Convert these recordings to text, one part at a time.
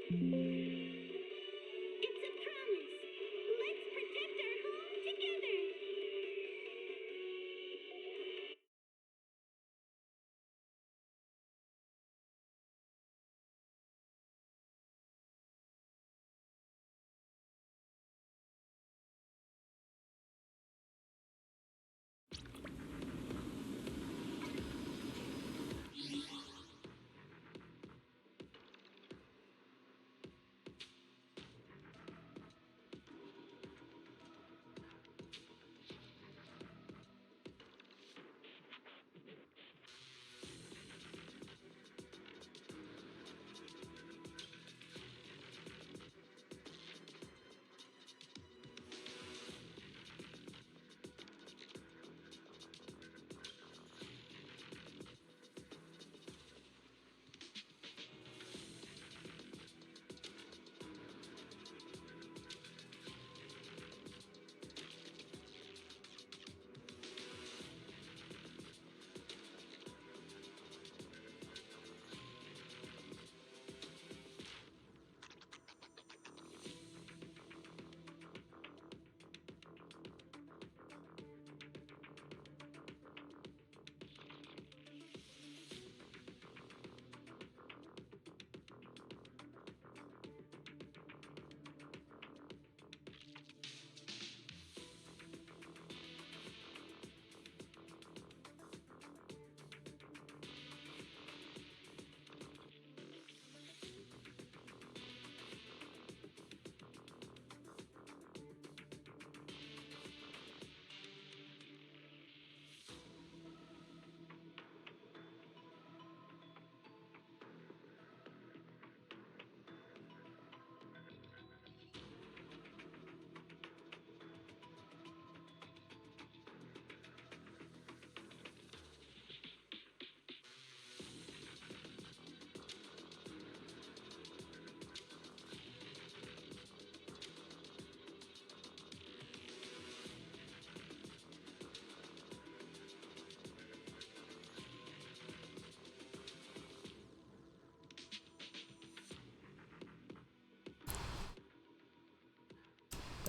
It's a promise. Let's protect our home together.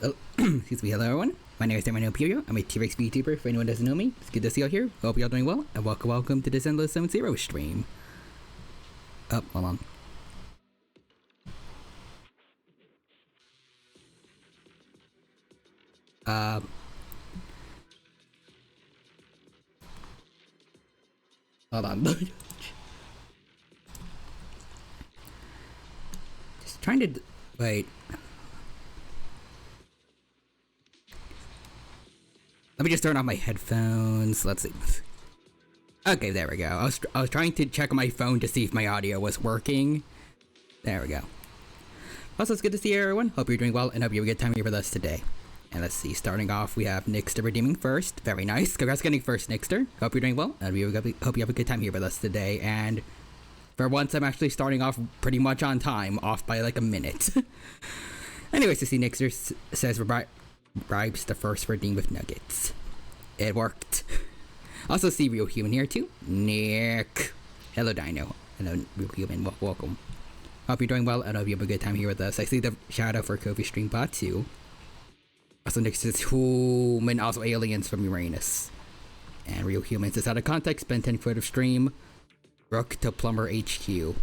Oh, excuse me, hello everyone. My name is Emmanuel Purio. I'm a T-Rex VTuber. For anyone who doesn't know me, it's good to see you all here. Hope y'all doing well, and welcome to the Zenless Zone Zero stream. Oh, hold on. Uh, hold on. Just trying to wait. Let me just turn off my headphones. Let's see. Okay, there we go. I was trying to check on my phone to see if my audio was working. There we go. Also, it's good to see you, everyone. Hope you're doing well, and hope you have a good time here with us today. And let's see, starting off, we have Nixter redeeming first. Very nice. Congrats getting first, Nixter. Hope you're doing well, and hope you have a good time here with us today. And for once, I'm actually starting off pretty much on time, off by like a minute. Anyways, to see Nixter says bribes the first redeem with nuggets. It worked. Also see Real Human here too. Nick. Hello Dino. Hello Real Human. Welcome. Hope you're doing well and hope you have a good time here with us. I see the shout out for Kofi Stream Bot too. Also Nick says human, also aliens from Uranus. And Real Human says out of context, spend 10 foot of stream. Rook to Plumber HQ.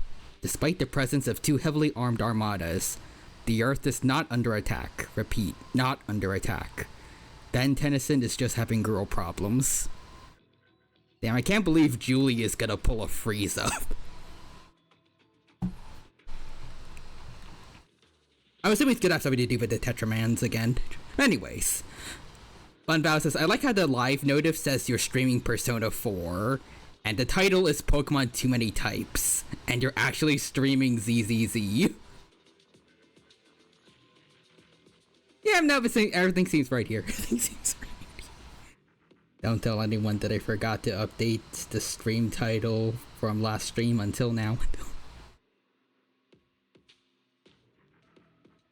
Despite the presence of two heavily armed armadas, the Earth is not under attack. Repeat, not under attack. Ben Tennyson is just having girl problems. Damn, I can't believe Julie is gonna pull a freeze up. I'm assuming it's gonna have something to do with the Tetramans again. Anyways. Bunbow says, I like how the live notif says you're streaming Persona 4, and the title is Pokemon Too Many Types, and you're actually streaming ZZZ. Yeah, I'm noticing everything seems right here. Everything seems right. Don't tell anyone that I forgot to update the stream title from last stream until now.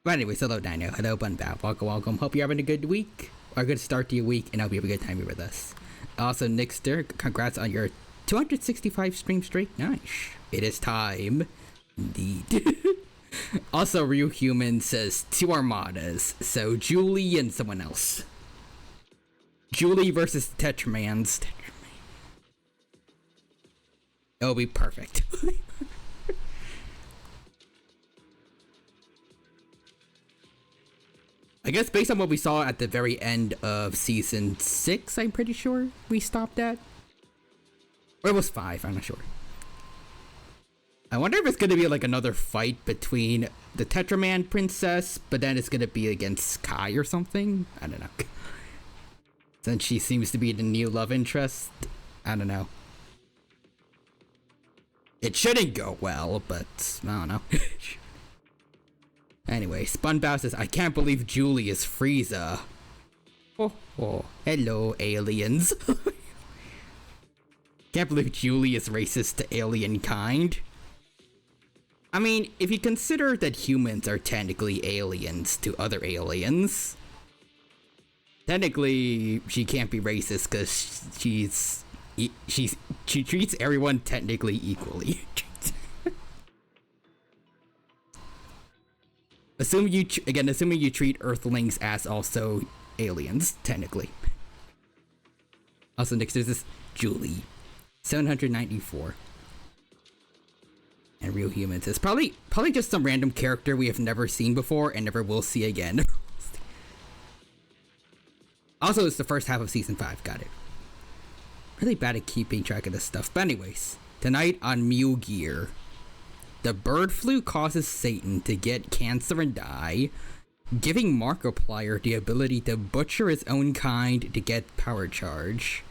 But anyways, hello Dino, hello Bunbow, welcome. Hope you're having a good week, or a good start to your week, and I hope you have a good time here with us. Also, Nixter, congrats on your 265 stream streak. Nice. It is time. Indeed. Also, Real Human says 2 armadas, so Julie and someone else. Julie versus Tetramans. It'll be perfect. I guess based on what we saw at the very end of season 6, I'm pretty sure we stopped at. Or it was 5, I'm not sure. I wonder if it's gonna be like another fight between the Tetraman princess, but then it's gonna be against Sky or something? I don't know. Since she seems to be the new love interest, I don't know. It shouldn't go well, but I don't know. Anyway, Spunbow says, I can't believe Julie is Frieza. Oh, hello, aliens. Can't believe Julie is racist to alien kind. I mean, if you consider that humans are technically aliens to other aliens, technically she can't be racist because she treats everyone technically equally. assuming you treat Earthlings as also aliens, technically. Also, next there's this Julie, 794. And Real Humans is probably just some random character we have never seen before and never will see again. Also, it's the first half of season 5. Got it. Really bad at keeping track of this stuff. But anyways, tonight on Mew Gear, the bird flu causes Satan to get cancer and die, giving Markiplier the ability to butcher his own kind to get power charge.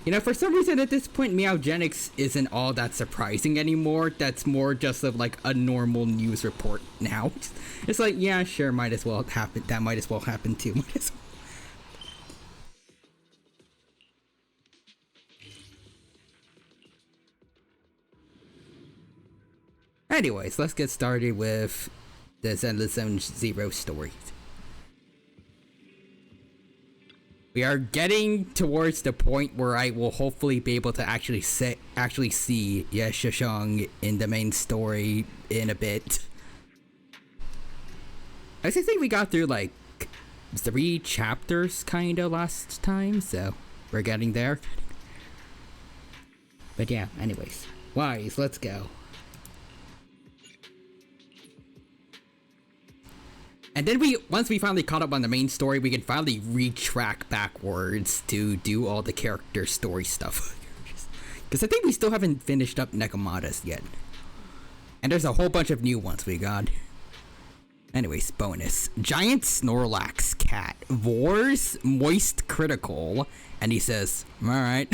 You know, for some reason at this point, Meowgenics isn't all that surprising anymore. That's more just of like a normal news report now. It's like, yeah, sure, might as well happen. That might as well happen too. Might as well. Anyways, let's get started with the Zenless Zone Zero story. We are getting towards the point where I will hopefully be able to actually see Yeshashong in the main story in a bit. I think we got through like 3 chapters kinda last time, so we're getting there. But yeah, anyways. Wise, let's go. And then once we finally caught up on the main story, we can finally retrack backwards to do all the character story stuff. Because I think we still haven't finished up Nekomadas yet. And there's a whole bunch of new ones we got. Anyways, bonus. Giant Snorlax cat Vors Moist Critical. And he says, alright.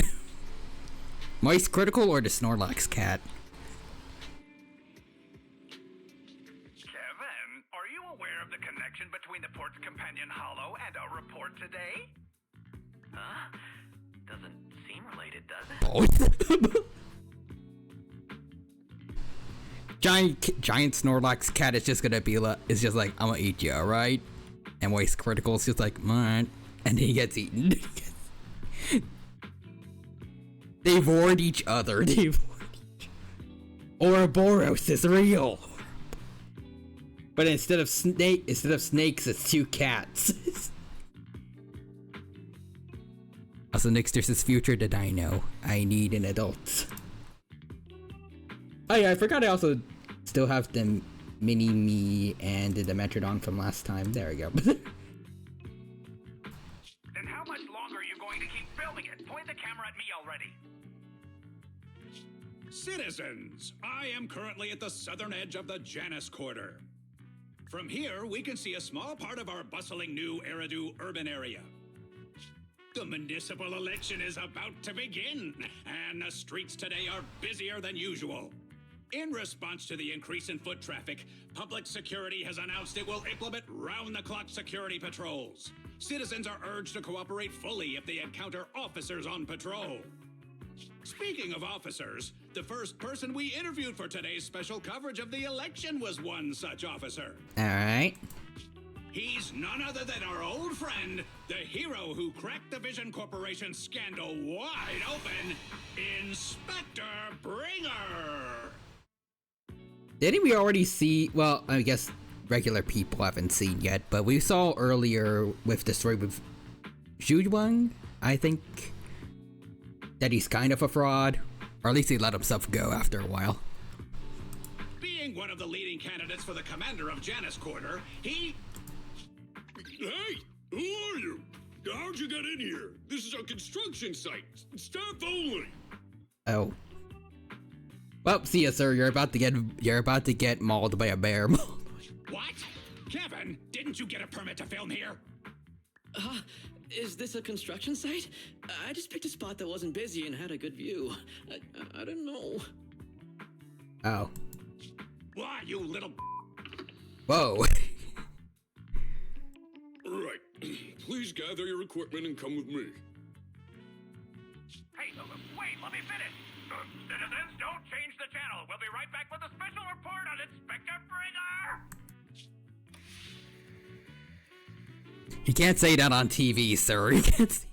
Moist Critical or the Snorlax cat? Between the port's companion Hollow and our report today? Huh? Doesn't seem related, does it? Both. Giant Snorlax cat is just gonna be like, it's just like, I'm gonna eat you, alright? And Waste Critical is just like, alright. And then he gets eaten. They void each other. Ouroboros is real. But instead of snakes, it's 2 cats. Also, next there's this future that I know. I need an adult. Oh yeah, I forgot I also still have the Mini-Me and the Metrodon from last time. There we go. Then how much longer are you going to keep filming it? Point the camera at me already. Citizens, I am currently at the southern edge of the Janus Quarter. From here, we can see a small part of our bustling new Eridu urban area. The municipal election is about to begin, and the streets today are busier than usual. In response to the increase in foot traffic, public security has announced it will implement round-the-clock security patrols. Citizens are urged to cooperate fully if they encounter officers on patrol. Speaking of officers, the first person we interviewed for today's special coverage of the election was one such officer. Alright. He's none other than our old friend, the hero who cracked the Vision Corporation scandal wide open, Inspector Bringer! Didn't we already see? Well, I guess regular people haven't seen yet, but we saw earlier with the story with Zhuwang, I think, that he's kind of a fraud, or at least he let himself go after a while. Being one of the leading candidates for the commander of Janus Quarter, he... Hey, who are you? How'd you get in here? This is a construction site. Staff only. Oh. Well, see ya, sir. You're about to get mauled by a bear. What? Kevin, didn't you get a permit to film here? Is this a construction site? I just picked a spot that wasn't busy and had a good view. I don't know. Oh. Why, you little... Whoa. Right. Please gather your equipment and come with me. Hey, wait, let me finish. Citizens, don't change the channel. We'll be right back with a special report on Inspector Bringer. You can't say that on TV, sir. You can't say...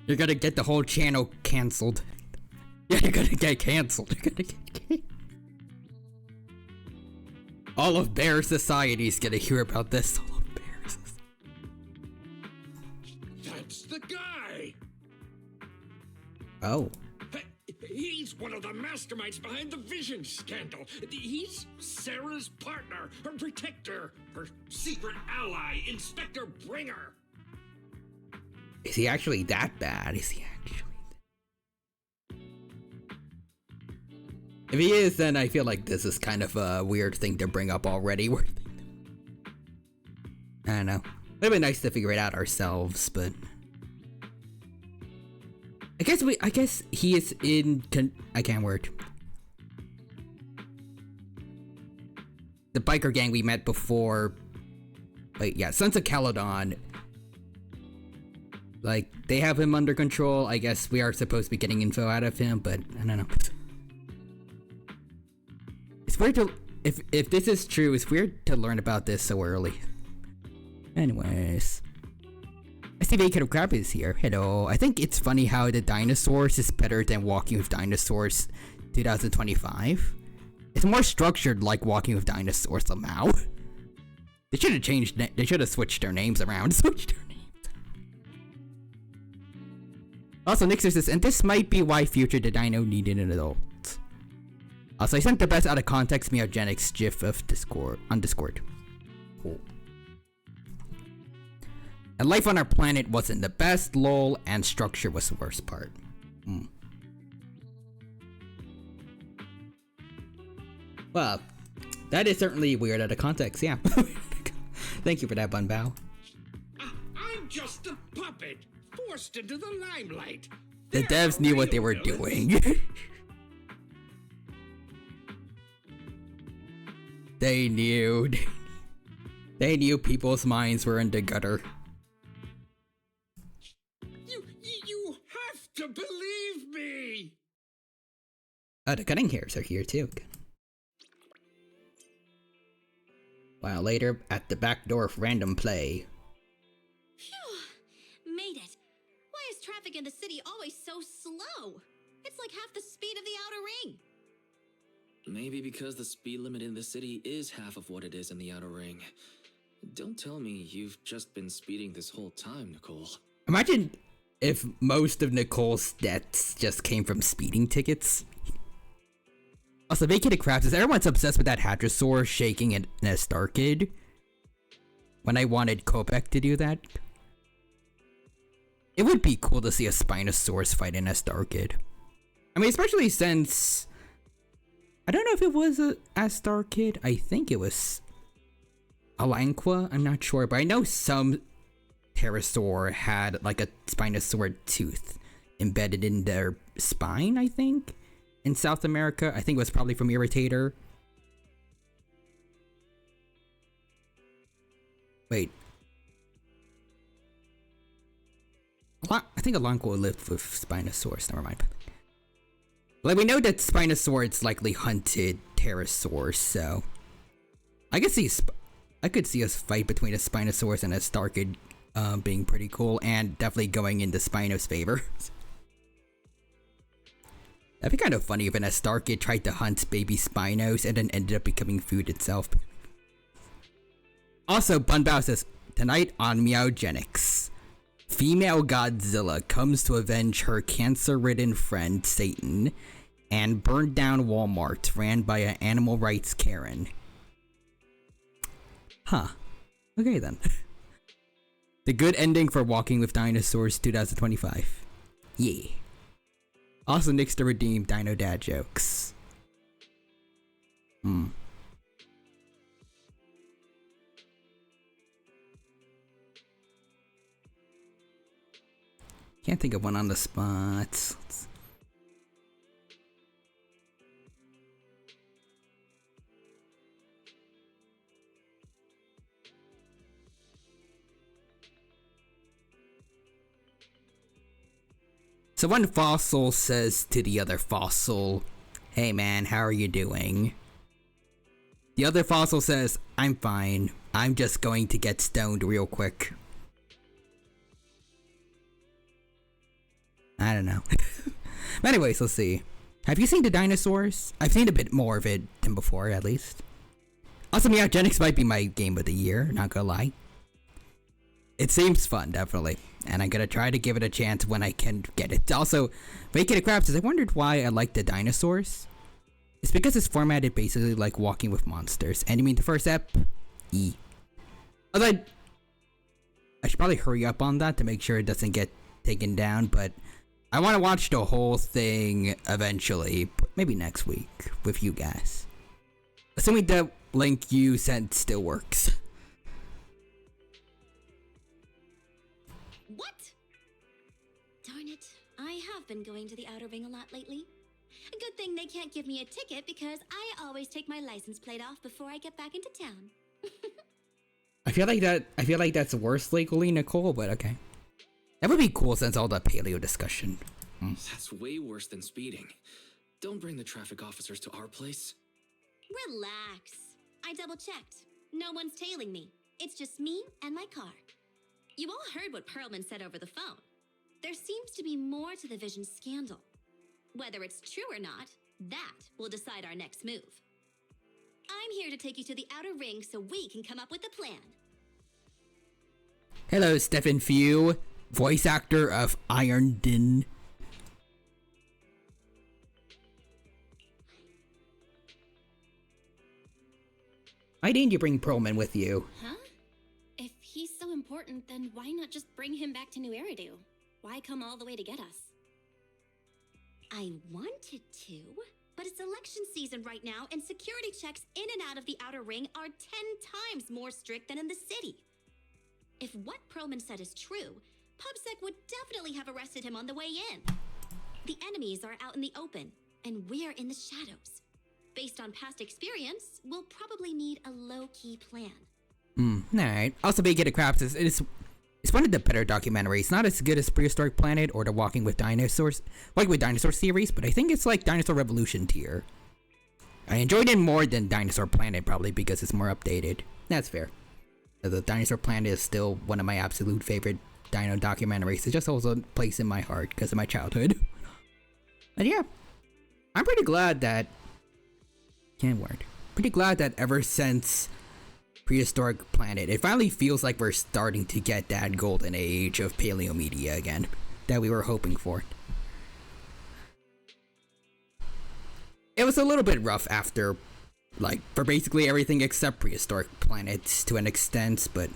You're gonna get the whole channel canceled. Yeah, you're gonna get canceled. You're gonna get canceled. All of Bear Society's gonna hear about this. All of Bear Society. That's the guy. Oh. He's one of the masterminds behind the Vision scandal. He's Sarah's partner, her protector, her secret ally, Inspector Bringer. Is he actually that bad? Is he actually... If he is, then I feel like this is kind of a weird thing to bring up already. I don't know. It'd be nice to figure it out ourselves, but... I guess he is in I can't word. The biker gang we met before. Wait, yeah, Sons of Caledon. Like, they have him under control. I guess we are supposed to be getting info out of him, but I don't know. It's weird to... If this is true, it's weird to learn about this so early. Anyways. I see Vacant Crab is here. Hello. I think it's funny how the dinosaurs is better than Walking with Dinosaurs 2025. It's more structured like Walking with Dinosaurs somehow. They should have changed... They should have switched their names around. Also, Nixer says, and this might be why Future the Dino needed an adult. Also, I sent the best out of context Meowgenics gif of Discord on Discord. Cool. And life on our planet wasn't the best, lol, and structure was the worst part. Well, that is certainly weird out of context, yeah. Thank you for that, Bun Bao. I'm just a puppet, forced into the limelight. The devs knew what they were doing. They knew. They knew people's minds were in the gutter. You have to believe me. The cutting hairs are here too. While later, at the back door of random play. Phew! Made it. Why is traffic in the city always so slow? It's like half the speed of the outer ring. Maybe because the speed limit in the city is half of what it is in the outer ring. Don't tell me you've just been speeding this whole time, Nicole. Imagine if most of Nicole's deaths just came from speeding tickets. Also, Vacated Crafts is everyone's obsessed with that Hadrosaur shaking in a Star Kid. When I wanted Kopek to do that. It would be cool to see a Spinosaurus fight in a Star Kid. I mean, especially since... I don't know if it was a Astar Kid. I think it was Alanqua. I'm not sure, but I know some pterosaur had like a Spinosaur tooth embedded in their spine, I think. In South America. I think it was probably from Irritator. Wait. I think Alanqua lived with Spinosaurus. Never mind. Like, we know that Spinosaurus likely hunted pterosaurs, so... I I could see a fight between a Spinosaurus and a Starkid being pretty cool, and definitely going into Spino's favor. That'd be kind of funny if an Astarkid tried to hunt baby Spinos and then ended up becoming food itself. Also, Bunbao says, tonight on Meowgenics, female Godzilla comes to avenge her cancer-ridden friend Satan and burn down Walmart ran by an animal rights Karen. Huh. Okay then. The good ending for Walking with Dinosaurs 2025. Yeah. Also next to redeem Dino Dad jokes. Can't think of one on the spot. So one fossil says to the other fossil, "Hey man, how are you doing?" The other fossil says, "I'm fine. I'm just going to get stoned real quick." I don't know. But anyways, let's see. Have you seen the dinosaurs? I've seen a bit more of it than before, at least. Also, Meowgenics might be my game of the year, not gonna lie. It seems fun, definitely. And I'm gonna try to give it a chance when I can get it. Also, Vacant Crab says, I wondered why I like the dinosaurs. It's because it's formatted basically like Walking with Monsters. And you mean the first ep? Although, I should probably hurry up on that to make sure it doesn't get taken down, but I want to watch the whole thing eventually, maybe next week, with you guys. Assuming the link you sent still works. What? Darn it. I have been going to the Outer Ring a lot lately. A good thing they can't give me a ticket because I always take my license plate off before I get back into town. I feel like that's worse legally, Nicole, but okay. That would be cool since all the paleo discussion. That's way worse than speeding. Don't bring the traffic officers to our place. Relax. I double-checked. No one's tailing me. It's just me and my car. You all heard what Perlman said over the phone. There seems to be more to the Vision scandal. Whether it's true or not, that will decide our next move. I'm here to take you to the Outer Ring so we can come up with a plan. Hello, Stephen Few, voice actor of Iron Din. Why didn't you bring Perlman with you? Huh? If he's so important, then why not just bring him back to New Eridu? Why come all the way to get us? I wanted to, but it's election season right now, and security checks in and out of the Outer Ring are 10 times more strict than in the city. If what Perlman said is true, PubSec would definitely have arrested him on the way in. The enemies are out in the open, and we're in the shadows. Based on past experience, we'll probably need a low-key plan. Alright. Also, Big Crabs says it's one of the better documentaries. Not as good as Prehistoric Planet or the Walking with Dinosaurs series, but I think it's like Dinosaur Revolution tier. I enjoyed it more than Dinosaur Planet, probably because it's more updated. That's fair. The Dinosaur Planet is still one of my absolute favorite dino documentaries. It just holds a place in my heart because of my childhood. And yeah, I'm pretty glad that... Pretty glad that ever since Prehistoric Planet, it finally feels like we're starting to get that golden age of paleo media again that we were hoping for. It was a little bit rough after, like, for basically everything except Prehistoric Planet to an extent, but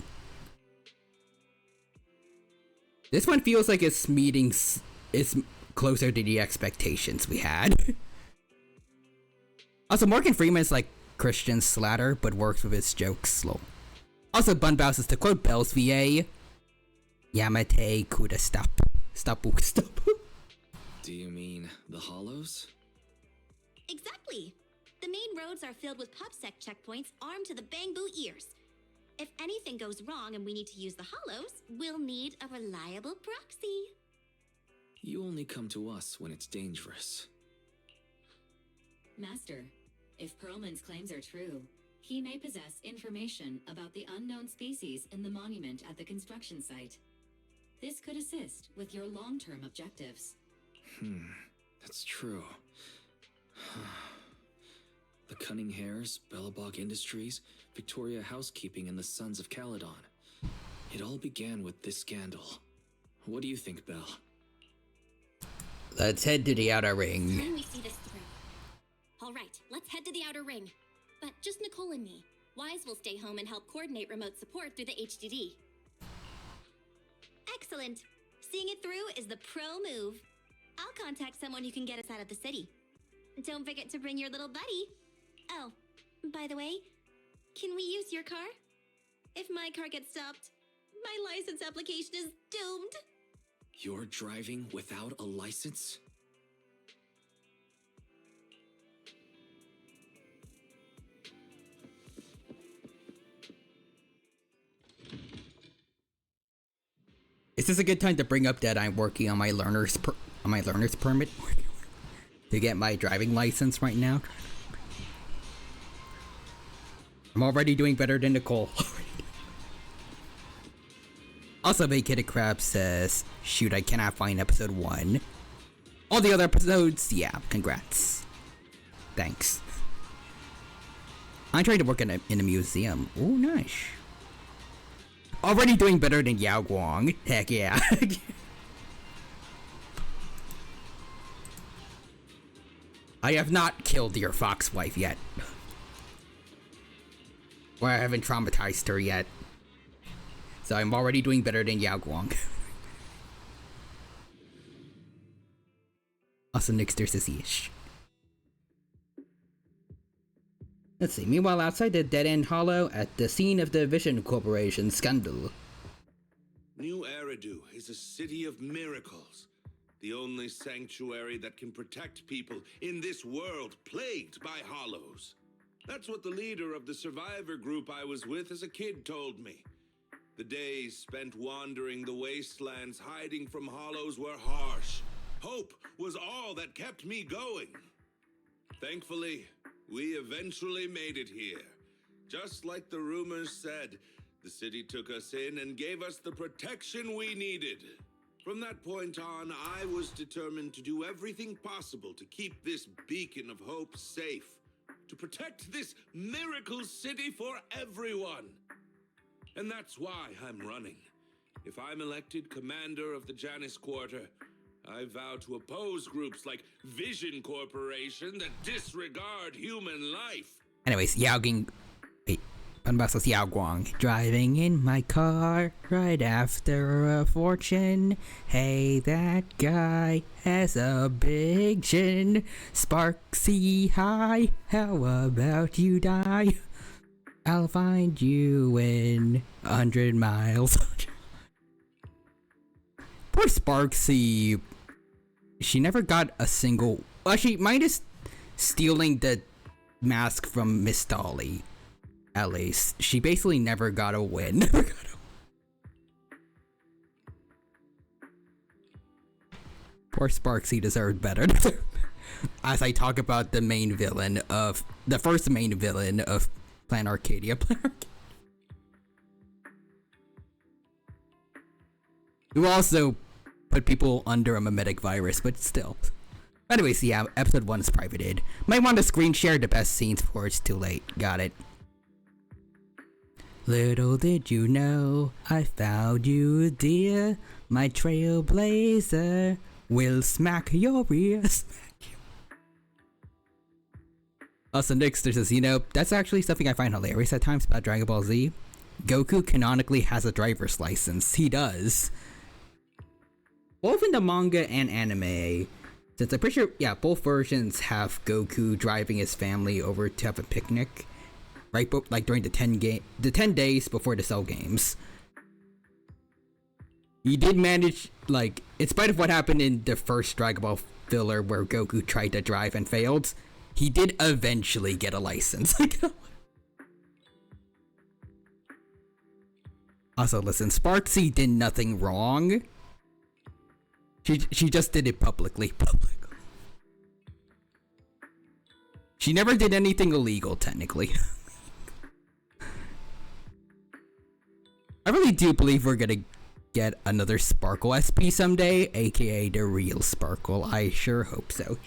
this one feels like it's closer to the expectations we had. Also, Morgan Freeman's like Christian Slatter, but works with his jokes slow. Also, Bunbaus is to quote Bell's VA, Yamate Kuda stop. Stop. Do you mean the Hollows? Exactly. The main roads are filled with PubSec checkpoints armed to the bang-boo ears. If anything goes wrong and we need to use the Hollows, we'll need a reliable proxy. You only come to us when it's dangerous. Master, if Perlman's claims are true, He may possess information about the unknown species in the monument at the construction site. This could assist with your long-term objectives. That's true. The Cunning Hares, Bellabog Industries, Victoria Housekeeping, and the Sons of Caledon. It all began with this scandal. What do you think, Belle? Let's head to the outer ring. Can we see this through? All right, let's head to the outer ring. But just Nicole and me. Wise will stay home and help coordinate remote support through the HDD. Excellent. Seeing it through is the pro move. I'll contact someone who can get us out of the city. Don't forget to bring your little buddy. Oh, by the way, can we use your car? If my car gets stopped, my license application is doomed. You're driving without a license? Is this a good time to bring up that I'm working on my learner's permit to get my driving license right now? I'm already doing better than Nicole. Also, Vacated Crab says, shoot, I cannot find episode 1. All the other episodes, yeah, congrats. Thanks. I'm trying to work in a museum. Oh, nice. Already doing better than Yao Guang. Heck yeah. I have not killed your fox wife yet. Or I haven't traumatized her yet. So I'm already doing better than Yao Guang. Also, next there's this ish. Let's see. Meanwhile, outside the Dead End Hollow, at the scene of the Vision Corporation scandal. New Eridu is a city of miracles. The only sanctuary that can protect people in this world plagued by hollows. That's what the leader of the survivor group I was with as a kid told me. The days spent wandering the wastelands hiding from hollows were harsh. Hope was all that kept me going. Thankfully, we eventually made it here. Just like the rumors said, the city took us in and gave us the protection we needed. From that point on, I was determined to do everything possible to keep this beacon of hope safe. To protect this miracle city for everyone. And that's why I'm running. If I'm elected commander of the Janus Quarter, I vow to oppose groups like Vision Corporation that disregard human life. Anyways, Yao Guang. Driving in my car right after a fortune. Hey, that guy has a big chin. Sparksy high, how about you die? I'll find you in 100 miles. Poor Sparksy. She never got a single... Well, she minus stealing the mask from Miss Dolly. At least. She basically never got a win. Poor Sparksy deserved better. As I talk about the main villain of... The first main villain of Plan Arcadia. Who also put people under a mimetic virus, but still. Anyways, yeah, episode 1 is privated. Might want to screen share the best scenes before it's too late. Got it. Little did you know, I found you, dear. My trailblazer will smack your ears. Also, Nixter says, you know, that's actually something I find hilarious at times about Dragon Ball Z. Goku canonically has a driver's license. He does. Both in the manga and anime, since I'm pretty sure, yeah, both versions have Goku driving his family over to have a picnic, right? But like during the 10 days before the Cell games. He did manage, like, in spite of what happened in the first Dragon Ball filler where Goku tried to drive and failed, he did eventually get a license. Also, listen, Sparksy did nothing wrong. She just did it publicly. She never did anything illegal, technically. I really do believe we're gonna get another Sparkle SP someday, aka the real Sparkle. I sure hope so.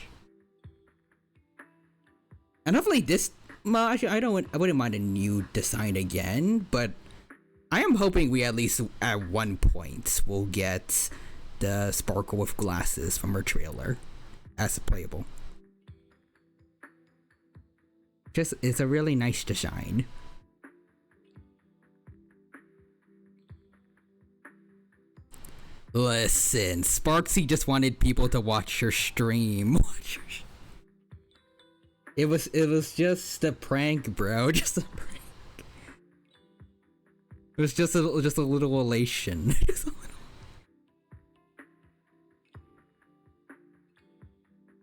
And hopefully this, well, actually, I wouldn't mind a new design again, but I am hoping we at least at one point will get the Sparkle with glasses from her trailer as playable. Just, it's a really nice design. Listen, Sparksy just wanted people to watch her stream. It was just a prank, bro. Just a prank. It was just a little elation. Just a little.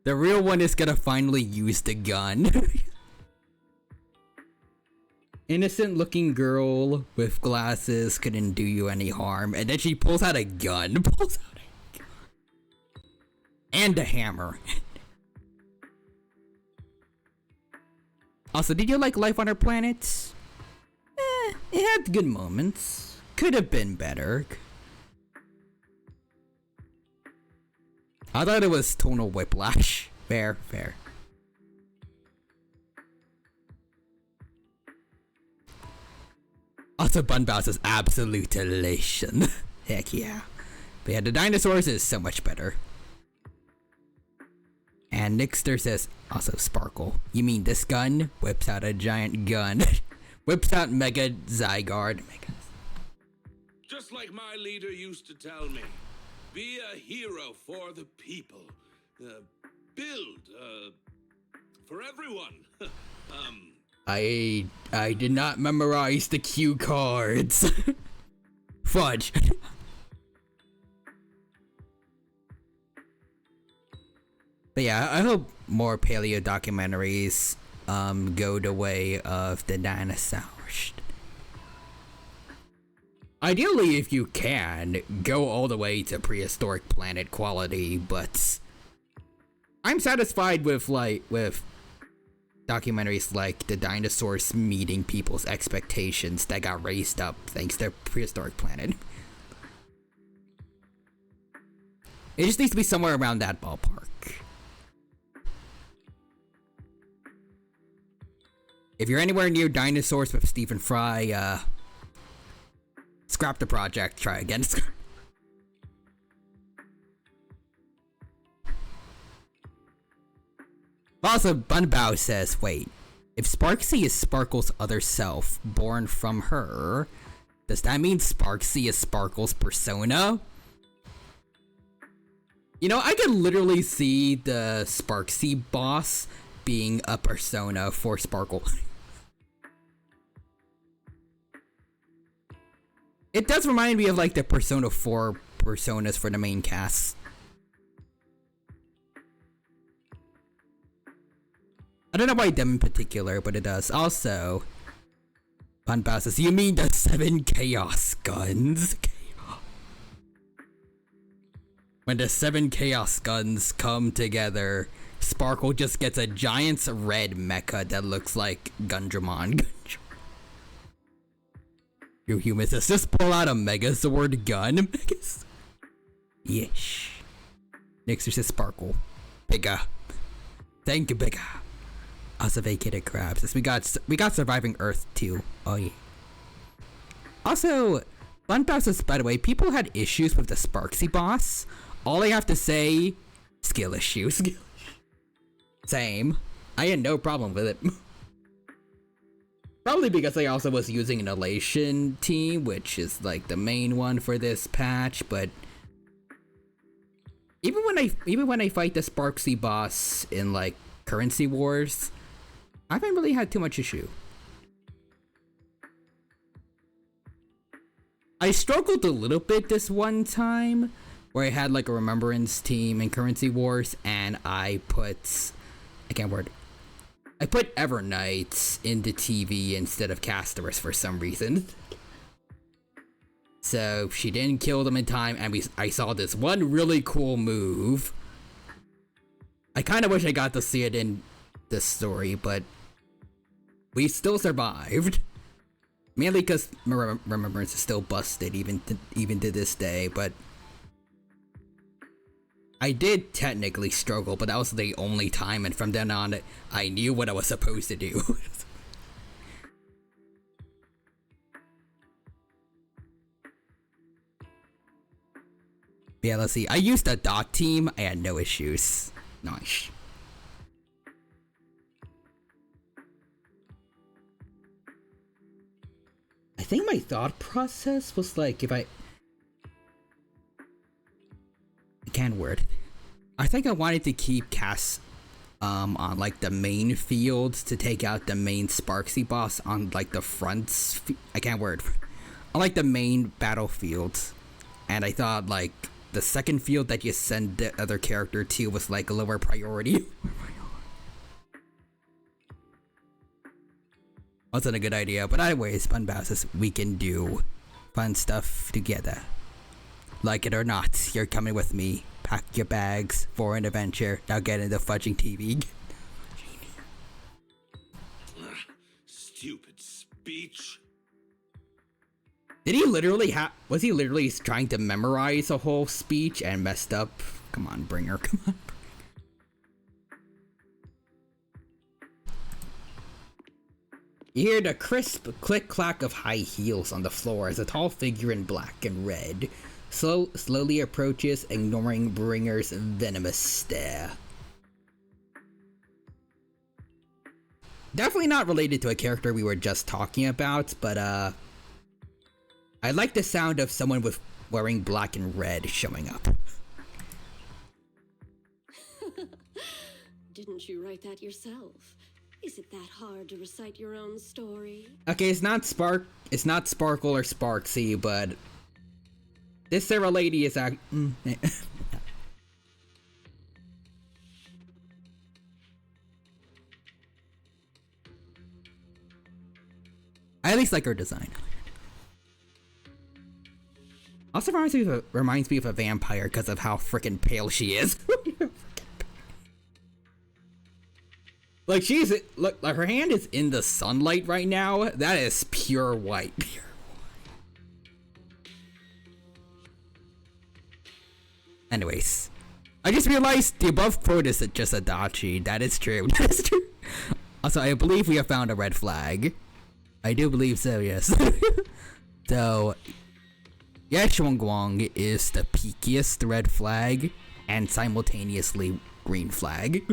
The real one is gonna finally use the gun. Innocent looking girl with glasses couldn't do you any harm, and then she pulls out a gun. And a hammer. Also, did you like Life on Our Planet? It had good moments. Could have been better. I thought it was tonal whiplash. Fair. Also, Bunbouse is absolute elation. Heck yeah. But yeah, the dinosaurs is so much better. And Nixter says, also Sparkle. You mean this gun? Whips out a giant gun. Whips out Mega Zygarde. Just like my leader used to tell me, be a hero for the people. Build, for everyone. I did not memorize the cue cards. Fudge. But yeah, I hope more paleo documentaries go the way of the dinosaurs. Ideally, if you can, go all the way to prehistoric planet quality, but I'm satisfied with documentaries like the dinosaurs meeting people's expectations that got raised up thanks to prehistoric planet. It just needs to be somewhere around that ballpark. If you're anywhere near dinosaurs with Stephen Fry, scrap the project, try again. Also, Bunbow says, wait, if Sparksy is Sparkle's other self, born from her, does that mean Sparksy is Sparkle's persona? You know, I can literally see the Sparksy boss being a persona for Sparkle. It does remind me of like the Persona 4 personas for the main cast. I don't know why them in particular, but it does. Also, Bunbow says, you mean the 7 Chaos Guns? When the 7 Chaos Guns come together, Sparkle just gets a giant red mecha that looks like Gundramon. You humans, just pull out a Megazord gun. Yes. Nixer says Sparkle. Bigger. Thank you, bigger. Also vacated crabs. We got Surviving Earth too. Oh yeah. Also, Bunbow says, by the way, people had issues with the Sparksy boss. All I have to say, skill issues. Same. I had no problem with it. Probably because I also was using an Elation team, which is like the main one for this patch, but even when I fight the Sparksy boss in like Currency Wars, I haven't really had too much issue. I struggled a little bit this one time where I had like a Remembrance team in Currency Wars, and I put Evernight into TV instead of Castorus for some reason. So she didn't kill them in time, and I saw this one really cool move. I kind of wish I got to see it in this story, but we still survived. Mainly because Remembrance is still busted even to this day, but I did technically struggle, but that was the only time, and from then on, I knew what I was supposed to do. Yeah, let's see. I used a dot team. I had no issues. Nice. I think my thought process was like, if I can't word. I think I wanted to keep Cass on like the main fields to take out the main Sparksy boss on like the fronts. I can't word. On like the main battlefields. And I thought like the second field that you send the other character to was like a lower priority. Wasn't a good idea, but anyways, fun bosses, we can do fun stuff together. Like it or not, you're coming with me. Pack your bags for an adventure. Now get into fudging TV. Stupid speech. Did he literally was he literally trying to memorize a whole speech and messed up? Come on, Bringer, come on. You hear the crisp click-clack of high heels on the floor as a tall figure in black and red slowly approaches, ignoring Bringer's venomous stare. Definitely not related to a character we were just talking about, but I like the sound of someone with wearing black and red showing up. Didn't you write that yourself? Is it that hard to recite your own story? Okay, it's not Sparkle or Sparksy, but this Sarah lady is I at least like her design. Also reminds me of a vampire because of how freaking pale she is. Like look, like her hand is in the sunlight right now. That is pure white. Anyways, I just realized the above quote is just a dachi. That is true. That is true. Also, I believe we have found a red flag. I do believe so, yes. So, Yashuangguang is the peakiest red flag and simultaneously green flag.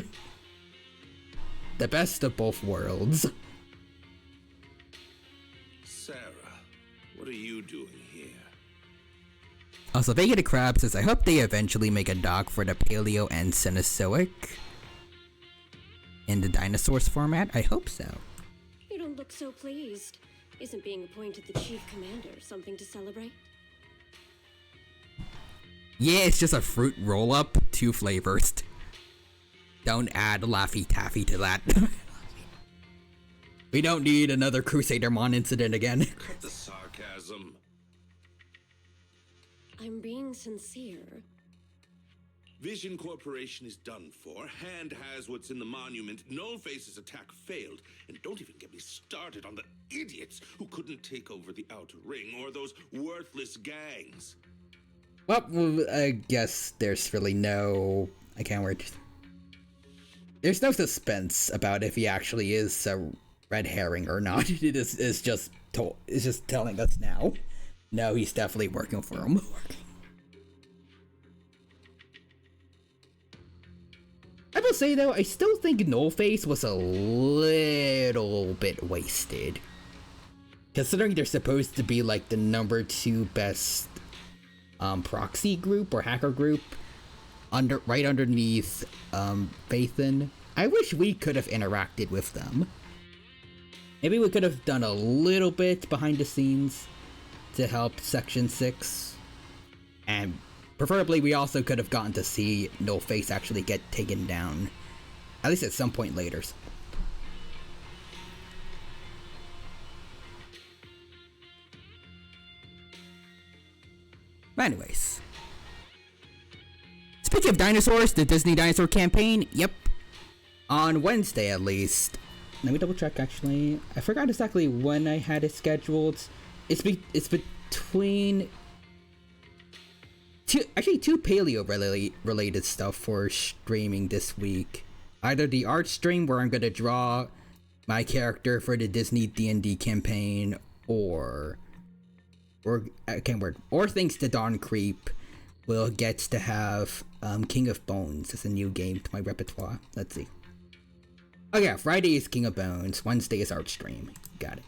The best of both worlds. Sarah, what are you doing here? Also, Vega the Crab says, I hope they eventually make a doc for the Paleo and Cenozoic in the dinosaurs format. I hope so. You don't look so pleased. Isn't being appointed the chief commander something to celebrate? Yeah, it's just a fruit roll-up, 2 flavors. Don't add Laffy Taffy to that. We don't need another Crusadermon incident again. Cut the sarcasm. I'm being sincere. Vision Corporation is done for. Hand has what's in the monument. Nullface's attack failed. And don't even get me started on the idiots who couldn't take over the Outer Ring or those worthless gangs. Well, I guess there's really no... I can't word. There's no suspense about if he actually is a red herring or not. It's just telling us now. No, he's definitely working for him. I will say though, I still think Nullface was a little bit wasted. Considering they're supposed to be like the number 2 best proxy group or hacker group right underneath Phaethon. I wish we could have interacted with them. Maybe we could have done a little bit behind the scenes to help Section 6. And preferably we also could have gotten to see Nullface actually get taken down. At least at some point later. But anyways. Speaking of dinosaurs, the Disney Dinosaur Campaign, yep. On Wednesday at least, let me double check actually. I forgot exactly when I had it scheduled. It's between two paleo related stuff for streaming this week. Either the art stream where I'm gonna draw my character for the Disney D&D campaign, or I can't word, or thanks to Dawn Creep, will get to have King of Bones as a new game to my repertoire. Let's see. Oh yeah, Friday is King of Bones, Wednesday is art stream. Got it.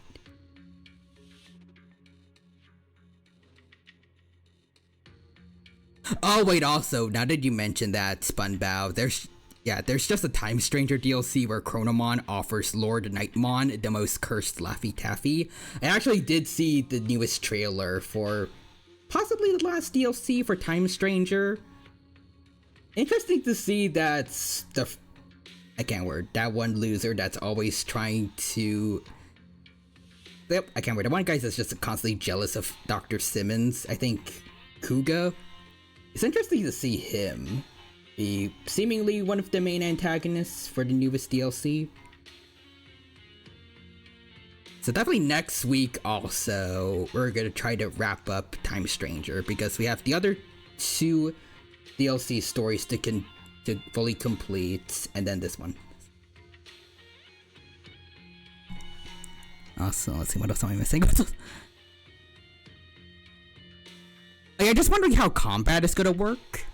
Oh wait, also, now that you mentioned that, Spunbow, there's just a Time Stranger DLC where Chronomon offers Lord Nightmon the most cursed Laffy Taffy. I actually did see the newest trailer for possibly the last DLC for Time Stranger. Interesting to see that's that one loser that's always trying to... Yep, the one guy that's just constantly jealous of Dr. Simmons, I think Kuga. It's interesting to see him be seemingly one of the main antagonists for the newest DLC. So definitely next week also, we're gonna try to wrap up Time Stranger because we have the other two DLC stories to fully complete, and then this one. Also, let's see, what else am I missing? I'm just wondering how combat is gonna work.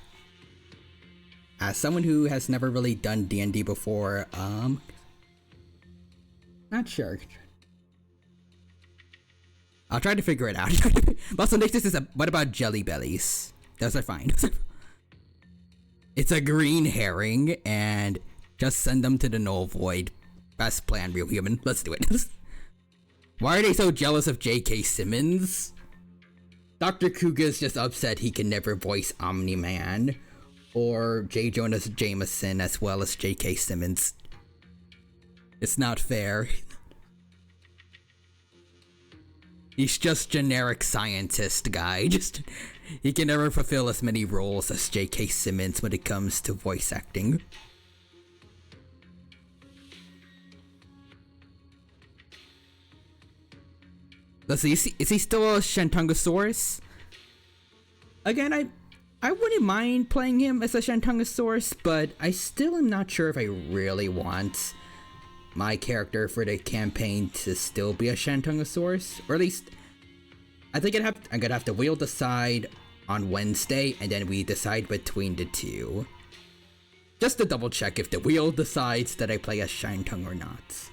As someone who has never really done D&D before, not sure. I'll try to figure it out. Also, next is what about Jelly Bellies? Those are fine. It's a green herring, and just send them to the Null Void. Best plan, real human. Let's do it. Why are they so jealous of J.K. Simmons? Dr. Kuga's just upset he can never voice Omni-Man, or J. Jonah Jameson as well as J.K. Simmons. It's not fair. He's just generic scientist guy. He can never fulfill as many roles as J.K. Simmons when it comes to voice acting. Let's see, is he still a Shantungosaurus? Again, I wouldn't mind playing him as a Shantungosaurus, but I still am not sure if I really want my character for the campaign to still be a Shantungosaurus. Or at least, I think I'm gonna have to wheel decide on Wednesday, and then we decide between the two. Just to double check if the wheel decides that I play as Shantung or not.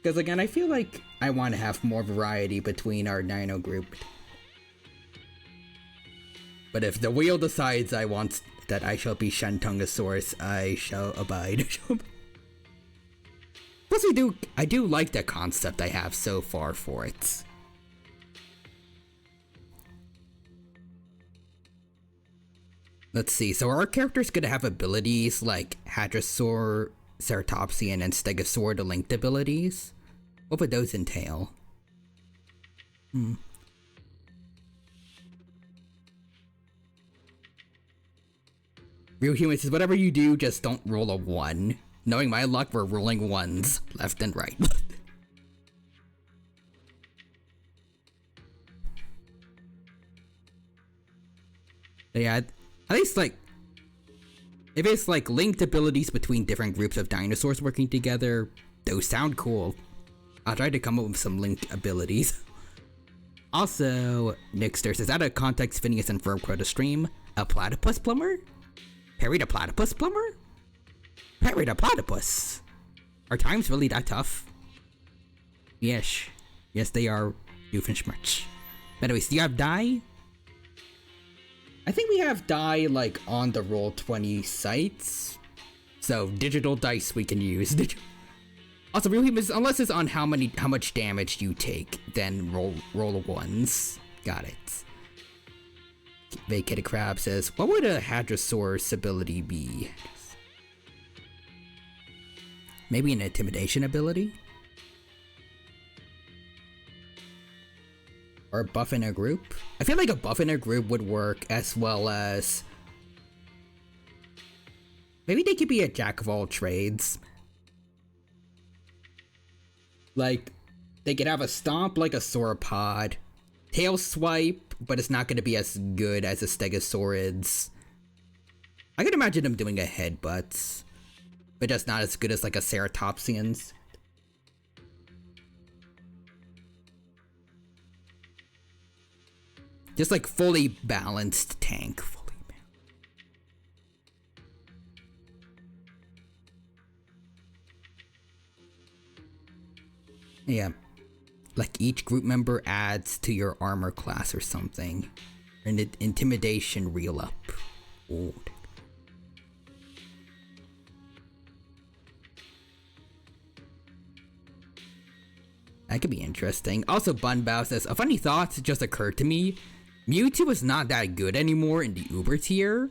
Because again, I feel like I want to have more variety between our Dino group. But if the wheel decides that I shall be Shantungosaurus, I shall abide. Plus, I do like the concept I have so far for it. Let's see, so our character's gonna have abilities like Hadrosaur, Ceratopsian, and Stegosaur, the linked abilities. What would those entail? Real Human says, whatever you do, just don't roll a 1. Knowing my luck, we're rolling 1s left and right. Yeah, at least like, if it's like linked abilities between different groups of dinosaurs working together, those sound cool. I'll try to come up with some linked abilities. Also, Nixter says, out of context, Phineas and Ferb quote a stream. A platypus plumber? Perry the platypus plumber? Perry the platypus. Are times really that tough? Yes. Yes, they are. Doofenshmirtz. Anyways, do you have die? I think we have die like on the Roll20 sites. So digital dice we can use. Also, real humans, unless it's on how much damage you take, then roll 1s. Got it. Vacated Crab says, what would a Hadrosaurus ability be? Maybe an intimidation ability? Or a buff in a group? I feel like a buff in a group would work, as well as... maybe they could be a jack of all trades. Like, they could have a stomp like a sauropod, tail swipe, but it's not going to be as good as a stegosaurids. I can imagine them doing a headbutt, but just not as good as like a ceratopsians. Just like fully balanced tank. Yeah. Like each group member adds to your armor class or something. An intimidation reel up. Ooh. That could be interesting. Also, Bunbao says, a funny thought just occurred to me. Mewtwo is not that good anymore in the Uber tier.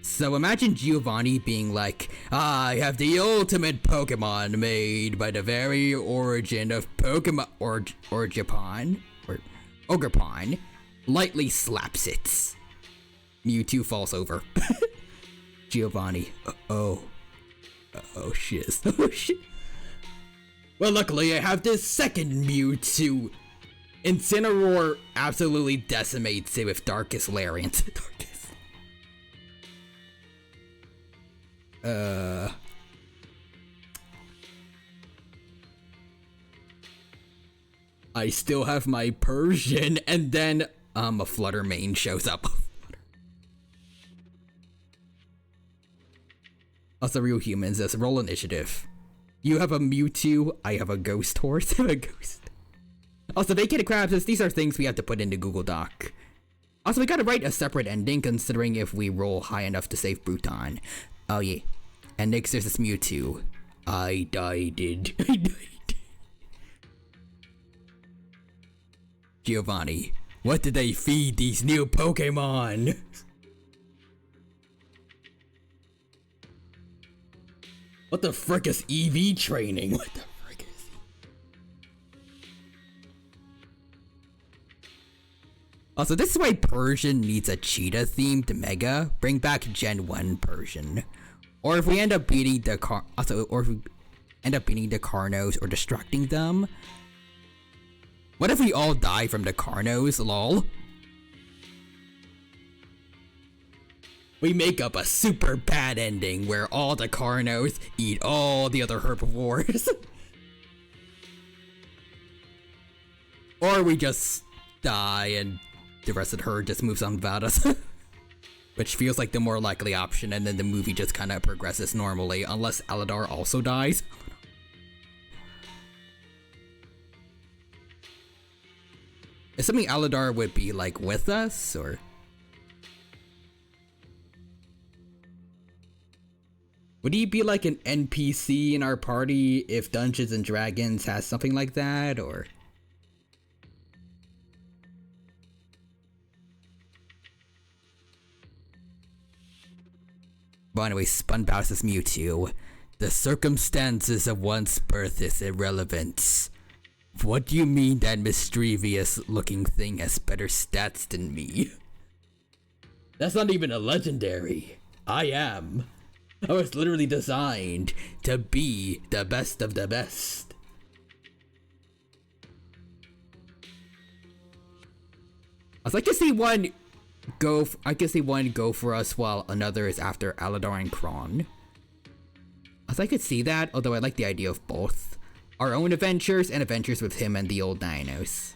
So imagine Giovanni being like, I have the ultimate Pokemon made by the very origin of Pokemon or Japan or Ogrepon. Lightly slaps it. Mewtwo falls over. Giovanni. Oh shit. Oh shit. Well, luckily I have this second Mewtwo. Incineroar absolutely decimates it with Darkest Lariat. I still have my Persian, and then a Flutter main shows up. Also, real humans, let's roll initiative. You have a Mewtwo, I have a Ghost Horse, and a Ghost. Also, Vacated Crab says these are things we have to put into Google Doc. Also, we gotta write a separate ending considering if we roll high enough to save Bruton. Oh yeah. And next there's this Mewtwo. I died. Giovanni, what did they feed these new Pokemon? What the frick is EV training? What the frick is... Also, this is why Persian needs a cheetah themed Mega. Bring back Gen 1 Persian. Or if we end up beating the Carnos or distracting them. What if we all die from the Carnos, lol? We make up a super bad ending where all the Carnos eat all the other herbivores. Or we just die and the rest of the herd just moves on without us. Which feels like the more likely option, and then the movie just kind of progresses normally, unless Aladar also dies. Assuming Aladar would be, like, with us, or... Would he be like an NPC in our party if Dungeons and Dragons has something like that, or... But anyway, Spunbouse's Mewtwo. The circumstances of one's birth is irrelevant. What do you mean that mischievous looking thing has better stats than me? That's not even a legendary. I am. I was literally designed to be the best of the best. I was like to see one go. I can see one go for us while another is after Aladar and Kron. I could see that, although I like the idea of both. Our own adventures and adventures with him and the old dinos.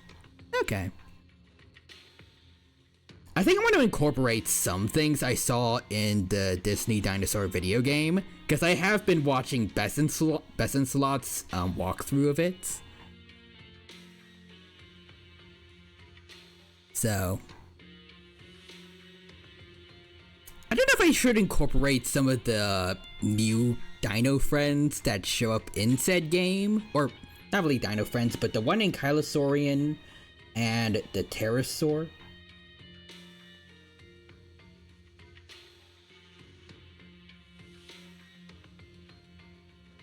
Okay. I think I want to incorporate some things I saw in the Disney Dinosaur video game, because I have been watching Bessenslot's walkthrough of it. So... I don't know if I should incorporate some of the new dino friends that show up in said game. Or, not really dino friends, but the one in Kylosaurian and the Pterosaur.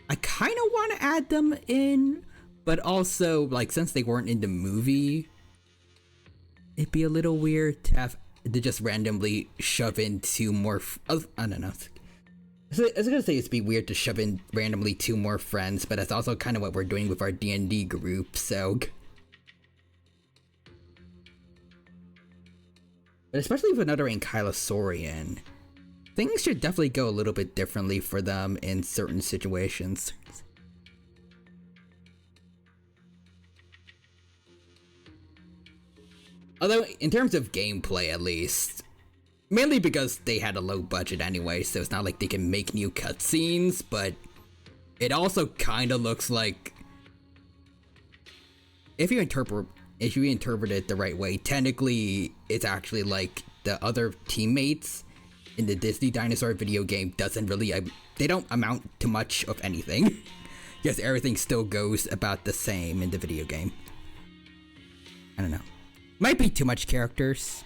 I kind of want to add them in, but also, like, since they weren't in the movie, it'd be a little weird to have to just randomly shove in two more. I don't know. I was gonna say it'd be weird to shove in randomly 2 more friends, but that's also kind of what we're doing with our D&D group, so... But especially with another Ankylosaurian, things should definitely go a little bit differently for them in certain situations. Although, in terms of gameplay at least, mainly because they had a low budget anyway, so it's not like they can make new cutscenes, but it also kind of looks like, if you interpret it the right way, technically it's actually like the other teammates in the Disney Dinosaur video game doesn't really, they don't amount to much of anything. Because everything still goes about the same in the video game. I don't know. Might be too much characters.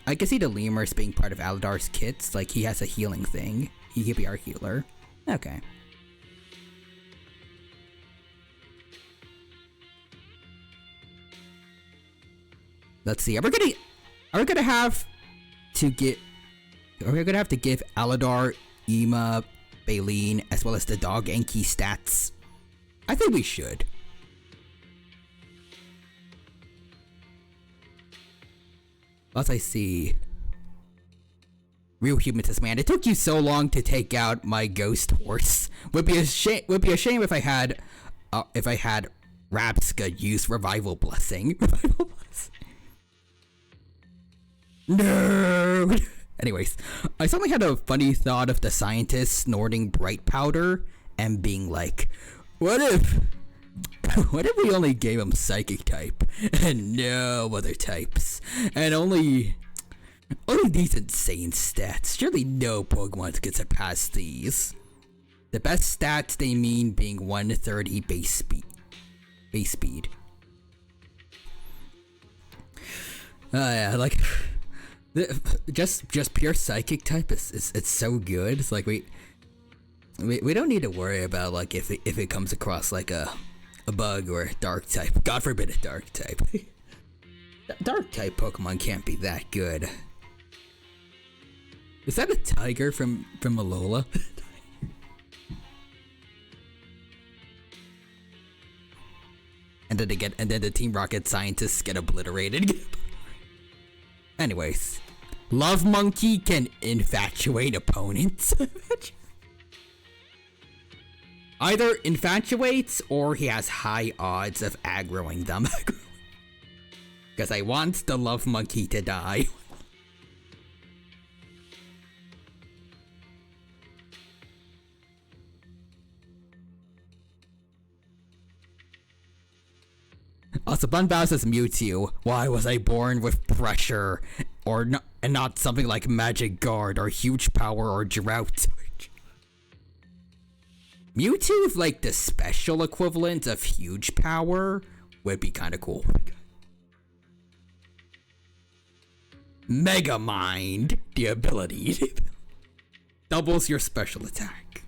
I can see the lemurs being part of Aladar's kits, like he has a healing thing. He could be our healer. Okay. Let's see. Are we gonna have to give Aladar, Ema, Baleen, as well as the dog Enki stats? I think we should. Plus I see Real Human says, man, it took you so long to take out my ghost horse. Would be a shame if I had Rapska use Revival Blessing. No. Anyways, I suddenly had a funny thought of the scientist snorting bright powder and being like, what if we only gave him psychic type and no other types and only these insane stats? Surely no Pokemon can surpass these. The best stats they mean being 130 base speed. Yeah, like just pure psychic type is it's so good. It's like we don't need to worry about like if it comes across like a bug or a dark type. God forbid a dark type. Dark type Pokemon can't be that good. Is that a tiger from Alola? and then the Team Rocket scientists get obliterated. Anyways, Love Monkey can infatuate opponents. Either infatuates or he has high odds of aggroing them. Because I want the Love Monkey to die. Also, Bunbow says Mewtwo. Why was I born with pressure? And not something like Magic Guard or Huge Power or Drought? Mewtwo with like the special equivalent of Huge Power would be kind of cool. Mega Mind, the ability doubles your special attack.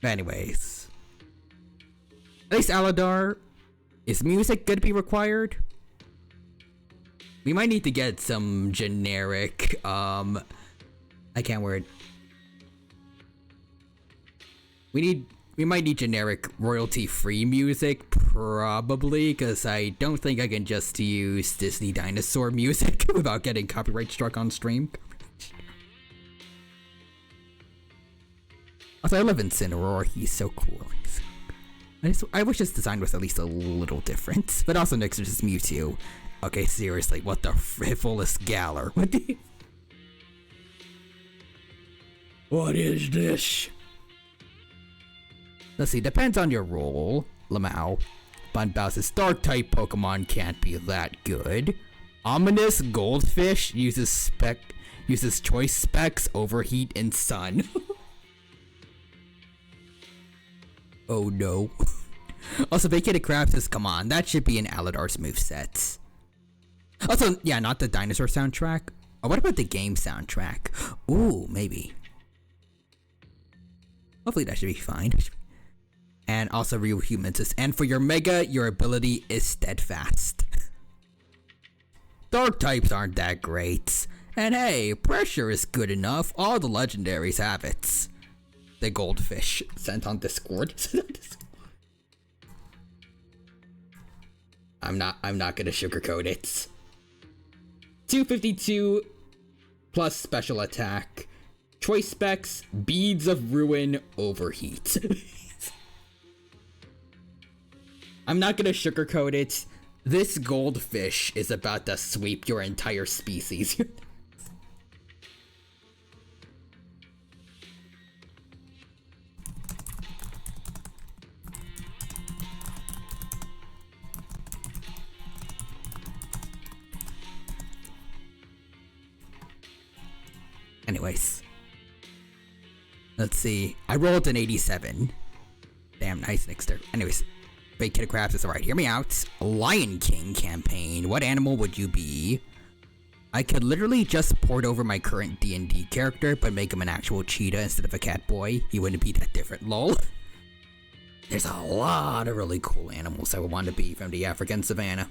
Anyways, at least Aladar, is music gonna be required? We might need to get some generic, I can't word. We might need generic royalty-free music, probably, because I don't think I can just use Disney dinosaur music without getting copyright struck on stream. Also, I live in Cineroar, he's so cool. I wish his design was at least a little different. But also next to just Mewtwo. Okay, seriously, what the frivolous Galar? What is this? Let's see, depends on your role. Lamau. Bunbow says Dark type Pokemon can't be that good. Ominous Goldfish uses choice specs, overheat, and sun. Oh no. Also, Vacated Crab says, come on, that should be in Aladar's movesets. Also, yeah, not the dinosaur soundtrack. Oh, what about the game soundtrack? Ooh, maybe. Hopefully that should be fine. And also Real Human says, and for your Mega, your ability is Steadfast. Dark types aren't that great. And hey, pressure is good enough. All the legendaries have it. The goldfish sent on Discord. I'm not gonna sugarcoat it. 252 plus special attack. Choice specs, beads of ruin, overheat. I'm not gonna sugarcoat it. This goldfish is about to sweep your entire species. Anyways. Let's see. I rolled an 87. Damn, nice, Nixter. Anyways. Big Kid of Crabs is alright. Hear me out. Lion King campaign. What animal would you be? I could literally just port over my current D&D character, but make him an actual cheetah instead of a cat boy. He wouldn't be that different, lol. There's a lot of really cool animals I would want to be from the African savannah.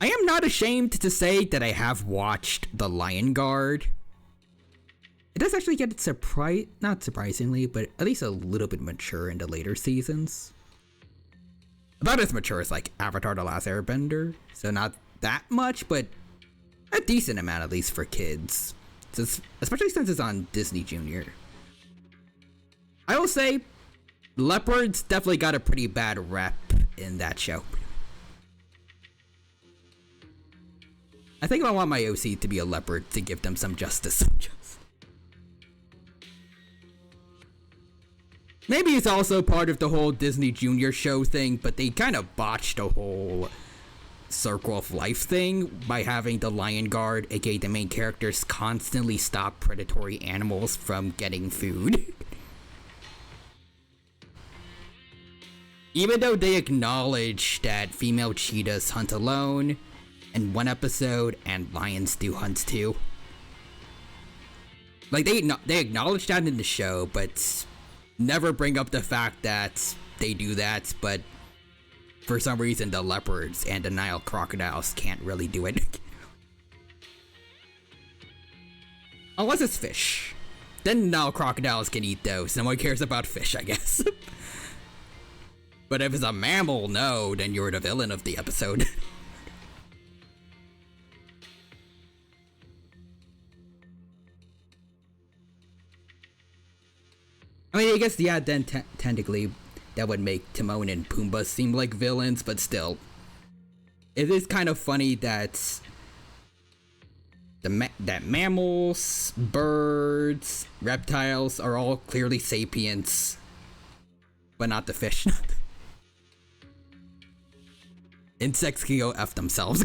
I am not ashamed to say that I have watched The Lion Guard. It does actually get not surprisingly, but at least a little bit mature in the later seasons. About as mature as like Avatar: The Last Airbender, so not that much, but a decent amount at least for kids. Especially since it's on Disney Junior. I will say, leopards definitely got a pretty bad rep in that show. I think I want my OC to be a leopard to give them some justice. Maybe it's also part of the whole Disney Junior show thing, but they kind of botched the whole Circle of Life thing by having the Lion Guard, aka the main characters, constantly stop predatory animals from getting food. Even though they acknowledge that female cheetahs hunt alone in one episode and lions do hunts too. Like, they acknowledge that in the show, but never bring up the fact that they do that, but for some reason the leopards and the Nile crocodiles can't really do it. Unless it's fish. Then Nile crocodiles can eat those. No one cares about fish, I guess. But if it's a mammal, no, then you're the villain of the episode. I mean, I guess, yeah, then technically that would make Timon and Pumbaa seem like villains, but still. It is kind of funny that that mammals, birds, reptiles are all clearly sapients, but not the fish. Insects can go F themselves.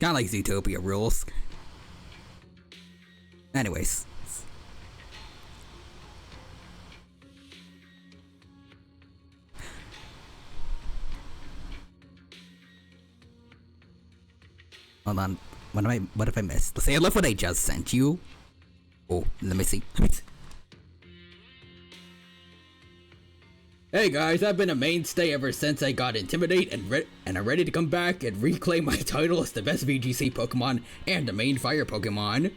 Kinda like Zootopia rules. Anyways. Hold on. What have I missed? Let's see, I love what I just sent you. Oh, let me see. Hey guys, I've been a mainstay ever since I got Intimidate and I'm ready to come back and reclaim my title as the best VGC Pokemon and the main fire Pokemon.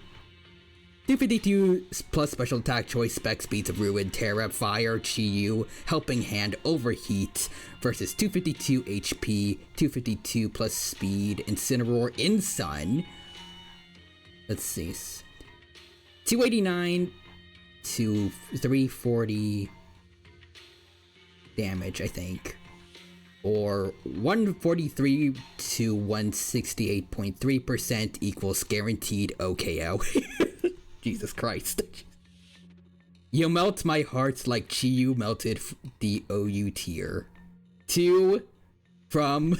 252 plus special attack, choice spec, speeds of ruin, Terra, fire, Chi-Yu, helping hand, overheat versus 252 HP, 252 plus speed, Incineroar in Sun. Let's see. 289 to 340 damage, I think, or 143 to 168.3% equals guaranteed OKO. Jesus Christ. You melt my heart like Chi-Yu melted the OU tier. 2 from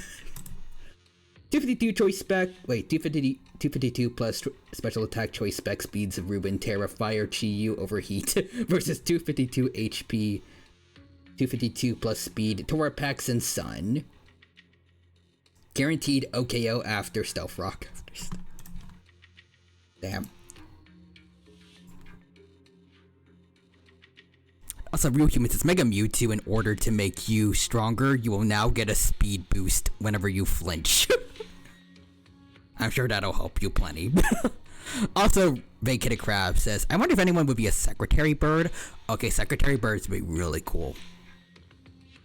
252 choice spec, 252 plus special attack, choice spec, speeds of Ruben, Terra, fire, Chi-Yu, overheat versus 252 HP, 252 plus speed, Torpax and Sun. Guaranteed OKO after Stealth Rock. Damn. Also, Real Humans says Mega Mewtwo, in order to make you stronger, you will now get a speed boost whenever you flinch. I'm sure that'll help you plenty. Also, Vacated Crab says, I wonder if anyone would be a secretary bird. Okay, secretary birds would be really cool.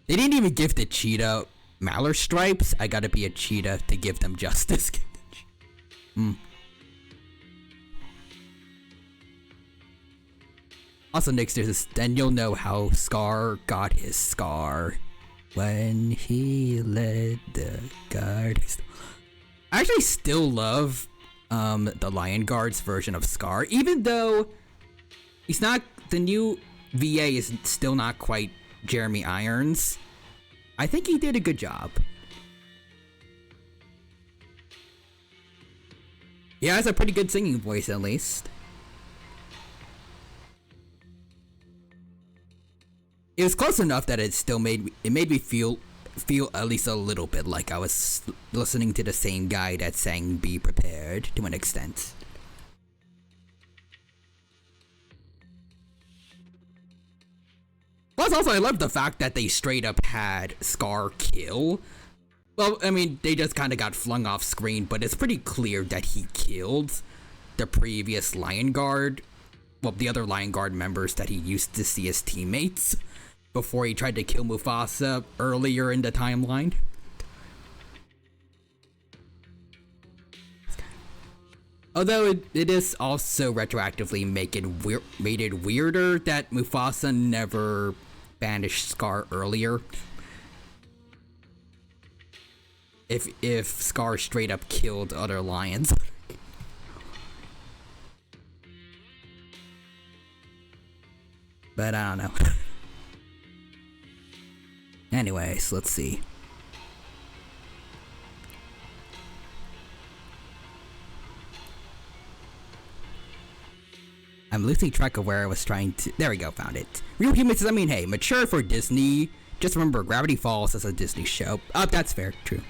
They didn't even give the cheetah Maller stripes. I gotta be a cheetah to give them justice. Also, Nick, there's this, then you'll know how Scar got his scar when he led the guard. I actually still love the Lion Guard's version of Scar, even though he's not, the new VA is still not quite Jeremy Irons. I think he did a good job. He has a pretty good singing voice, at least. It was close enough that it still made me feel at least a little bit like I was listening to the same guy that sang Be Prepared to an extent. Plus, also, I love the fact that they straight up had Scar kill. Well, I mean, they just kind of got flung off screen, but it's pretty clear that he killed the previous Lion Guard, well, the other Lion Guard members that he used to see as teammates before he tried to kill Mufasa earlier in the timeline. Although it is also retroactively made it weirder that Mufasa never banished Scar earlier. If Scar straight up killed other lions. But I don't know. Anyways, let's see. I'm losing track of where I was trying to. There we go, found it. Real Humans says, I mean, hey, mature for Disney. Just remember, Gravity Falls is a Disney show. Oh, that's fair, true.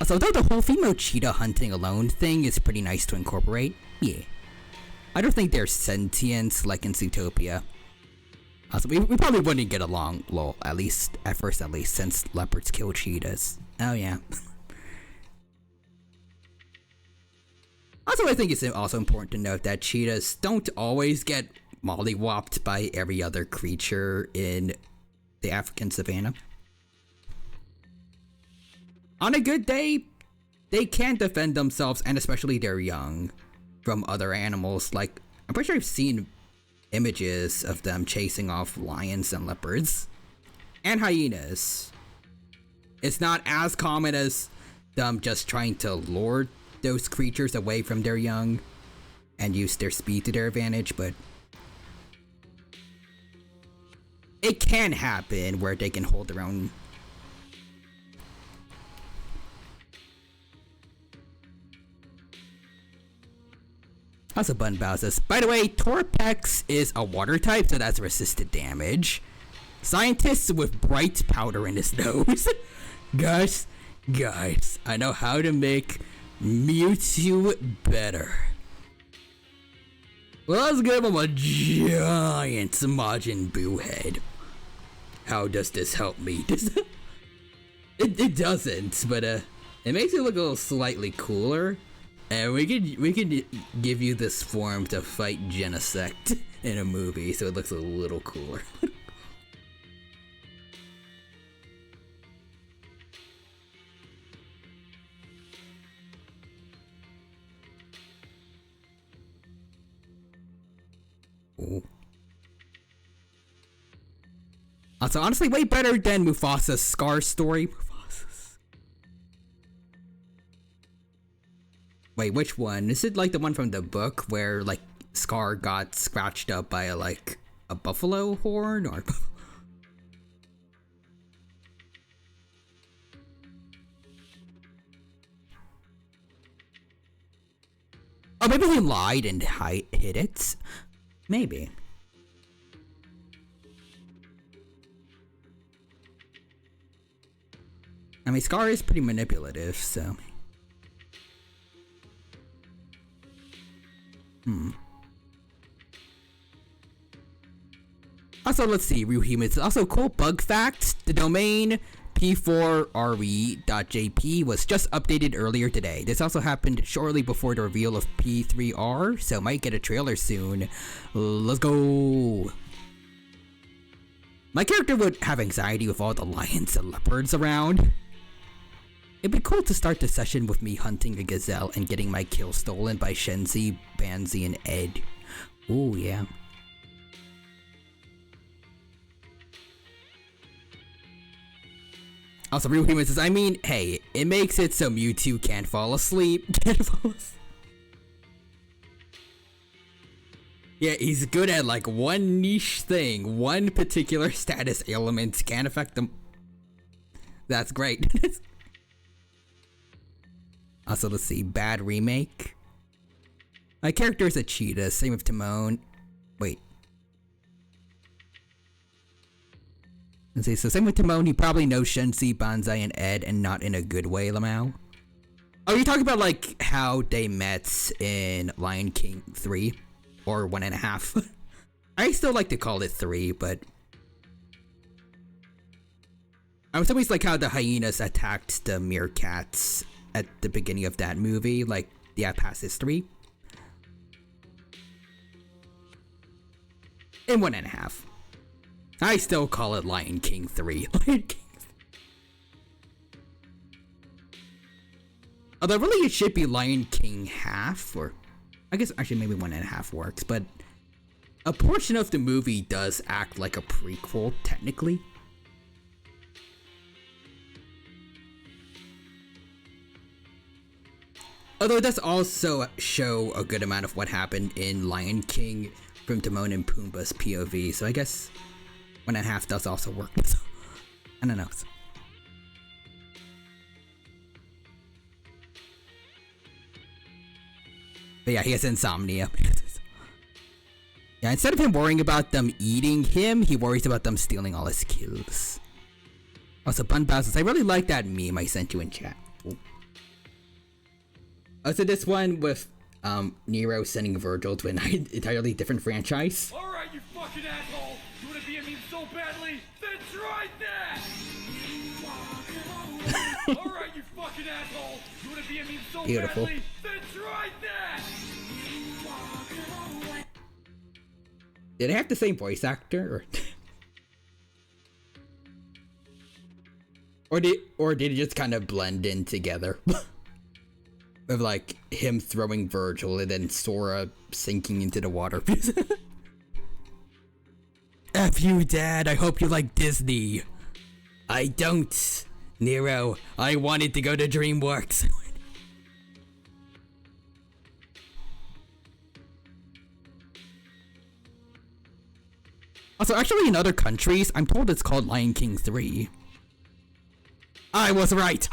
Also, although the whole female cheetah hunting alone thing is pretty nice to incorporate, yeah. I don't think they're sentient like in Zootopia. Also, we probably wouldn't get along, lol, at least, at first at least, since leopards kill cheetahs. Oh yeah. Also, I think it's also important to note that cheetahs don't always get mollywopped by every other creature in the African savanna. On a good day, they can defend themselves, and especially their young, from other animals. Like, I'm pretty sure I've seen images of them chasing off lions and leopards. And hyenas. It's not as common as them just trying to lure those creatures away from their young and use their speed to their advantage, but it can happen where they can hold their own. Also, Bun Bowses. By the way, Torpex is a water type, so that's resisted damage. Scientists with bright powder in his nose. Guys, I know how to make Mewtwo better. Well, let's give him a giant Majin Buu head. How does this help me? It doesn't, but it makes it look a little slightly cooler. And we could give you this form to fight Genesect in a movie, so it looks a little cooler. Ooh. Also, honestly, way better than Mufasa's Scar story. Wait, which one? Is it like the one from the book where like Scar got scratched up by a buffalo horn or? Oh, maybe he lied and hid it. Maybe. I mean, Scar is pretty manipulative, so. Also, let's see, real humans. Also, cool bug fact: the domain p4re.jp was just updated earlier today. This also happened shortly before the reveal of p3r, so might get a trailer soon. Let's go. My character would have anxiety with all the lions and leopards around. It'd be cool to start the session with me hunting a gazelle and getting my kill stolen by Shenzi, Banzi, and Ed. Ooh, yeah. Also, Real Human says, I mean, hey, it makes it so Mewtwo can't fall asleep. Yeah, he's good at like one niche thing. One particular status ailment can't affect them. That's great. Also, let's see, bad remake. My character is a cheetah, same with Timon. Wait. Let's see, so same with Timon, he probably knows Shensi, Banzai, and Ed, and not in a good way, Lamau. Oh, you're talking about like how they met in Lion King 3? Or 1.5. I still like to call it 3, but I was always like how the hyenas attacked the meerkats at the beginning of that movie, like, yeah, past history. In 1.5. I still call it Lion King 3. Lion King. Although really it should be Lion King half, or I guess actually maybe 1.5 works, but a portion of the movie does act like a prequel, technically. Although it does also show a good amount of what happened in Lion King from Timon and Pumbaa's POV, so I guess 1.5 does also work. I don't know. But yeah, he has insomnia. Yeah, instead of him worrying about them eating him, he worries about them stealing all his kills. Also, Bun Bowser, I really like that meme I sent you in chat. Ooh. Also, this one with Nero sending Virgil to an entirely different franchise. Alright, you fucking asshole! You wanna be a meme so badly? Then try that! Alright, you fucking asshole! You wanna be a meme so Beautiful. badly? Then try that! Did I have the same voice actor? Or did it just kind of blend in together? With like him throwing Virgil and then Sora sinking into the water. F you, Dad. I hope you like Disney. I don't. Nero, I wanted to go to DreamWorks. Also, actually in other countries, I'm told it's called Lion King 3. I was right.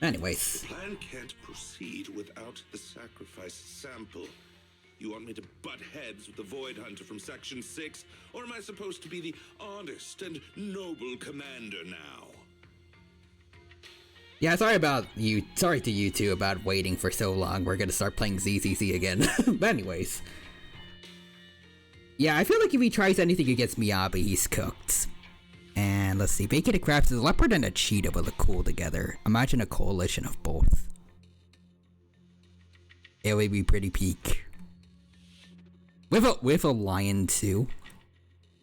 Anyways. The plan can't proceed without the sacrifice sample. You want me to butt heads with the Void Hunter from Section 6? Or am I supposed to be the honest and noble commander now? Yeah, sorry to you two about waiting for so long. We're gonna start playing ZZZ again. But anyways. Yeah, I feel like if he tries anything against Miyabi, he's cooked. And let's see, Bacon Crafts, a leopard and a cheetah will look cool together. Imagine a coalition of both. It would be pretty peak. With a lion too.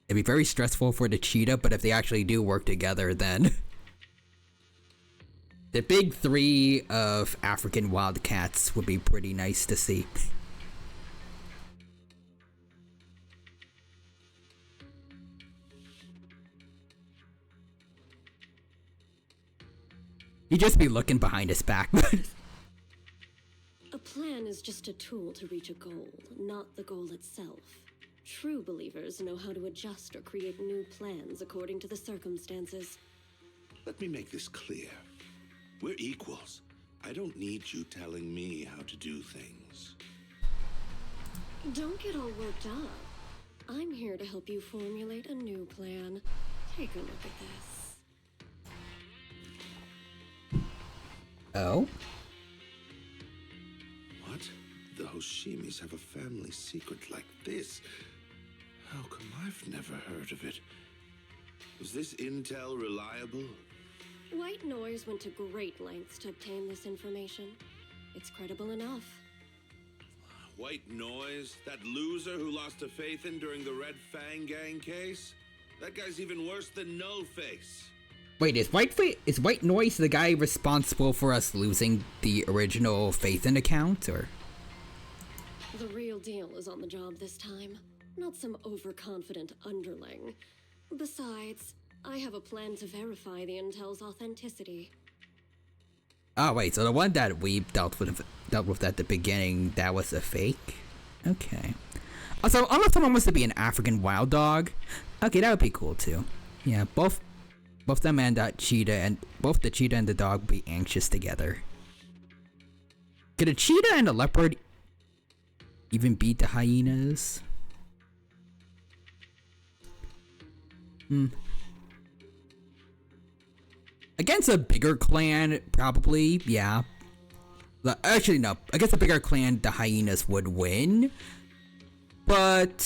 It'd be very stressful for the cheetah, but if they actually do work together, then the big three of African wildcats would be pretty nice to see. He'd just be looking behind his back. A plan is just a tool to reach a goal, not the goal itself. True believers know how to adjust or create new plans according to the circumstances. Let me make this clear. We're equals. I don't need you telling me how to do things. Don't get all worked up. I'm here to help you formulate a new plan. Take a look at this. Oh? What? The Hoshimis have a family secret like this? How come I've never heard of it? Is this intel reliable? White Noise went to great lengths to obtain this information. It's credible enough. White Noise? That loser who lost to Phaethon during the Red Fang Gang case? That guy's even worse than Nullface. Wait, is White Noise the guy responsible for us losing the original Phaethon account, or? The real deal is on the job this time, not some overconfident underling. Besides, I have a plan to verify the intel's authenticity. Oh wait, so the one that we dealt with at the beginning, that was a fake? Okay. Also, unless someone wants to be an African wild dog, okay, that would be cool too. Yeah, both them and the cheetah and the dog be anxious together. Could a cheetah and a leopard even beat the hyenas? Against a bigger clan, probably, yeah. Actually, no. Against a bigger clan, the hyenas would win. But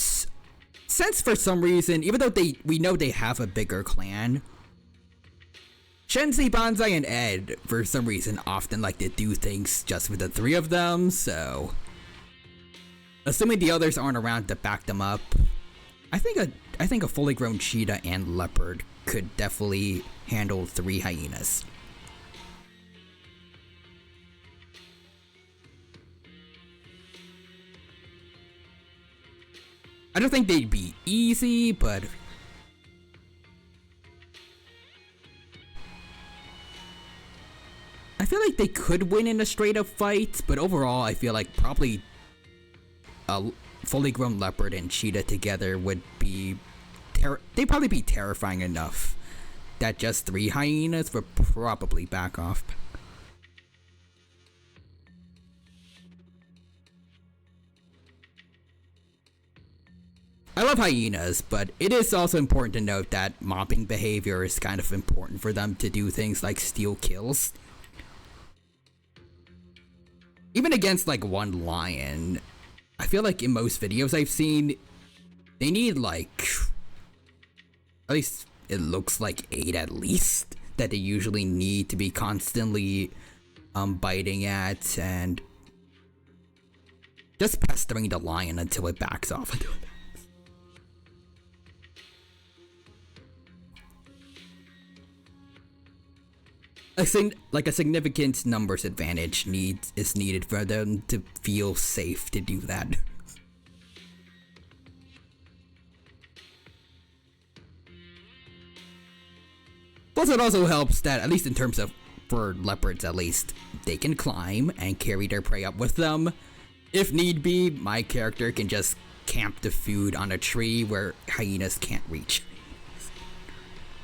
since for some reason, even though we know they have a bigger clan, Shenzi, Banzai, and Ed, for some reason, often like to do things just with the three of them, so assuming the others aren't around to back them up, I think a fully grown cheetah and leopard could definitely handle 3 hyenas. I don't think they'd be easy, but I feel like they could win in a straight up fight, but overall I feel like probably a fully grown leopard and cheetah together would be they'd probably be terrifying enough that just 3 hyenas would probably back off. I love hyenas, but it is also important to note that mobbing behavior is kind of important for them to do things like steal kills. Even against like one lion, I feel like in most videos I've seen, they need like, at least it looks like 8 at least, that they usually need to be constantly biting at and just pestering the lion until it backs off. Like a significant numbers advantage is needed for them to feel safe to do that. Plus it also helps that, at least in terms of, for leopards at least, they can climb and carry their prey up with them. If need be, my character can just camp the food on a tree where hyenas can't reach.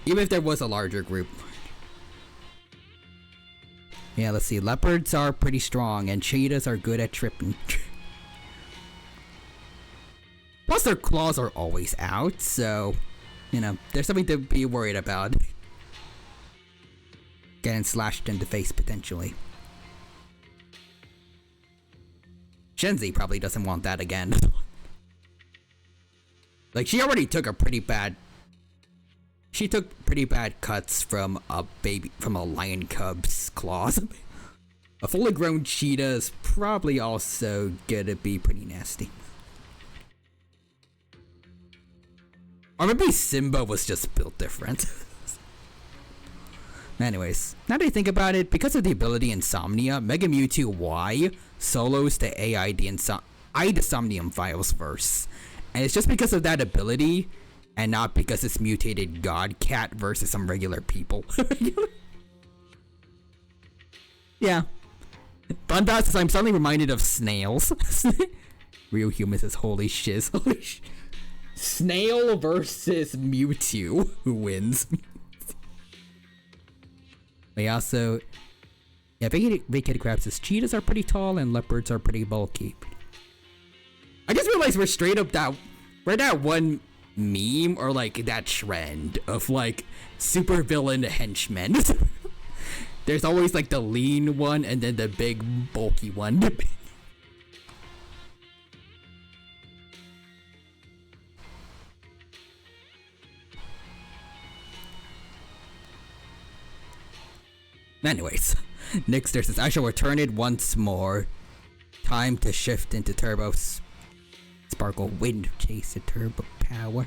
Even if there was a larger group. Yeah, let's see. Leopards are pretty strong, and cheetahs are good at tripping. Plus, their claws are always out, so, you know, there's something to be worried about. Getting slashed in the face, potentially. Shenzi probably doesn't want that again. Like, she already took a pretty bad... She took pretty bad cuts from a lion cub's claws. A fully grown cheetah is probably also gonna be pretty nasty. Or maybe Simba was just built different. Anyways, now that I think about it, because of the ability Insomnia, Mega Mewtwo Y solos the AI the Somnium files verse. And it's just because of that ability, and not because it's mutated God Cat versus some regular people. Yeah. Bundas says, I'm suddenly reminded of snails. Real Human says, holy shiz. Snail versus Mewtwo. Who wins? They also... Yeah, Vacated Crab says, cheetahs are pretty tall and leopards are pretty bulky. I just realized we're straight up that... We're that one meme or like that trend of like super villain henchmen. There's always like the lean one and then the big bulky one. Anyways, next there says, I shall return it once more. Time to shift into turbo sparkle wind chase and turbo power.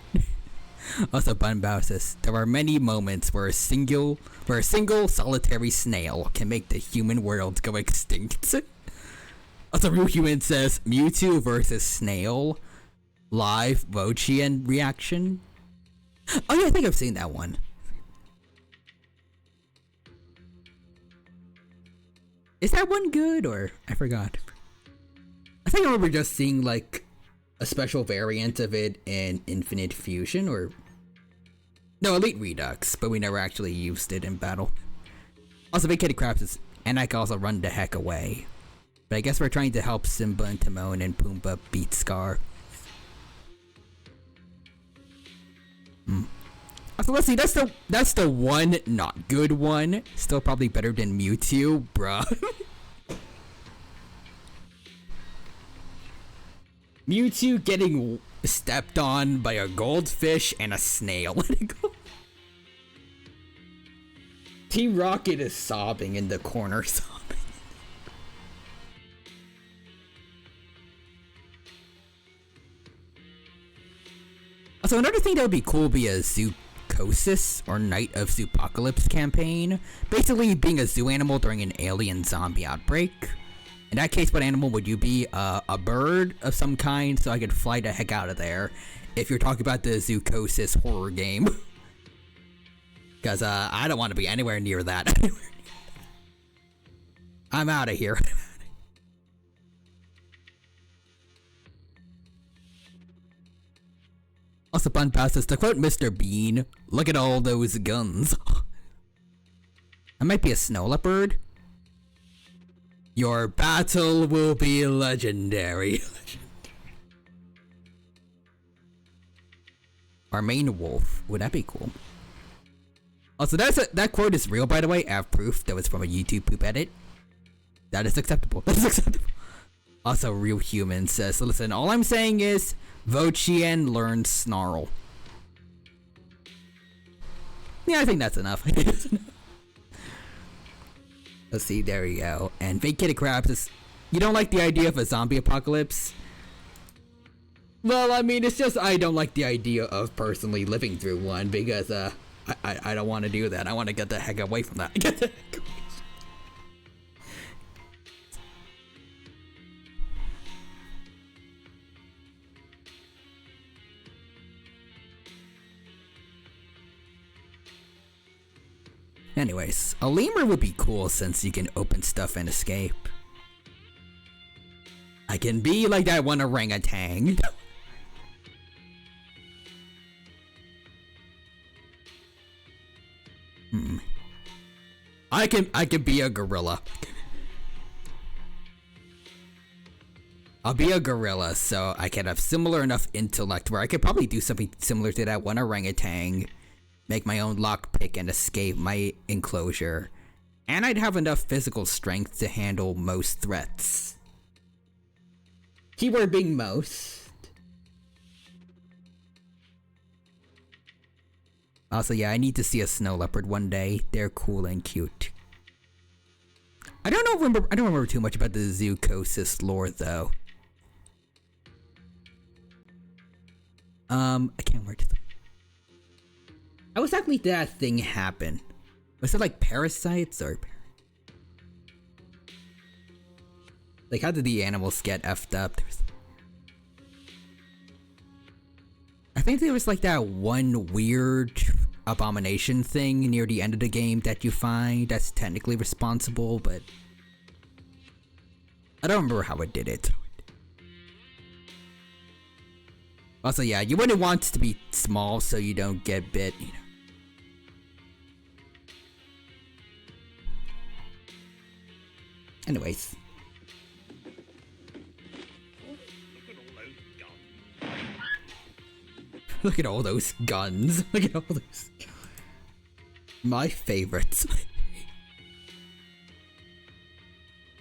Also, Bunbow says, there are many moments where a single solitary snail can make the human world go extinct. Also, Real Human says, Mewtwo versus Snail. Live Vochian reaction. Oh yeah, I think I've seen that one. Is that one good, or I forgot? I think I remember just seeing like a special variant of it in Infinite Fusion, or no, Elite Redux, but we never actually used it in battle. Also, Vacated Crabs is, and I can also run the heck away. But I guess we're trying to help Simba and Timon and Pumbaa beat Scar. So let's see, that's the one not good one. Still probably better than Mewtwo, bruh. Mewtwo getting stepped on by a goldfish and a snail. Team Rocket is sobbing in the corner, sobbing. So another thing that would be cool would be a Zoocosis or Night of Zoopocalypse campaign. Basically being a zoo animal during an alien zombie outbreak. In that case, what animal would you be? A bird of some kind, so I could fly the heck out of there. If you're talking about the Zoocosis horror game. Because I don't want to be anywhere near that. I'm out of here. Also, Bun passes to quote Mr. Bean, look at all those guns. That might be a snow leopard. Your battle will be legendary. Our main wolf. Would that be cool? Also, that quote is real, by the way. I have proof that was from a YouTube poop edit. That is acceptable. That is acceptable. Also, Real Human says, listen, all I'm saying is, Vochian learned Snarl. Yeah, I think that's enough. Let's see, there we go. And Vacated Crabs is, you don't like the idea of a zombie apocalypse? Well, I mean, it's just I don't like the idea of personally living through one because I don't want to do that. I want to get the heck away from that. Get the heck away. Anyways, a lemur would be cool since you can open stuff and escape. I can be like that one orangutan. I can be a gorilla. I'll be a gorilla, so I can have similar enough intellect where I could probably do something similar to that one orangutan. Make my own lockpick and escape my enclosure. And I'd have enough physical strength to handle most threats. Keyword being most. Also, yeah, I need to see a snow leopard one day. They're cool and cute. I don't remember too much about the Zoocosis lore though. I can't remember. How exactly did that thing happen? Was it like parasites or... Like how did the animals get effed up? I think there was like that one weird abomination thing near the end of the game that you find that's technically responsible, but... I don't remember how it did it. Also, yeah, you wouldn't want to be small so you don't get bit, you know. Anyways. Look at all those guns. Look at all those. My favorites.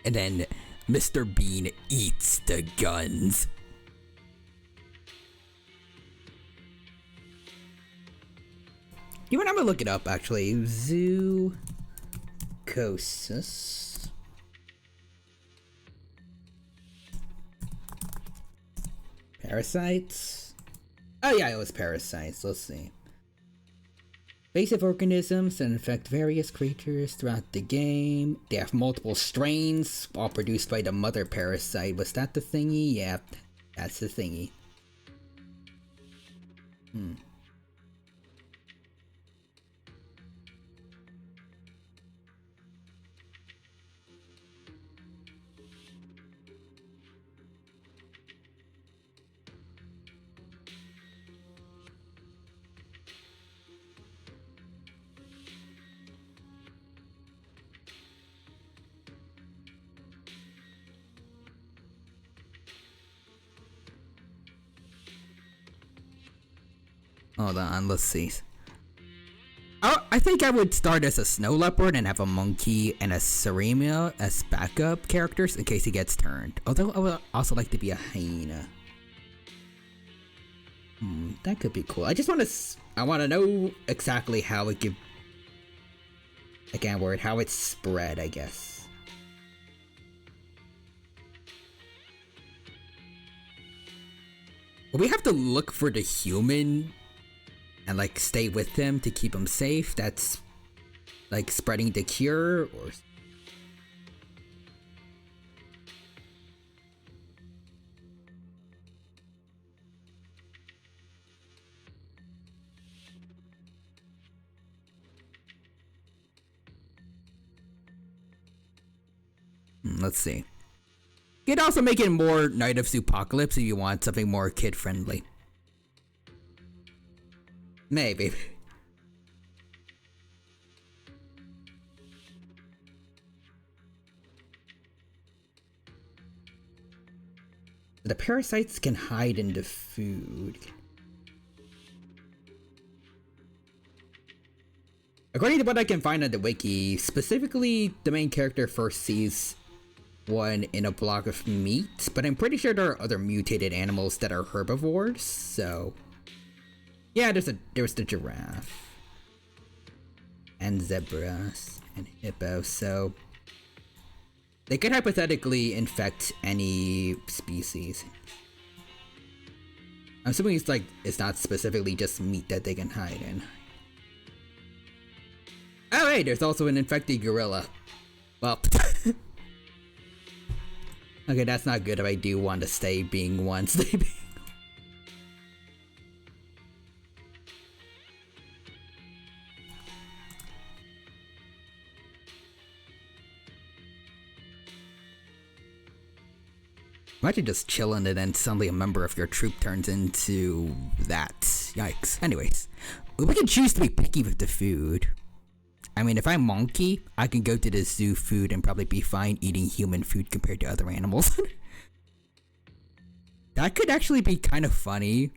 And then Mr. Bean eats the guns. You want? I'm gonna look it up actually. Zoocosis. Parasites. Oh yeah, it was parasites. Let's see. Invasive organisms that infect various creatures throughout the game. They have multiple strains, all produced by the mother parasite. Was that the thingy? Yeah, that's the thingy. Hold on, let's see. I think I would start as a snow leopard and have a monkey and a Seremia as backup characters in case he gets turned. Although I would also like to be a hyena. That could be cool. I just want to. I want to know exactly how it could. I can't word how it's spread. I guess. Will we have to look for the human? And like stay with them to keep them safe? That's like spreading the cure, or let's see. You could also make it more Night of Zoopocalypse if you want something more kid friendly. Maybe. The parasites can hide in the food. According to what I can find on the wiki, specifically the main character first sees one in a block of meat, but I'm pretty sure there are other mutated animals that are herbivores, so... Yeah, there's the giraffe. And zebras and hippos, so they could hypothetically infect any species. I'm assuming it's not specifically just meat that they can hide in. Oh hey, there's also an infected gorilla. Well, okay, that's not good if I do want to stay being one. Imagine just chilling and then suddenly a member of your troop turns into that. Yikes. Anyways, we can choose to be picky with the food. I mean, if I'm monkey, I can go to the zoo food and probably be fine eating human food compared to other animals. That could actually be kind of funny.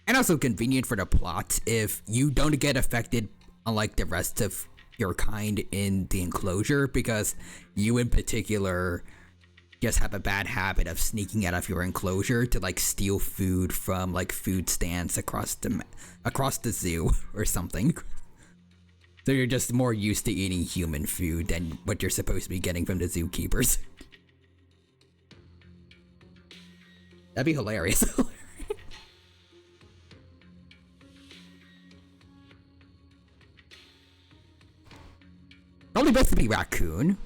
And also convenient for the plot if you don't get affected unlike the rest of your kind in the enclosure, because you in particular just have a bad habit of sneaking out of your enclosure to like steal food from like food stands across the zoo or something. So you're just more used to eating human food than what you're supposed to be getting from the zookeepers. That'd be hilarious. Probably best to be raccoon.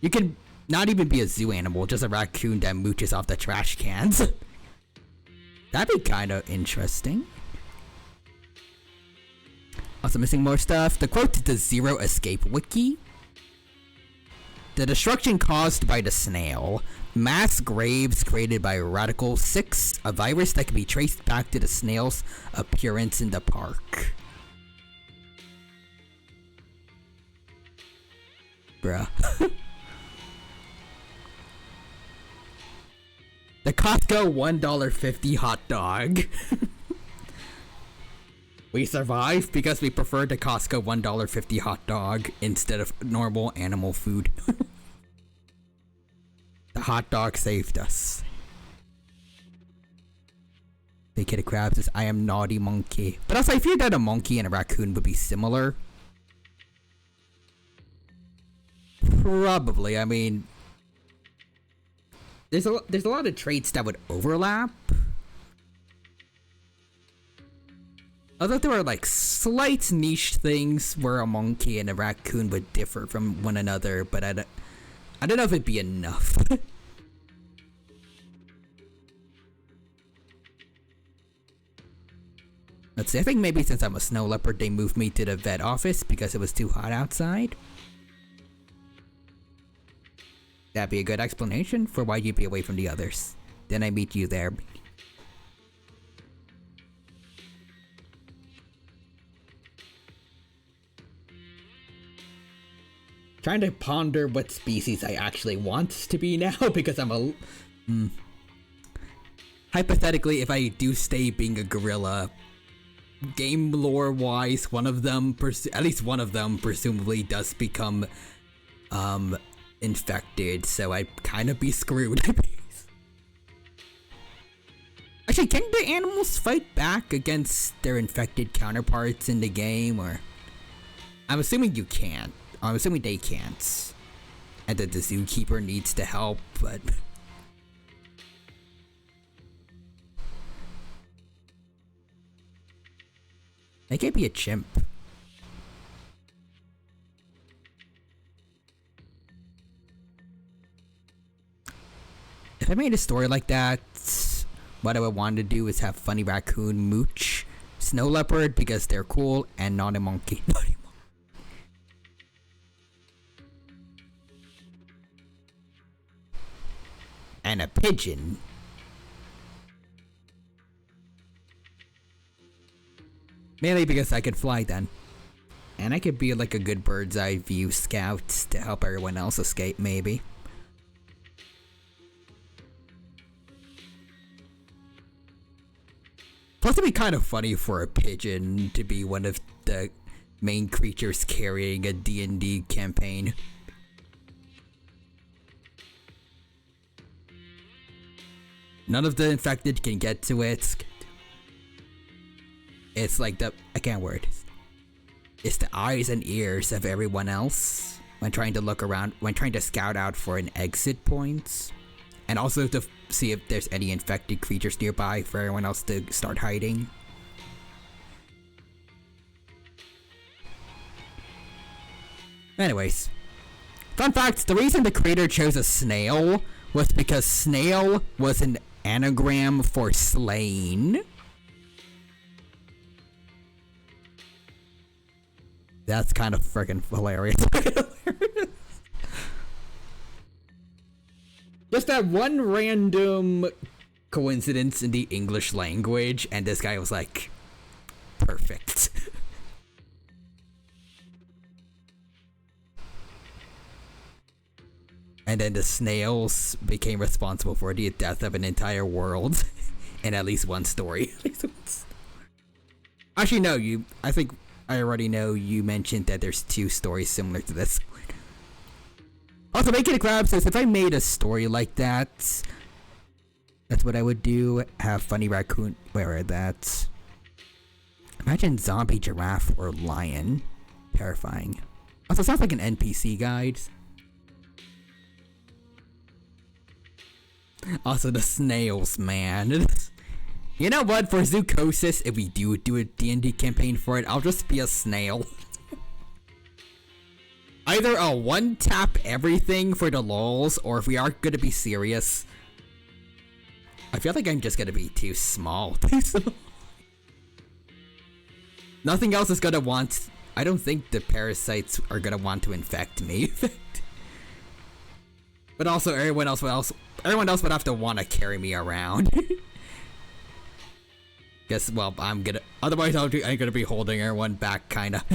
You can not even be a zoo animal, just a raccoon that mooches off the trash cans. That'd be kind of interesting. Also missing more stuff. The quote to the Zero Escape wiki. The destruction caused by the snail. Mass graves created by Radical 6, a virus that can be traced back to the snail's appearance in the park. Bruh. The Costco $1.50 hot dog. We survived because we preferred the Costco $1.50 hot dog instead of normal animal food. The hot dog saved us. Big Kitty Crab says, I am naughty monkey. But also, I feel that a monkey and a raccoon would be similar. Probably, I mean... There's a lot of traits that would overlap. Although there are like slight niche things where a monkey and a raccoon would differ from one another, but I don't know if it'd be enough. Let's see, I think maybe since I'm a snow leopard, they moved me to the vet office because it was too hot outside. That'd be a good explanation for why you'd be away from the others. Then I meet you there. Trying to ponder what species I actually want to be now because I'm a... Hypothetically, if I do stay being a gorilla, game lore wise, one of them, at least one of them presumably does become infected, so I'd kind of be screwed. Actually, can the animals fight back against their infected counterparts in the game, or... I'm assuming you can't. I'm assuming they can't. And that the zookeeper needs to help, but... I can't be a chimp. If I made a story like that, what I would want to do is have funny raccoon mooch snow leopard because they're cool and not a monkey. And a pigeon. Mainly because I could fly then. And I could be like a good bird's eye view scout to help everyone else escape, maybe. Plus it'd be kind of funny for a pigeon to be one of the main creatures carrying a D&D campaign. None of the infected can get to it. It's like I can't word. It's the eyes and ears of everyone else when trying to look around, when trying to scout out for an exit point. And also to see if there's any infected creatures nearby for everyone else to start hiding. Anyways. Fun fact, the reason the creator chose a snail was because snail was an anagram for slain. That's kind of freaking hilarious. Just that one random coincidence in the English language, and this guy was like, perfect. And then the snails became responsible for the death of an entire world in at least one story. Actually, no, I think I already know you mentioned that there's 2 stories similar to this. Also, Making a Crab says, if I made a story like that, that's what I would do. Have funny raccoon. Where are that? Imagine zombie giraffe or lion. Terrifying. Also, it sounds like an NPC guide. Also, the snails, man. You know what? For Zoocosis, if we do a D&D campaign for it, I'll just be a snail. Either a one-tap everything for the lols, or if we are gonna be serious, I feel like I'm just gonna be too small. Nothing else is gonna want... I don't think the parasites are gonna want to infect me. But also, everyone else would have to want to carry me around. Guess, well, otherwise I'm gonna be holding everyone back, kinda.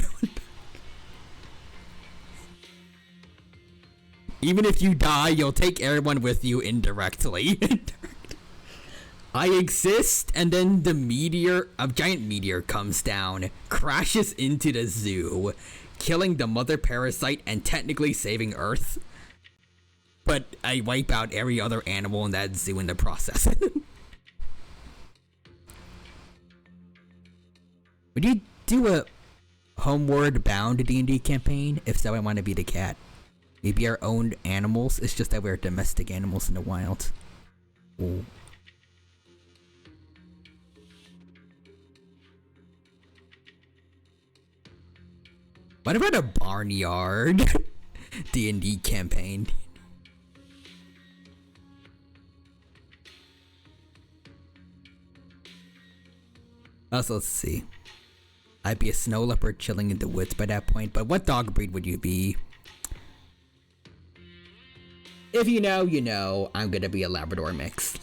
Even if you die, you'll take everyone with you indirectly. I exist, and then a giant meteor comes down, crashes into the zoo, killing the mother parasite and technically saving Earth. But I wipe out every other animal in that zoo in the process. Would you do a Homeward Bound D&D campaign? If so, I want to be the cat. Maybe our own animals. It's just that we're domestic animals in the wild. Ooh. What about a barnyard D&D campaign? Also, let's see. I'd be a snow leopard chilling in the woods by that point, but what dog breed would you be? If you know, you know. I'm gonna be a Labrador mix.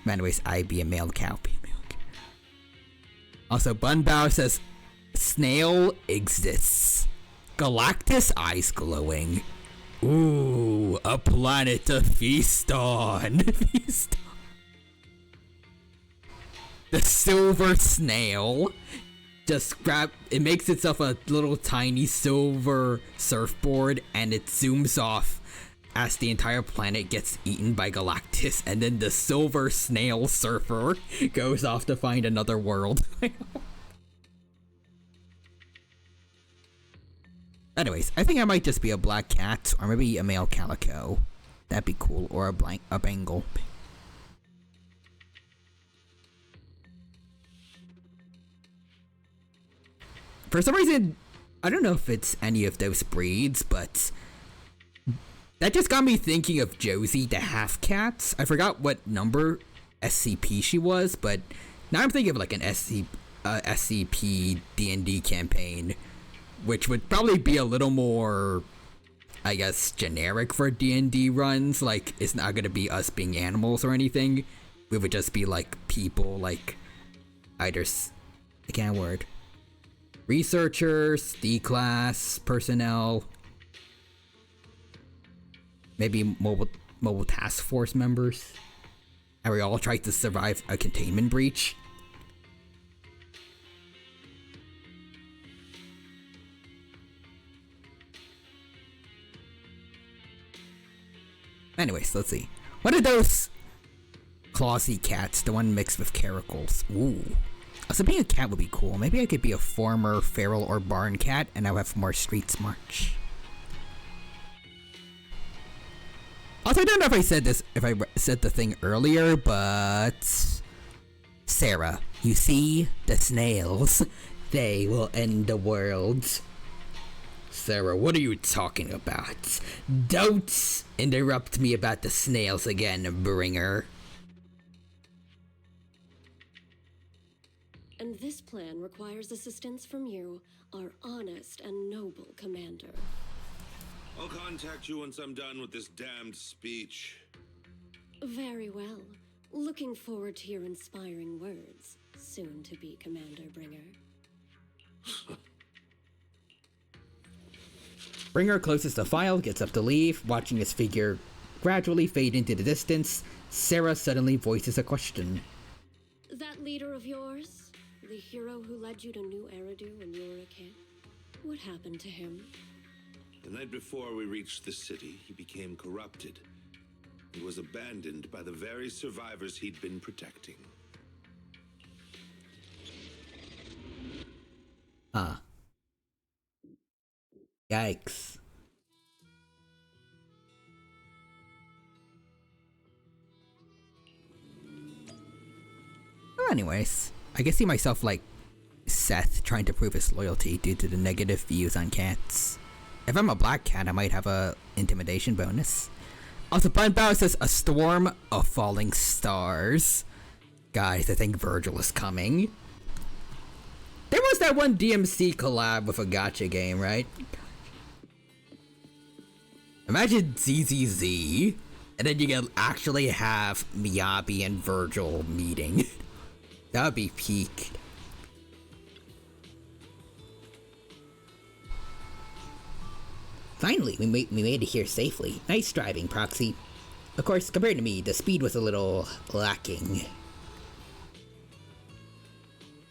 Anyways, I'd be a male cow. Also, Bunbow says, snail exists. Galactus eyes glowing. Ooh, a planet to feast on. Feast on. The silver snail just it makes itself a little tiny silver surfboard, and it zooms off as the entire planet gets eaten by Galactus, and then the silver snail surfer goes off to find another world. Anyways, I think I might just be a black cat, or maybe a male calico. That'd be cool, or a Bengal. For some reason, I don't know if it's any of those breeds, but that just got me thinking of Josie the half cat. I forgot what number SCP she was, but now I'm thinking of like an SCP D&D campaign, which would probably be a little more, I guess, generic for D&D runs. Like, it's not gonna be us being animals or anything. We would just be like people, like either I can't word. Researchers, D-class personnel, maybe mobile task force members, and we all try to survive a containment breach. Anyways, let's see. What are those clawsy cats? The one mixed with caracals. Ooh. So being a cat would be cool. Maybe I could be a former feral or barn cat, and I'll have more street smarts. Also, I don't know if I said the thing earlier, but Sarah, you see the snails? They will end the world. Sarah, what are you talking about? Don't interrupt me about the snails again, Bringer. And this plan requires assistance from you, our honest and noble commander. I'll contact you once I'm done with this damned speech. Very well. Looking forward to your inspiring words, soon to be Commander Bringer. Bringer closes the file, gets up to leave, watching his figure gradually fade into the distance. Sarah suddenly voices a question. That leader of yours? The hero who led you to New Eridu when you were a kid? What happened to him? The night before we reached the city, he became corrupted. He was abandoned by the very survivors he'd been protecting. Ah. Yikes. Well, anyways, I can see myself like Seth trying to prove his loyalty due to the negative views on cats. If I'm a black cat, I might have a intimidation bonus. Also, Bunbow says a storm of falling stars. Guys, I think Virgil is coming. There was that one DMC collab with a gacha game, right? Imagine ZZZ, and then you can actually have Miyabi and Virgil meeting. That would be peak. Finally, we made it here safely. Nice driving, Proxy. Of course, compared to me, the speed was a little lacking.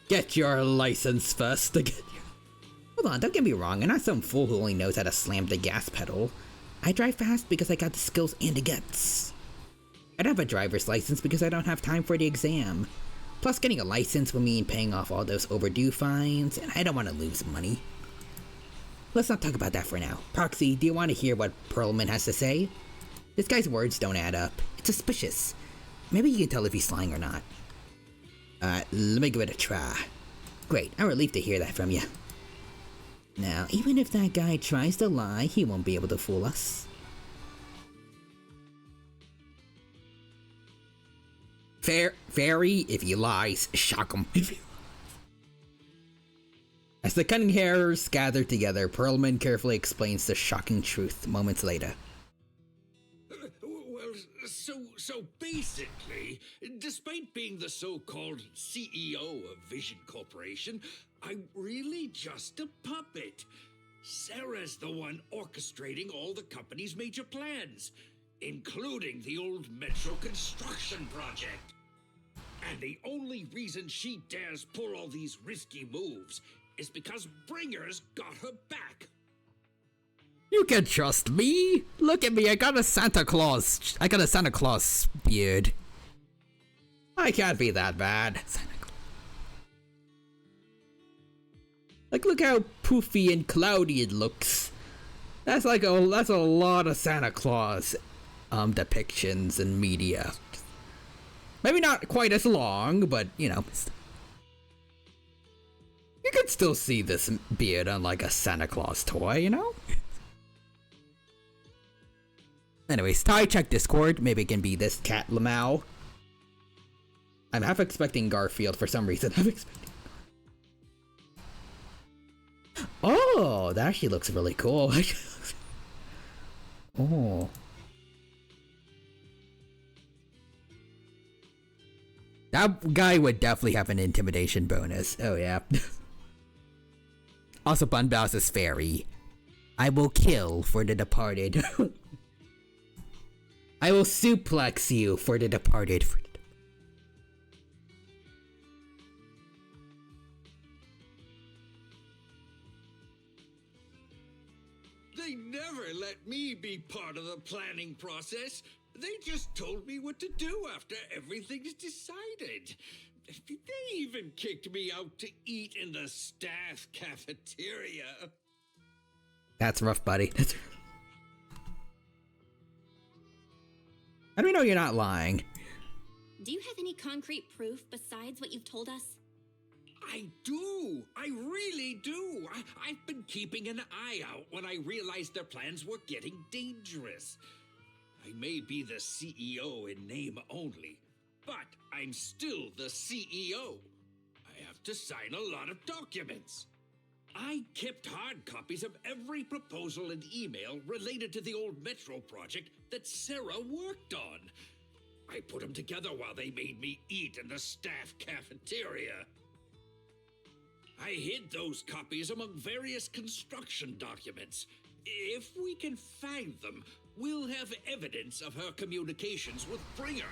Get your license first. Hold on, don't get me wrong, I'm not some fool who only knows how to slam the gas pedal. I drive fast because I got the skills and the guts. I don't have a driver's license because I don't have time for the exam. Plus, getting a license will mean paying off all those overdue fines, and I don't want to lose money. Let's not talk about that for now. Proxy, do you want to hear what Perlman has to say? This guy's words don't add up. It's suspicious. Maybe you can tell if he's lying or not. Let me give it a try. Great, I'm relieved to hear that from you. Now, even if that guy tries to lie, he won't be able to fool us. Fairy, if he lies, shock him. As the cunning hairs gather together, Perlman carefully explains the shocking truth moments later. Well, so basically, despite being the so-called CEO of Vision Corporation, I'm really just a puppet. Sarah's the one orchestrating all the company's major plans, including the old metro construction project. And the only reason she dares pull all these risky moves is because Bringer's got her back. You can trust me. Look at me, I got a Santa Claus beard. I can't be that bad. Like, look how poofy and cloudy it looks. That's a lot of Santa Claus depictions in media. Maybe not quite as long, but you know, you can still see this beard on like a Santa Claus toy, you know? Anyways, Ty, check Discord. Maybe it can be this cat Lamau. I'm half expecting Garfield for some reason. Oh, that actually looks really cool. Oh. That guy would definitely have an intimidation bonus. Oh yeah. Also, Bunbowser's fairy. I will kill for the departed. I will suplex you for the departed. They never let me be part of the planning process. They just told me what to do after everything's decided. They even kicked me out to eat in the staff cafeteria. That's rough, buddy. How do we know you're not lying? Do you have any concrete proof besides what you've told us? I do. I really do. I've been keeping an eye out when I realized their plans were getting dangerous. I may be the CEO in name only, but I'm still the CEO. I have to sign a lot of documents. I kept hard copies of every proposal and email related to the old Metro project that Sarah worked on. I put them together while they made me eat in the staff cafeteria. I hid those copies among various construction documents. If we can find them, we'll have evidence of her communications with Bringer,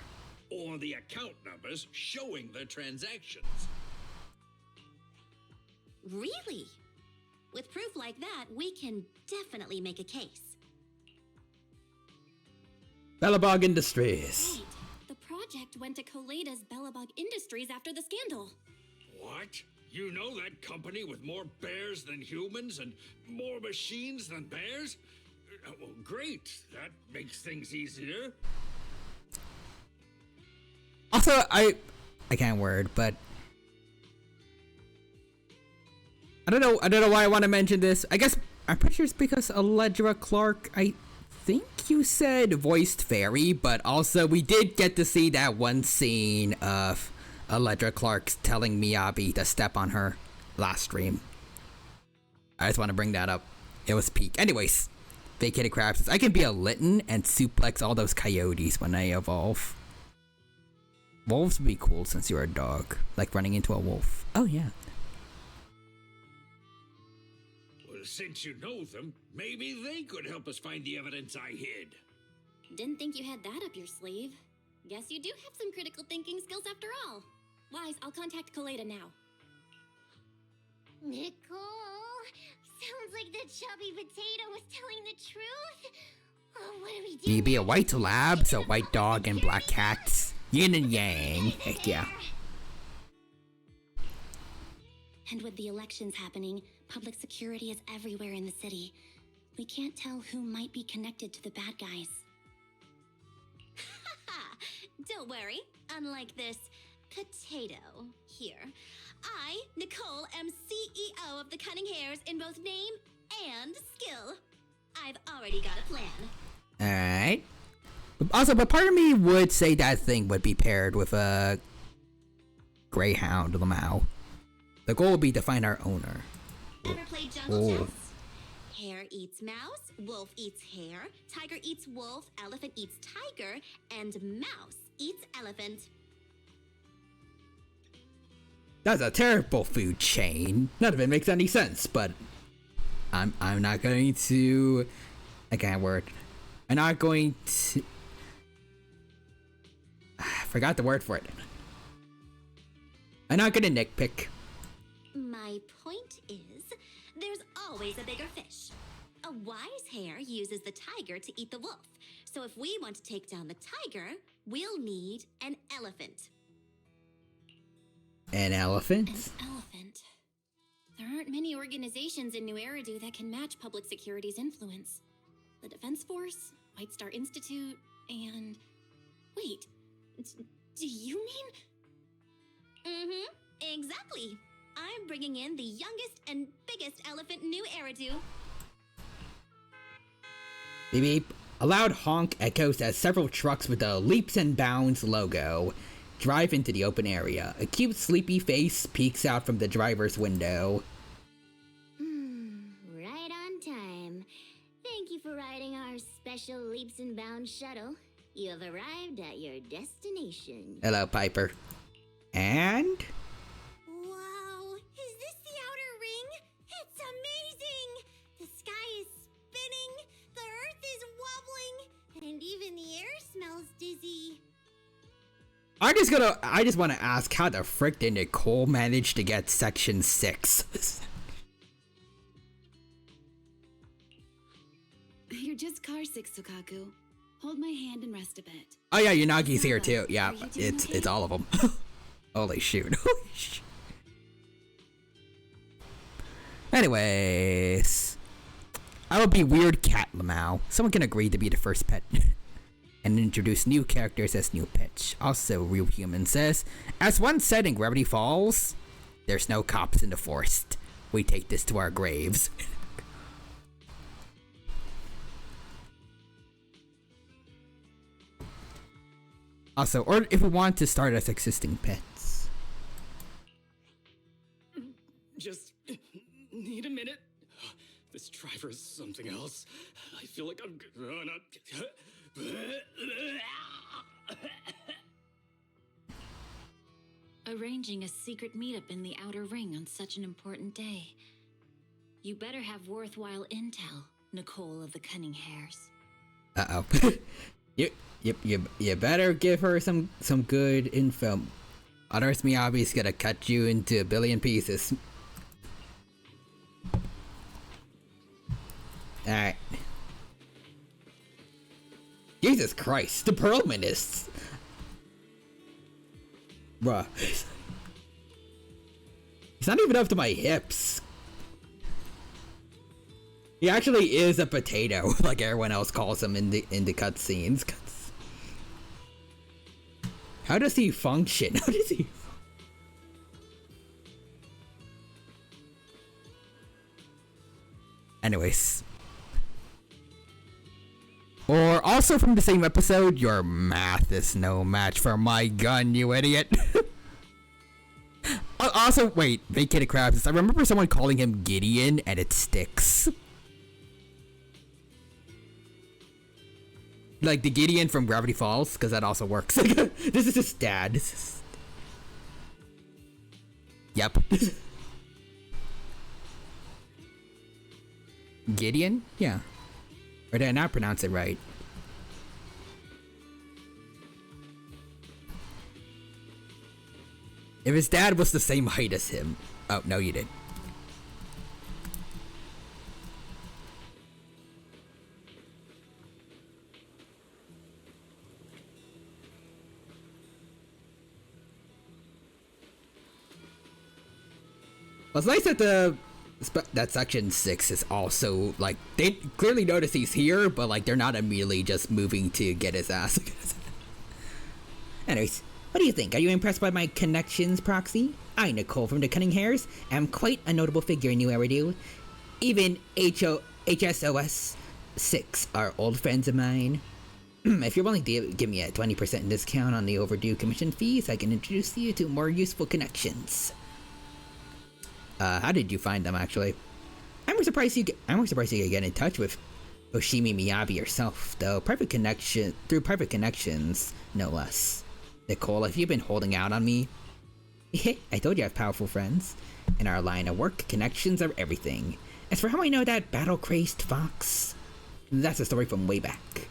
or the account numbers showing the transactions. Really? With proof like that, we can definitely make a case. Bellabog Industries. Right. The project went to Koleda's Bellabog Industries after the scandal. What? You know that company with more bears than humans and more machines than bears? Well, great. That makes things easier. Also, I can't word, but I don't know why I want to mention this. I guess I'm pretty sure it's because Allegra Clark, I think you said, voiced Fairy, but also we did get to see that one scene of Allegra Clark telling Miyabi to step on her last stream. I just want to bring that up. It was peak. Anyways, Vacated Crabs. I can be a Litten and suplex all those coyotes when I evolve. Wolves would be cool since you're a dog. Like running into a wolf. Oh yeah. Well, since you know them, maybe they could help us find the evidence I hid. Didn't think you had that up your sleeve. Guess you do have some critical thinking skills after all. Wise, I'll contact Coleta now. Nicole, sounds like the chubby potato was telling the truth. Oh, what do we do? You be a white lab, so white dog and black cats. Yin and yang. Heck yeah. And with the elections happening, public security is everywhere in the city. We can't tell who might be connected to the bad guys. Don't worry. Unlike this potato here, I, Nicole, am CEO of the Cunning Hares in both name and skill. I've already got a plan. Alright. Also, but part of me would say that thing would be paired with a Greyhound Lamau. The goal would be to find our owner. Ever played Jungle Chess? Hare eats mouse, wolf eats hare, tiger eats wolf, elephant eats tiger, and mouse eats elephant. That's a terrible food chain. None of it makes any sense, but I'm not going to. I can't word. I'm not going to. I forgot the word for it. I'm not gonna nitpick. My point is, there's always a bigger fish. A wise hare uses the tiger to eat the wolf. So if we want to take down the tiger, we'll need an elephant. An elephant? An elephant. There aren't many organizations in New Eridu that can match public security's influence. The Defense Force, White Star Institute, and... Wait, do you mean... Mm-hmm, exactly. I'm bringing in the youngest and biggest elephant in New Eridu. Beep beep. A loud honk echoes as several trucks with the Leaps and Bounds logo drive into the open area. A cute sleepy face peeks out from the driver's window. Right on time. Thank you for riding our special Leaps and Bounds shuttle. You have arrived at your destination. Hello, Piper. And? Wow, is this the outer ring? It's amazing! The sky is spinning, the earth is wobbling, and even the air smells dizzy. I just want to ask how the frick did Nicole manage to get section 6? You're just car sick, Sukaku. Hold my hand and rest a bit. Oh yeah, Unagi's here too. Yeah, Are you doing okay? it's all of them. Holy shoot. Anyways, I will be Weird Cat Lamau. Someone can agree to be the first pet. And introduce new characters as new pitch. Also, Real Human says, as one said in Gravity Falls, there's no cops in the forest. We take this to our graves. Also, or if we want to start as existing pets. Just need a minute. This driver is something else. I feel like I'm gonna... Arranging a secret meetup in the Outer Ring on such an important day. You better have worthwhile intel, Nicole of the Cunning Hares. Uh-oh. You better give her some good info. Otherwise Miyabi's gonna cut you into a billion pieces. Alright. Jesus Christ, the Pearlmanists! Bruh. He's not even up to my hips. He actually is a potato, like everyone else calls him in the cutscenes. How does he function? How does he... Anyways. Or also from the same episode, your math is no match for my gun, you idiot. Also, wait, Vacated Crabs. I remember someone calling him Gideon, and it sticks. Like the Gideon from Gravity Falls, because that also works. This is his dad. Yep. Gideon? Yeah. Or did I not pronounce it right? If his dad was the same height as him. Oh, no, you did. Well, it's nice that that section 6 is also, like, they clearly notice he's here, but, like, they're not immediately just moving to get his ass. Anyways, what do you think? Are you impressed by my connections, Proxy? I, Nicole from the Cunning Hairs, am quite a notable figure in New Eridu. Even HSOS 6 are old friends of mine. If you're willing to give me a 20% discount on the overdue commission fees, I can introduce you to more useful connections. How did you find them, actually? I'm more surprised you could get in touch with Oshimi Miyabi yourself, though. Through private connections, no less. Nicole, have you been holding out on me? I told you I have powerful friends. In our line of work, connections are everything. As for how I know that battle-crazed fox, that's a story from way back.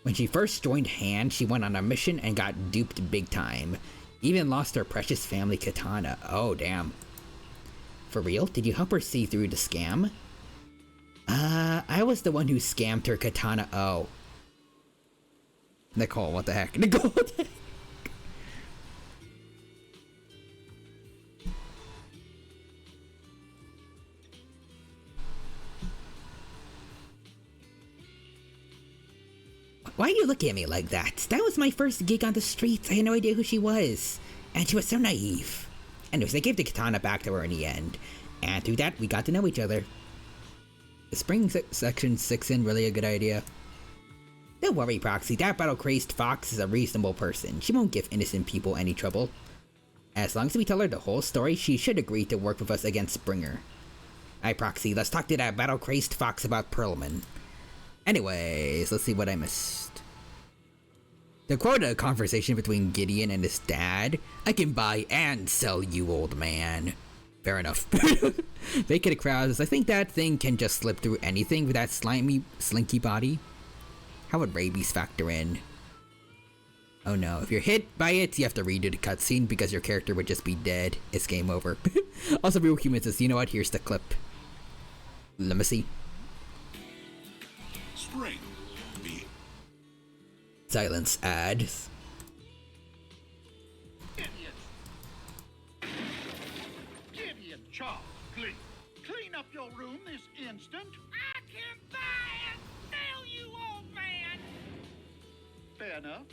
When she first joined Han, she went on a mission and got duped big time. Even lost her precious family katana. Oh, damn. For real? Did you help her see through the scam? I was the one who scammed her katana. Oh. Nicole, what the heck? Nicole, what the heck? Why are you looking at me like that? That was my first gig on the streets. I had no idea who she was. And she was so naive. Anyways, I gave the katana back to her in the end. And through that, we got to know each other. Is bringing Section 6 in really a good idea? Don't worry, Proxy. That battle-crazed fox is a reasonable person. She won't give innocent people any trouble. As long as we tell her the whole story, she should agree to work with us against Springer. Alright, Proxy, let's talk to that battle-crazed fox about Perlman. Anyways, let's see what I missed. To quote a conversation between Gideon and his dad, I can buy and sell you, old man. Fair enough. Vacant crowds, I think that thing can just slip through anything with that slimy, slinky body. How would rabies factor in? Oh no, if you're hit by it, you have to redo the cutscene because your character would just be dead. It's game over. Also, Real Human says, you know what, here's the clip. Let me see. Spring. Silence ad. Gideon, Charles, clean up your room this instant. I can buy and sell you, old man. Fair enough.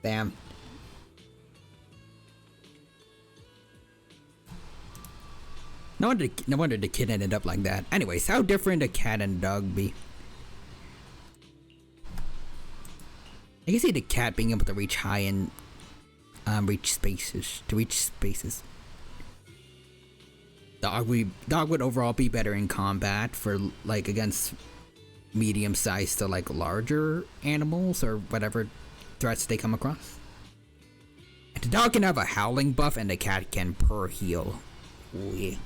Damn. No wonder the kid ended up like that. Anyways, how different a cat and a dog be? I can see the cat being able to reach high and reach spaces. Dog would overall be better in combat for like against medium-sized to like larger animals or whatever threats they come across. And the dog can have a howling buff and the cat can purr heal. Ooh, yeah.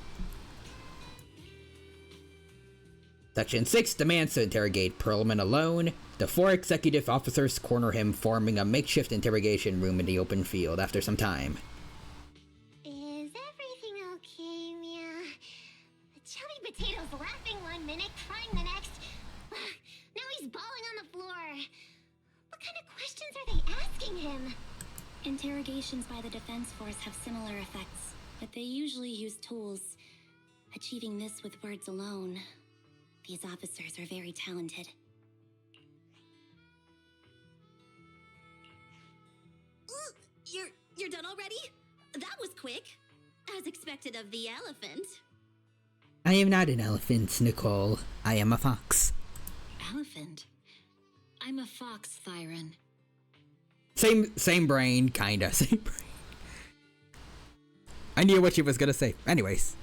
Section 6 demands to interrogate Perlman alone. The 4 executive officers corner him, forming a makeshift interrogation room in the open field after some time. Is everything okay, Mia? The chubby potato's laughing one minute, crying the next. Now he's bawling on the floor. What kind of questions are they asking him? Interrogations by the Defense Force have similar effects, but they usually use tools. Achieving this with words alone. These officers are very talented. You're done already? That was quick. As expected of the elephant. I am not an elephant, Nicole. I am a fox. Elephant? I'm a fox, Thyron. Same brain, kinda. Same brain. I knew what she was gonna say. Anyways.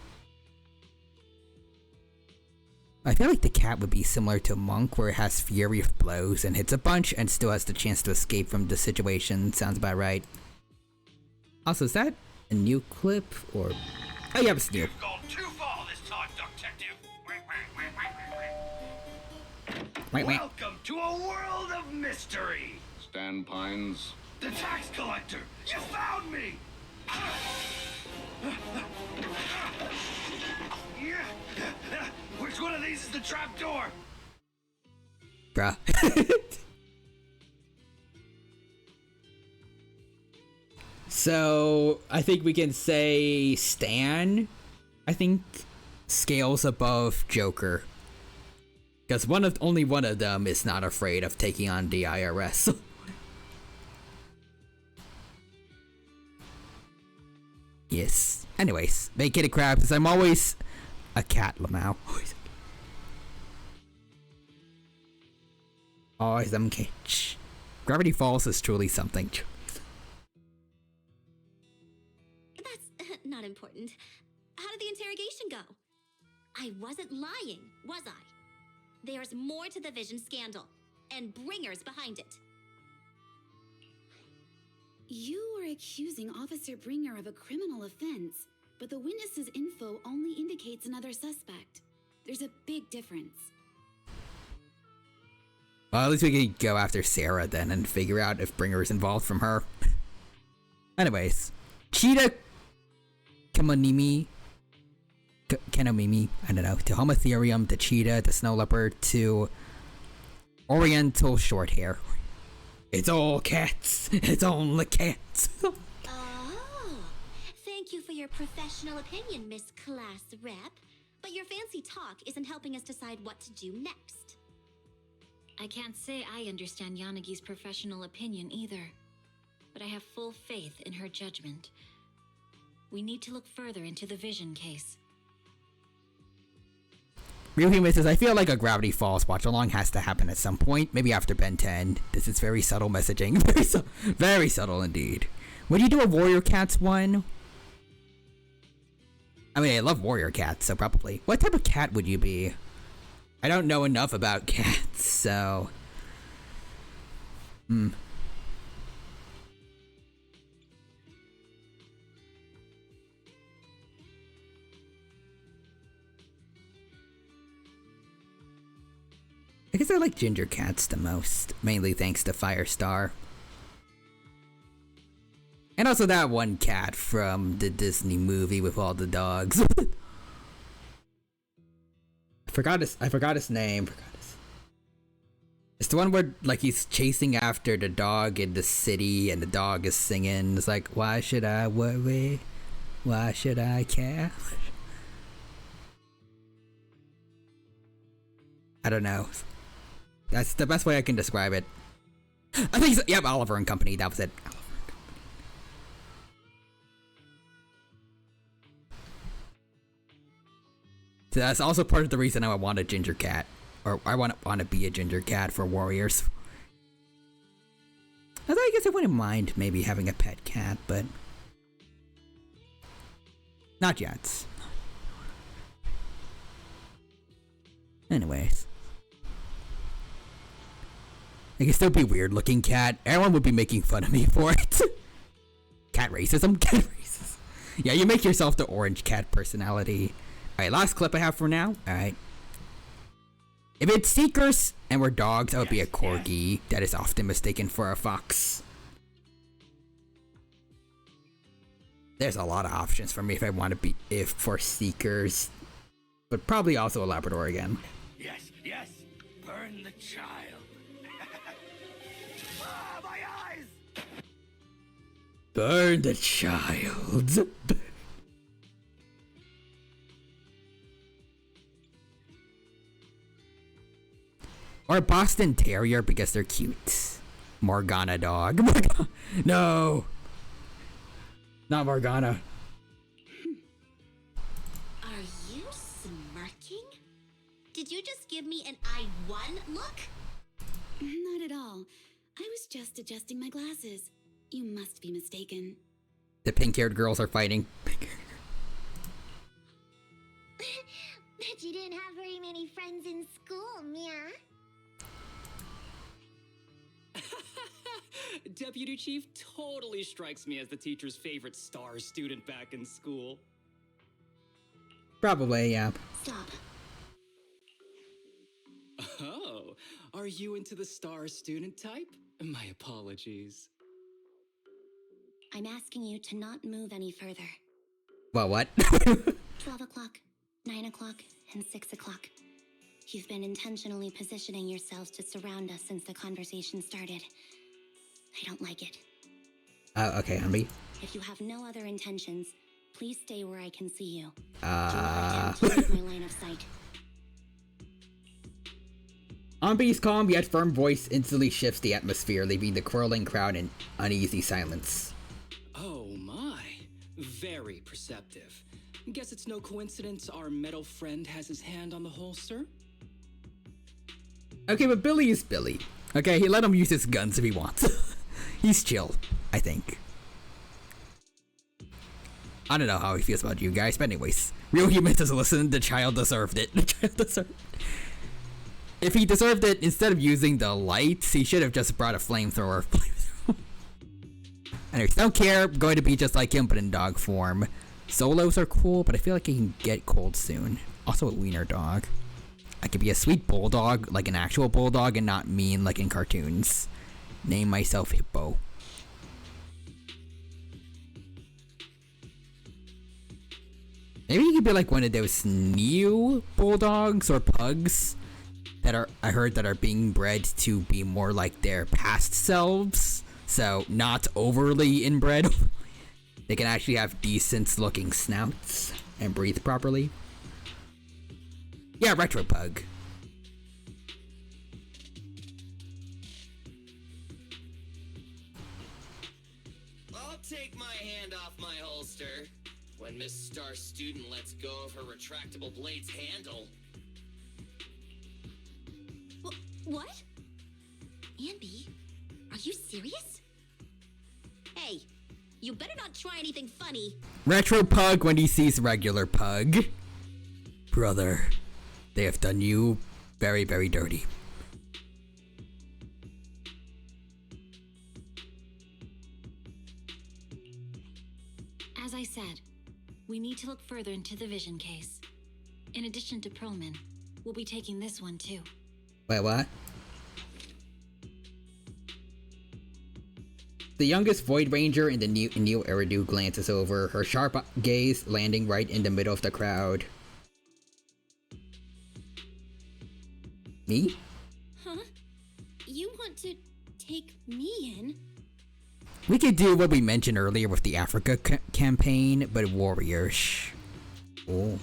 I feel like the cat would be similar to Monk, where it has fury of blows and hits a bunch and still has the chance to escape from the situation. Sounds about right. Also, is that a new clip or? Oh yeah, it's new. You've gone too far this time, Detective. Welcome to a world of mystery. Stan Pines. The tax collector. You found me. Which one of these is the trap door? Bruh. So, I think we can say Stan, I think, scales above Joker. Because only one of them is not afraid of taking on the IRS. Yes. Anyways, make it a crab, because I'm always a cat, Lamau. Always am catch. Gravity Falls is truly something. That's not important. How did the interrogation go? I wasn't lying, was I? There's more to the Vision scandal, and bringers behind it. You are accusing Officer Bringer of a criminal offense, but the witness's info only indicates another suspect. There's a big difference. Well, at least we can go after Sarah then and figure out if Bringer is involved from her. Anyways, Cheetah Kamonimi, Kenomimi, I don't know, to Homotherium, to Cheetah, to Snow Leopard, to Oriental Shorthair. It's all cats. It's only cats. Oh, thank you for your professional opinion, Miss Class Rep. But your fancy talk isn't helping us decide what to do next. I can't say I understand Yanagi's professional opinion either, but I have full faith in her judgment. We need to look further into the Vision case. Real Human says, I feel like a Gravity Falls watch-along has to happen at some point, maybe after Ben 10. This is very subtle messaging. Very subtle indeed. Would you do a Warrior Cats one? I mean, I love Warrior Cats, so probably. What type of cat would you be? I don't know enough about cats, so... I guess I like ginger cats the most, mainly thanks to Firestar. And also that one cat from the Disney movie with all the dogs. I forgot his name. It's the one where like he's chasing after the dog in the city and the dog is singing. It's like, why should I worry? Why should I care? I don't know. That's the best way I can describe it. I think so. Yep, Oliver and Company. That was it. So that's also part of the reason I want a ginger cat, or I want to be a ginger cat for Warriors. Although I guess I wouldn't mind maybe having a pet cat, but not yet. Anyways. I can still be weird looking cat. Everyone would be making fun of me for it. Cat racism? Cat racism. Yeah, you make yourself the orange cat personality. Alright, last clip I have for now. Alright. If it's Seekers and we're dogs, I would be a corgi that is often mistaken for a fox. There's a lot of options for me if I want to be for Seekers. But probably also a Labrador again. Yes, yes. Burn the child. Ah, my eyes! Burn the child. Or a Boston Terrier because they're cute. Morgana dog. No. Not Morgana. Are you smirking? Did you just give me an I won look? Not at all. I was just adjusting my glasses. You must be mistaken. The pink-haired girls are fighting. Bet you didn't have very many friends in school, Mia. Deputy Chief totally strikes me as the teacher's favorite star student back in school. Probably, yeah. Stop. Oh, are you into the star student type? My apologies. I'm asking you to not move any further. Well, what? 12 o'clock, 9 o'clock, and 6 o'clock. You've been intentionally positioning yourselves to surround us since the conversation started. I don't like it. Okay, Humby. If you have no other intentions, please stay where I can see you. Do not attempt to leave my line of sight. Humby's calm yet firm voice instantly shifts the atmosphere, leaving the whirling crowd in uneasy silence. Oh my. Very perceptive. Guess it's no coincidence our metal friend has his hand on the holster? Okay, but Billy is Billy. Okay, he let him use his guns if he wants. He's chill, I think. I don't know how he feels about you guys, but anyways. Real humans doesn't listen, the child deserved it. The child deserved it. If he deserved it, instead of using the lights, he should have just brought a flamethrower. Anyways, don't care, I'm going to be just like him, but in dog form. Solos are cool, but I feel like he can get cold soon. Also a wiener dog. I could be a sweet bulldog, like an actual bulldog, and not mean like in cartoons. Name myself Hippo. Maybe you could be like one of those new bulldogs or pugs that I heard that are being bred to be more like their past selves. So not overly inbred. They can actually have decent looking snouts and breathe properly. Yeah, retro pug. I'll take my hand off my holster when Miss Star Student lets go of her retractable blade's handle. What? Anby, are you serious? Hey, you better not try anything funny. Retro pug when he sees regular pug. Brother, they have done you very, very dirty. As I said, we need to look further into the vision case. In addition to Perlman, we'll be taking this one too. Wait, what? The youngest Void Ranger in the new Eridu glances over, her sharp gaze landing right in the middle of the crowd. Me? Huh? You want to take me in? We could do what we mentioned earlier with the Africa campaign, but warriors. Oh.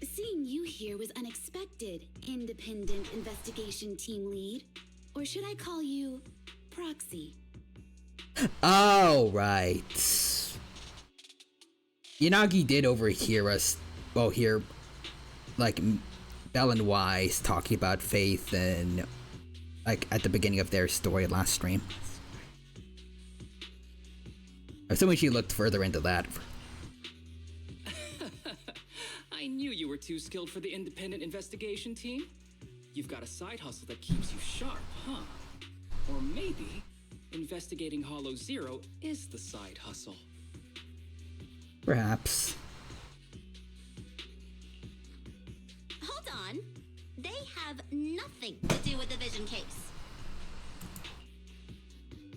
Seeing you here was unexpected, independent investigation team lead. Or should I call you proxy? Oh, right. Yanagi did overhear us, well, hear, like, Bell and Wise talking about Faith and, like, at the beginning of their story last stream. I'm assuming she looked further into that. I knew you were too skilled for the independent investigation team. You've got a side hustle that keeps you sharp, huh? Or maybe investigating Hollow Zero is the side hustle. Perhaps. Hold on. They have nothing to do with the vision case.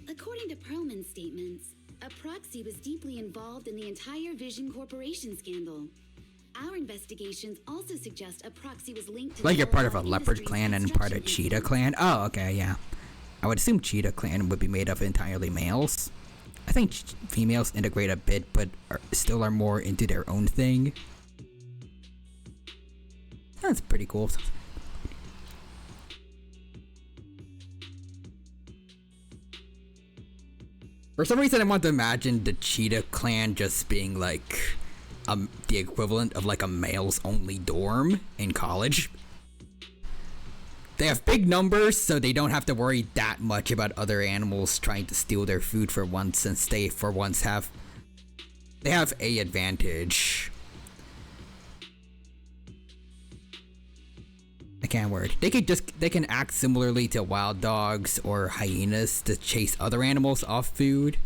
According to Perlman's statements, a proxy was deeply involved in the entire Vision Corporation scandal. Our investigations also suggest a proxy was linked to Like you're the part of a overall leopard industry's clan and part of construction cheetah clan. Oh, okay, yeah. I would assume cheetah clan would be made of entirely males. I think females integrate a bit, but still are more into their own thing. That's pretty cool. For some reason, I want to imagine the cheetah clan just being like the equivalent of like a males only dorm in college. They have big numbers, so they don't have to worry that much about other animals trying to steal their food for once, since they for once have a advantage. I can't word. They can act similarly to wild dogs or hyenas to chase other animals off food.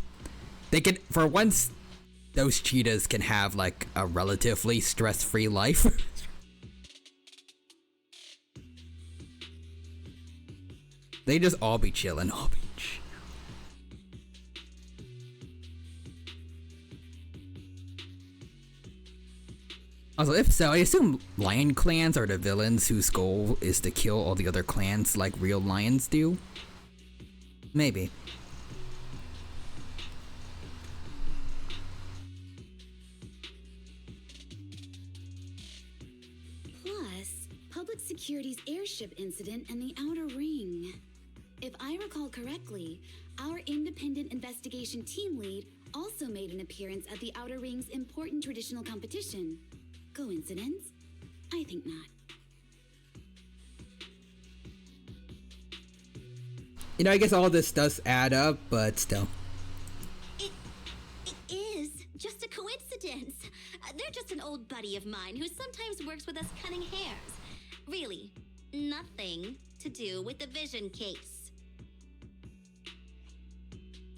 They can, for once, those cheetahs can have like a relatively stress-free life. They just all be chillin', Also, if so, I assume lion clans are the villains whose goal is to kill all the other clans like real lions do? Maybe. Plus, public security's airship incident and the Outer Ring. If I recall correctly, our independent investigation team lead also made an appearance at the Outer Ring's important traditional competition. Coincidence? I think not. You know, I guess all this does add up, but still. It is just a coincidence. They're just an old buddy of mine who sometimes works with us cutting hairs. Really, nothing to do with the vision case.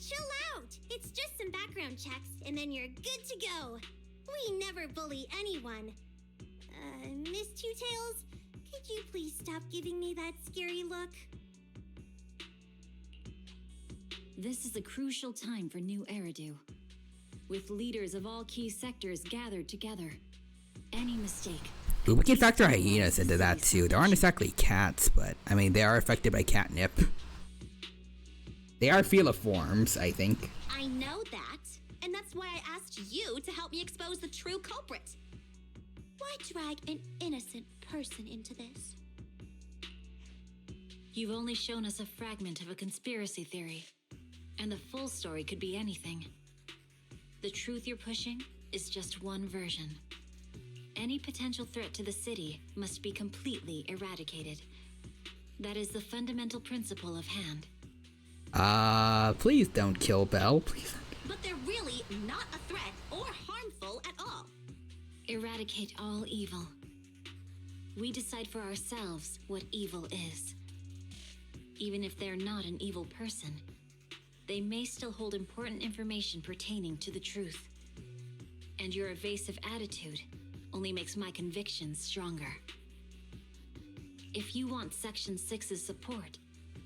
Chill out! It's just some background checks, and then you're good to go. We never bully anyone. Miss Two Tails, could you please stop giving me that scary look? This is a crucial time for New Eridu. With leaders of all key sectors gathered together. Any mistake. Ooh, we can factor hyenas into that too. They aren't exactly cats, but I mean, they are affected by catnip. They are feliforms, I think. I know that, and that's why I asked you to help me expose the true culprit. Why drag an innocent person into this? You've only shown us a fragment of a conspiracy theory, and the full story could be anything. The truth you're pushing is just one version. Any potential threat to the city must be completely eradicated. That is the fundamental principle of Hand. Please don't kill Belle, please. But they're really not a threat or harmful at all. Eradicate all evil. We decide for ourselves what evil is. Even if they're not an evil person, they may still hold important information pertaining to the truth. And your evasive attitude only makes my convictions stronger. If you want Section 6's support,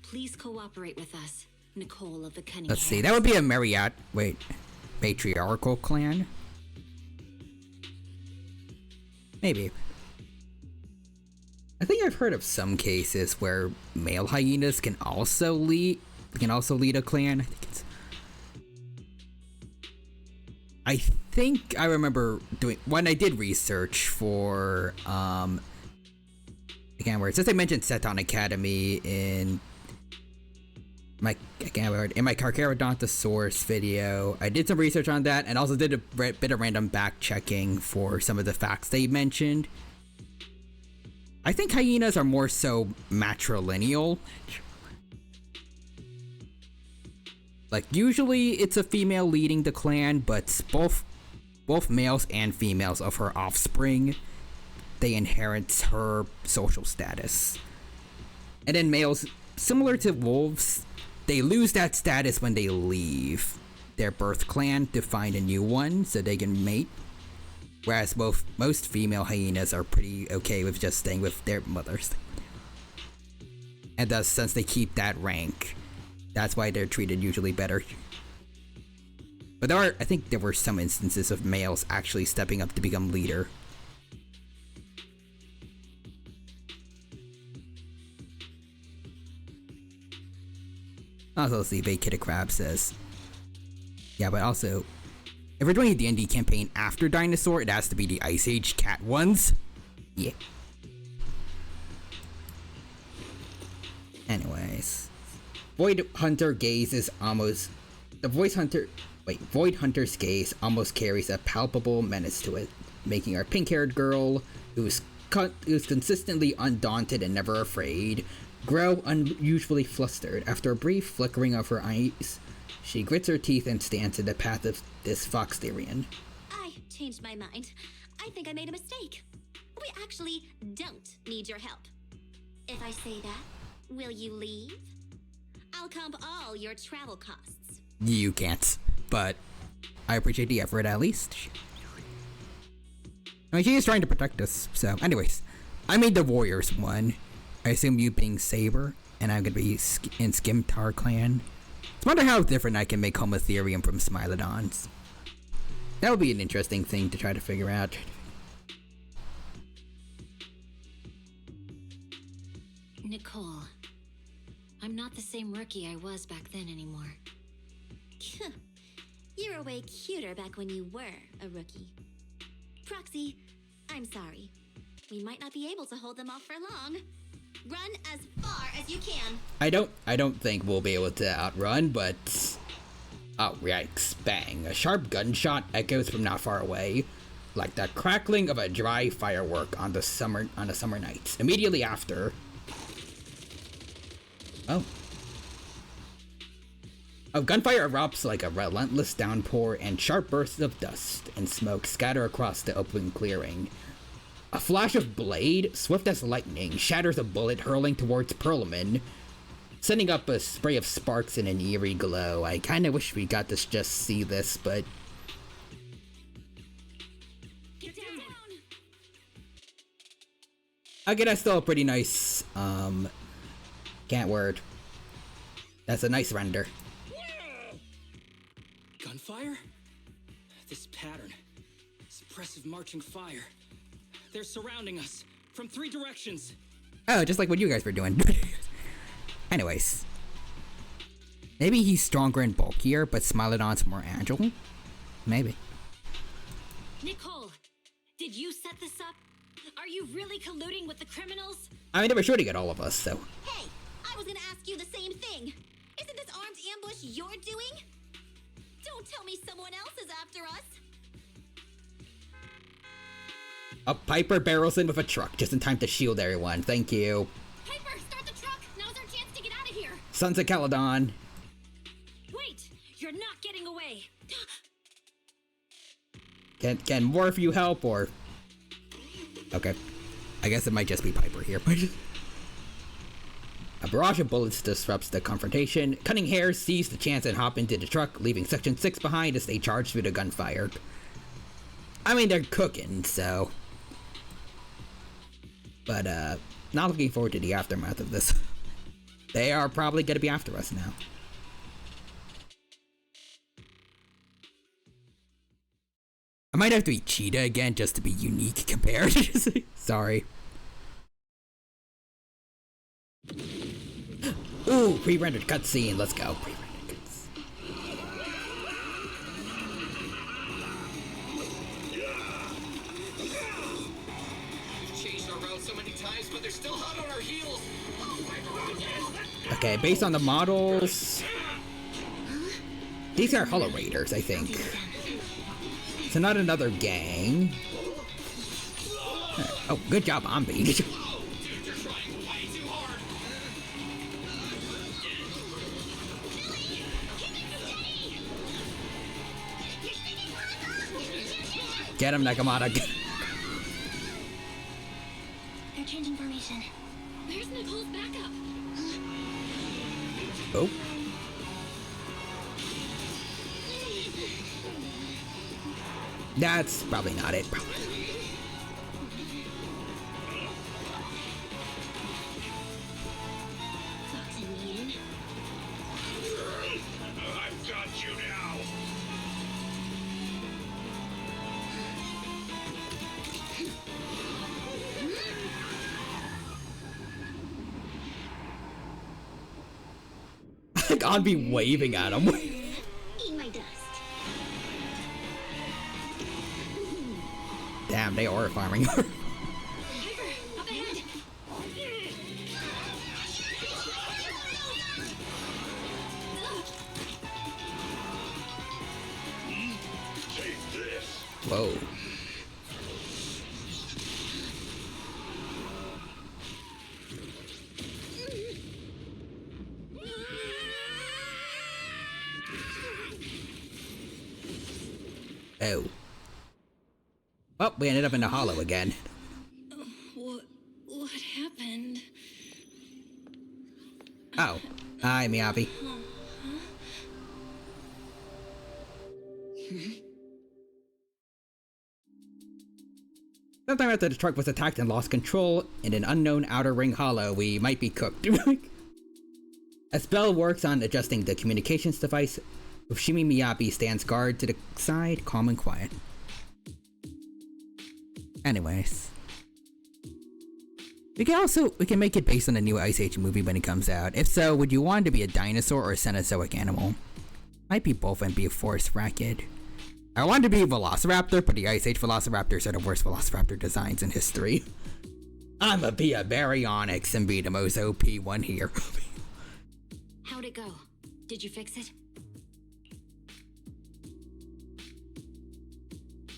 please cooperate with us, Nicole of the Cunning Let's see, Hairs. that would be a matriarchal clan? Maybe. I think I've heard of some cases where male hyenas can also lead a clan. I think I remember doing when I did research for again where it says I mentioned Seton Academy in my Carcharodontosaurus video. I did some research on that and also did a bit of random back checking for some of the facts they mentioned. I think hyenas are more so matrilineal. Like usually it's a female leading the clan, but both males and females of her offspring, they inherit her social status. And then males, similar to wolves, they lose that status when they leave their birth clan to find a new one so they can mate. Whereas most female hyenas are pretty okay with just staying with their mothers. And thus, since they keep that rank, that's why they're treated usually better. But I think there were some instances of males actually stepping up to become leader. Also, let's see, Bait Kid Crab says, yeah, but also, if we're doing a D&D campaign after Dinosaur, it has to be the Ice Age cat ones. Yeah. Anyways. Void Hunter's gaze almost carries a palpable menace to it, making our pink-haired girl, who's consistently undaunted and never afraid, grow unusually flustered. After a brief flickering of her eyes, she grits her teeth and stands in the path of this Foxterian. I changed my mind. I think I made a mistake. We actually don't need your help. If I say that, will you leave? I'll comp all your travel costs. You can't, but I appreciate the effort at least. I mean, she is trying to protect us, so anyways. I made the Warriors one. I assume you being Saber, and I'm gonna be in Skimtar clan. I wonder how different I can make Homotherium from Smilodons. That would be an interesting thing to try to figure out. the same rookie I was back then anymore. You were way cuter back when you were a rookie. Proxy, I'm sorry. We might not be able to hold them off for long. Run as far as you can. I don't think we'll be able to outrun, but oh yikes, bang. A sharp gunshot echoes from not far away, like the crackling of a dry firework on a summer night. Immediately after. Oh, gunfire erupts like a relentless downpour, and sharp bursts of dust and smoke scatter across the open clearing. A flash of blade, swift as lightning, shatters a bullet hurling towards Perlman, sending up a spray of sparks in an eerie glow. I kinda wish we got to just see this, but... Get down! Okay, that's still a pretty nice, can't word. That's a nice render. Gunfire? This pattern. Suppressive marching fire. They're surrounding us from 3 directions. Oh, just like what you guys were doing. Anyways. Maybe he's stronger and bulkier, but Smilodon's more agile? Maybe. Nicole, did you set this up? Are you really colluding with the criminals? I mean, they were shooting at all of us, so... Hey, I was gonna ask you the same thing. Isn't this armed ambush you're doing? Don't tell me someone else is after us. A Piper barrels in with a truck just in time to shield everyone. Thank you. Piper, start the truck! Now's our chance to get out of here! Sons of Caledon. Wait, you're not getting away. Can more of you help, or... Okay. I guess it might just be Piper here. A barrage of bullets disrupts the confrontation. Cunning Hair sees the chance and hop into the truck, leaving Section 6 behind as they charge through the gunfire. I mean, they're cooking, so... But, not looking forward to the aftermath of this. They are probably gonna be after us now. I might have to eat Cheetah again just to be unique compared. Sorry. Ooh, pre-rendered cutscene. Let's go. Pre-rendered cutscene. Changed our route so many times, but they're still hot on our heels. Okay, based on the models, these are Hollow Raiders, I think. So not another gang. Oh, good job, Ambi. Get him, Nakamata. They're changing formation. Where's Nicole's backup? Oh. That's probably not it. I've got you now. I'd be waving at him. Eat my dust. Damn, they are farming. Piper, up ahead! Take this. Whoa. Oh. Well, we ended up in the hollow again. What happened? Oh. Hi, Miyabi. Sometime after the truck was attacked and lost control in an unknown outer ring hollow, we might be cooked. A spell works on adjusting the communications device. Fushimi Miyabi stands guard to the side, calm and quiet. Anyways. We can make it based on a new Ice Age movie when it comes out. If so, would you want to be a dinosaur or a Cenozoic animal? Might be both and be a forest racket. I want to be a Velociraptor, but the Ice Age Velociraptors are the worst Velociraptor designs in history. I'ma be a Baryonyx and be the most OP one here. How'd it go? Did you fix it?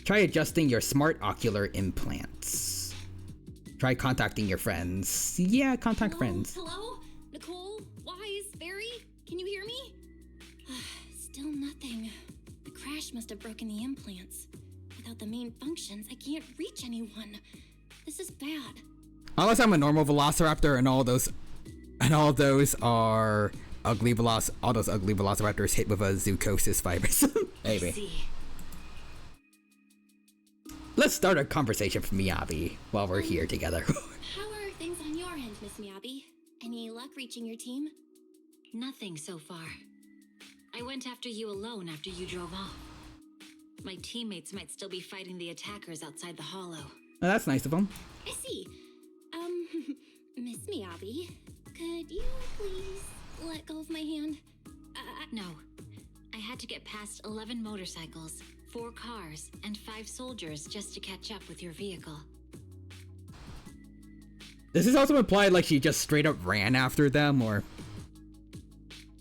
Try adjusting your smart ocular implants. Try contacting your friends. Yeah, contact friends. Hello? Nicole? Wise? Barry? Can you hear me? Still nothing. The crash must have broken the implants. Without the main functions, I can't reach anyone. This is bad. Unless I'm a normal Velociraptor and all those are ugly all those ugly Velociraptors hit with a zoochosis virus. Maybe. Let's start a conversation from Miyabi while we're here together. How are things on your end, Miss Miyabi? Any luck reaching your team? Nothing so far. I went after you alone after you drove off. My teammates might still be fighting the attackers outside the hollow. Oh, that's nice of them. I see. Miss Miyabi, could you please let go of my hand? No. I had to get past 11 motorcycles, 4 cars, and 5 soldiers just to catch up with your vehicle. This is also implied like she just straight up ran after them, or...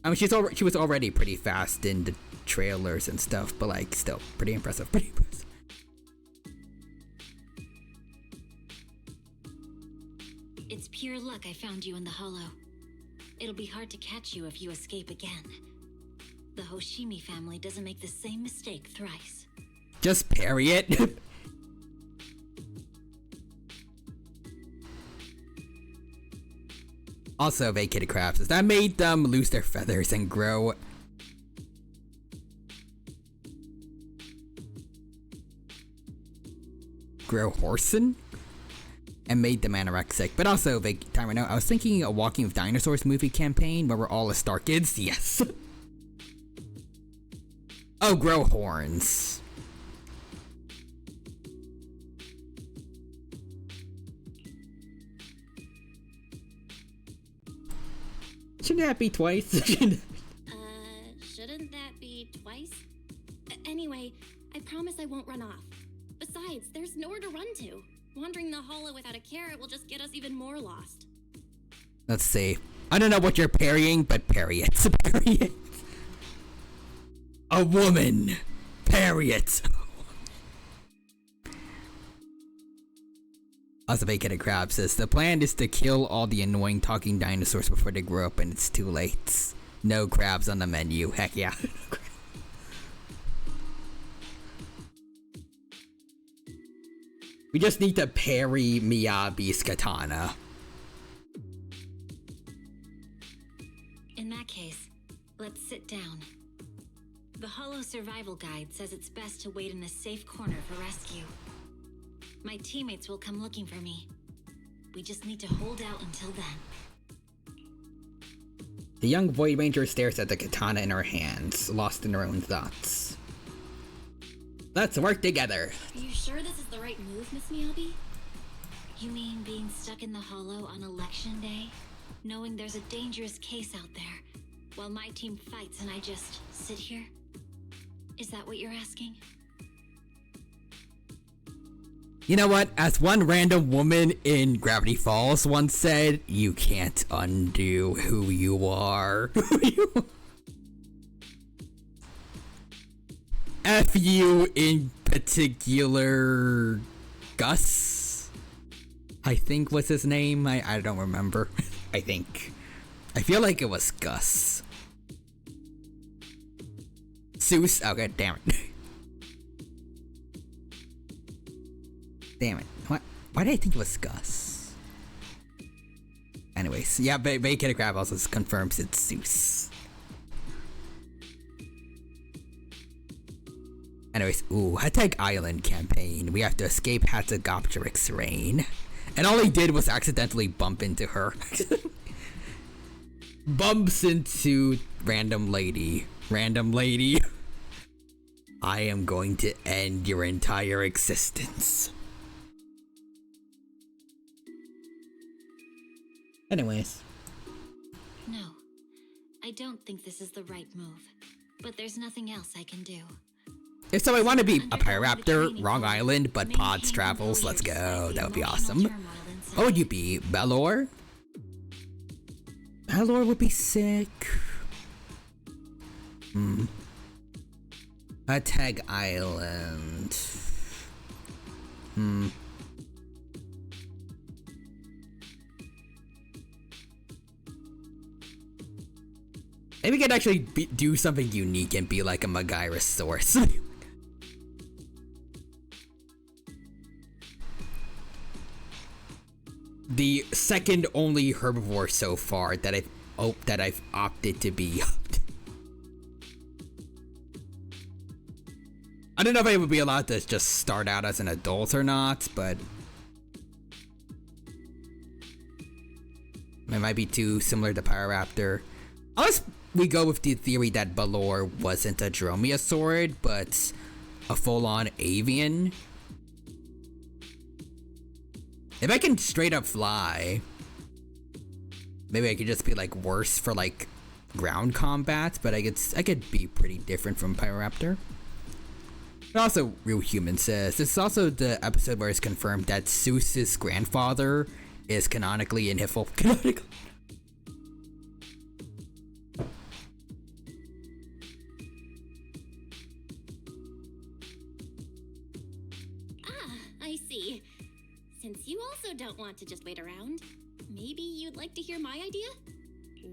I mean, she was already pretty fast in the trailers and stuff, but like, still, pretty impressive. It's pure luck I found you in the hollow. It'll be hard to catch you if you escape again. The Hoshimi family doesn't make the same mistake thrice. Just parry it. Also, vacated crabs. That made them lose their feathers and grow hoarsen and made them anorexic. But also, time right now, I was thinking a Walking with Dinosaurs movie campaign where we're all as Star Kids. Yes. Oh, grow horns. Shouldn't that be twice? Shouldn't that be twice? Anyway, I promise I won't run off. Besides, there's nowhere to run to. Wandering the hollow without a carrot will just get us even more lost. Let's see. I don't know what you're parrying, but parry it. Parry it. A woman. Parry it. Also, vacated crab says the plan is to kill all the annoying talking dinosaurs before they grow up, and it's too late. No crabs on the menu. Heck yeah. We just need to parry Miyabi's katana. In that case, let's sit down. The Hollow Survival Guide says it's best to wait in a safe corner for rescue. My teammates will come looking for me. We just need to hold out until then. The young Void Ranger stares at the katana in her hands, lost in her own thoughts. Let's work together. Are you sure this is the right move, Miss Miyabi? You mean being stuck in the hollow on election day? Knowing there's a dangerous case out there, while my team fights and I just sit here? Is that what you're asking? You know what? As one random woman in Gravity Falls once said, you can't undo who you are. F you in particular, Gus? I think was his name. I don't remember. I think. I feel like it was Gus. Seuss. Okay, damn it. Damn it. What? Why did I think it was Gus? Anyways, yeah, Vacated Crab also confirms it's Zeus. Anyways, ooh, Hateg Island campaign. We have to escape Hatzagopteric's reign. And all he did was accidentally bump into her. Bumps into random lady. Random lady. I am going to end your entire existence. Anyways. No, I don't think this is the right move. But there's nothing else I can do. If so, I want to be a Pyroraptor, wrong island, but pods travels. Let's go. That would be awesome. What would you be? Belor? Belor would be sick. A Tag Island. Maybe we could actually do something unique and be like a Megaerosaurus. The second only herbivore so far that I've opted to be. I don't know if I would be allowed to just start out as an adult or not, but it might be too similar to Pyroraptor. Unless we go with the theory that Balor wasn't a dromaeosaurid, but a full-on avian. If I can straight up fly, maybe I could just be like worse for like ground combat, but I could be pretty different from Pyroraptor. But also, Real Human says, this is also the episode where it's confirmed that Zeus's grandfather is canonically in Hiffle. I see. Since you also don't want to just wait around, maybe you'd like to hear my idea?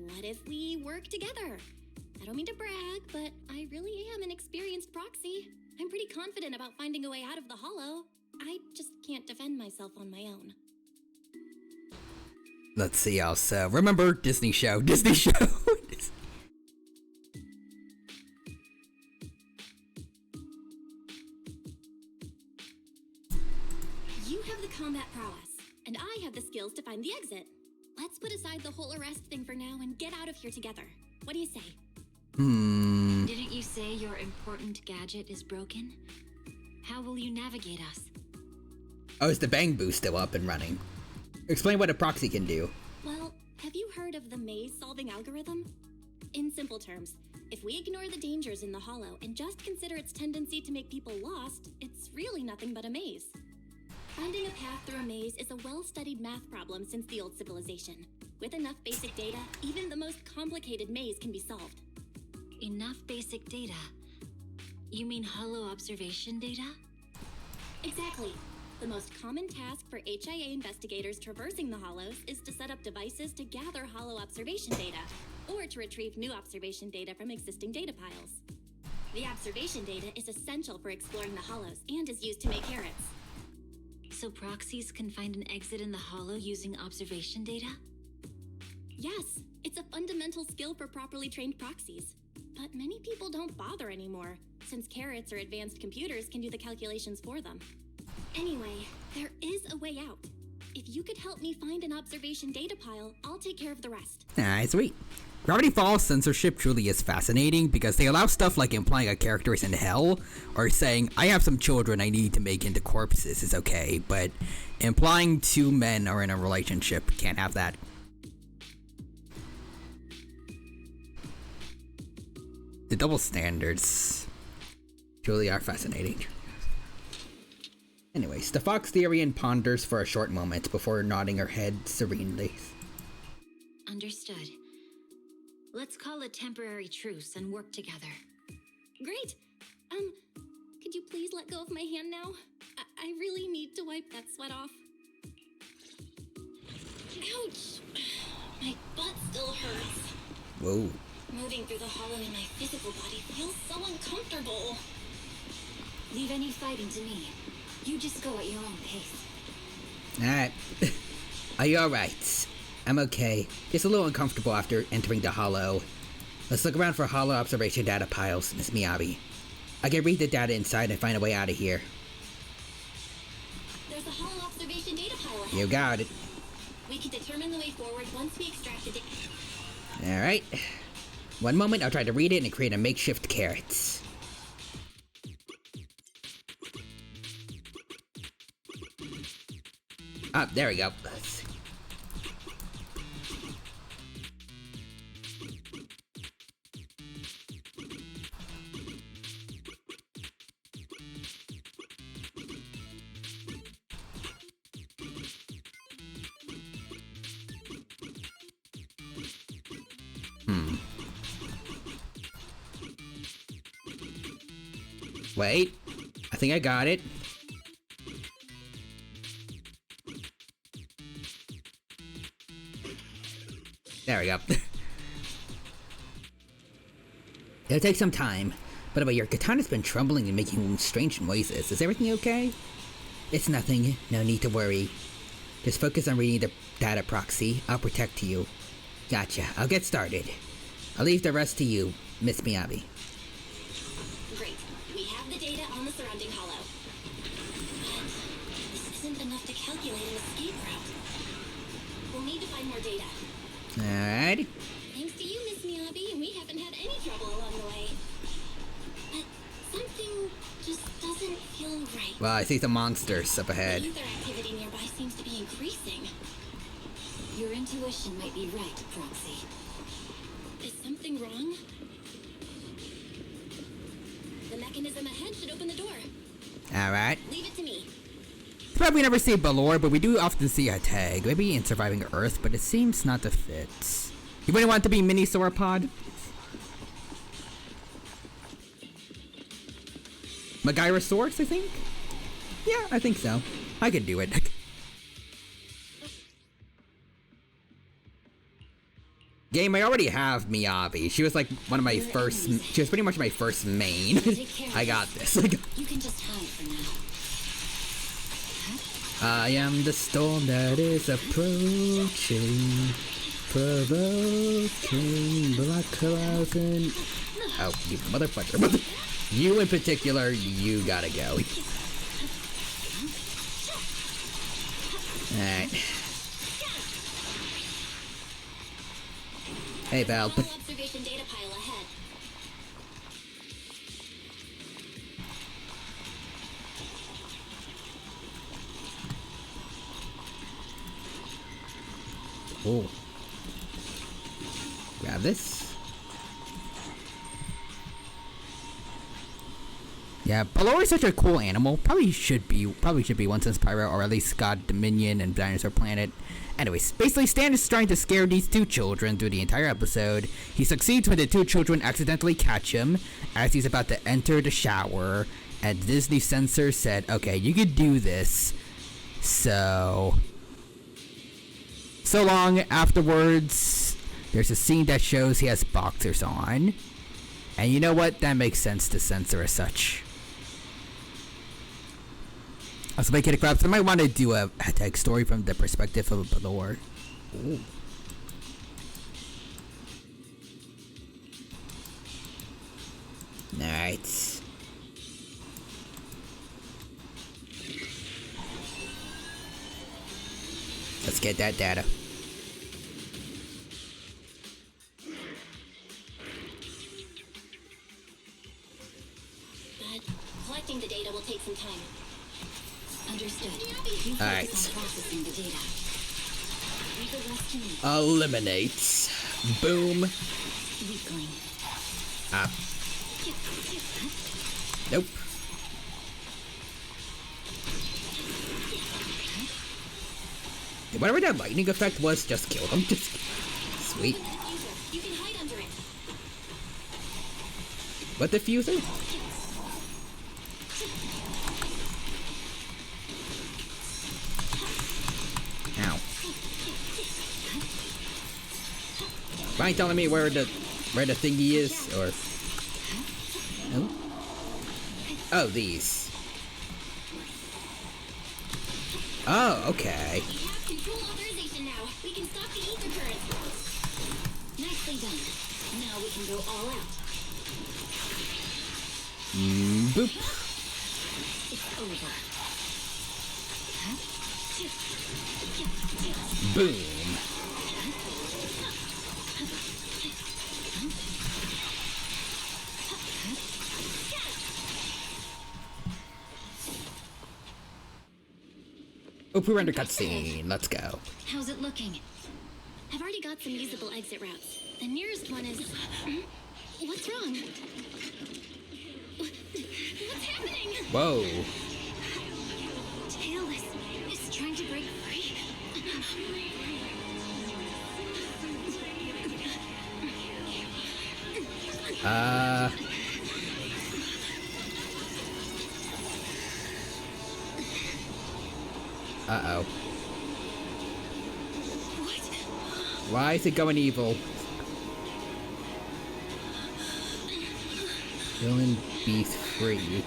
What if we work together? I don't mean to brag, but I really am an experienced proxy. I'm pretty confident about finding a way out of the hollow. I just can't defend myself on my own. Let's see also. Remember Disney show. Disney show. You have the combat prowess, and I have the skills to find the exit. Let's put aside the whole arrest thing for now and get out of here together. What do you say? Didn't you say your important gadget is broken? How will you navigate us? Oh, is the Bang Boo still up and running? Explain what a proxy can do. Well, have you heard of the maze-solving algorithm? In simple terms, if we ignore the dangers in the hollow and just consider its tendency to make people lost, it's really nothing but a maze. Finding a path through a maze is a well-studied math problem since the old civilization. With enough basic data, even the most complicated maze can be solved. Enough basic data? You mean hollow observation data? Exactly. The most common task for HIA investigators traversing the hollows is to set up devices to gather hollow observation data, or to retrieve new observation data from existing data piles. The observation data is essential for exploring the hollows and is used to make carrots. So proxies can find an exit in the hollow using observation data? Yes, it's a fundamental skill for properly trained proxies. But many people don't bother anymore, since carrots or advanced computers can do the calculations for them. Anyway, there is a way out. If you could help me find an observation data pile, I'll take care of the rest. Ah, sweet. Gravity Falls censorship truly is fascinating because they allow stuff like implying a character is in hell, or saying, I have some children I need to make into corpses is okay, but implying two men are in a relationship can't have that. The double standards truly are fascinating. Anyways, the Fox Therian ponders for a short moment before nodding her head serenely. Understood. Let's call a temporary truce and work together. Great! Could you please let go of my hand now? I really need to wipe that sweat off. Ouch! My butt still hurts. Whoa. Moving through the hollow in my physical body feels so uncomfortable. Leave any fighting to me. You just go at your own pace. Alright. Are you alright? I'm okay. Just a little uncomfortable after entering the hollow. Let's look around for hollow observation data piles, Miss Miyabi. I can read the data inside and find a way out of here. There's a hollow observation data pile ahead. You got it. We can determine the way forward once we extract the data. Alright. One moment, I'll try to read it and create a makeshift carrot. Ah, there we go. Wait. I think I got it. There we go. It'll take some time. By the way, your katana's been trembling and making strange noises. Is everything okay? It's nothing. No need to worry. Just focus on reading the data proxy. I'll protect you. Gotcha. I'll get started. I'll leave the rest to you, Miss Miyabi. Great. We have the data on the surrounding hollow. But this isn't enough to calculate an escape route. We'll need to find more data. Alright. Thanks to you, Miss Miyabi, we haven't had any trouble along the way. But something just doesn't feel right. Well, I see some monsters up ahead. The ether activity nearby seems to be increasing. Your intuition might be right, Proxy. Is something wrong? The mechanism ahead should open the door. Alright. Leave it to me. Probably never see Balor, but we do often see a tag. Maybe in Surviving Earth, but it seems not to fit. You wouldn't want it to be Mini Sauropod? Megairosaurus, I think? Yeah, I think so. I could do it. Game, I already have Miyabi. She was like one of my first. She was pretty much my first main. I got this. You can just hide for now. I am the storm that is approaching, provoking black clouds and... Oh, you motherfucker. You in particular, you gotta go. Alright. Hey, pal. Observation data pile ahead. Oh. Grab this. Yeah, Balor is such a cool animal. Probably should be one since Pyro, or at least God Dominion and Dinosaur Planet. Anyways, basically Stan is trying to scare these two children through the entire episode. He succeeds when the two children accidentally catch him as he's about to enter the shower. And Disney censor said, okay, you could do this. So long. Afterwards, there's a scene that shows he has boxers on. And you know what? That makes sense to censor as such. Also, make it a crap. So I might want to do a tag story from the perspective of Balor. Ooh. Alright. Let's get that data. But collecting the data will take some time. Understood. All right. Processing the data. Leave the rest to me. Eliminate. Boom. Weakling. Up. Nope. Whatever that lightning effect was, just killed him. Sweet. You can hide under it. What diffuser? Ow. Mind telling me where the thingy is, or... Oh? Oh, these. Oh, okay. We have control authorization now. We can stop the ether current. Nicely done. Now we can go all out. Boop. It's over. Boom. Oop, we render cutscene. Let's go. How's it looking? I've already got some usable exit routes. The nearest one is... What's wrong? What's happening? Whoa. Tailless is trying to break free. Uh-oh. Why is it going evil? Villain Beast Freak.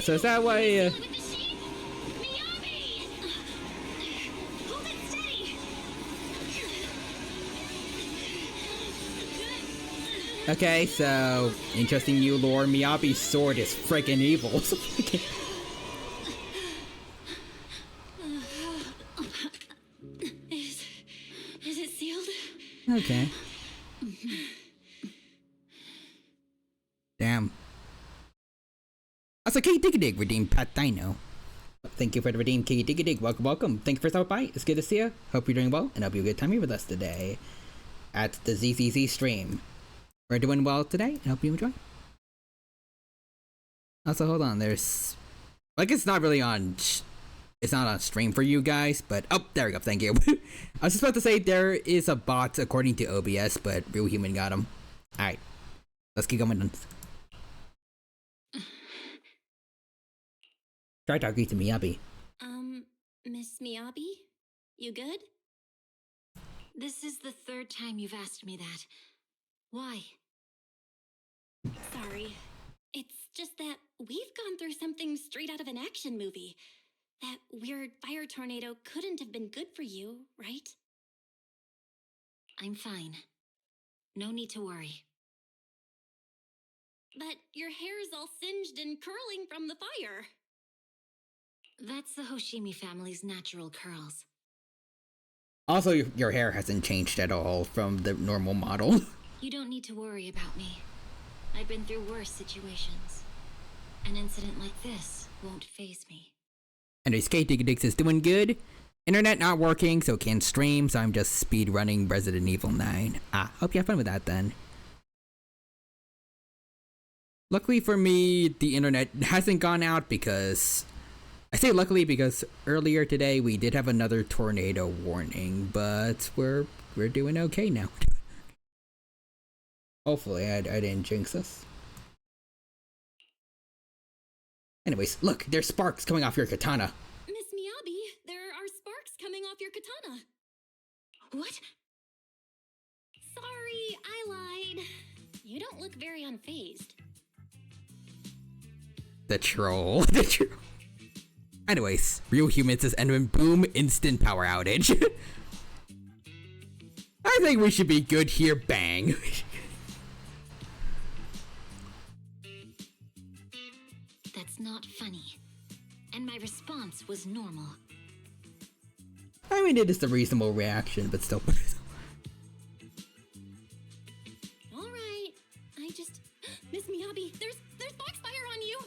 So is that why, Okay, so interesting new lore. Miyabi's sword is freaking evil. Is it sealed? Okay. Damn. Also, K-Dig-a-Dig redeemed Pat Dino. Thank you for the redeem, K-Dig-a-Dig. Welcome, welcome. Thank you for stopping by. It's good to see you. Hope you're doing well, and hope you have a good time here with us today at the ZZZ stream. We're doing well today, and hope you enjoy. Also, hold on. There's... Like, it's not really on... It's not on stream for you guys, but... Oh, there we go. Thank you. I was just about to say there is a bot according to OBS, but Real Human got him. Alright. Let's keep going. Try talking to Miyabi. Miss Miyabi? You good? This is the third time you've asked me that. Why? Sorry. It's just that we've gone through something straight out of an action movie. That weird fire tornado couldn't have been good for you, right? I'm fine. No need to worry. But your hair's all singed and curling from the fire. That's the Hoshimi family's natural curls. Also, your hair hasn't changed at all from the normal model. You don't need to worry about me. I've been through worse situations. An incident like this won't faze me. Anyways, K-Dig-a-Dig is doing good. Internet not working, so can't stream, so I'm just speed running Resident Evil 9. Hope you have fun with that then. Luckily for me, the internet hasn't gone out because... I say luckily because earlier today we did have another tornado warning, but we're doing okay now. Hopefully I didn't jinx us. Anyways, look, there's sparks coming off your katana. Miss Miyabi, there are sparks coming off your katana. What? Sorry, I lied. You don't look very unfazed. The troll. The troll. Anyways, Real Humans says, and then boom, instant power outage. I think we should be good here, bang. That's not funny. And my response was normal. I mean, it is a reasonable reaction, but still. Alright, I just... Miss Miyabi, there's foxfire on you!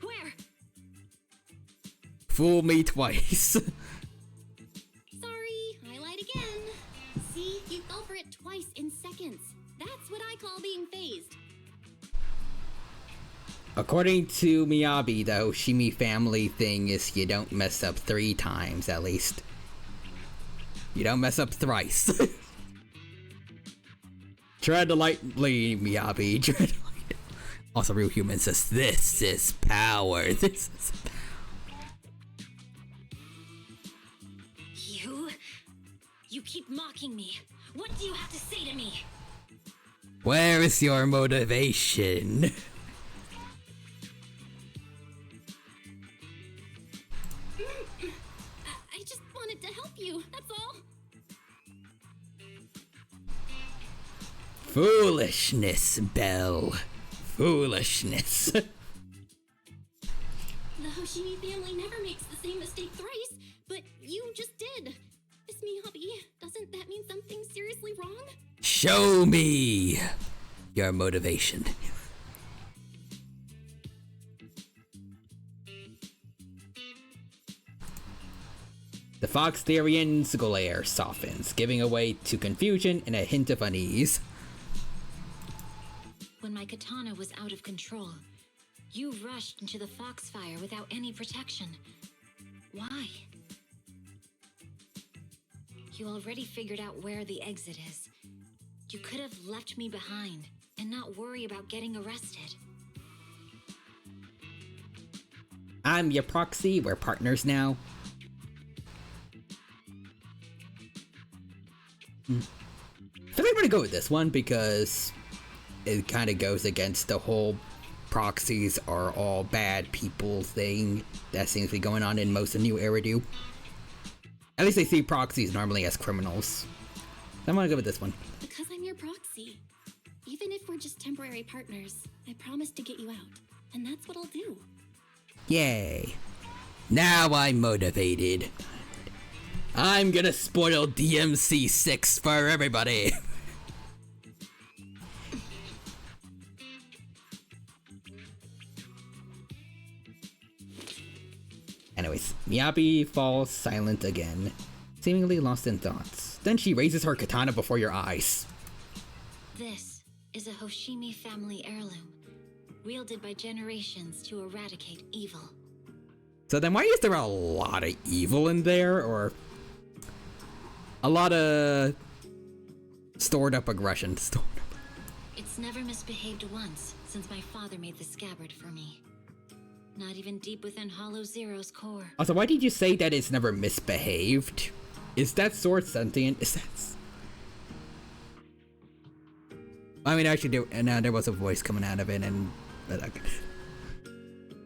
Where? Fool me twice. Sorry, I lied again. See, you fell for it twice in seconds. That's what I call being phased. According to Miyabi, the Hoshimi family thing is you don't mess up 3 times, at least. You don't mess up thrice. Tread lightly, Miyabi. Tread lightly. Also, Real Human says, this is power. This is power. You keep mocking me. What do you have to say to me? Where is your motivation? I just wanted to help you, that's all. Foolishness, Belle. Foolishness. The Hoshimi family never makes the same mistake thrice, but you just did. Miss Miyabi, doesn't that mean something seriously wrong? Show me your motivation. The Fox-Therian's glare softens, giving way to confusion and a hint of unease. When my katana was out of control, you rushed into the foxfire without any protection. Why? You already figured out where the exit is. You could have left me behind and not worry about getting arrested. I'm your proxy. We're partners now. I feel like I'm gonna go with this one because it kind of goes against the whole proxies are all bad people thing that seems to be going on in most of New Eridu. At least they see proxies normally as criminals. I'm gonna go with this one. Because I'm your proxy. Even if we're just temporary partners, I promise to get you out. And that's what I'll do. Yay. Now I'm motivated. I'm gonna spoil DMC 6 for everybody. Anyways, Miyabi falls silent again, seemingly lost in thoughts. Then she raises her katana before your eyes. This is a Hoshimi family heirloom, wielded by generations to eradicate evil. So then why is there a lot of evil in there, or a lot of stored up aggression? It's never misbehaved once since my father made the scabbard for me. Not even deep within Hollow Zero's core. Also, why did you say that it's never misbehaved? Is that sword sentient? Is that... I mean, actually, there was a voice coming out of it, and... But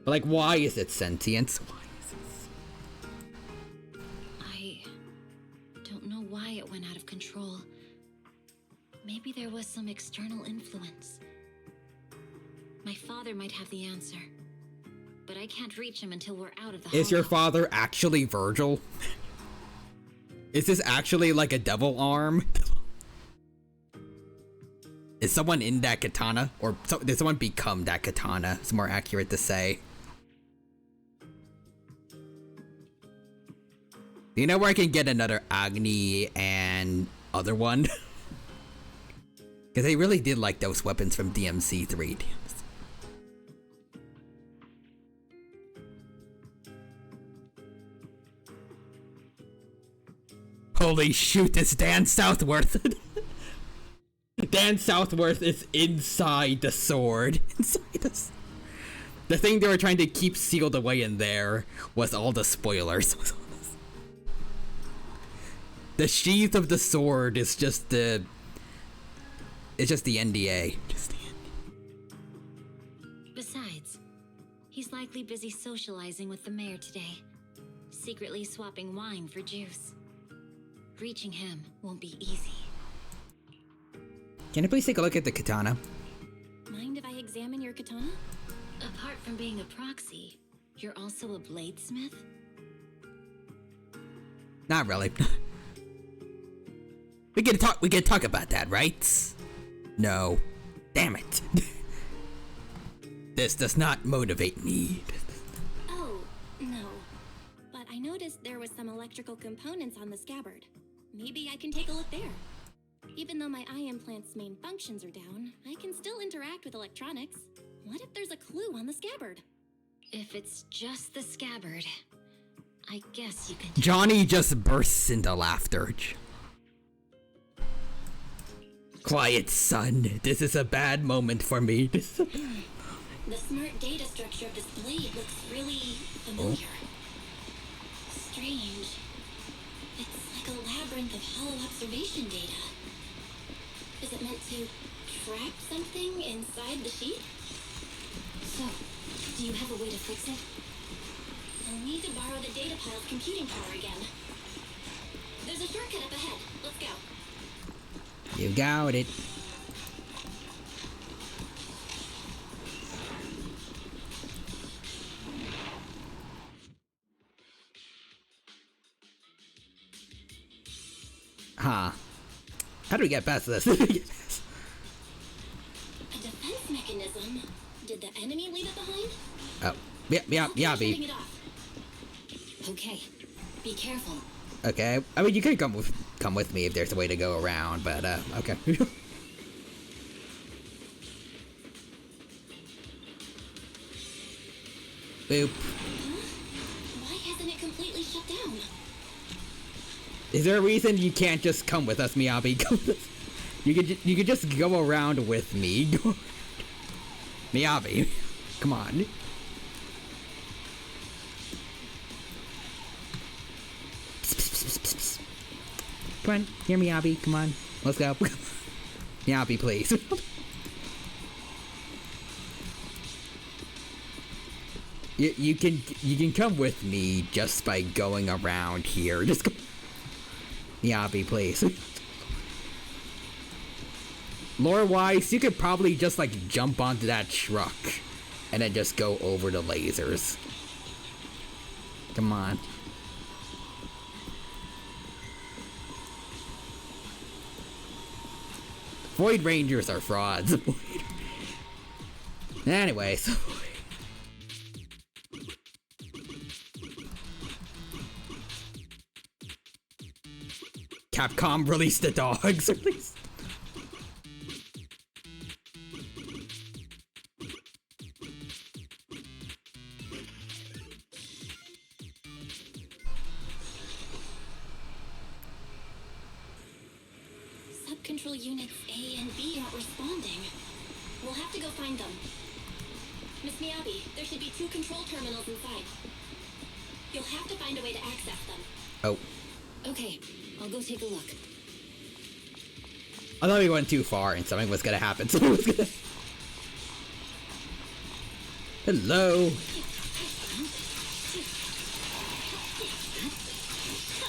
like, why is it sentient? Why is it... I don't know why it went out of control. Maybe there was some external influence. My father might have the answer. But I can't reach him until we're out of the Is your hollow. father actually Virgil? Is this actually like a devil arm? Is someone in that katana? Or did someone become that katana? It's more accurate to say. Do you know where I can get another Agni and other one? Because they really did like those weapons from DMC 3. Holy shoot, it's Dan Southworth. Dan Southworth is inside the sword. The thing they were trying to keep sealed away in there was all the spoilers. The sheath of the sword is just the... It's just the NDA. Besides, he's likely busy socializing with the mayor today, secretly swapping wine for juice. Reaching him won't be easy. Can you please take a look at the katana? Mind if I examine your katana? Apart from being a proxy, you're also a bladesmith? Not really. We can talk about that, right? No. Damn it. This does not motivate me. Oh, no. But I noticed there was some electrical components on the scabbard. Maybe I can take a look there. Even though my eye implant's main functions are down, I can still interact with electronics. What if there's a clue on the scabbard? If it's just the scabbard, I guess you can... Johnny just bursts into laughter. Quiet, son. This is a bad moment for me. The smart data structure of this blade looks really familiar. Strange. It's like a labyrinth of hollow observation data. Is it meant to trap something inside the sheet? So, do you have a way to fix it? I'll need to borrow the data pile's computing power again. There's a shortcut up ahead. Let's go. You got it. Huh. How do we get past this? A defense mechanism? Did the enemy leave it behind? Oh. Yeah, Shutting B. it off. Okay, be careful. Okay. I mean, you could come with me if there's a way to go around, but, okay. Boop. Why hasn't it completely shut down? Is there a reason you can't just come with us, Miyabi? Come with us. You could just go around with me. Miyabi, come on. Come on, here, Miyabi. Come on, let's go. Miyabi, please. You can come with me just by going around here. Just go. Miyabi, please. Lore-wise, you could probably just like jump onto that truck and then just go over the lasers. Come on. Void Rangers are frauds. Anyway, so Capcom released the dogs. Sub-control units A and B aren't responding. We'll have to go find them. Miss Miyabi, there should be 2 control terminals inside. You'll have to find a way to access them. Oh. Okay, I'll go take a look. I thought we went too far and something was gonna happen. Something was gonna... Hello.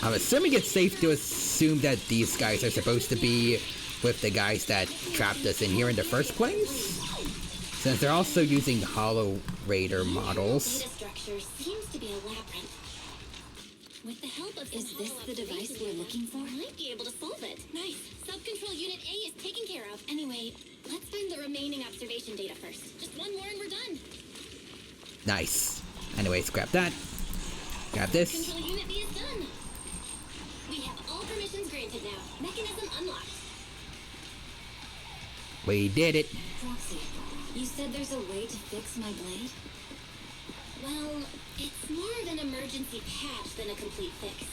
I'm assuming it's safe to assume that these guys are supposed to be with the guys that trapped us in here in the first place? Since they're also using Hollow Raider models. Data structure seems to be a labyrinth. With the help of is this the device we're looking for? Might be able to solve it. Nice. Sub-control unit A is taken care of. Anyway, let's find the remaining observation data first. Just one more and we're done. Nice. Anyways, grab that. Grab this. Sub-control unit B is done. We have all permissions granted now. Mechanism unlocked. We did it. Proxy, you said there's a way to fix my blade? Well, it's more of an emergency patch than a complete fix.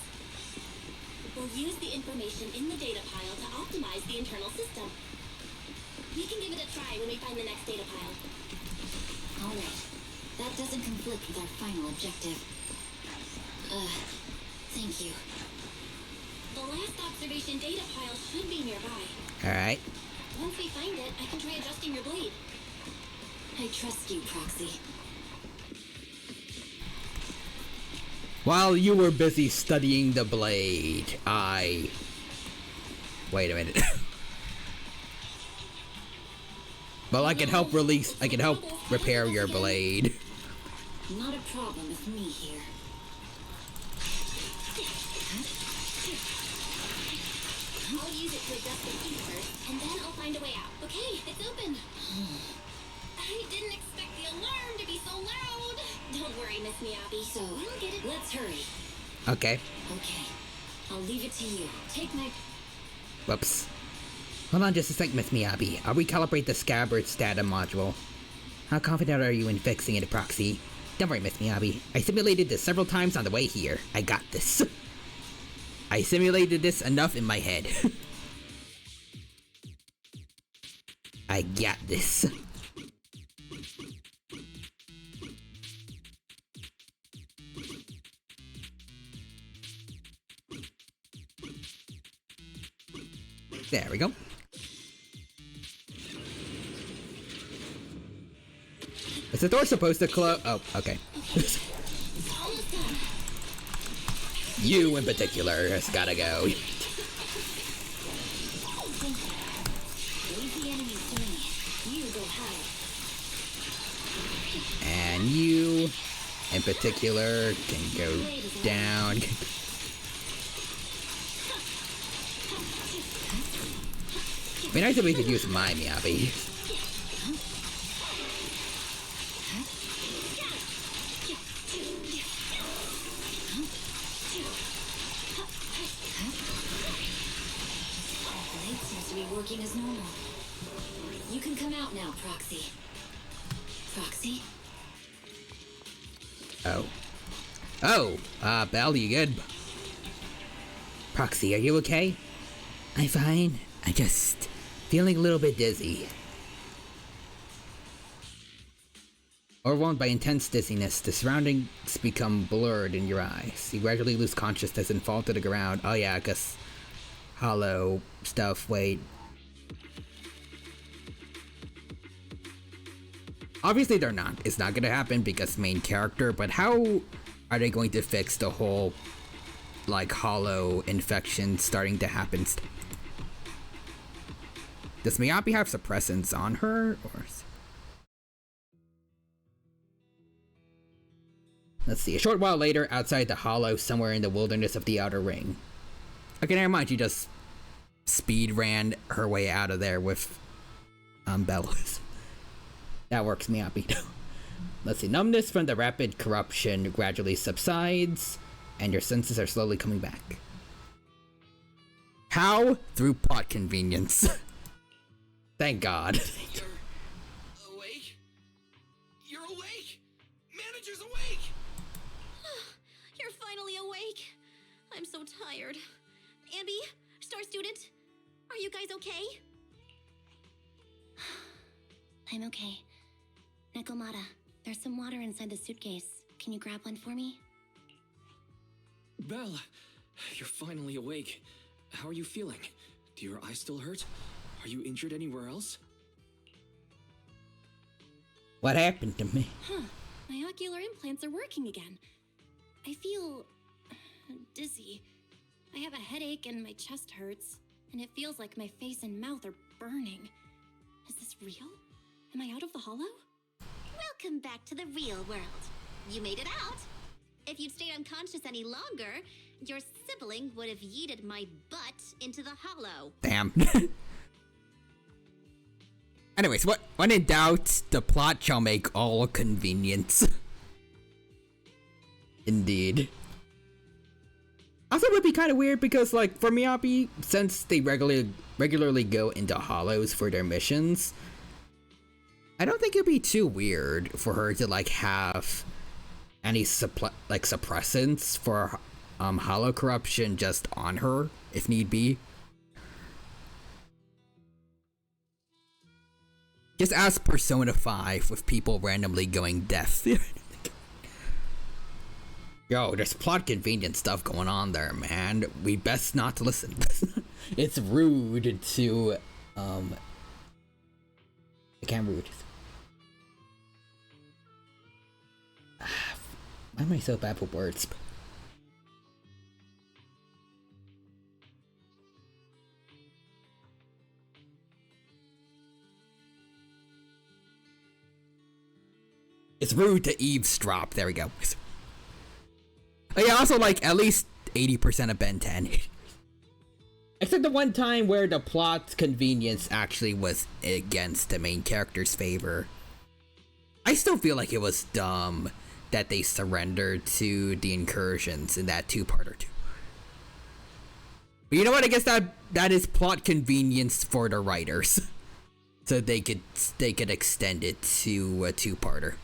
We'll use the information in the data pile to optimize the internal system. We can give it a try when we find the next data pile. Alright. That doesn't conflict with our final objective. Thank you. The last observation data pile should be nearby. Alright. Once we find it, I can try adjusting your blade. I trust you, Proxy. While you were busy studying the blade, Wait a minute. Well, I can help repair your blade. Not a problem with me here. I'll use it to adjust the key first, and then I'll find a way out. Okay, it's open. I didn't expect the alarm to be so loud. Don't worry, Miss Miyabi. So, we'll get it. Let's hurry. Okay. Okay. I'll leave it to you. Take my... Whoops. Hold on just a sec, Miss Miyabi. I'll recalibrate the Scabbard data module. How confident are you in fixing it, Proxy? Don't worry, Miss Miyabi. I simulated this several times on the way here. I got this. I simulated this enough in my head. I got this. There we go. Is the door supposed to close? Oh, okay. You in particular has gotta go. Leave the enemies to me. You go high. And you in particular can go down. Be nice if we could use my Miyabi. Blade seems to be working as normal. You can come out now, Proxy. Proxy? Oh. Oh, Belle, you good? Proxy, are you okay? I'm fine. I'm just feeling a little bit dizzy. Overwhelmed by intense dizziness, the surroundings become blurred in your eyes. You gradually lose consciousness and fall to the ground. Oh yeah, I guess hollow stuff. Wait. Obviously they're not. It's not gonna happen because main character, but how are they going to fix the whole, like, hollow infection starting to happen? Does Miyabi have suppressants on her, or... Let's see, a short while later, outside the hollow, somewhere in the wilderness of the Outer Ring. Okay, never mind, she just speed ran her way out of there with, bellows. That works, Miyabi. Let's see, numbness from the rapid corruption gradually subsides, and your senses are slowly coming back. How? Through plot convenience. Thank God. You're awake? You're awake! Manager's awake! You're finally awake. I'm so tired. Ambi, Star Student, are you guys okay? I'm okay. Nekomata, there's some water inside the suitcase. Can you grab one for me? Belle, you're finally awake. How are you feeling? Do your eyes still hurt? Are you injured anywhere else? What happened to me? Huh. My ocular implants are working again. I feel dizzy. I have a headache and my chest hurts, and it feels like my face and mouth are burning. Is this real? Am I out of the hollow? Welcome back to the real world. You made it out. If you'd stayed unconscious any longer, your sibling would have yeeted my butt into the hollow. Damn. Anyways, when in doubt, the plot shall make all convenience. Indeed. Also, it would be kind of weird because, like, for Miyabi, since they regularly go into hollows for their missions, I don't think it'd be too weird for her to, like, have any suppressants for hollow corruption just on her, if need be. Just ask Persona 5 with people randomly going deaf. Yo, there's plot convenient stuff going on there, man. We best not listen. It's rude to, I can't rude. Why am I so bad for words? It's rude to eavesdrop. There we go. Oh yeah, also, like, at least 80% of Ben 10. Except the one time where the plot convenience actually was against the main character's favor. I still feel like it was dumb that they surrendered to the incursions in that two-parter too. But you know what? I guess that is plot convenience for the writers, so they could extend it to a two-parter.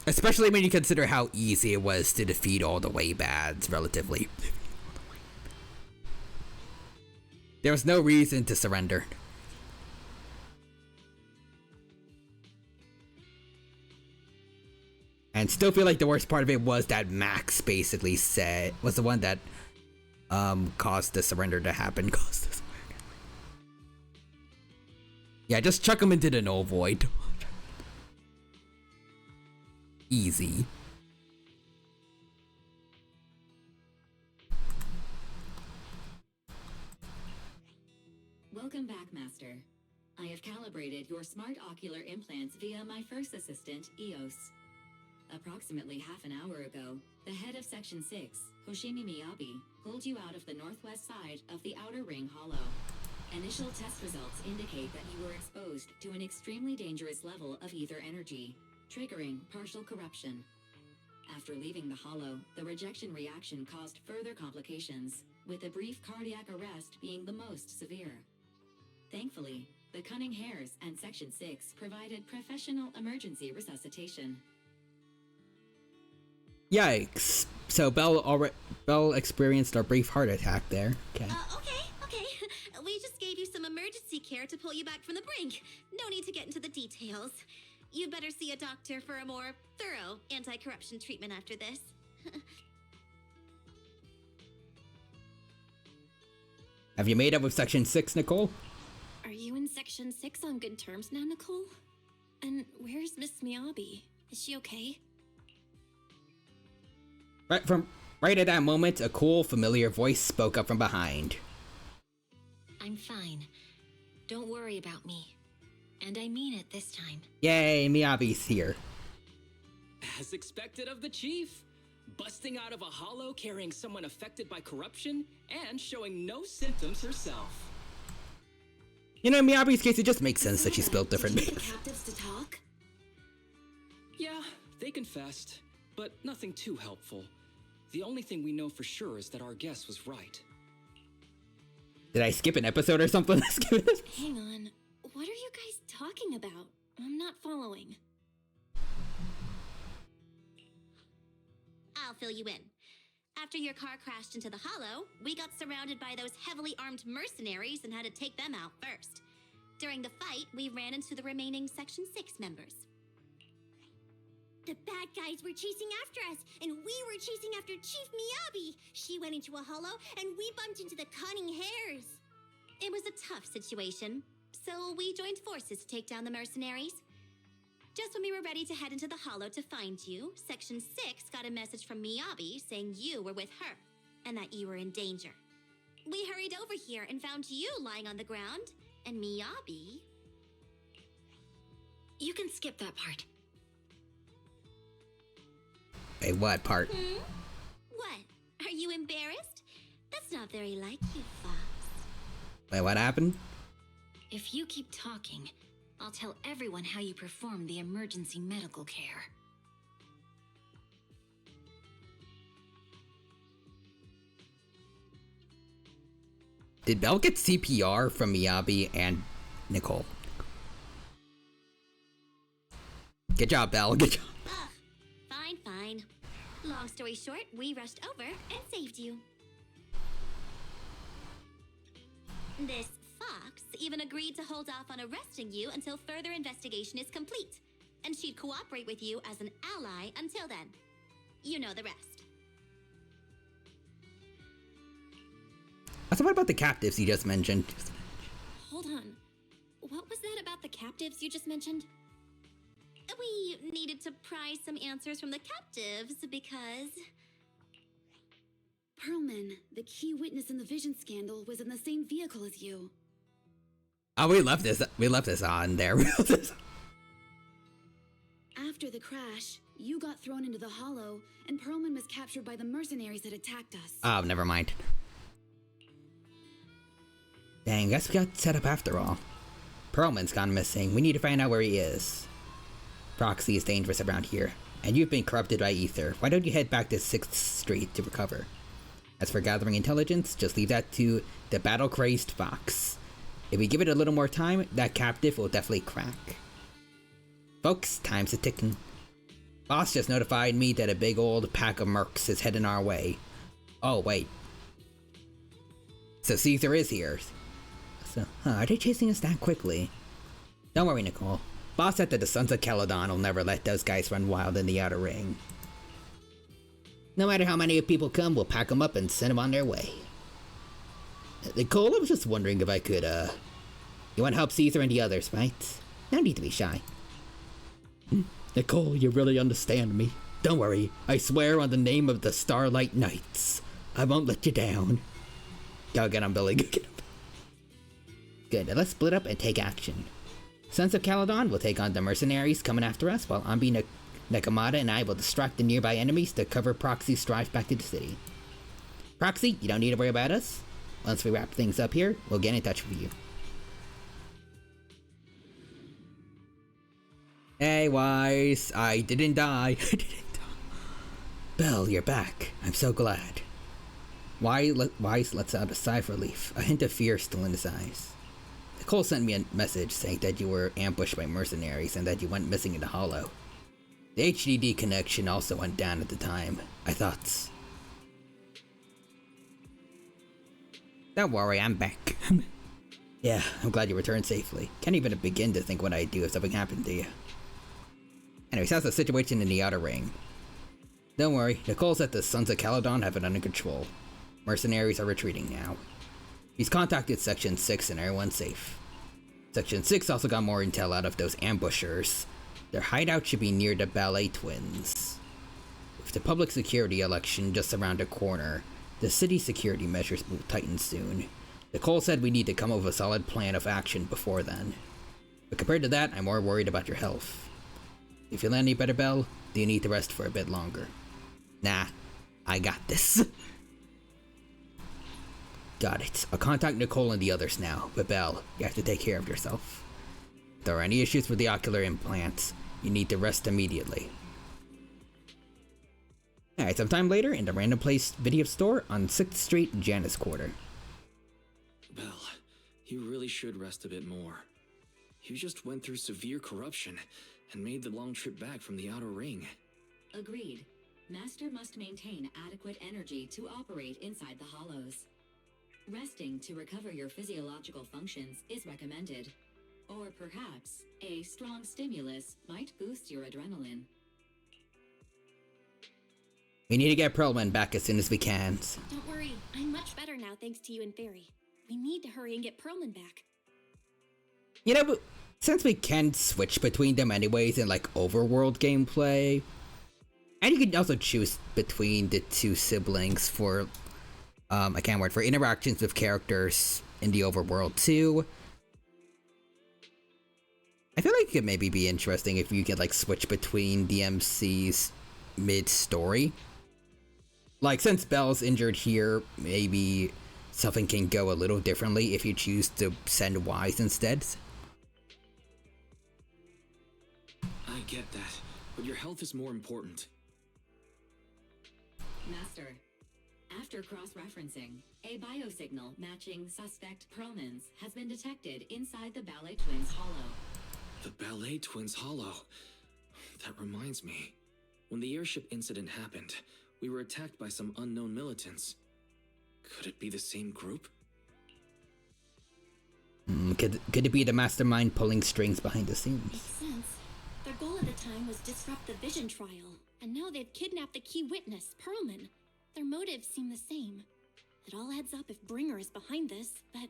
Especially when you consider how easy it was to defeat all the Waybads, relatively. There was no reason to surrender. And still feel like the worst part of it was that Max basically was the one that caused the surrender to happen. Yeah, just chuck him into the null void. Easy. Welcome back, Master. I have calibrated your smart ocular implants via my first assistant, EOS. Approximately half an hour ago, the head of Section 6, Hoshimi Miyabi, pulled you out of the northwest side of the Outer Ring Hollow. Initial test results indicate that you were exposed to an extremely dangerous level of ether energy, triggering partial corruption. After leaving the hollow, the rejection reaction caused further complications, with a brief cardiac arrest being the most severe. Thankfully, the Cunning Hares and Section 6 provided professional emergency resuscitation. Yikes. So Belle experienced a brief heart attack there. Okay. Okay. We just gave you some emergency care to pull you back from the brink. No need to get into the details. You'd better see a doctor for a more thorough anti-corruption treatment after this. Have you made up with Section 6, Nicole? Are you in Section 6 on good terms now, Nicole? And where's Miss Miyabi? Is she okay? Right at that moment, a cool, familiar voice spoke up from behind. I'm fine. Don't worry about me. And I mean it this time. Yay, Miyabi's here. As expected of the chief, busting out of a hollow carrying someone affected by corruption and showing no symptoms herself. You know, in Miyabi's case, it just makes sense that she spilled different Did you names. get the captives to talk? Yeah, they confessed, but nothing too helpful. The only thing we know for sure is that our guess was right. Did I skip an episode or something? Hang on. What are you guys talking about? I'm not following. I'll fill you in. After your car crashed into the hollow, we got surrounded by those heavily armed mercenaries and had to take them out first. During the fight, we ran into the remaining Section 6 members. The bad guys were chasing after us, and we were chasing after Chief Miyabi. She went into a hollow, and we bumped into the cunning hares. It was a tough situation, so we joined forces to take down the mercenaries. Just when we were ready to head into the hollow to find you, Section 6 got a message from Miyabi saying you were with her, and that you were in danger. We hurried over here and found you lying on the ground, and Miyabi... You can skip that part. Wait, what part? What? Are you embarrassed? That's not very like you, Fox. Wait, what happened? If you keep talking, I'll tell everyone how you perform the emergency medical care. Did Belle get CPR from Miyabi and Nicole? Good job, Belle. Good job. Fine. Long story short, we rushed over and saved you. This Fox even agreed to hold off on arresting you until further investigation is complete, and she'd cooperate with you as an ally until then. You know the rest. So what about the captives you just mentioned? Hold on. What was that about the captives you just mentioned? We needed to pry some answers from the captives because... Perlman, the key witness in the Vision scandal, was in the same vehicle as you. Oh, we left this on there. After the crash, you got thrown into the hollow, and Perlman was captured by the mercenaries that attacked us. Oh, never mind. Dang, guess we got set up after all. Perlman's gone missing. We need to find out where he is. Proxy is dangerous around here, and you've been corrupted by Ether. Why don't you head back to 6th Street to recover? As for gathering intelligence, just leave that to the battle-crazed Fox. If we give it a little more time, that captive will definitely crack. Folks, time's a ticking. Boss just notified me that a big old pack of mercs is heading our way. Oh, wait. So Caesar is here. So, are they chasing us that quickly? Don't worry, Nicole. Boss said that the Sons of Caledon will never let those guys run wild in the Outer Ring. No matter how many people come, we'll pack them up and send them on their way. Nicole, I was just wondering if I could, You want to help Caesar and the others, right? No need to be shy. Nicole, you really understand me. Don't worry, I swear on the name of the Starlight Knights, I won't let you down. Go get him, Billy. Go get him. Good, now let's split up and take action. Sons of Caledon will take on the mercenaries coming after us, while Ambi Nakamata and I will distract the nearby enemies to cover Proxy's drive back to the city. Proxy, you don't need to worry about us. Once we wrap things up here, we'll get in touch with you. Hey, Wise, I didn't die. I didn't die. Belle, you're back. I'm so glad. Wise lets out a sigh of relief, a hint of fear still in his eyes. Nicole sent me a message saying that you were ambushed by mercenaries and that you went missing in the hollow. The HDD connection also went down at the time. I thought... Don't worry, I'm back. Yeah, I'm glad you returned safely. Can't even begin to think what I'd do if something happened to you. Anyways, how's the situation in the Outer Ring? Don't worry, Nicole said the Sons of Caledon have it under control. Mercenaries are retreating now. He's contacted Section 6 and everyone's safe. Section 6 also got more intel out of those ambushers. Their hideout should be near the Ballet Twins. With the public security election just around the corner, the city security measures will tighten soon. Nicole said we need to come up with a solid plan of action before then. But compared to that, I'm more worried about your health. Do you feel any better, Belle? Do you need to rest for a bit longer? Nah, I got this. Got it. I'll contact Nicole and the others now, but Belle, you have to take care of yourself. If there are any issues with the ocular implants, you need to rest immediately. Alright, sometime later in the Random Place video store on 6th Street, Janus Quarter. Belle, you really should rest a bit more. You just went through severe corruption and made the long trip back from the Outer Ring. Agreed. Master must maintain adequate energy to operate inside the hollows. Resting to recover your physiological functions is recommended. Or perhaps, a strong stimulus might boost your adrenaline. We need to get Perlman back as soon as we can. Don't worry, I'm much better now thanks to you and Fairy. We need to hurry and get Perlman back. You know, but since we can switch between them anyways in like overworld gameplay, and you can also choose between the two siblings for, I can't word, for interactions with characters in the overworld too. I feel like it could maybe be interesting if you could like switch between DMCs mid-story. Like, since Belle's injured here, maybe something can go a little differently if you choose to send Wise instead. I get that, but your health is more important. Master, after cross-referencing, a biosignal matching suspect Perlman's has been detected inside the Ballet Twins Hollow. The Ballet Twins Hollow. That reminds me. When the airship incident happened, we were attacked by some unknown militants. Could it be the same group? Could it be the mastermind pulling strings behind the scenes? Makes sense. Their goal at the time was disrupt the Vision trial, and now they've kidnapped the key witness, Perlman. Their motives seem the same. It all adds up if Bringer is behind this, but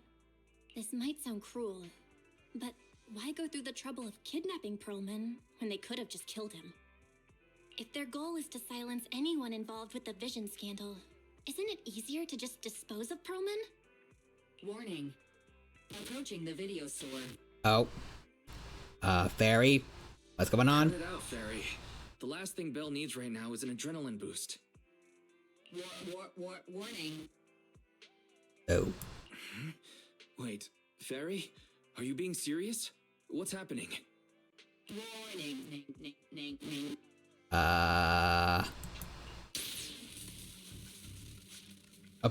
this might sound cruel. But why go through the trouble of kidnapping Perlman when they could have just killed him? If their goal is to silence anyone involved with the Vision scandal, isn't it easier to just dispose of Perlman? Warning. Approaching the video store. Oh. Fairy? What's going on? Cut it out, Fairy. The last thing Belle needs right now is an adrenaline boost. Warning. Oh. Wait, Fairy? Are you being serious? What's happening? Warning. A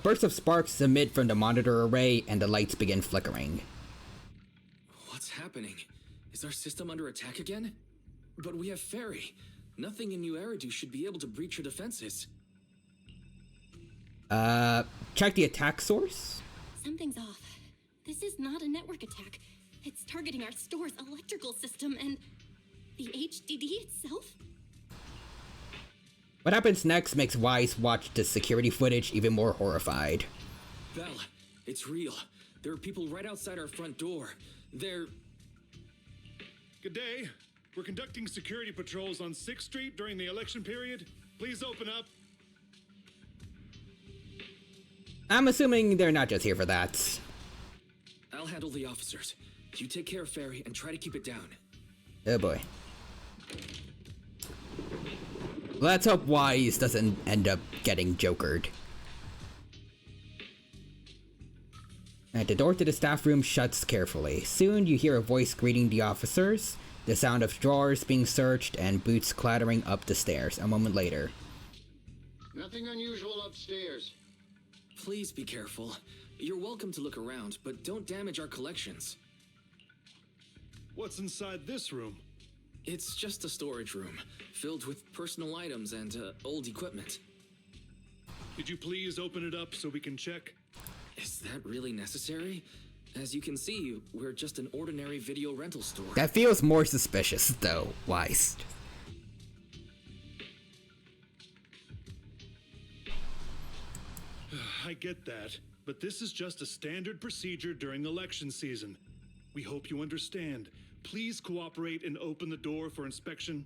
burst of sparks emit from the monitor array and the lights begin flickering. What's happening? Is our system under attack again? But we have Fairy. Nothing in New Eridu should be able to breach her defenses. Check the attack source? Something's off. This is not a network attack. It's targeting our store's electrical system and the HDD itself? What happens next makes Wise watch the security footage even more horrified. Belle, it's real. There are people right outside our front door. They're... Good day. We're conducting security patrols on 6th Street during the election period. Please open up. I'm assuming they're not just here for that. I'll handle the officers. You take care of Fairy and try to keep it down. Oh boy. Let's hope Wise doesn't end up getting jokered. The door to the staff room shuts carefully. Soon you hear a voice greeting the officers, the sound of drawers being searched, and boots clattering up the stairs a moment later. Nothing unusual upstairs. Please be careful. You're welcome to look around, but don't damage our collections. What's inside this room? It's just a storage room, filled with personal items and old equipment. Could you please open it up so we can check? Is that really necessary? As you can see, we're just an ordinary video rental store. That feels more suspicious, though, Wise. I get that, but this is just a standard procedure during election season. We hope you understand. Please cooperate and open the door for inspection.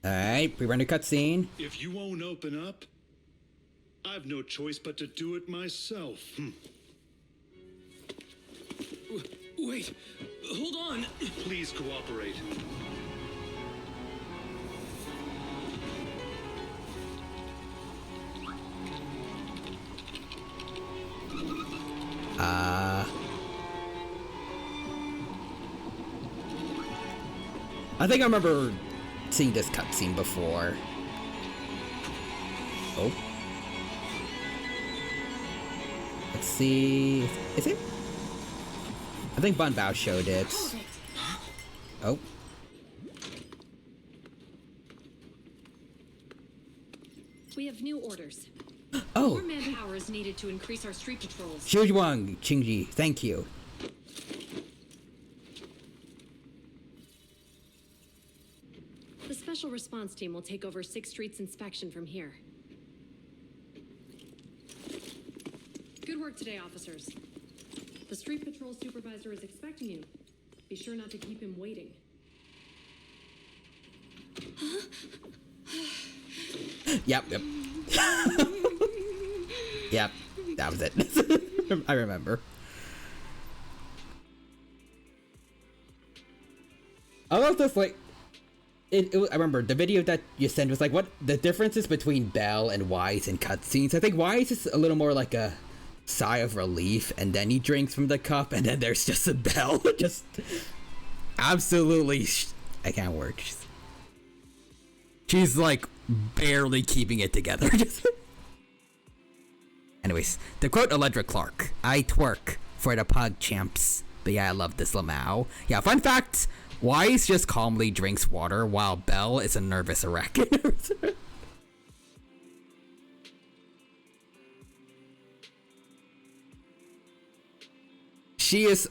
Alright, we run a cutscene. If you won't open up, I've no choice but to do it myself. Wait, hold on. Please cooperate. I think I remember seeing this cutscene before. Oh. Let's see. Is it? I think Bun Bao showed it. Oh. We have new orders. Oh. More manpower is needed to increase our street patrols. Xiujuang, Qingji, thank you. The special response team will take over 6th Street's inspection from here. Good work today, officers. The street patrol supervisor is expecting you. Be sure not to keep him waiting. Yep. Yep, that was it. I remember. I love this, like, I remember the video that you sent was like, what the differences between Bell and Wise in cutscenes. I think Wise is a little more like a sigh of relief, and then he drinks from the cup, and then there's just a Bell. Just absolutely, I can't work. She's like barely keeping it together. Anyways, to quote Eledra Clark, I twerk for the pug champs. But yeah, I love this Lamau. Yeah, fun fact, Wise just calmly drinks water while Belle is a nervous wreck. She's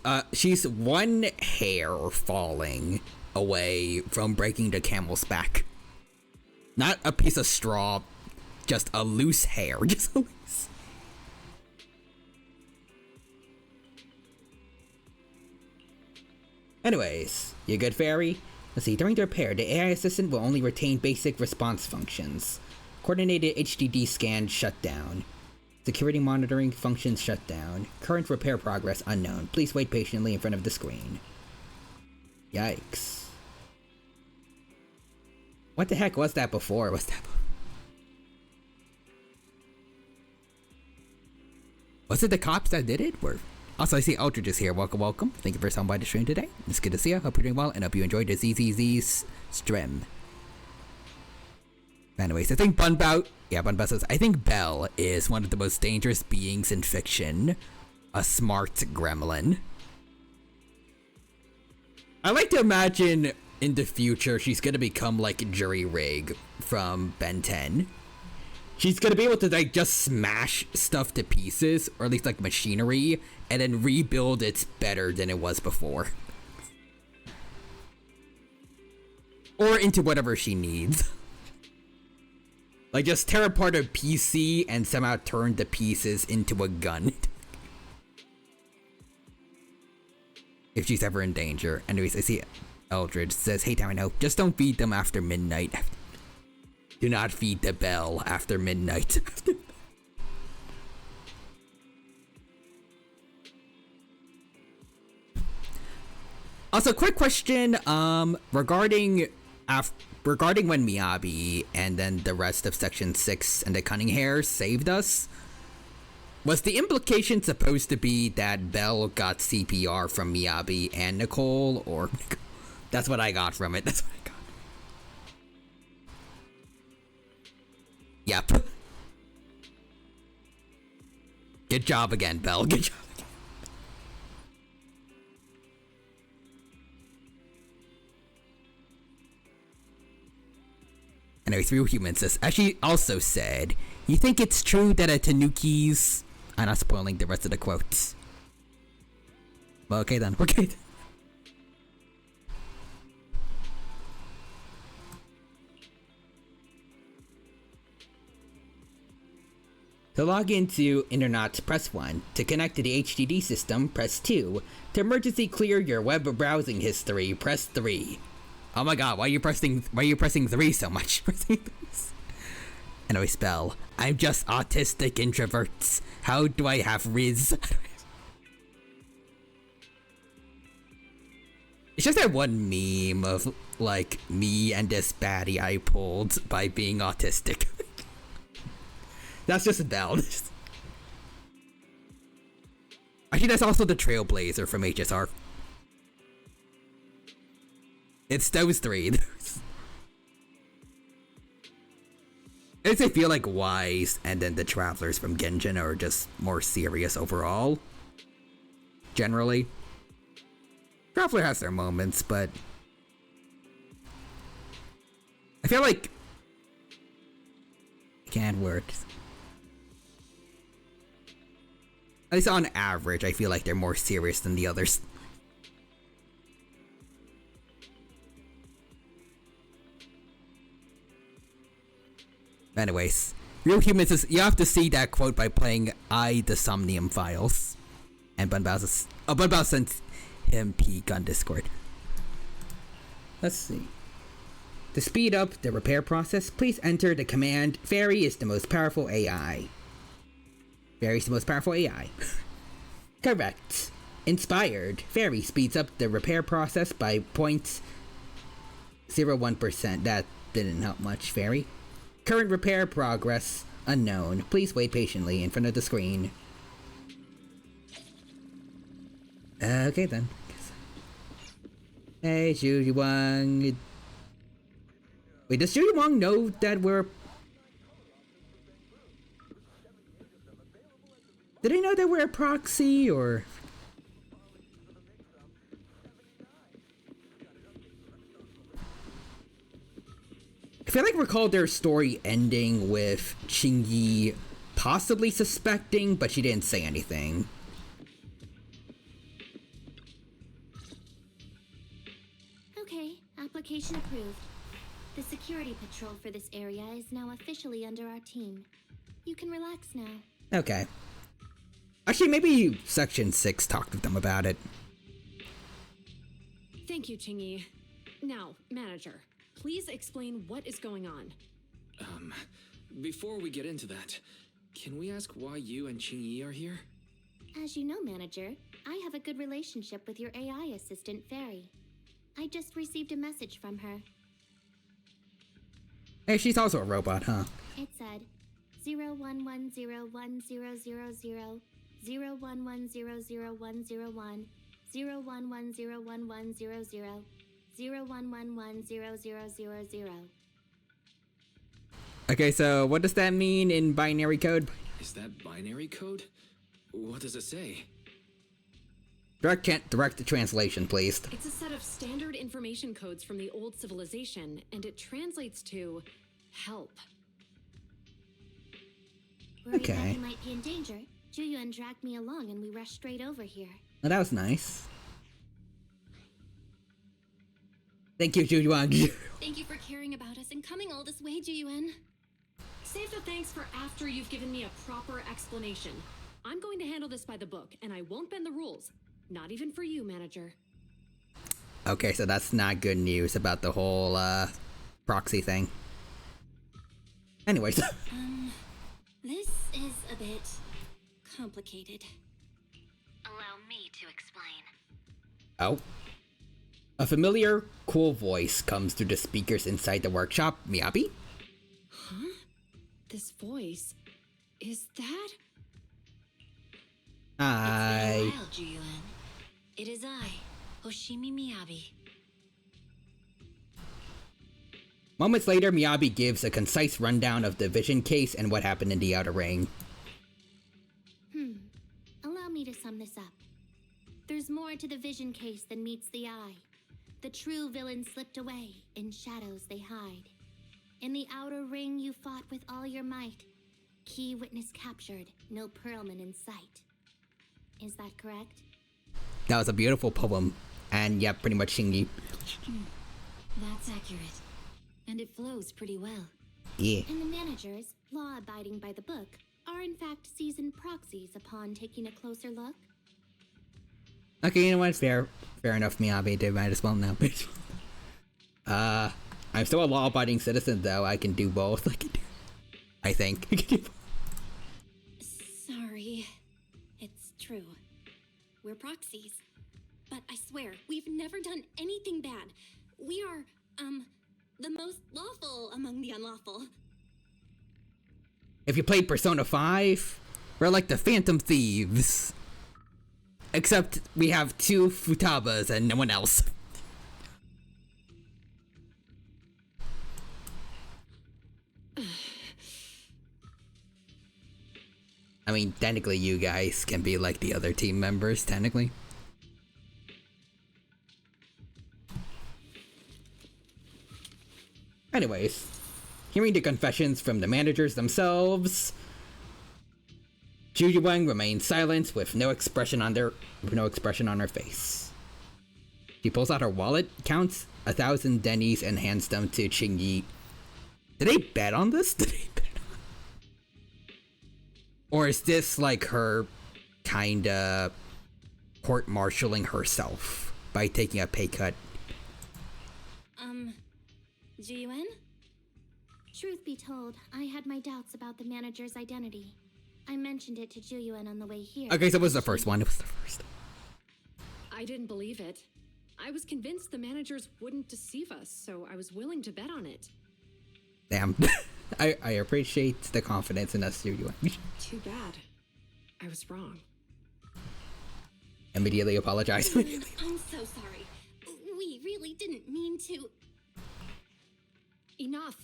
one hair falling away from breaking the camel's back. Not a piece of straw, just a loose hair. Just a loose. Anyways, you good, Fairy? Let's see, during the repair, the AI assistant will only retain basic response functions. Coordinated HDD scan shut down. Security monitoring functions shut down. Current repair progress unknown. Please wait patiently in front of the screen. Yikes. What the heck was that before? Was it the cops that did it? Also, I see Aldridge is here. Welcome, welcome. Thank you for stopping by the stream today. It's good to see you. Hope you're doing well, and hope you enjoyed the ZZZ's stream. Anyways, I think Bun Bao says, I think Belle is one of the most dangerous beings in fiction. A smart gremlin. I like to imagine in the future she's gonna become like Jury Rig from Ben 10. She's gonna be able to like just smash stuff to pieces, or at least like machinery, and then rebuild it better than it was before. Or into whatever she needs. Like just tear apart a PC and somehow turn the pieces into a gun. If she's ever in danger. Anyways, I see Eldridge says, hey, Tamino, just don't feed them after midnight. Do not feed the bell after midnight. Also, quick question, regarding when Miyabi and then the rest of Section 6 and the Cunning Hares saved us, was the implication supposed to be that Belle got CPR from Miyabi and Nicole, or that's what I got from it? That's what I got. Yep. Good job again, Belle. Good job again. Anyways, Real Human says, as she also said, you think it's true that a Tanuki's... I'm not spoiling the rest of the quotes. Well, okay then, okay. To log into internet, press 1. To connect to the HDD system, press 2. To emergency clear your web browsing history, press 3. Oh my god, why are you pressing 3 so much? Anyway, spell. I'm just autistic introverts. How do I have Riz? It's just that one meme of, like, me and this baddie I pulled by being autistic. That's just Bell. Actually, that's also the Trailblazer from HSR. It's those three. I feel like Wise and then the Travelers from Genjin are just more serious overall. Generally. Traveler has their moments, but... I feel like... It can't work. At least on average, I feel like they're more serious than the others. Anyways, Real Humans is, you have to see that quote by playing the Somnium Files. And Bunbao sent him peek on Discord. Let's see. To speed up the repair process, please enter the command Fairy is the most powerful AI. Fairy is the most powerful AI. Correct. Inspired. Fairy speeds up the repair process by 0.01%. That didn't help much, Fairy. Current repair progress unknown. Please wait patiently in front of the screen. Okay then. Hey, Zhu Wang. Wait, does Zhu Wang know that we're... Did he know that we're a proxy, or... I feel like I recall their story ending with Qingyi possibly suspecting, but she didn't say anything. Okay, application approved. The security patrol for this area is now officially under our team. You can relax now. Okay. Actually, maybe Section 6 talked with them about it. Thank you, Qingyi. Now, manager, please explain what is going on. Before we get into that, can we ask why you and Qingyi are here? As you know, manager, I have a good relationship with your AI assistant, Fairy. I just received a message from her. Hey, she's also a robot, huh? It said 01101000 01100101 01101100 01110000. Okay, so what does that mean in binary code? Is that binary code? What does it say? Direct translation, please. It's a set of standard information codes from the old civilization, and it translates to help. Worried that we might be in danger, Juyuan dragged me along and we rushed straight over here. Oh, that was nice. Thank you, Juyuan. Thank you for caring about us and coming all this way, Juyuan. Save the thanks for after you've given me a proper explanation. I'm going to handle this by the book, and I won't bend the rules. Not even for you, manager. Okay, so that's not good news about the whole, proxy thing. Anyways. This is a bit complicated. Allow me to explain. Oh. A familiar, cool voice comes through the speakers inside the workshop. Miyabi? Huh? This voice... is that... Hi. It's been a while, Juyuan. It is I, Hoshimi Miyabi. Moments later, Miyabi gives a concise rundown of the vision case and what happened in the Outer Ring. Allow me to sum this up. There's more to the vision case than meets the eye. The true villain slipped away, in shadows they hide. In the outer ring, you fought with all your might. Key witness captured, no Pearlman in sight. Is that correct? That was a beautiful poem. And yeah, pretty much Shinji. That's accurate. And it flows pretty well. Yeah. And the managers, law abiding by the book, are in fact seasoned proxies upon taking a closer look? Okay, you know what? It's fair. Fair enough, Miyabi. They might as well now. I'm still a law-abiding citizen, though. I can do both. I think. Sorry. It's true. We're proxies. But I swear, we've never done anything bad. We are, the most lawful among the unlawful. If you played Persona 5, we're like the Phantom Thieves. Except we have 2 Futabas and no one else. I mean, technically you guys can be like the other team members, technically. Anyways, hearing the confessions from the managers themselves, Juju Wang remains silent with no expression on her face. She pulls out her wallet, counts 1,000 dennies, and hands them to Qingyi. Did they bet on this? Or is this like her kinda court-martialing herself by taking a pay cut? Jiyuan? Truth be told, I had my doubts about the manager's identity. I mentioned it to Jiyuan on the way here. Okay, so it was the first one. It was the first. I didn't believe it. I was convinced the managers wouldn't deceive us, so I was willing to bet on it. Damn. I appreciate the confidence in us, Jiyuan. Too bad. I was wrong. Immediately apologize. I'm so sorry. We really didn't mean to. Enough.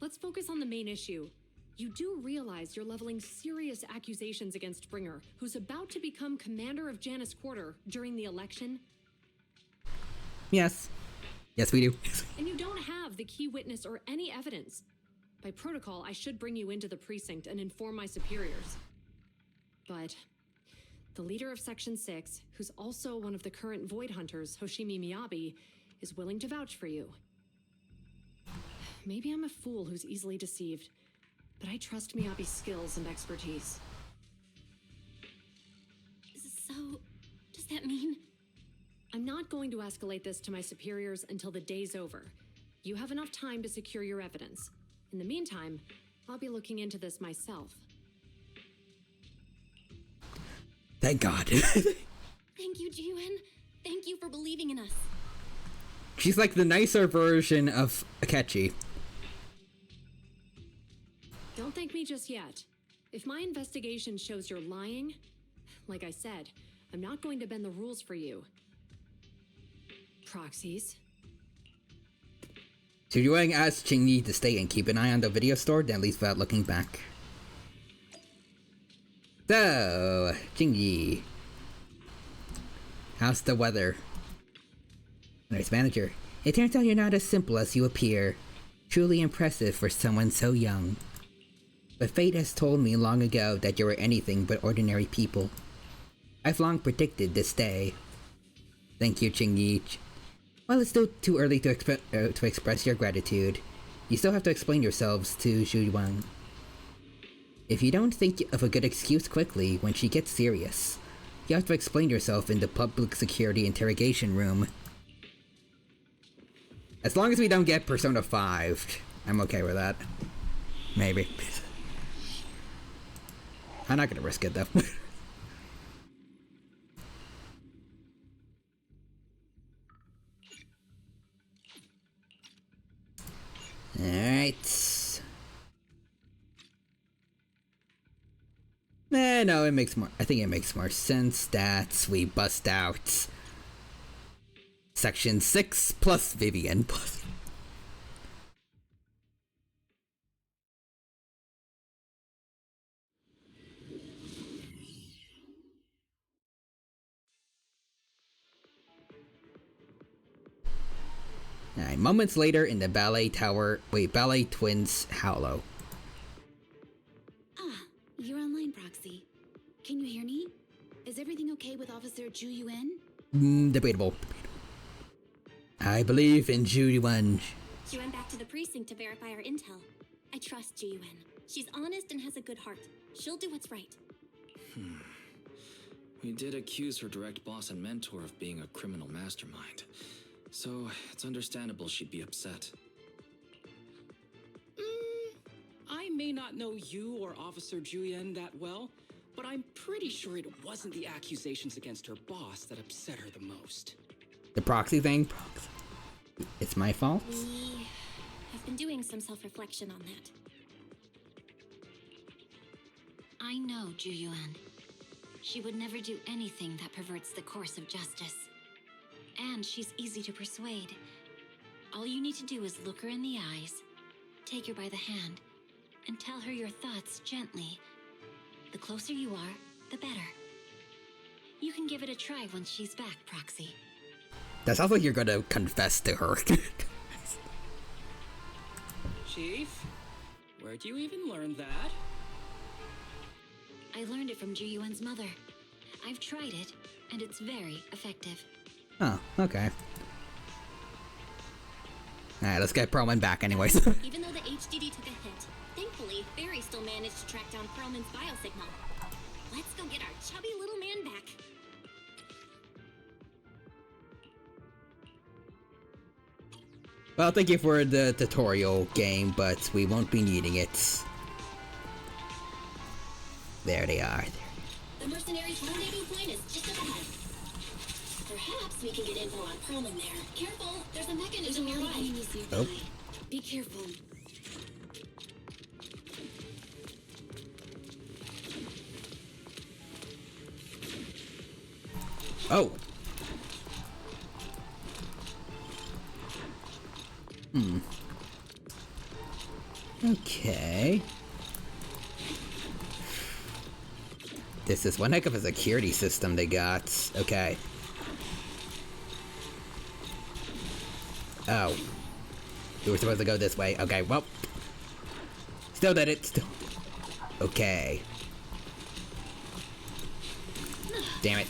Let's focus on the main issue. You do realize you're leveling serious accusations against Bringer, who's about to become commander of Janus Quarter during the election? Yes. Yes, we do. And you don't have the key witness or any evidence. By protocol, I should bring you into the precinct and inform my superiors. But the leader of Section 6, who's also one of the current Void Hunters, Hoshimi Miyabi, is willing to vouch for you. Maybe I'm a fool who's easily deceived, but I trust Miyabi's skills and expertise. So, does that mean? I'm not going to escalate this to my superiors until the day's over. You have enough time to secure your evidence. In the meantime, I'll be looking into this myself. Thank God. Thank you, Jiyuan. Thank you for believing in us. She's like the nicer version of Akechi. Don't thank me just yet. If my investigation shows you're lying, like I said, I'm not going to bend the rules for you. Proxies. Jujuang asks Qingyi to stay and keep an eye on the video store, then leaves without looking back. So, Qingyi. How's the weather? Nice manager. It turns out you're not as simple as you appear. Truly impressive for someone so young. But fate has told me long ago that you were anything but ordinary people. I've long predicted this day. Thank you, Qingyi. While it's still too early to express your gratitude, you still have to explain yourselves to Zhu Yuan. If you don't think of a good excuse quickly when she gets serious, you have to explain yourself in the public security interrogation room. As long as we don't get Persona 5, I'm okay with that. Maybe. I'm not gonna risk it though. Alright. No, it makes more. I think it makes more sense that we bust out Section 6 plus Vivian plus. Alright, moments later in the Ballet Twins Hollow. Ah, you're online, Proxy. Can you hear me? Is everything okay with Officer Ju Yuan? Debatable. I believe in Ju Yuan. She went back to the precinct to verify our intel. I trust Ji Yuan. She's honest and has a good heart. She'll do what's right. We did accuse her direct boss and mentor of being a criminal mastermind. So, it's understandable she'd be upset. I may not know you or Officer Julian that well, but I'm pretty sure it wasn't the accusations against her boss that upset her the most. The proxy thing? It's my fault? We have been doing some self-reflection on that. I know Ju Yuan. She would never do anything that perverts the course of justice. And she's easy to persuade. All you need to do is look her in the eyes, take her by the hand, and tell her your thoughts gently. The closer you are, the better. You can give it a try once she's back, Proxy. That sounds like you're gonna confess to her. Chief, where'd you even learn that? I learned it from Ju Yuan's mother. I've tried it, and it's very effective. Oh, okay. Alright, let's get Perlman back anyways. Even though the HDD took a hit, thankfully, Barry still managed to track down Perlman's biosignal. Let's go get our chubby little man back. Well, thank you for the tutorial game, but we won't be needing it. There they are. The mercenaries' rendezvous point is just up ahead. Perhaps we can get info on Perlman there. Careful, there's a mechanism nearby. Oh. Be careful. Oh. Okay. This is one heck of a security system they got. Okay. Oh. We were supposed to go this way. Okay, well. Still did it. Still. Okay. Damn it.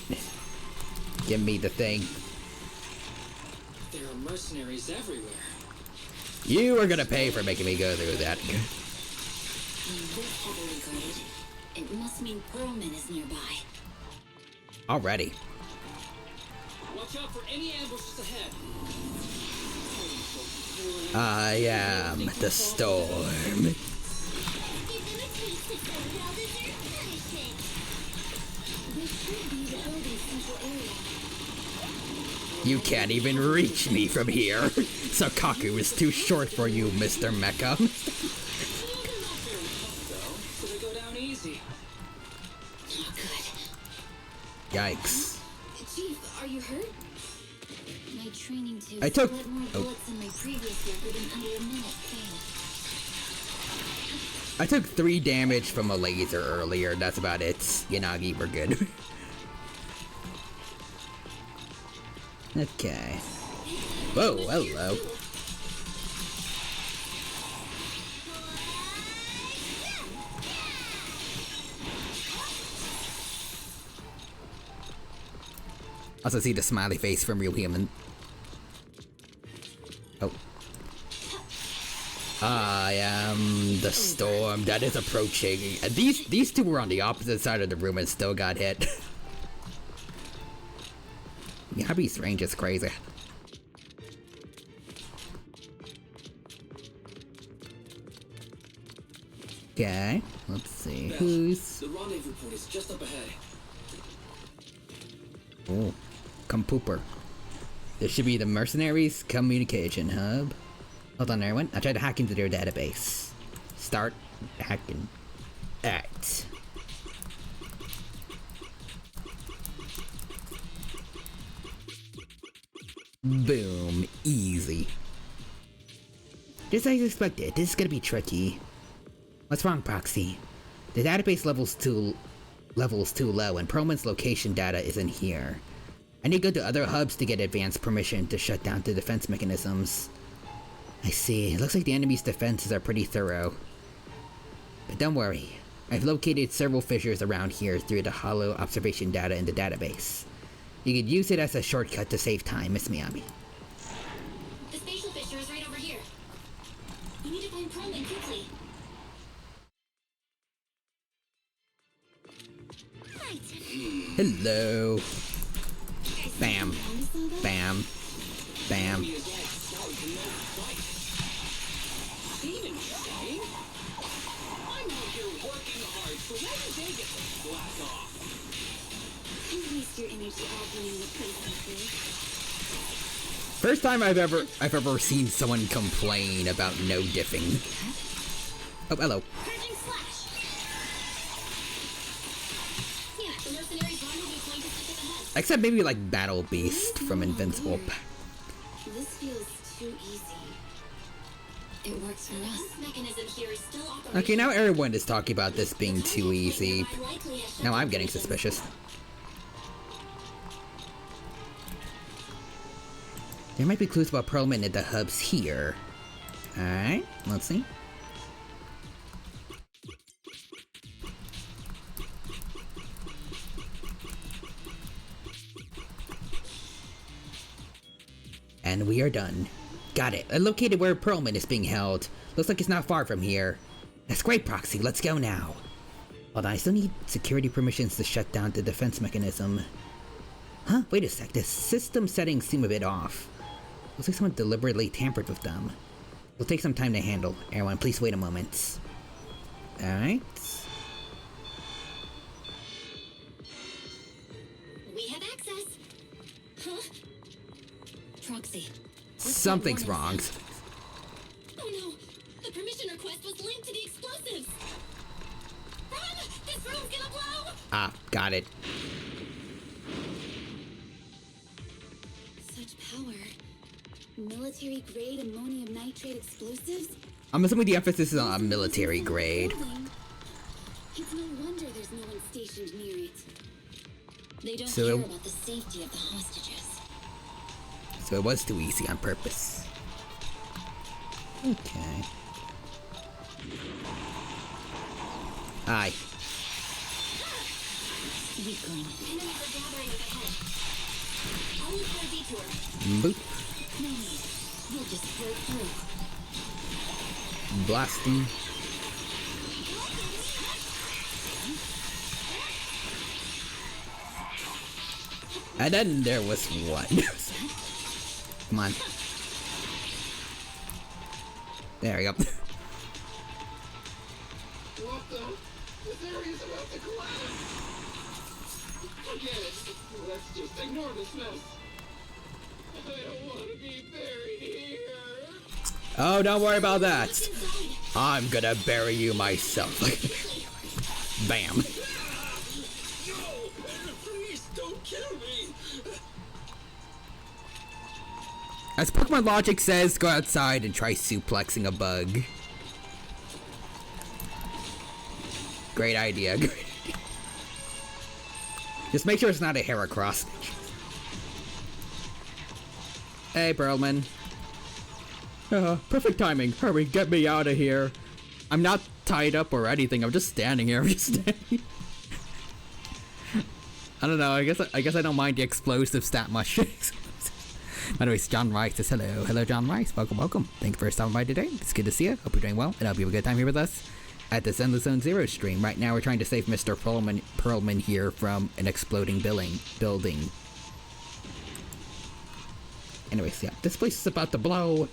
Give me the thing. There are mercenaries everywhere. You are gonna pay for making me go through that. This heavily guarded. It must mean Perlman is nearby. Already. Watch out for any ambushes ahead. I am the storm. You can't even reach me from here. Sakaku is too short for you, Mr. Mecha. So they go down easy. Not good. Yikes. Chief, are you hurt? My training to I took- split more bullets than my previous record in under a minute failed. I took 3 damage from a laser earlier. That's about it. Yanagi, we're good. Okay. Whoa, hello. Also see the smiley face from Real Human. Oh. I am the storm that is approaching. And these two were on the opposite side of the room and still got hit. Yabi's range is crazy. Okay, let's see. Beth, Who's... The rendezvous point is just up ahead. Oh, come pooper. This should be the Mercenaries Communication Hub. Hold on, everyone. I tried to hack into their database. Start hacking. Act. Boom. Easy. Just as expected, this is gonna be tricky. What's wrong, Proxy? The database level's too low and Perlman's location data isn't here. I need to go to other hubs to get advanced permission to shut down the defense mechanisms. I see. It looks like the enemy's defenses are pretty thorough. But don't worry. I've located several fissures around here through the hollow observation data in the database. You could use it as a shortcut to save time, Miss Miyabi. The spatial fissure is right over here. We need to find Perlman quickly. Hello. Bam. Bam. Bam. Even Shane? I'm out here working hard, so why do they get to slack off? Don't waste your energy arguing with princesses. First time I've ever seen someone complain about no diffing. Oh, hello. Yeah, the mercenaries run will be pointed to the head. Except maybe like Battle Beast from Invincible. This feels too easy. It works for us. This mechanism here is still operating. Okay, now everyone is talking about this being too easy. Now I'm getting suspicious. There might be clues about Perlman at the hubs here. Alright, let's see. And we are done. Got it. I located where Perlman is being held. Looks like it's not far from here. That's great, Proxy. Let's go now. Hold on, I still need security permissions to shut down the defense mechanism. Huh? Wait a sec. The system settings seem a bit off. Looks like someone deliberately tampered with them. It'll take some time to handle. Everyone, please wait a moment. Alright. We have access. Huh? Proxy. Something's wrong. Oh no! The permission request was linked to the explosives! Run! This room's gonna blow! Ah, got it. Such power. Military-grade ammonium nitrate explosives? I'm assuming the emphasis is on military grade. It's no wonder there's no one stationed near it. They don't So- care about the safety of the hostages. So it was too easy on purpose. Okay. Aye. Enemies are gathering up ahead. I'll look for a detour. Boop. No need. We'll just break through. Blasting. And then there was one. Come on. There we go. What the? This area's about to collapse! Forget it. Let's just ignore this mess. I don't want to be buried here. Oh, don't worry about that. I'm gonna bury you myself. Bam. No! Please don't kill me! As Pokemon logic says, go outside and try suplexing a bug. Great idea. Just make sure it's not a Heracross. Hey, Perlman. Perfect timing. Hurry, get me out of here. I'm not tied up or anything. I'm just standing here. I'm just standing. I don't know. I guess I don't mind the explosives that much. Anyways, John Rice says hello. Hello, John Rice. Welcome, welcome. Thank you for stopping by today. It's good to see you. Hope you're doing well, and I hope you have a good time here with us at the Zenless Zone Zero stream. Right now, we're trying to save Mr. Perlman here from an exploding building. Anyways, yeah, this place is about to blow.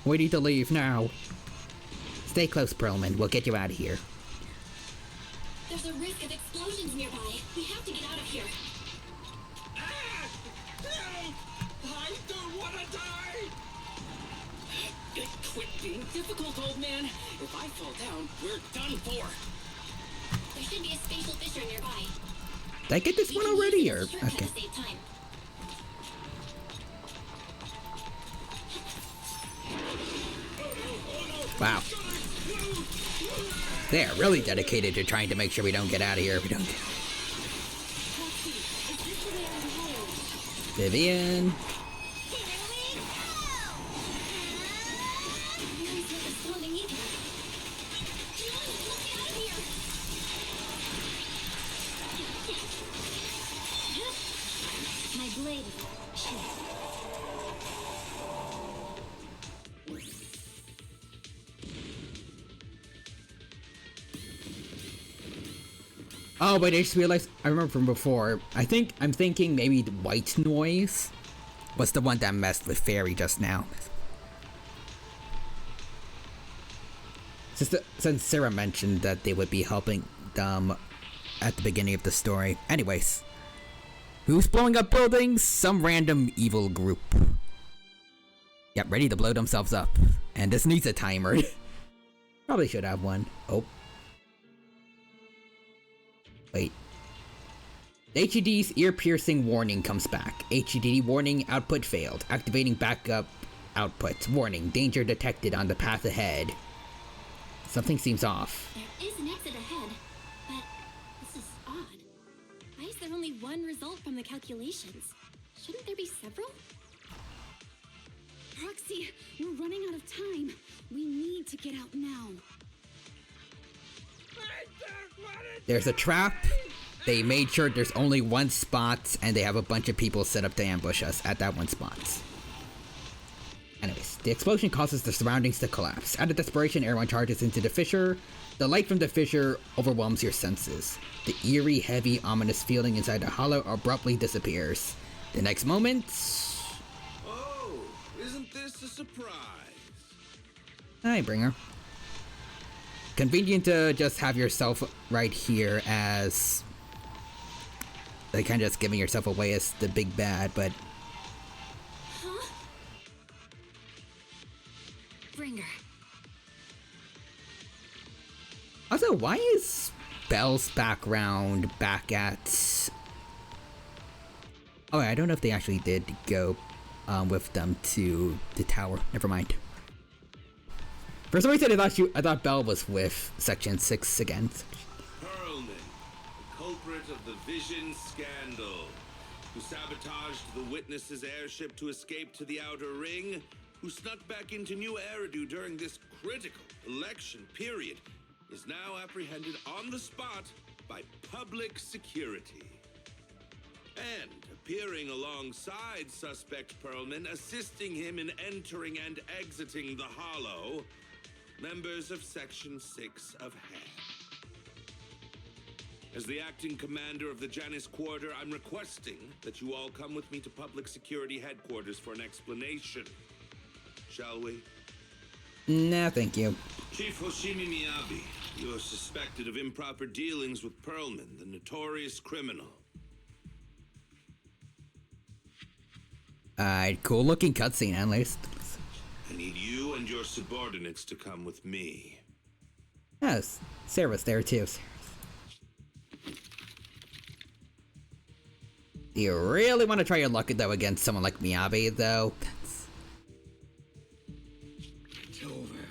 We need to leave now. Stay close, Perlman. We'll get you out of here. There's a risk of explosions nearby. We have to get out of here. I don't want to die! Quit being difficult, old man. If I fall down, we're done for. There should be a spatial fissure nearby. Did I get this one already, or Shortcut okay? to save time. Wow. They're really dedicated to trying to make sure we don't get out of here if we don't get. Vivian. My blade. Shit. Oh, wait, I just realized, I remember from before. I'm thinking maybe the white noise was the one that messed with Fairy just now. Since Sarah mentioned that they would be helping them at the beginning of the story. Anyways. Who's blowing up buildings? Some random evil group. Yep, ready to blow themselves up. And this needs a timer. Probably should have one. Oh. Wait. HED's ear-piercing warning comes back. HED warning output failed. Activating backup output. Warning, danger detected on the path ahead. Something seems off. There is an exit ahead, but this is odd. Why is there only one result from the calculations? Shouldn't there be several? Roxy, we're running out of time. We need to get out now. There's a trap. They made sure there's only one spot, and they have a bunch of people set up to ambush us at that one spot. Anyways, the explosion causes the surroundings to collapse. Out of desperation, everyone charges into the fissure. The light from the fissure overwhelms your senses. The eerie, heavy, ominous feeling inside the hollow abruptly disappears. The next moment... Oh, isn't this a surprise? Hi, Bringer. Convenient to just have yourself right here as... like, kind of just giving yourself away as the big bad, but... Huh? Bringer. Also, why is Belle's background back at... Oh, I don't know if they actually did go with them to the tower. Never mind. For some reason, I thought Belle was with Section 6 again. Perlman, the culprit of the Vision scandal, who sabotaged the Witness's airship to escape to the Outer Ring, who snuck back into New Eridu during this critical election period, is now apprehended on the spot by public security. And appearing alongside suspect Perlman, assisting him in entering and exiting the Hollow, members of Section 6 of HAM. As the acting commander of the Janus Quarter, I'm requesting that you all come with me to Public Security Headquarters for an explanation. Shall we? Nah, thank you. Chief Hoshimi Miyabi, you are suspected of improper dealings with Perlman, the notorious criminal. Cool looking cutscene at least. I need you and your subordinates to come with me. Yes, Sarah's there too. Do you really want to try your luck though against someone like Miyabi though? It's over.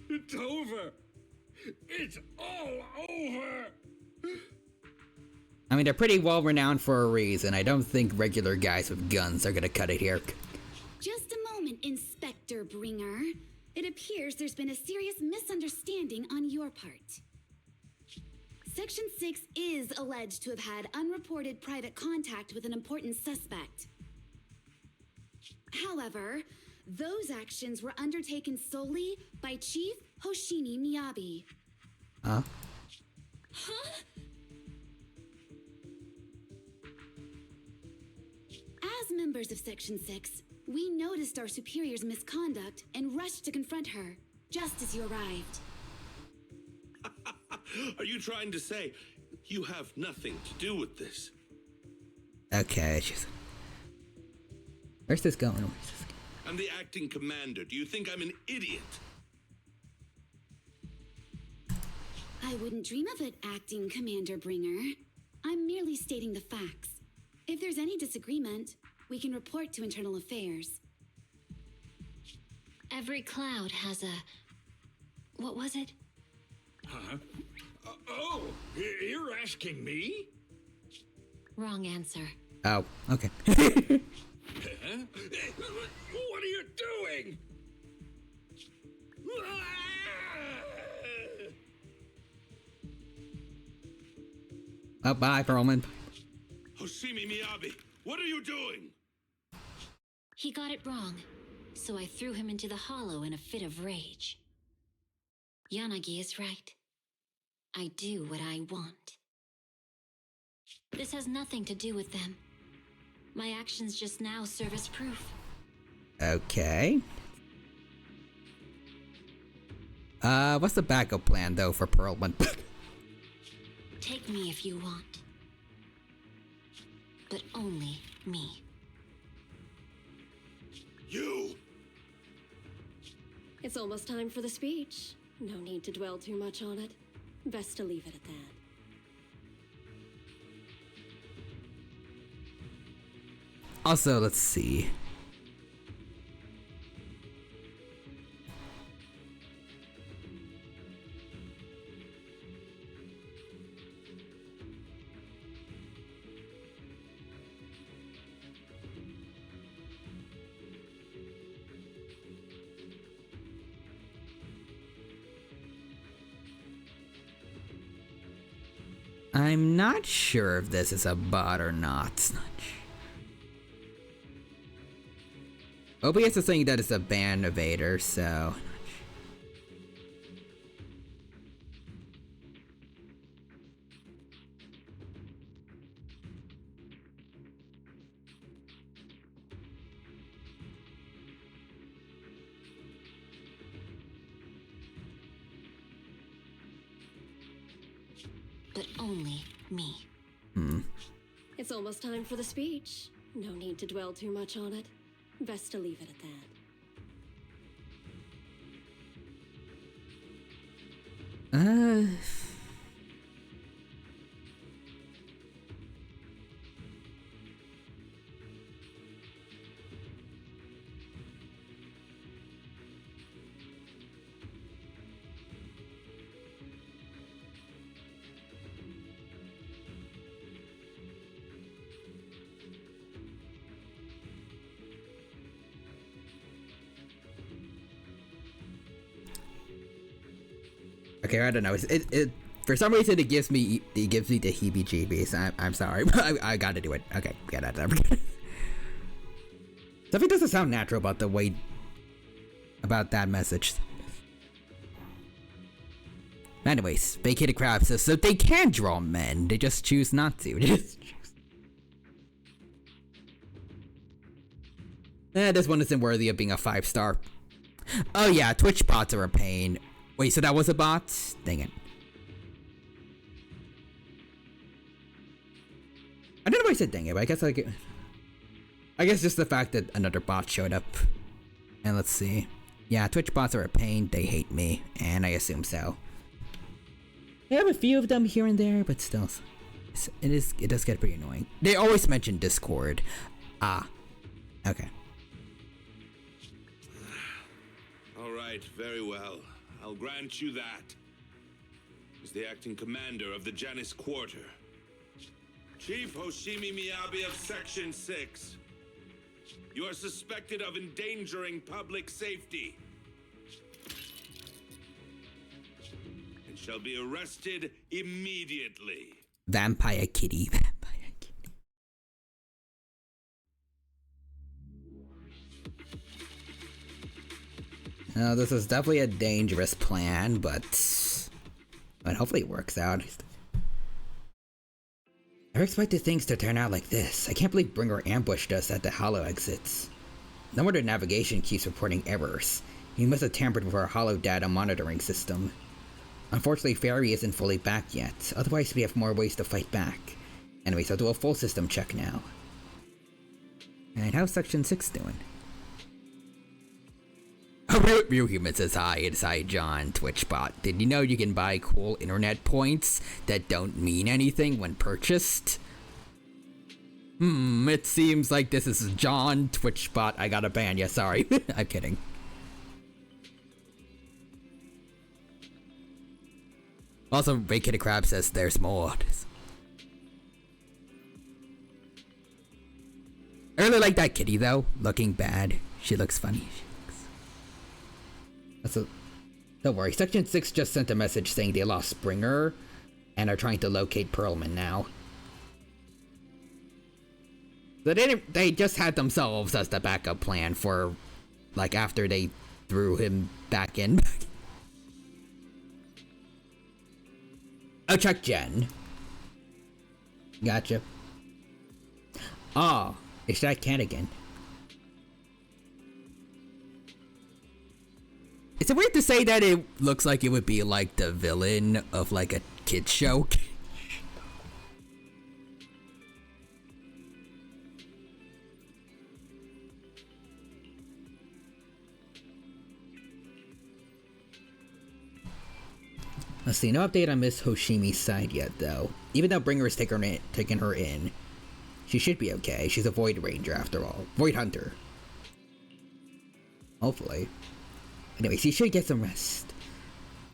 It's over. It's all over. I mean, they're pretty well renowned for a reason. I don't think regular guys with guns are gonna cut it here. Just a moment, Inspector Bringer. It appears there's been a serious misunderstanding on your part. Section 6 is alleged to have had unreported private contact with an important suspect. However, those actions were undertaken solely by Chief Hoshimi Miyabi. Huh? Huh? As members of Section 6, we noticed our superior's misconduct and rushed to confront her, just as you arrived. Are you trying to say you have nothing to do with this? Okay, where's this going? I'm the acting commander. Do you think I'm an idiot? I wouldn't dream of it, Acting Commander Bringer. I'm merely stating the facts. If there's any disagreement, we can report to Internal Affairs. Every cloud has a... what was it? Huh? Oh, you're asking me? Wrong answer. Oh, okay. Huh? What are you doing? Oh, bye, Perlman. Hoshimi Miyabi, what are you doing? He got it wrong, so I threw him into the hollow in a fit of rage. Yanagi is right. I do what I want. This has nothing to do with them. My actions just now serve as proof. Okay. What's the backup plan, though, for Perlman? Take me if you want. But only me. You! It's almost time for the speech. No need to dwell too much on it. Best to leave it at that. Also, let's see. I'm not sure if this is a bot or not. OBS is saying that it's a ban evader, so... But only me. It's almost time for the speech. No need to dwell too much on it. Best to leave it at that. Okay, I don't know. It for some reason it gives me the heebie-jeebies. I'm sorry, but I gotta do it. Okay, get out of there. Something doesn't sound natural about the way about that message. Anyways, Vacated Crab says so they can draw men, they just choose not to. This one isn't worthy of being a 5-star. Oh yeah, Twitch bots are a pain. Wait, so that was a bot? Dang it. I don't know why I said dang it, but I guess just the fact that another bot showed up. And let's see. Yeah, Twitch bots are a pain, they hate me, and I assume so. I have a few of them here and there, but still. It does get pretty annoying. They always mention Discord. Ah. Okay. Alright, very well. I'll grant you that. As the acting commander of the Janus Quarter, Chief Hoshimi Miyabi of Section 6, you are suspected of endangering public safety and shall be arrested immediately. Vampire Kitty. Now, this is definitely a dangerous plan, but hopefully it works out. I expected things to turn out like this. I can't believe Bringer ambushed us at the hollow exits. No wonder navigation keeps reporting errors. He must have tampered with our hollow data monitoring system. Unfortunately, Fairy isn't fully back yet, otherwise we have more ways to fight back. Anyways, I'll do a full system check now. And how's Section 6 doing? Real Human says hi, it's I, John, TwitchBot. Did you know you can buy cool internet points that don't mean anything when purchased? It seems like this is John, TwitchBot. I got a ban, yeah, sorry. I'm kidding. Also, Vacated Crab says there's more. I really like that kitty though. Looking bad. She looks funny. Don't worry. Section 6 just sent a message saying they lost Springer and are trying to locate Perlman now. So they just had themselves as the backup plan for, like, after they threw him back in. Oh, check Jen. Gotcha. Oh, it's that cat again. Is it weird to say that it looks like it would be like the villain of like a kid's show? Let's see, no update on Miss Hoshimi's side yet though. Even though Bringer's taken her in, she should be okay. She's a Void Ranger after all. Void Hunter. Hopefully. Anyway, she should get some rest.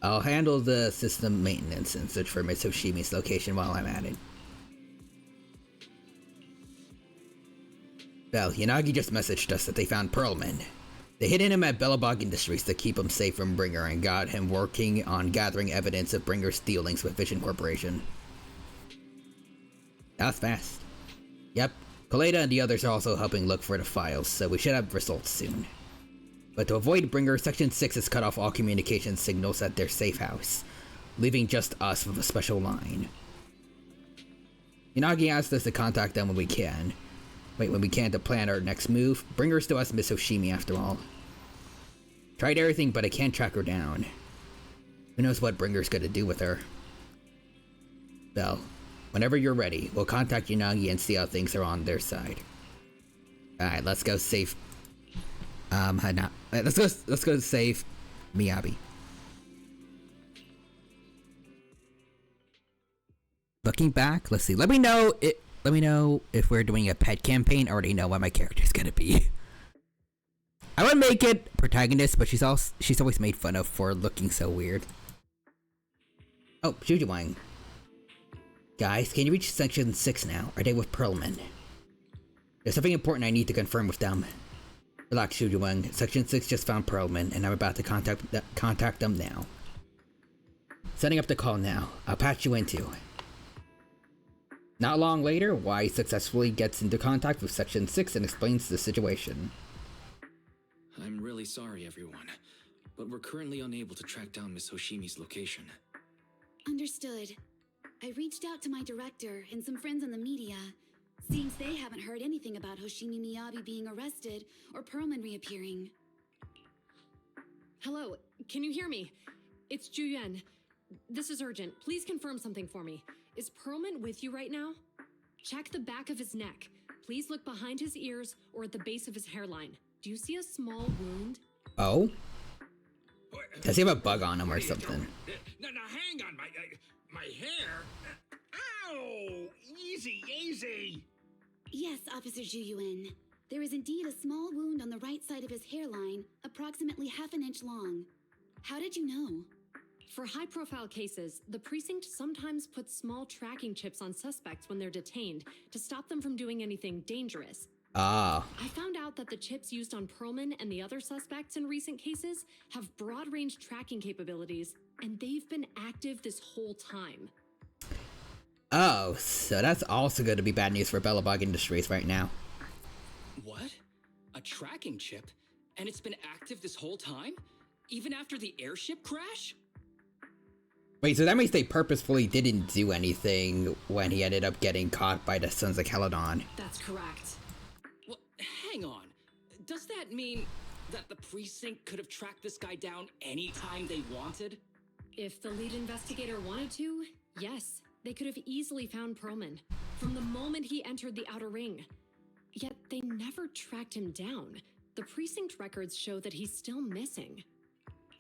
I'll handle the system maintenance and search for Miss Hoshimi's location while I'm at it. Well, Yanagi just messaged us that they found Perlman. They hid him at Bellabog Industries to keep him safe from Bringer and got him working on gathering evidence of Bringer's dealings with Vision Corporation. That was fast. Yep, Kaleda and the others are also helping look for the files, so we should have results soon. But to avoid Bringer, Section 6 has cut off all communication signals at their safe house, leaving just us with a special line. Yanagi asked us to contact them when we can. When we can to plan our next move. Bringer's to us Miss Hoshimi after all. Tried everything, but I can't track her down. Who knows what Bringer's gonna do with her. Well, whenever you're ready, we'll contact Yanagi and see how things are on their side. Alright, let's go save... let's go save Miyabi. Looking back, let's see. Let me know if we're doing a pet campaign. I already know what my character's gonna be. I would make it protagonist, but she's always made fun of for looking so weird. Oh, Juju Wang. Guys, can you reach Section 6 now? Are they with Perlman? There's something important I need to confirm with them. Relax, Juju Wang. Section 6 just found Perlman, and I'm about to contact them now. Setting up the call now. I'll patch you in too. Not long later, Y successfully gets into contact with Section 6 and explains the situation. I'm really sorry, everyone, but we're currently unable to track down Miss Hoshimi's location. Understood. I reached out to my director and some friends in the media. Seems they haven't heard anything about Hoshimi Miyabi being arrested or Perlman reappearing. Hello, can you hear me? It's Juyen. This is urgent. Please confirm something for me. Is Perlman with you right now? Check the back of his neck. Please look behind his ears or at the base of his hairline. Do you see a small wound? Oh? Does he have a bug on him or something? Now hang on, my hair. Ow! Easy. Yes, Officer Juyuan. There is indeed a small wound on the right side of his hairline, approximately half an inch long. How did you know? For high-profile cases, the precinct sometimes puts small tracking chips on suspects when they're detained to stop them from doing anything dangerous. Ah. I found out that the chips used on Perlman and the other suspects in recent cases have broad-range tracking capabilities, and they've been active this whole time. Oh, so that's also going to be bad news for Bellabog Industries right now. What? A tracking chip? And it's been active this whole time? Even after the airship crash? Wait, so that means they purposefully didn't do anything when he ended up getting caught by the Sons of Caledon. That's correct. Well, hang on. Does that mean that the precinct could have tracked this guy down anytime they wanted? If the lead investigator wanted to, yes. They could have easily found Perlman from the moment he entered the outer ring. Yet they never tracked him down. The precinct records show that he's still missing.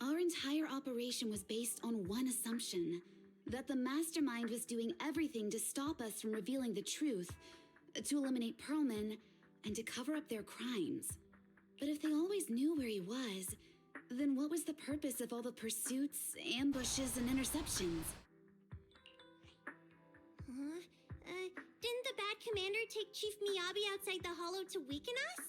Our entire operation was based on one assumption, that the mastermind was doing everything to stop us from revealing the truth, to eliminate Perlman, and to cover up their crimes. But if they always knew where he was, then what was the purpose of all the pursuits, ambushes, and interceptions? Didn't the Bad Commander take Chief Miyabi outside the hollow to weaken us?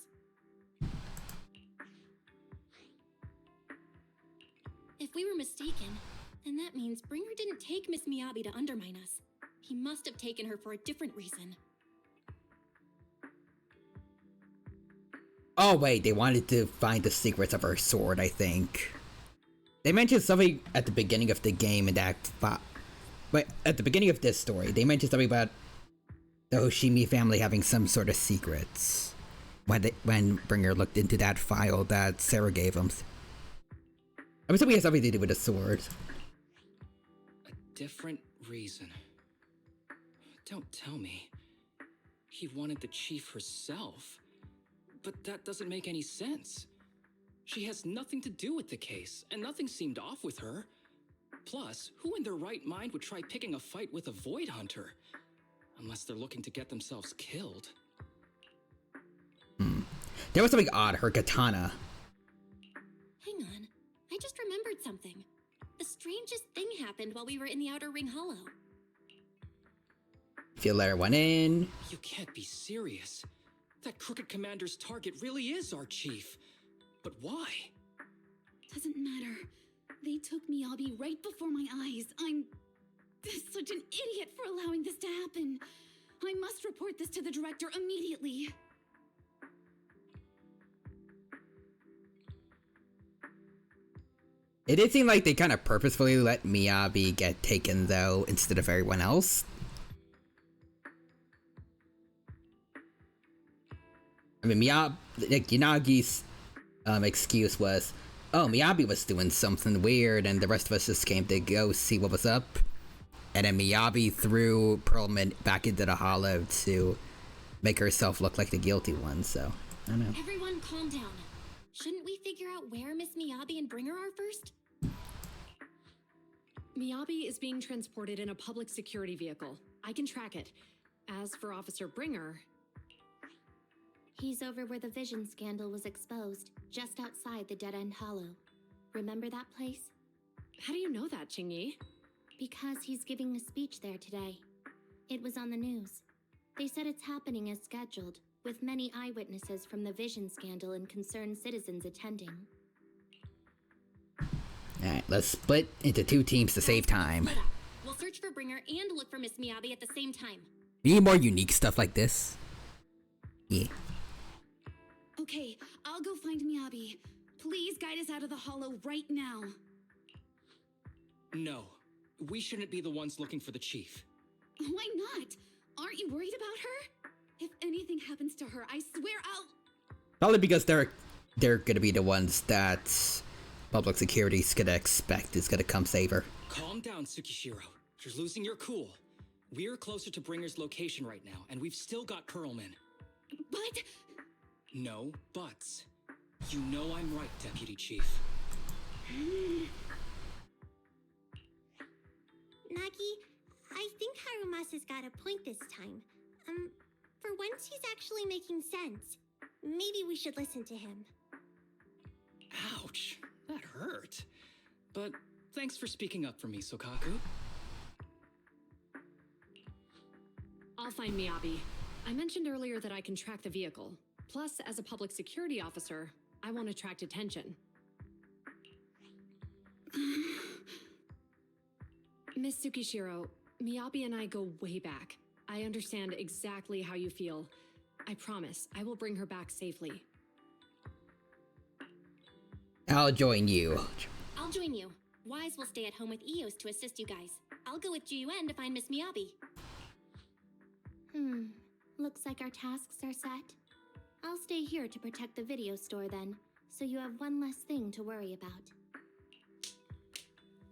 If we were mistaken, then that means Bringer didn't take Miss Miyabi to undermine us. He must have taken her for a different reason. Oh wait, they wanted to find the secrets of her sword, I think. They mentioned something at the beginning of the game in Act 5. But at the beginning of this story, they mentioned something about the Hoshimi family having some sort of secrets. When Bringer looked into that file that Sarah gave him. I'm assuming it has something to do with the sword. A different reason. Don't tell me. He wanted the chief herself. But that doesn't make any sense. She has nothing to do with the case, and nothing seemed off with her. Plus, who in their right mind would try picking a fight with a Void Hunter? Unless they're looking to get themselves killed. There was something odd, her katana. Hang on, I just remembered something. The strangest thing happened while we were in the Outer Ring Hollow. If you let her one in. You can't be serious. That crooked commander's target really is our chief. But why? Doesn't matter. They took Miyabi right before my eyes. I'm such an idiot for allowing this to happen. I must report this to the director immediately. It did seem like they kind of purposefully let Miyabi get taken, though, instead of everyone else. I mean, Yanagi's excuse was, oh, Miyabi was doing something weird, and the rest of us just came to go see what was up. And then Miyabi threw Perlman back into the hollow to make herself look like the guilty one, so, I don't know. Everyone calm down. Shouldn't we figure out where Miss Miyabi and Bringer are first? Miyabi is being transported in a public security vehicle. I can track it. As for Officer Bringer... He's over where the vision scandal was exposed, just outside the Dead End Hollow. Remember that place? How do you know that, Qingyi? Because he's giving a speech there today. It was on the news. They said it's happening as scheduled, with many eyewitnesses from the vision scandal and concerned citizens attending. Alright, let's split into 2 teams to save time. We'll search for Bringer and look for Miss Miyabi at the same time. We need more unique stuff like this. Yeah. Okay, I'll go find Miyabi. Please guide us out of the hollow right now. No, we shouldn't be the ones looking for the chief. Why not? Aren't you worried about her? If anything happens to her, I swear I'll... Probably because they're gonna be the ones that public security's gonna expect is gonna come save her. Calm down, Tsukishiro. You're losing your cool. We're closer to Bringer's location right now, and we've still got Perlman. But... No buts. You know I'm right, Deputy Chief. Nagi, I think Harumasa's got a point this time. For once he's actually making sense. Maybe we should listen to him. Ouch, that hurt. But thanks for speaking up for me, Sokaku. I'll find Miyabi. I mentioned earlier that I can track the vehicle. Plus, as a public security officer, I want to attract attention. Miss Tsukishiro, Miyabi and I go way back. I understand exactly how you feel. I promise, I will bring her back safely. I'll join you. I'll join you. Wise will stay at home with Eos to assist you guys. I'll go with GUN to find Miss Miyabi. Looks like our tasks are set. I'll stay here to protect the video store then, so you have one less thing to worry about.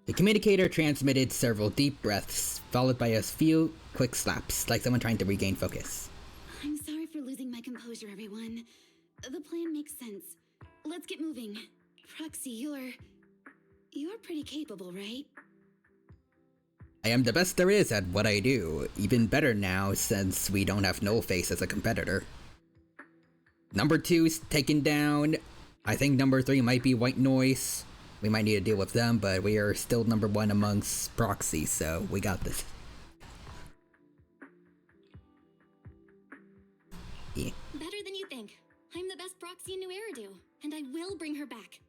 The communicator transmitted several deep breaths, followed by a few quick slaps, like someone trying to regain focus. I'm sorry for losing my composure, everyone. The plan makes sense. Let's get moving. Proxy, you're pretty capable, right? I am the best there is at what I do, even better now since we don't have No Face as a competitor. Number 2's taken down. I think number 3 might be White Noise. We might need to deal with them, but we are still number 1 amongst Proxy, so we got this. best proxy in New Eridu, and I will bring her back.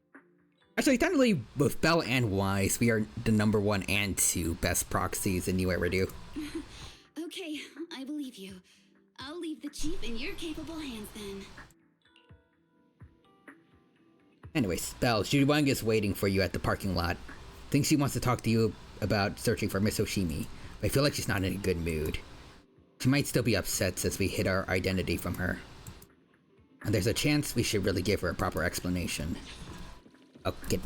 Actually, technically, both Bell and Wise, we are the number 1 and 2 best proxies in New Eridu. Okay, I believe you. I'll leave the chief in your capable hands then. Anyways, Bell, Judy Wang is waiting for you at the parking lot. Thinks she wants to talk to you about searching for Miss Hoshimi, but I feel like she's not in a good mood. She might still be upset since we hid our identity from her. And there's a chance we should really give her a proper explanation. Okay.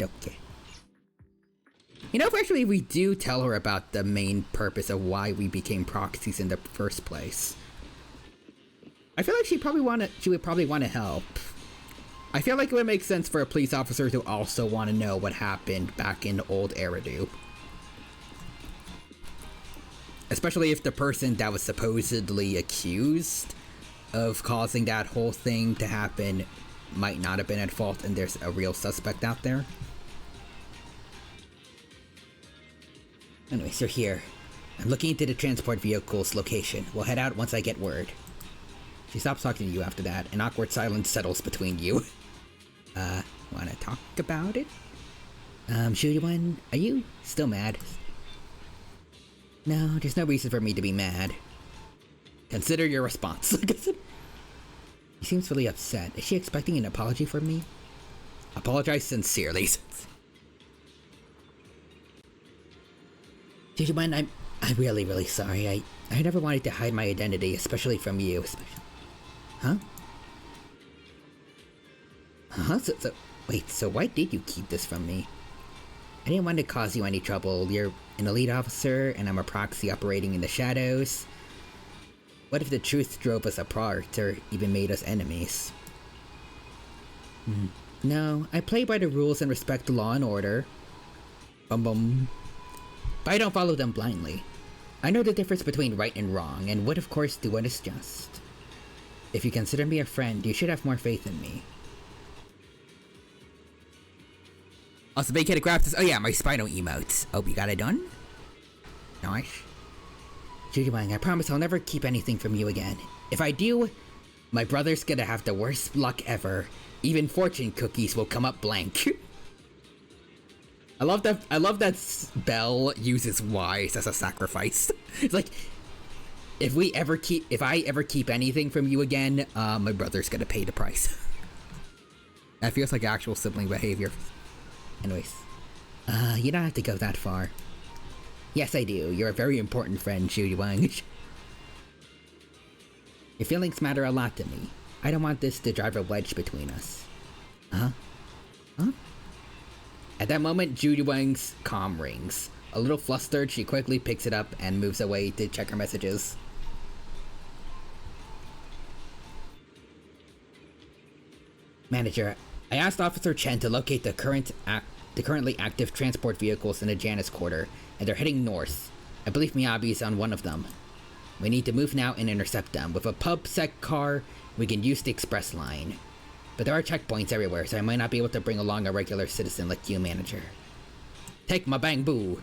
You know, if we do tell her about the main purpose of why we became proxies in the first place, I feel like she would probably want to help. I feel like it would make sense for a police officer to also want to know what happened back in old Eridu. Especially if the person that was supposedly accused of causing that whole thing to happen might not have been at fault and there's a real suspect out there. Anyways, you're here. I'm looking into the transport vehicle's location. We'll head out once I get word. She stops talking to you after that. An awkward silence settles between you. Wanna talk about it? Shuyuan, are you still mad? No, there's no reason for me to be mad. Consider your response. She seems really upset. Is she expecting an apology from me? Apologize sincerely. Shuyuan, I'm really sorry. I never wanted to hide my identity, especially from you. Huh? Wait, so why did you keep this from me? I didn't want to cause you any trouble. You're an elite officer, and I'm a proxy operating in the shadows. What if the truth drove us apart, or even made us enemies? No, I play by the rules and respect the law and order. But I don't follow them blindly. I know the difference between right and wrong, and would of course do what is just. If you consider me a friend, you should have more faith in me. Also, Big Kid grabs this. Oh yeah, my Spino emotes. Oh, you got it done? Nice. Judy Wang, I promise I'll never keep anything from you again. If I do, my brother's gonna have the worst luck ever. Even fortune cookies will come up blank. I love that Bell uses Wise as a sacrifice. It's like, if I ever keep anything from you again, my brother's gonna pay the price. That feels like actual sibling behavior. Anyways, you don't have to go that far. Yes, I do. You're a very important friend, Judy Wang. Your feelings matter a lot to me. I don't want this to drive a wedge between us. Huh? At that moment, Judy Wang's comm rings. A little flustered, she quickly picks it up and moves away to check her messages. Manager, I asked Officer Chen to locate the currently active transport vehicles in the Janus Quarter, and they're heading north. I believe Miyabi is on one of them. We need to move now and intercept them. With a pub-sec car, we can use the express line. But there are checkpoints everywhere, so I might not be able to bring along a regular citizen like you, Manager. Take my bang boo.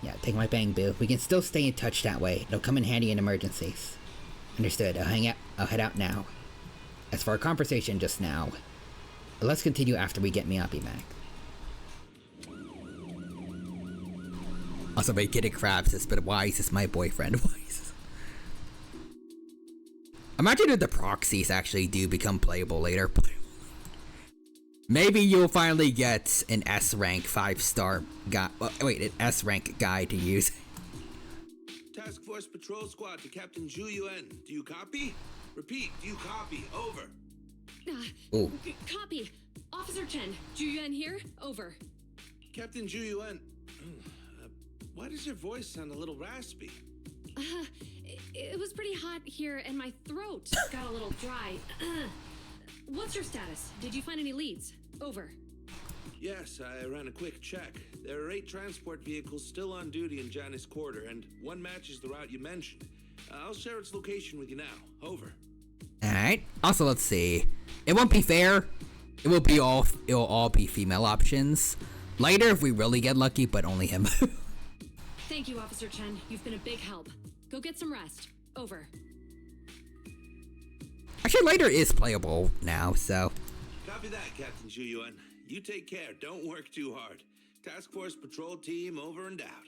Yeah, take my bang boo. We can still stay in touch that way. It'll come in handy in emergencies. Understood. I'll head out now. As for our conversation just now, let's continue after we get Miyabi back. Also, my kid crabs this, but Wise is my boyfriend. Wise. Imagine if the proxies actually do become playable later. Maybe you'll finally get an S-rank 5-star guy. Wait, an S-rank guy to use. Task Force Patrol Squad to Captain Zhu Yuan. Do you copy? Repeat, do you copy? Over. Ooh. Copy. Officer Chen, Zhu Yuan here. Over. Captain Zhu Yuan. Why does your voice sound a little raspy? It was pretty hot here and my throat got a little dry. What's your status? Did you find any leads? Over. Yes, I ran a quick check. There are 8 transport vehicles still on duty in Janus Quarter, and one matches the route you mentioned. I'll share its location with you now. Over. Alright. Also, let's see. It won't be fair. It'll all be female options. Later if we really get lucky, but only him. Thank you, Officer Chen. You've been a big help. Go get some rest. Over. Actually, later is playable now, so. Copy that, Captain Zhuyuan. You take care. Don't work too hard. Task Force patrol team over and out.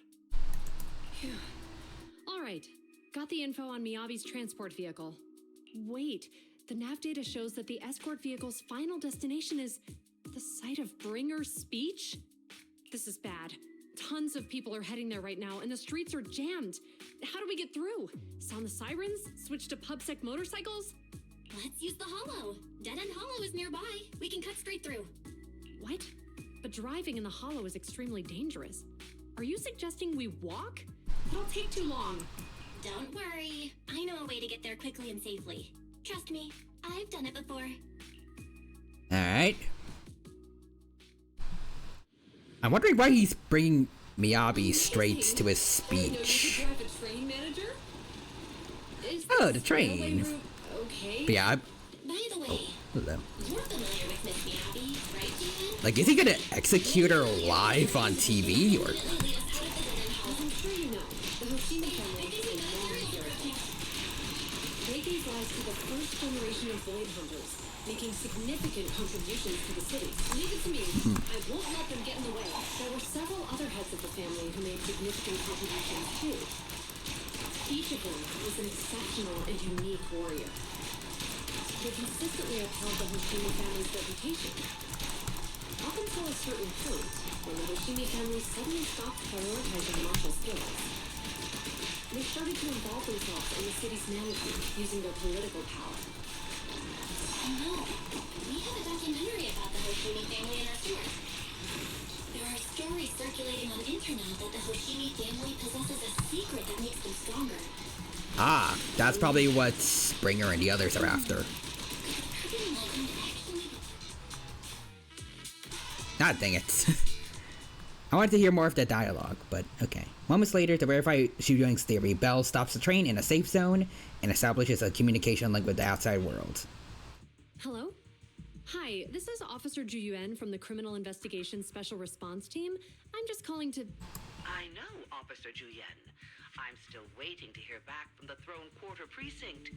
All right. Got the info on Miyabi's transport vehicle. Wait, the nav data shows that the escort vehicle's final destination is the site of Bringer's speech? This is bad. Tons of people are heading there right now, and the streets are jammed. How do we get through? Sound the sirens? Switch to PubSec motorcycles? Let's use the Hollow. Dead End Hollow is nearby. We can cut straight through. What? But driving in the Hollow is extremely dangerous. Are you suggesting we walk? It'll take too long. Don't worry. I know a way to get there quickly and safely. Trust me, I've done it before. Alright. I'm wondering why he's bringing Miyabi straight to his speech. Oh, the train. Okay. But yeah, By the way, hello. you're familiar with Miss Miyabi, right, Julian? Like, is he gonna execute her live on TV, or? I'm sure you know, the Hoshimi family is a non-hero. They gave rise to the first generation of Void Hunters, making significant contributions to the city. Leave it to me. I won't let them get in the way. There were several other heads of the family who made significant contributions too. Each of them was an exceptional and unique warrior. They consistently upheld the Hoshimi family's reputation. Up until a certain point, when the Hoshimi family suddenly stopped prioritizing martial skills. They started to involve themselves in the city's management using their political power. No, we have a documentary about the Hoshimi family in our store. There are stories circulating on internet that the Hoshimi family possesses a secret that makes them stronger. Ah, that's probably what Springer and the others are after. God dang it. I wanted to hear more of the dialogue, but okay. Moments later, to verify Zhuyuan's theory, Bell stops the train in a safe zone and establishes a communication link with the outside world. Hello? Hi, this is Officer Zhuyuan from the Criminal Investigation Special Response Team. I'm just calling to... I know, Officer Zhuyuan. I'm still waiting to hear back from the Throne Quarter Precinct.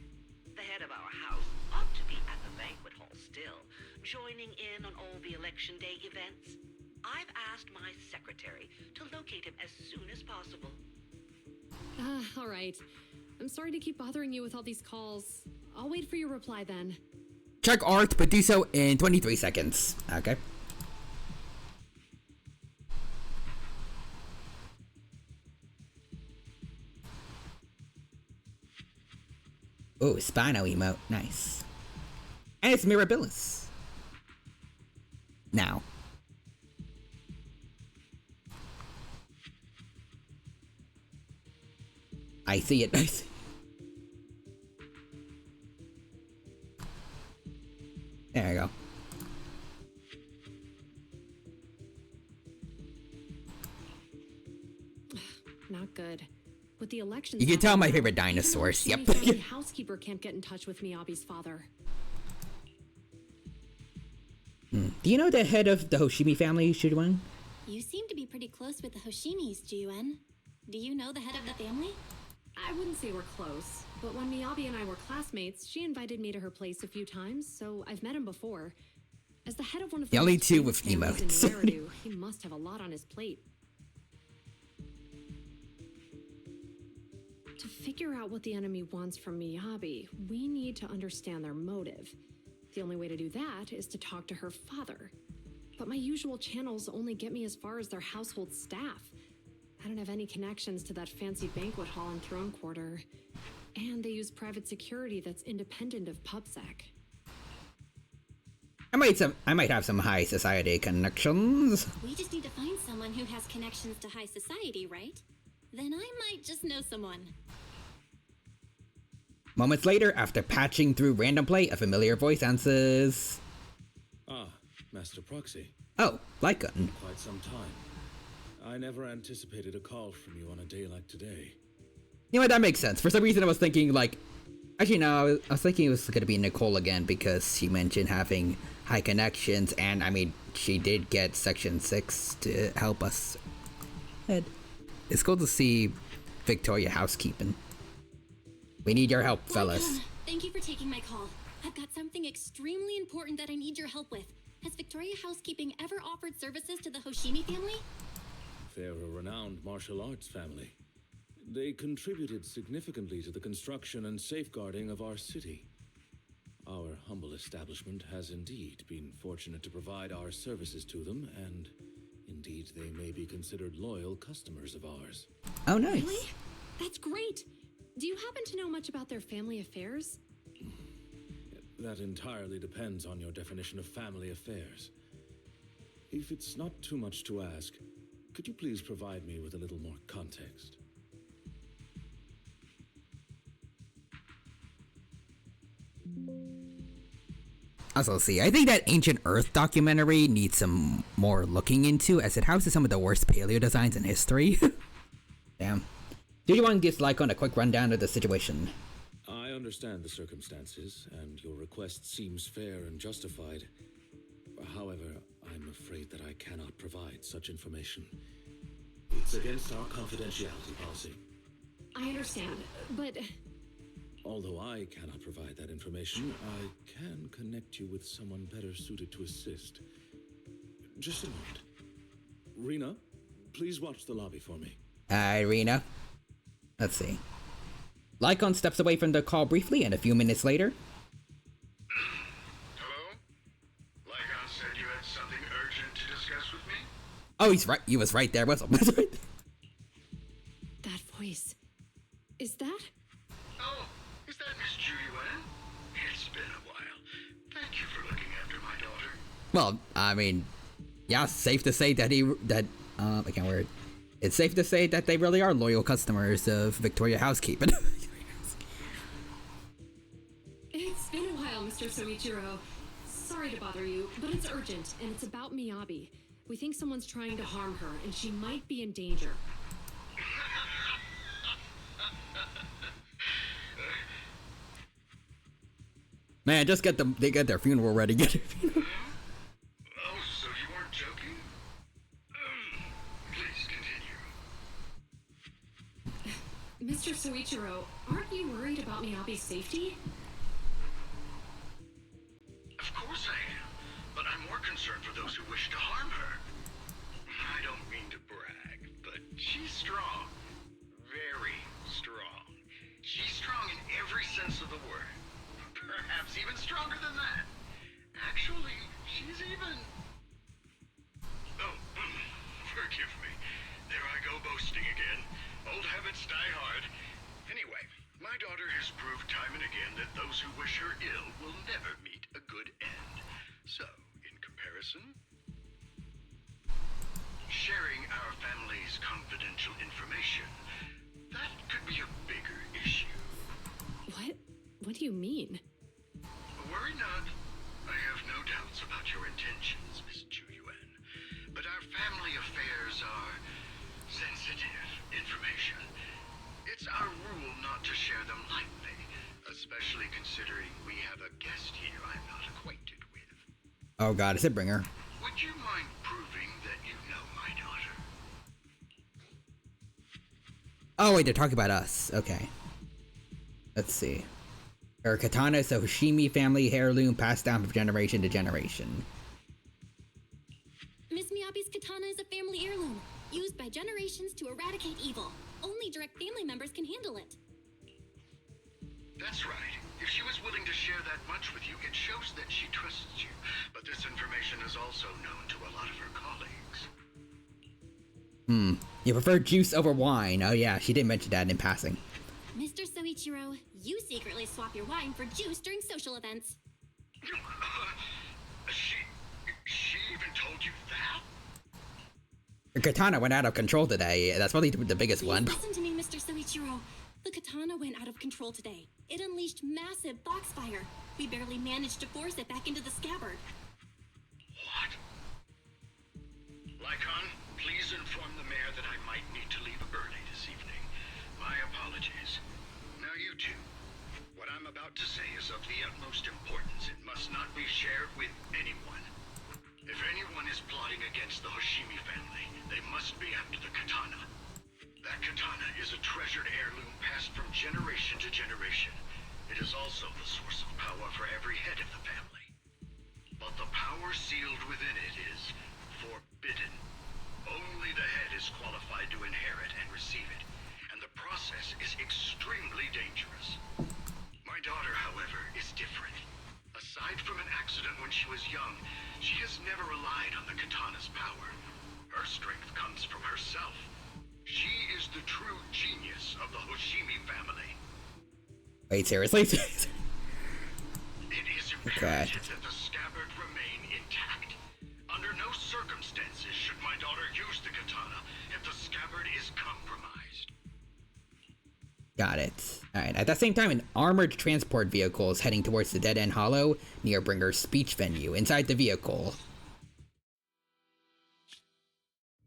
The head of our house ought to be at the banquet hall still, joining in on all the Election Day events. I've asked my secretary to locate him as soon as possible. All right. I'm sorry to keep bothering you with all these calls. I'll wait for your reply then. Check art, but do so in 23 seconds. Okay. Oh, Spino emote. Nice. And it's Mirabilis. Now. I see it. I see. There you go. Not good. With the election, You can tell my favorite dinosaurs. Yep. The housekeeper can't get in touch with Miyabi's father. Do you know the head of the Hoshimi family, Zhuyuan? You seem to be pretty close with the Hoshimis, Juen. Do you know the head of the family? I wouldn't say we're close, but when Miyabi and I were classmates, she invited me to her place a few times, so I've met him before. As the head of one of The only two with families in emotes. Eridu, he must have a lot on his plate. To figure out what the enemy wants from Miyabi, we need to understand their motive. The only way to do that is to talk to her father. But my usual channels only get me as far as their household staff. I don't have any connections to that fancy banquet hall and throne quarter. And they use private security that's independent of PubSec. I might have some high society connections. We just need to find someone who has connections to high society, right? Then I might just know someone. Moments later, after patching through random play, a familiar voice answers. Ah, Master Proxy. Oh, Lycan. Quite some time. I never anticipated a call from you on a day like today. You know what, that makes sense. For some reason I was thinking like... Actually no, I was thinking it was gonna be Nicole again because she mentioned having high connections and I mean, she did get Section 6 to help us. It's cool to see Victoria housekeeping. We need your help, fellas. Thank you for taking my call. I've got something extremely important that I need your help with. Has Victoria Housekeeping ever offered services to the Hoshimi family? They're a renowned martial arts family. They contributed significantly to the construction and safeguarding of our city. Our humble establishment has indeed been fortunate to provide our services to them, and indeed they may be considered loyal customers of ours. Oh, nice. Really? That's great. Do you happen to know much about their family affairs? That entirely depends on your definition of family affairs. If it's not too much to ask, could you please provide me with a little more context? Also, let's see, I think that Ancient Earth documentary needs some more looking into, as it houses some of the worst paleo designs in history. Damn. Do you want to give Lycon a quick rundown of the situation? I understand the circumstances, and your request seems fair and justified. However, I'm afraid that I cannot provide such information. It's against our confidentiality policy. I understand, but... Although I cannot provide that information, I can connect you with someone better suited to assist. Just a moment. Rena, please watch the lobby for me. Rena. Let's see. Lycon steps away from the call briefly, and a few minutes later... Hello? Lycon said you had something urgent to discuss with me? Oh, he's right. He was right there with him. That voice. Is that... Oh, is that Miss Julian? It's been a while. Thank you for looking after my daughter. Well, I mean, yeah, safe to say that I can't word. It's safe to say that they really are loyal customers of Victoria Housekeeping. It's been a while, Mr. Soichiro. Sorry to bother you, but it's urgent, and it's about Miyabi. We think someone's trying to harm her, and she might be in danger. Man, just they get their funeral ready. Get their funeral. Oh, so you weren't joking? Please continue. Mr. Soichiro, aren't you worried about Miyabi's safety? Of course I am, but I'm more concerned for those who wish to harm her. I don't mean to brag, but she's strong. Very strong. She's strong in every sense of the word. Perhaps even stronger than that. Actually, she's even... Oh, forgive me. There I go boasting again. Old habits die hard. Anyway, my daughter has proved time and again that those who wish her ill will never meet a good end. So, in comparison, sharing our family's confidential information, that could be a bigger issue. What? What do you mean? Worry not. I have no doubts about your intentions, Miss Chuyuan. But our family affairs are sensitive information. It's our rule not to share them lightly, especially considering we have a guest here I'm not acquainted with. Oh god, it's a bringer. Would you mind proving that you know my daughter? Oh wait, they're talking about us. Okay. Let's see. Her katana is a Hoshimi family heirloom passed down from generation to generation. Miss Miyabi's katana is a family heirloom, used by generations to eradicate evil. Only direct family members can handle it. That's right. If she was willing to share that much with you, it shows that she trusts you. But this information is also known to a lot of her colleagues. You prefer juice over wine. Oh yeah, she did mention that in passing. Mr. Soichiro, you secretly swap your wine for juice during social events. She even told you that? Her katana went out of control today. That's probably the biggest one. Listen to me, Mr. Soichiro. The katana went out of control today. It unleashed massive foxfire. We barely managed to force it back into the scabbard. What? Lycon, please inform the mayor that I might need to leave early this evening. My apologies. Now you two. What I'm about to say is of the utmost importance. It must not be shared with anyone. If anyone is plotting against the Hoshimi family, they must be after the katana. That katana is a treasured heirloom passed from generation to generation. It is also the source of power for every head of the family. But the power sealed within it is forbidden. Only the head is qualified to inherit and receive it, and the process is extremely dangerous. My daughter, however, is different. Aside from an accident when she was young, she has never relied on the katana's power. Her strength comes from herself. She is the true genius of the Hoshimi family. Wait, seriously? It is imperative that the scabbard remain intact. Under no circumstances should my daughter use the katana if the scabbard is compromised. Got it. Alright, at the same time, an armored transport vehicle is heading towards the Dead End Hollow near Bringer's speech venue. Inside the vehicle.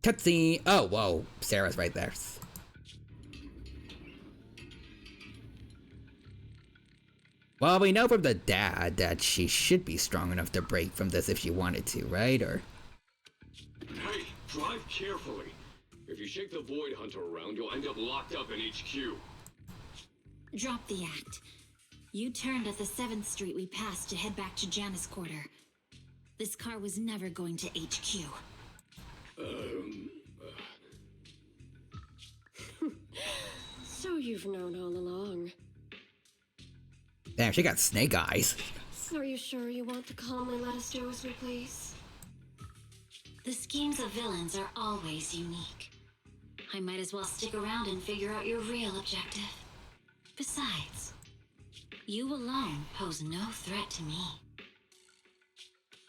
Cutscene. Oh, whoa. Sarah's right there. Well, we know from the dad that she should be strong enough to break from this if she wanted to, right? Or... Hey, drive carefully. If you shake the Void Hunter around, you'll end up locked up in HQ. Drop the act. You turned at the 7th Street we passed to head back to Janus Quarter. This car was never going to HQ. So you've known all along. Damn, she got snake eyes. Are you sure you want to calmly let us do as we please? The schemes of villains are always unique. I might as well stick around and figure out your real objective. Besides, you alone pose no threat to me.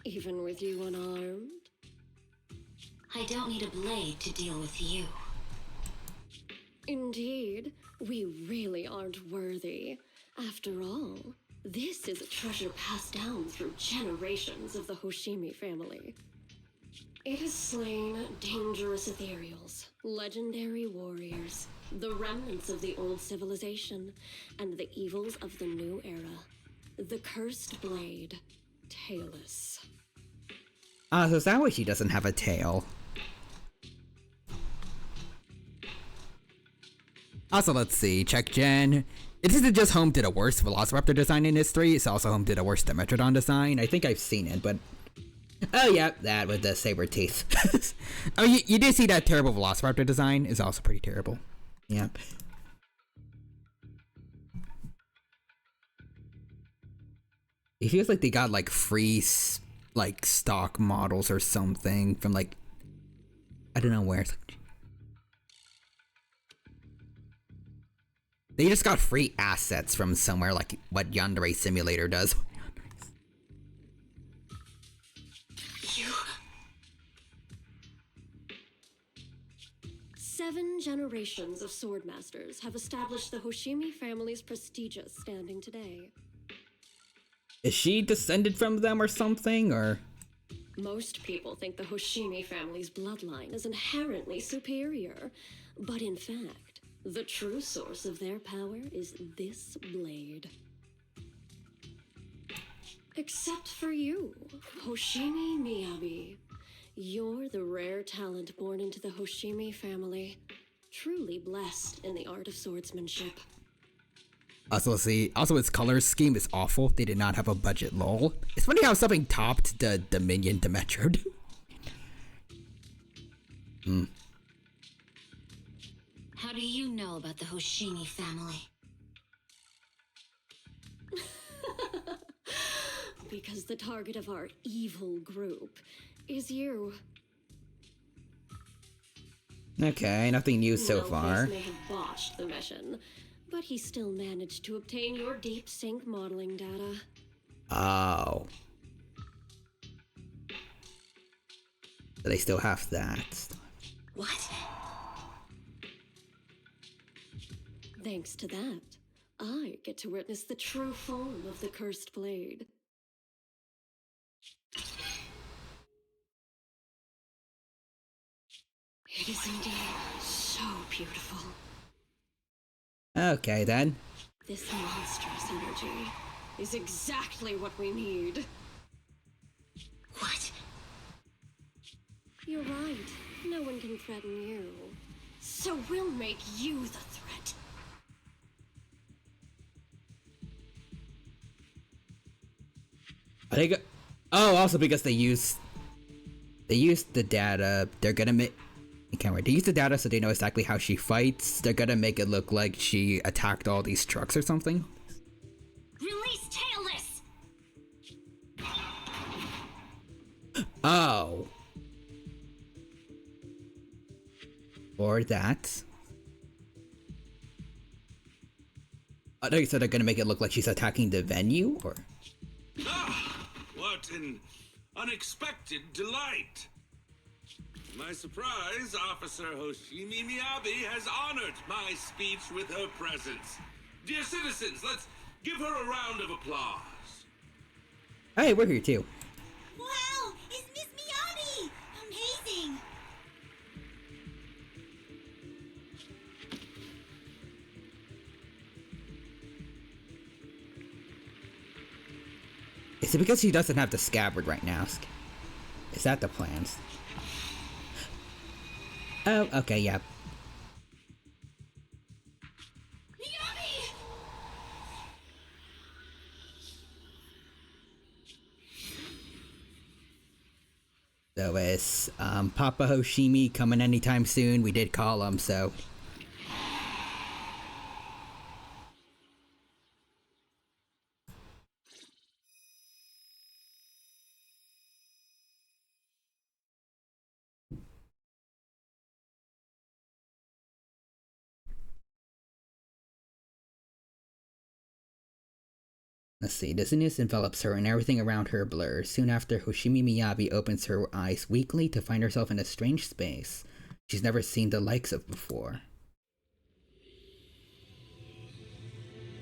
Even with you unarmed? I don't need a blade to deal with you. Indeed, we really aren't worthy. After all, this is a treasure passed down through generations of the Hoshimi family. It has slain dangerous ethereals, legendary warriors, the remnants of the old civilization, and the evils of the new era. The cursed blade, tailless. So is that why she doesn't have a tail? Also, let's see. Check Gen. It isn't just home to the worst Velociraptor design in history, it's also home to the worst Dimetrodon design. I think I've seen it, but... Oh, yeah, that with the saber teeth. Oh, you did see that terrible Velociraptor design? It's also pretty terrible. Yep. It feels like they got, like, free, like, stock models or something from, like... I don't know where. They just got free assets from somewhere, like what Yandere Simulator does. You... 7 generations of swordmasters have established the Hoshimi family's prestigious standing today. Is she descended from them or something, or...? Most people think the Hoshimi family's bloodline is inherently superior, but in fact, the true source of their power is this blade. Except for you, Hoshimi Miyabi. You're the rare talent born into the Hoshimi family, truly blessed in the art of swordsmanship. Also, let's see. Also, its color scheme is awful. They did not have a budget, lol. It's funny how something topped the Dominion Dimetrod. How do you know about the Hoshimi family? Because the target of our evil group is you. Okay, nothing new so far. He may have botched the mission, but he still managed to obtain your deep sync modeling data. Oh. So they still have that. What? Thanks to that, I get to witness the true form of the cursed blade. It is indeed so beautiful. Okay, then. This monstrous energy is exactly what we need. What? You're right. No one can threaten you. So we'll make you the threat. I think. Oh, also because they use the data. They're gonna make. I can't wait. They use the data so they know exactly how she fights. They're gonna make it look like she attacked all these trucks or something. Release Tailless! Oh. Or that. I thought you said they're gonna make it look like she's attacking the venue, or? Ah, what an unexpected delight! To my surprise, Officer Hoshimi Miyabi has honored my speech with her presence. Dear citizens, let's give her a round of applause. Hey, we're here too. Wow! It's Miss Miyabi! Amazing! Is it because she doesn't have the scabbard right now? Is that the plans? Oh, okay, yeah. Miyabi! So is Papa Hoshimi coming anytime soon? We did call him, so. Let's see, dizziness envelops her and everything around her blurs. Soon after, Hoshimi Miyabi opens her eyes weakly to find herself in a strange space she's never seen the likes of before.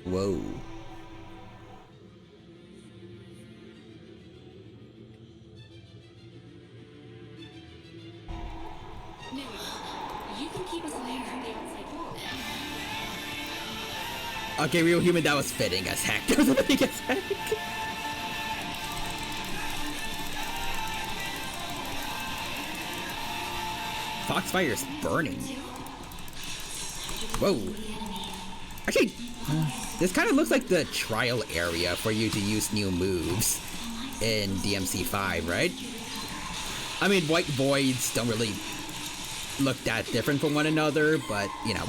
Whoa. No, you can keep us away from the outside world. Okay, Real Human, that was fitting as heck. That was fitting as heck. Foxfire's burning. Whoa. Actually, this kind of looks like the trial area for you to use new moves in DMC5, right? I mean, white voids don't really look that different from one another, but, you know.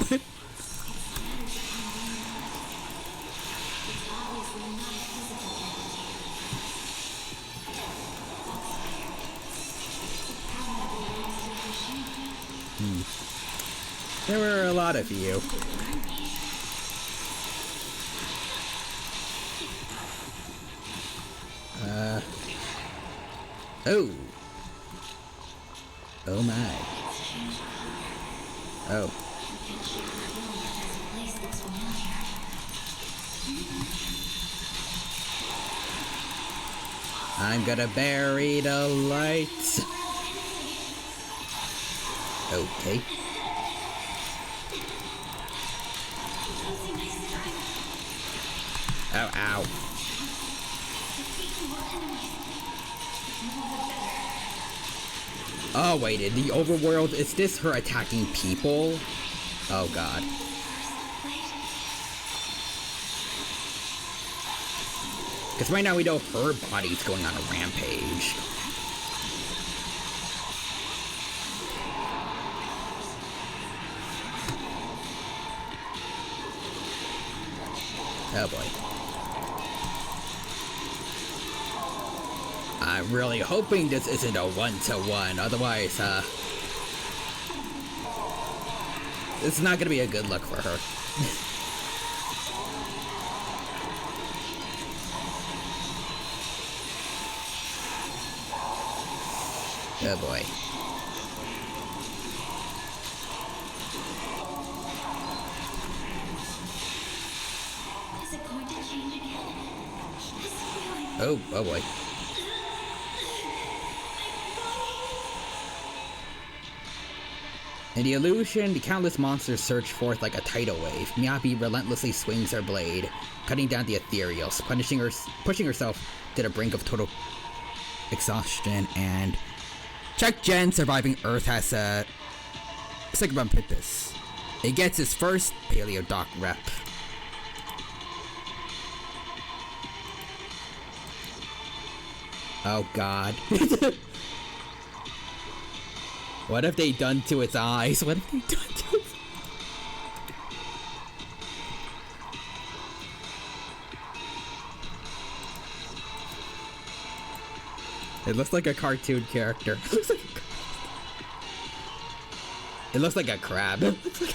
There were a lot of you. Oh. Oh my. Oh. I'm gonna bury the lights. Okay. Ow, ow. Oh, wait, in the overworld, is this her attacking people? Oh, God. Because right now we know her body's going on a rampage. Oh, boy. I'm really hoping this isn't a one-to-one, otherwise, it's not gonna be a good look for her. Oh boy. Is it going to change again? Oh boy. In the illusion, the countless monsters surge forth like a tidal wave. Miyabi relentlessly swings her blade, cutting down the ethereals, pushing herself to the brink of total exhaustion, and check Gen surviving Earth has a Sigma Pipis. It gets its first Paleo Doc rep. Oh god. What have they done to its eyes? What have they done to its It looks like a cartoon character. It looks like a crab. It looks like a crab.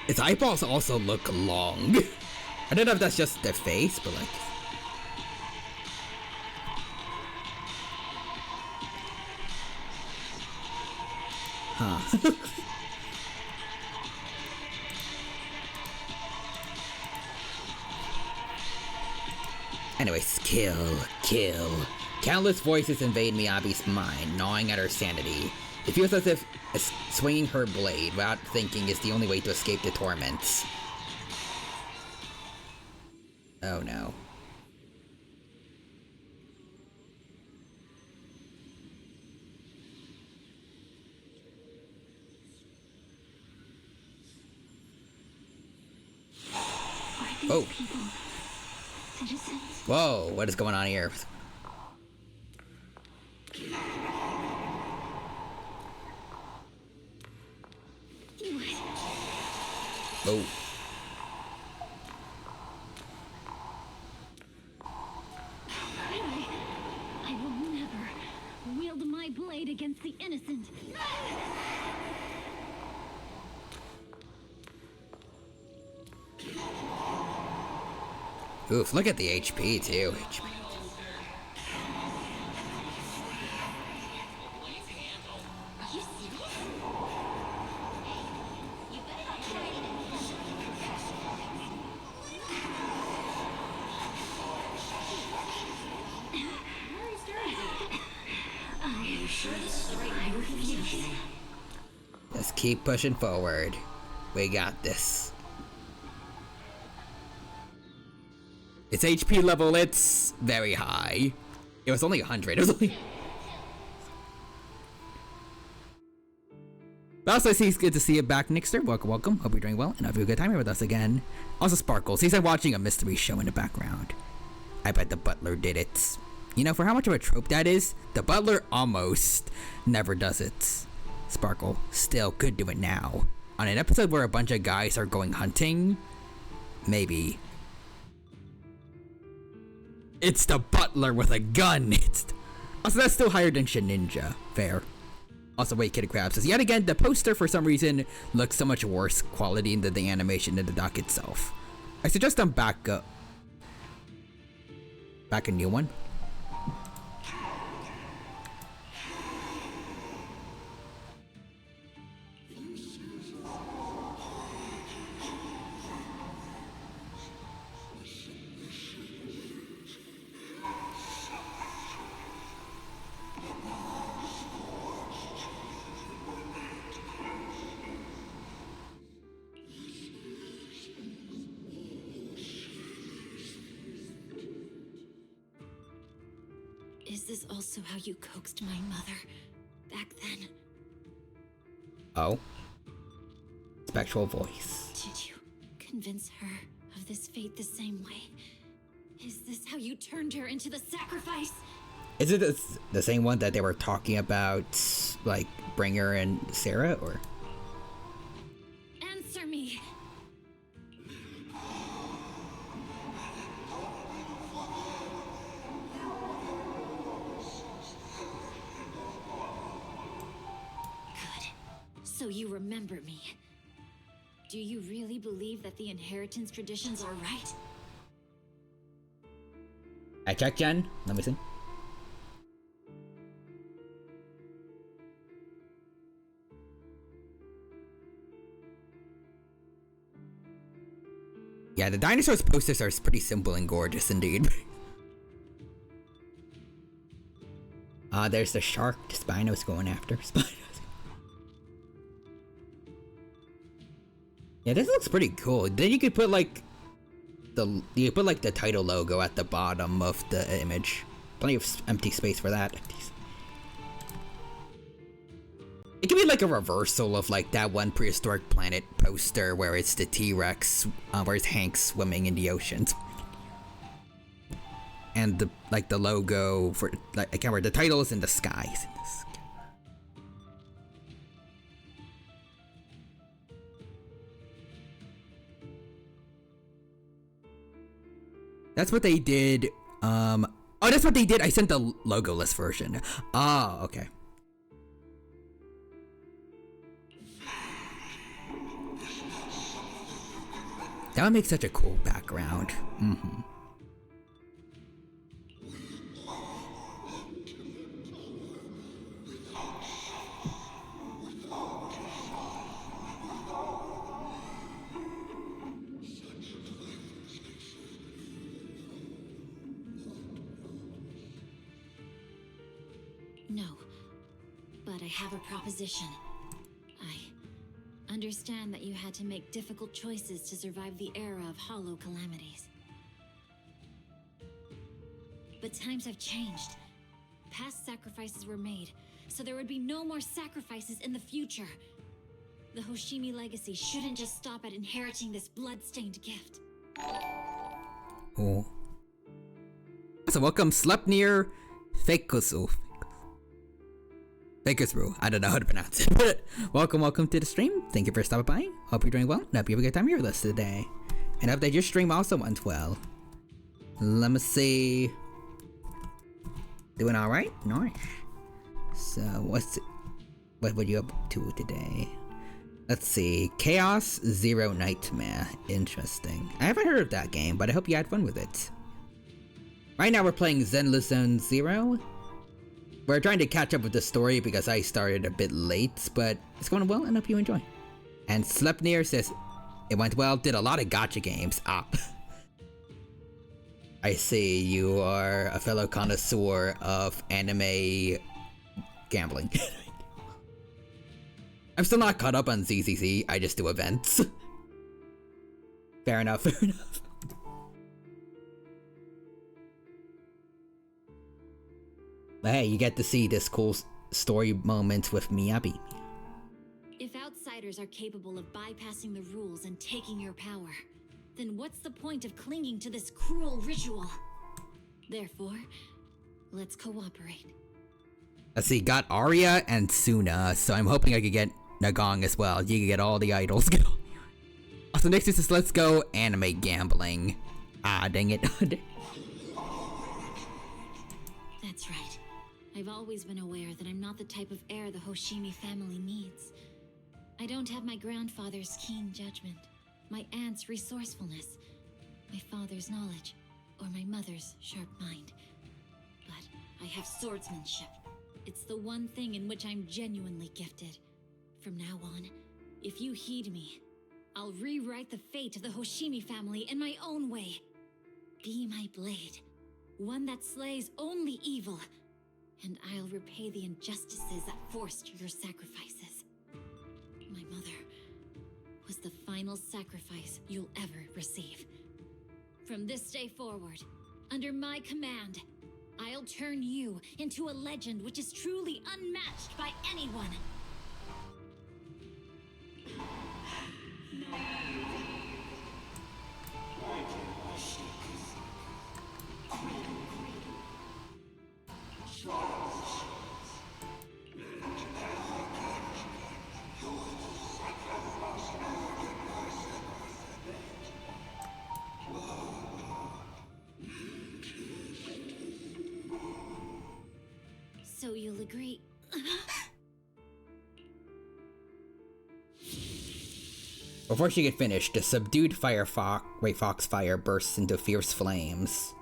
Its eyeballs also look long. I don't know if that's just the face, but like... Huh. Anyways, kill. Countless voices invade Miyabi's mind, gnawing at her sanity. It feels as if swinging her blade without thinking is the only way to escape the torments. Oh no. Oh. Whoa, what is going on here? Oh. I will never wield my blade against the innocent. Oof, look at the HP too. Just keep pushing forward. We got this. Its HP level, it's very high. It was only 100. It was only... But also, it's good to see you back, Nixter. Welcome. Hope you're doing well and have a good time here with us again. Also, Sparkles. He's like watching a mystery show in the background. I bet the butler did it. You know, for how much of a trope that is, the butler almost never does it. Sparkle still could do it now. On an episode where a bunch of guys are going hunting, maybe. It's the butler with a gun. Also, that's still higher than Shininja. Fair. Also, wait, Kitty Crab says, yet again, the poster for some reason looks so much worse quality than the animation in the dock itself. I suggest them back a new one. Is this also how you coaxed my mother back then? Oh. Spectral voice. Did you convince her of this fate the same way? Is this how you turned her into the sacrifice? Is it the same one that they were talking about, like, Bringer and Sarah, or? Answer me! So you remember me. Do you really believe that the inheritance traditions are right? I checked, Jen. Let me see. Yeah, the dinosaurs posters are pretty simple and gorgeous indeed. There's the shark Spino's going after. Spino's. Yeah, this looks pretty cool. Then you could put like the title logo at the bottom of the image. Plenty of empty space for that. It could be like a reversal of like that one Prehistoric Planet poster where it's the T-Rex, where it's Hank swimming in the oceans. And the the logo for like I can't remember, the title is in the skies. That's what they did. Oh, that's what they did. I sent the logoless version. Oh, okay. That would make such a cool background. Mm-hmm. No, but I have a proposition. I understand that you had to make difficult choices to survive the era of hollow calamities. But times have changed. Past sacrifices were made, so there would be no more sacrifices in the future. The Hoshimi legacy shouldn't just stop at inheriting this blood-stained gift. Oh. So welcome Sleipnir Fakusuf. Bakersbrew. I don't know how to pronounce it, but welcome to the stream. Thank you for stopping by. Hope you're doing well, and hope you have a good time here with us today. And hope that your stream also went well. Let me see. Doing alright? Nice. So, what were you up to today? Let's see. Chaos Zero Nightmare. Interesting. I haven't heard of that game, but I hope you had fun with it. Right now we're playing Zenless Zone Zero. We're trying to catch up with the story because I started a bit late, but it's going well and I hope you enjoy. And Sleipnir says, it went well, did a lot of gacha games. Ah. I see you are a fellow connoisseur of anime gambling. I'm still not caught up on ZZZ, I just do events. Fair enough, fair enough. But hey, you get to see this cool story moment with Miyabi. If outsiders are capable of bypassing the rules and taking your power, then what's the point of clinging to this cruel ritual? Therefore, let's cooperate. Let's see, got Arya and Suna, so I'm hoping I could get Nagong as well. You can get all the idols. Also, next is let's go anime gambling. Ah, dang it. That's right. I've always been aware that I'm not the type of heir the Hoshimi family needs. I don't have my grandfather's keen judgment, my aunt's resourcefulness, my father's knowledge, or my mother's sharp mind. But I have swordsmanship. It's the one thing in which I'm genuinely gifted. From now on, if you heed me, I'll rewrite the fate of the Hoshimi family in my own way. Be my blade, one that slays only evil, and I'll repay the injustices that forced your sacrifices. My mother was the final sacrifice you'll ever receive. From this day forward, under my command, I'll turn you into a legend which is truly unmatched by anyone. So you'll agree. Before she could finish, the subdued foxfire bursts into fierce flames.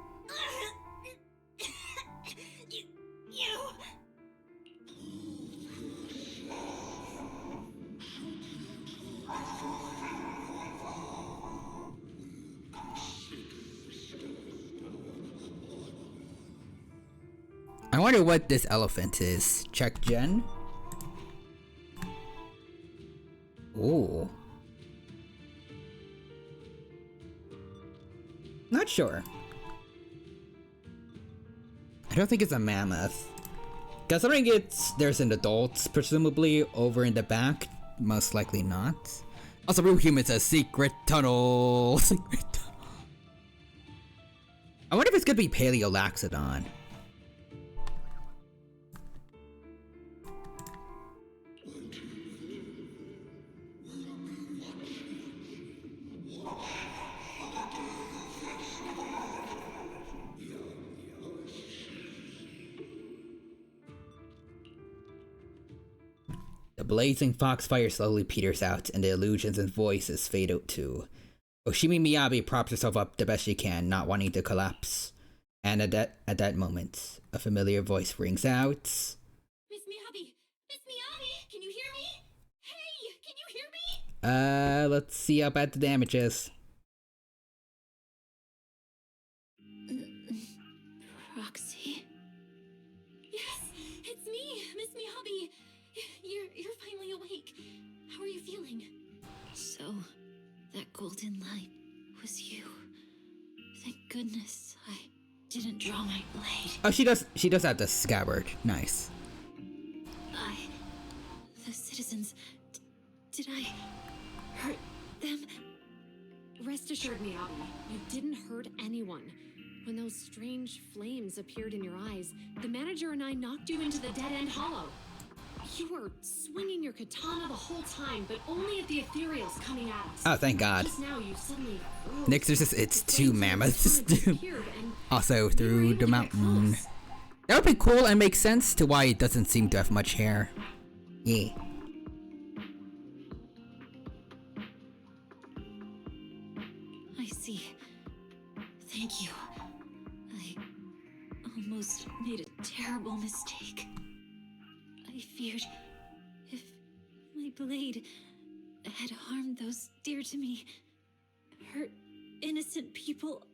I wonder what this elephant is. Check Jen. Ooh. Not sure. I don't think it's a mammoth. Considering there's an adult, presumably over in the back, most likely not. Also, real humans a secret tunnel. Secret tunnel. I wonder if it's gonna be Paleolaxodon. The blazing foxfire slowly peters out, and the illusions and voices fade out too. Oshimi Miyabi props herself up the best she can, not wanting to collapse. And at that moment, a familiar voice rings out. Miss Miyabi! Miss Miyabi! Can you hear me? Hey! Can you hear me? Let's see how bad the damage is. Roxy? Yes! It's me! Miss Miyabi! You're finally awake. How are you feeling? So, that golden light was you. Thank goodness I didn't draw my blade. Oh, she does have the scabbard. Nice. The citizens, did I hurt them? Rest assured, Miyabi, you didn't hurt anyone. When those strange flames appeared in your eyes, the manager and I knocked you into the dead-end hollow. You were swinging your katana the whole time, but only at the ethereals coming at us. Oh, thank God. Just now you suddenly froze. Next, it's two mammoths. Also through the mountain. That would be cool and make sense to why it doesn't seem to have much hair. Yeah. I see. Thank you. I almost made a terrible mistake. I feared if my blade had harmed those dear to me, hurt innocent people,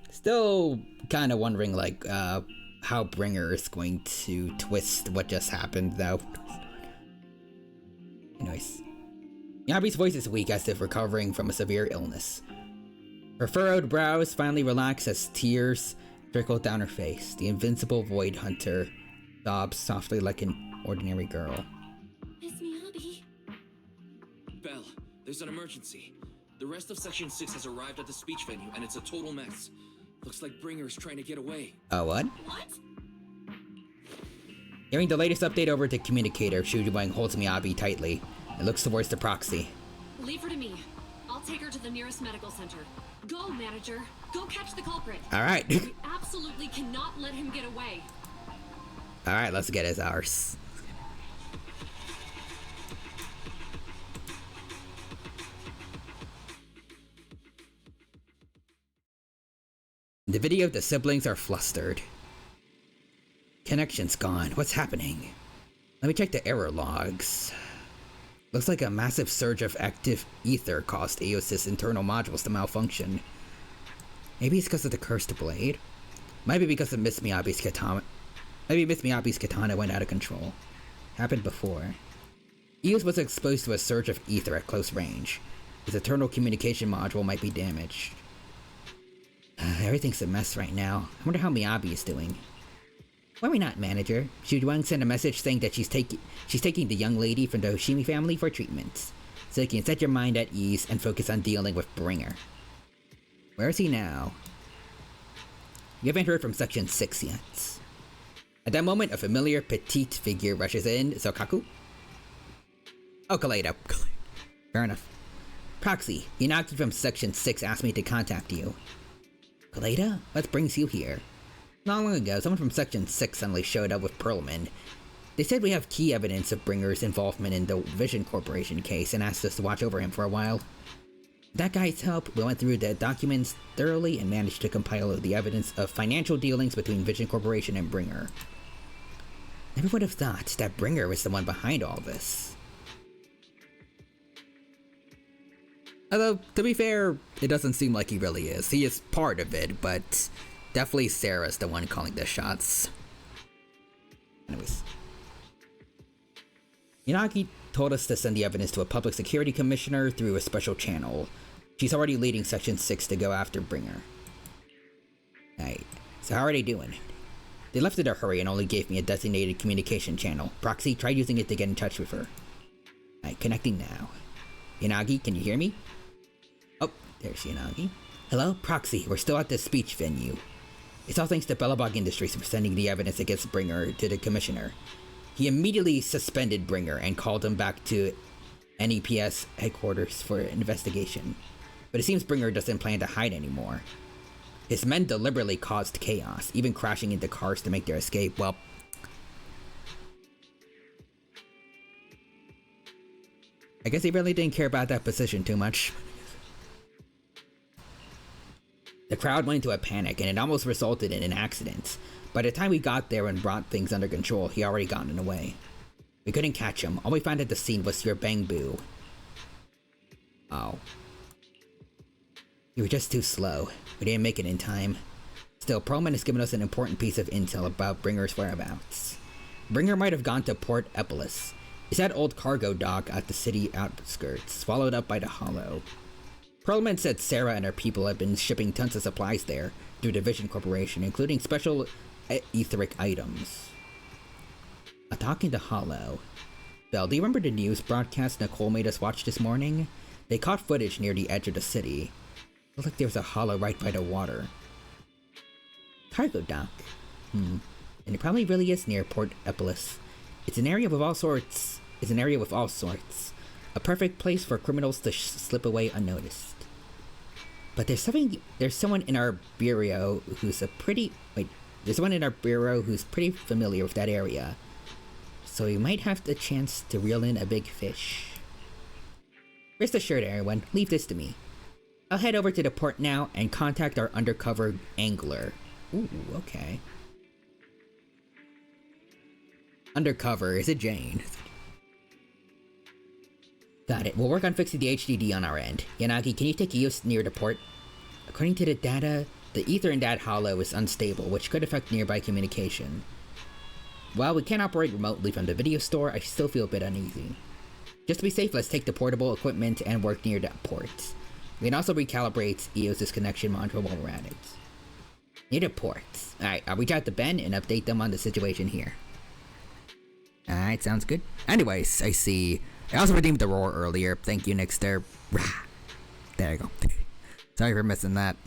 Still kind of wondering, like, how Bringer is going to twist what just happened, though. Anyways. Yabi's voice is weak as if recovering from a severe illness. Her furrowed brows finally relax as tears trickle down her face. The invincible Void Hunter sobs softly like an ordinary girl. Miss Miyabi? Belle, there's an emergency. The rest of Section 6 has arrived at the speech venue, and it's a total mess. Looks like Bringer's trying to get away. What? What? Hearing the latest update over the communicator, Shuji Wang holds Miyabi tightly and looks towards the proxy. Leave her to me. I'll take her to the nearest medical center. Go, manager. Go catch the culprit. Alright. We absolutely cannot let him get away. Alright, let's get his arse. In the video, the siblings are flustered. Connection's gone. What's happening? Let me check the error logs. Looks like a massive surge of active ether caused Eosys' internal modules to malfunction. Maybe it's because of the cursed blade? Might be because of Miss Miyabi's katana. Maybe Miss Miyabi's katana went out of control. Happened before. Eos was exposed to a surge of ether at close range. His internal communication module might be damaged. Everything's a mess right now. I wonder how Miyabi is doing. Why are we not, manager? Shujuang sent a message saying that she's taking the young lady from the Hoshimi family for treatment, so you can set your mind at ease and focus on dealing with Bringer. Where is he now? We haven't heard from Section 6 yet. At that moment, a familiar petite figure rushes in. Zokaku? Oh, Kaleido. Fair enough. Proxy, Hinaki from Section 6 asked me to contact you. Kaleido? What brings you here? Not long ago, someone from Section 6 suddenly showed up with Perlman. They said we have key evidence of Bringer's involvement in the Vision Corporation case and asked us to watch over him for a while. With that guy's help, we went through the documents thoroughly and managed to compile the evidence of financial dealings between Vision Corporation and Bringer. Never would have thought that Bringer was the one behind all this. Although, to be fair, it doesn't seem like he really is. He is part of it, but definitely Sarah's the one calling the shots. Anyways. Yanagi told us to send the evidence to a public security commissioner through a special channel. She's already leading Section 6 to go after Bringer. Alright, so how are they doing? They left in a hurry and only gave me a designated communication channel. Proxy, try using it to get in touch with her. Alright, connecting now. Yanagi, can you hear me? Oh, there's Yanagi. Hello, Proxy, we're still at the speech venue. It's all thanks to Bellabog Industries for sending the evidence against Bringer to the Commissioner. He immediately suspended Bringer and called him back to NEPS headquarters for investigation. But it seems Bringer doesn't plan to hide anymore. His men deliberately caused chaos, even crashing into cars to make their escape. Well, I guess he really didn't care about that position too much. The crowd went into a panic and it almost resulted in an accident. By the time we got there and brought things under control, he already gotten away. We couldn't catch him. All we found at the scene was your Bangbu. Oh. You were just too slow. We didn't make it in time. Still, Perlman has given us an important piece of intel about Bringer's whereabouts. Bringer might have gone to Port Epolis. It's that old cargo dock at the city outskirts, swallowed up by the Hollow. Perlman said Sarah and her people have been shipping tons of supplies there through Division Corporation, including special etheric items. A dock in the Hollow. Belle, do you remember the news broadcast Nicole made us watch this morning? They caught footage near the edge of the city. Looked like there was a hollow right by the water. Cargo dock. And it probably really is near Port Epolis. It's an area with all sorts. A perfect place for criminals to slip away unnoticed. But there's someone in our bureau who's pretty familiar with that area. So we might have the chance to reel in a big fish. Rest assured, everyone, leave this to me. I'll head over to the port now and contact our undercover angler. Ooh, okay. Undercover, is it Jane? Got it. We'll work on fixing the HDD on our end. Yanagi, can you take Eos near the port? According to the data, the ether in that hollow is unstable, which could affect nearby communication. While we can't operate remotely from the video store, I still feel a bit uneasy. Just to be safe, let's take the portable equipment and work near that port. We can also recalibrate Eos' connection module while we're at it. Near the port. Alright, I'll reach out to Ben and update them on the situation here. Alright, sounds good. Anyways, I see. I also redeemed the roar earlier. Thank you, Nixter. There you go. Sorry for missing that.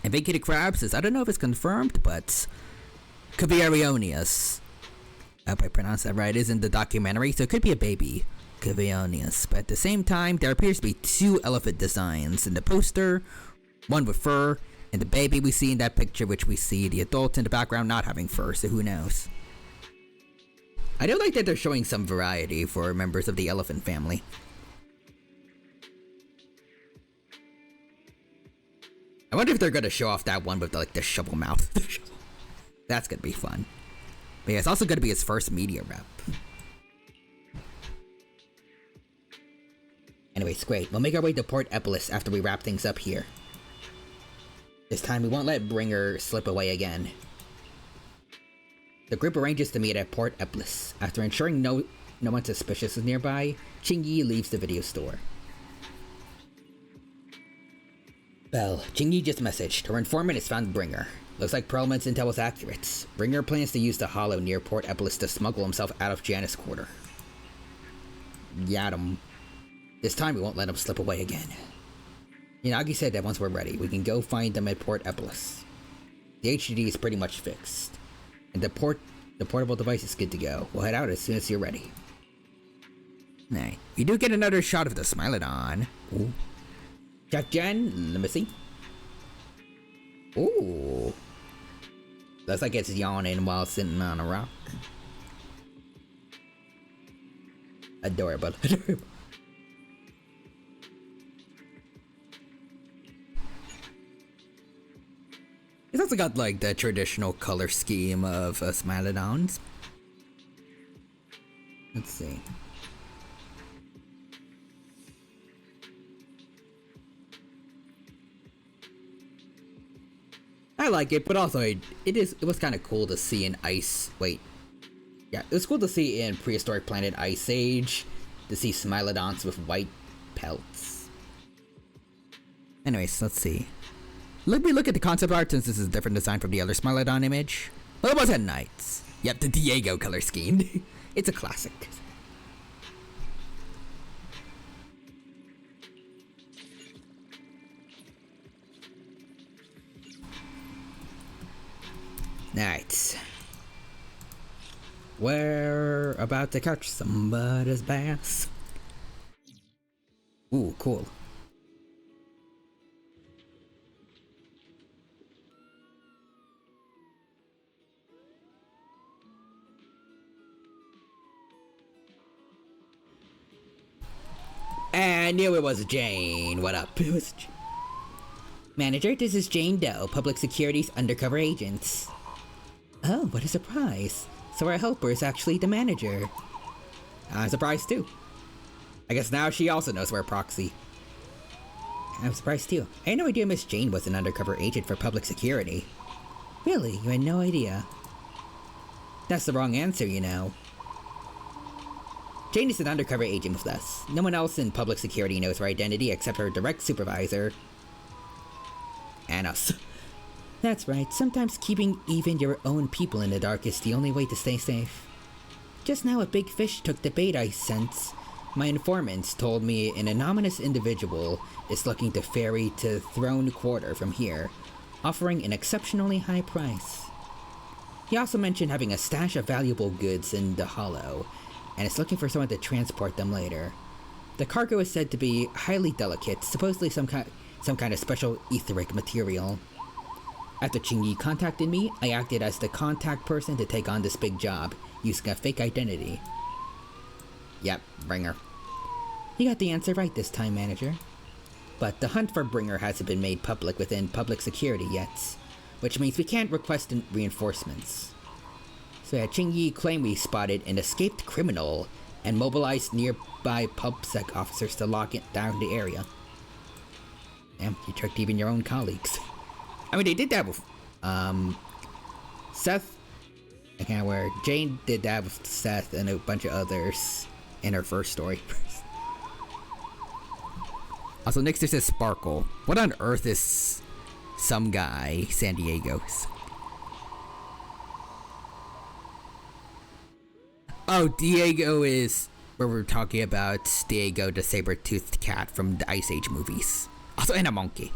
And Vacated Crab says, I don't know if it's confirmed, but Caviarionius. I hope I pronounced that right. Is in the documentary, so it could be a baby. Caviarionius. But at the same time, there appears to be two elephant designs in the poster. One with fur, and the baby we see in that picture, which we see the adult in the background not having fur, so who knows. I do like that they're showing some variety for members of the elephant family. I wonder if they're gonna show off that one with the shovel mouth. That's gonna be fun. But yeah, it's also gonna be his first media rep. Anyways, great. We'll make our way to Port Epolis after we wrap things up here. This time we won't let Bringer slip away again. The group arranges to meet at Port Epolis. After ensuring no one suspicious is nearby, Qingyi leaves the video store. Belle, Qingyi just messaged. Her informant has found Bringer. Looks like Perlman's intel was accurate. Bringer plans to use the hollow near Port Epolis to smuggle himself out of Janus Quarter. Got him. This time we won't let him slip away again. Yanagi said that once we're ready, we can go find them at Port Epolis. The HDD is pretty much fixed. And the portable device is good to go. We'll head out as soon as you're ready. Alright. You do get another shot of the Smilodon. Ooh. Jack Jen, let me see. Ooh. Looks like it's yawning while sitting on a rock. Adorable. Adorable. It's also got like the traditional color scheme of Smilodons. Let's see. I like it, but also it was kind of cool to see in Ice. Wait, yeah, it was cool to see in Prehistoric Planet Ice Age to see Smilodons with white pelts. Anyways, let's see. Let me look at the concept art since this is a different design from the other Smilodon image. Lobos and Knights. Yep, the Diego color scheme. It's a classic. Alright. We're about to catch somebody's bass. Ooh, cool. I knew it was Jane. What up? It was Jane. Manager, this is Jane Doe, Public Security's undercover agent. Oh, what a surprise. So our helper is actually the manager. I'm surprised too. I guess now she also knows we're proxy. I'm surprised too. I had no idea Miss Jane was an undercover agent for public security. Really? You had no idea? That's the wrong answer, you know. Jane is an undercover agent with us. No one else in public security knows her identity except her direct supervisor. And us. That's right, sometimes keeping even your own people in the dark is the only way to stay safe. Just now a big fish took the bait I sense. My informants told me an anonymous individual is looking to ferry to Throne Quarter from here, offering an exceptionally high price. He also mentioned having a stash of valuable goods in the Hollow, and is looking for someone to transport them later. The cargo is said to be highly delicate, supposedly some kind of special etheric material. After Qingyi contacted me, I acted as the contact person to take on this big job, using a fake identity. Yep, Bringer. You got the answer right this time, Manager. But the hunt for Bringer hasn't been made public within public security yet, which means we can't request reinforcements. So yeah, Qingyi claimed we spotted an escaped criminal and mobilized nearby PubSec officers to lock it down the area. Damn, you tricked even your own colleagues. I mean, they did that with, Seth. I can't where Jane did that with Seth and a bunch of others in her first story. Also, next there's this Sparkle. What on earth is some guy, San Diego's? Oh, Diego is where we're talking about Diego, the saber-toothed cat from the Ice Age movies. Also, and a monkey.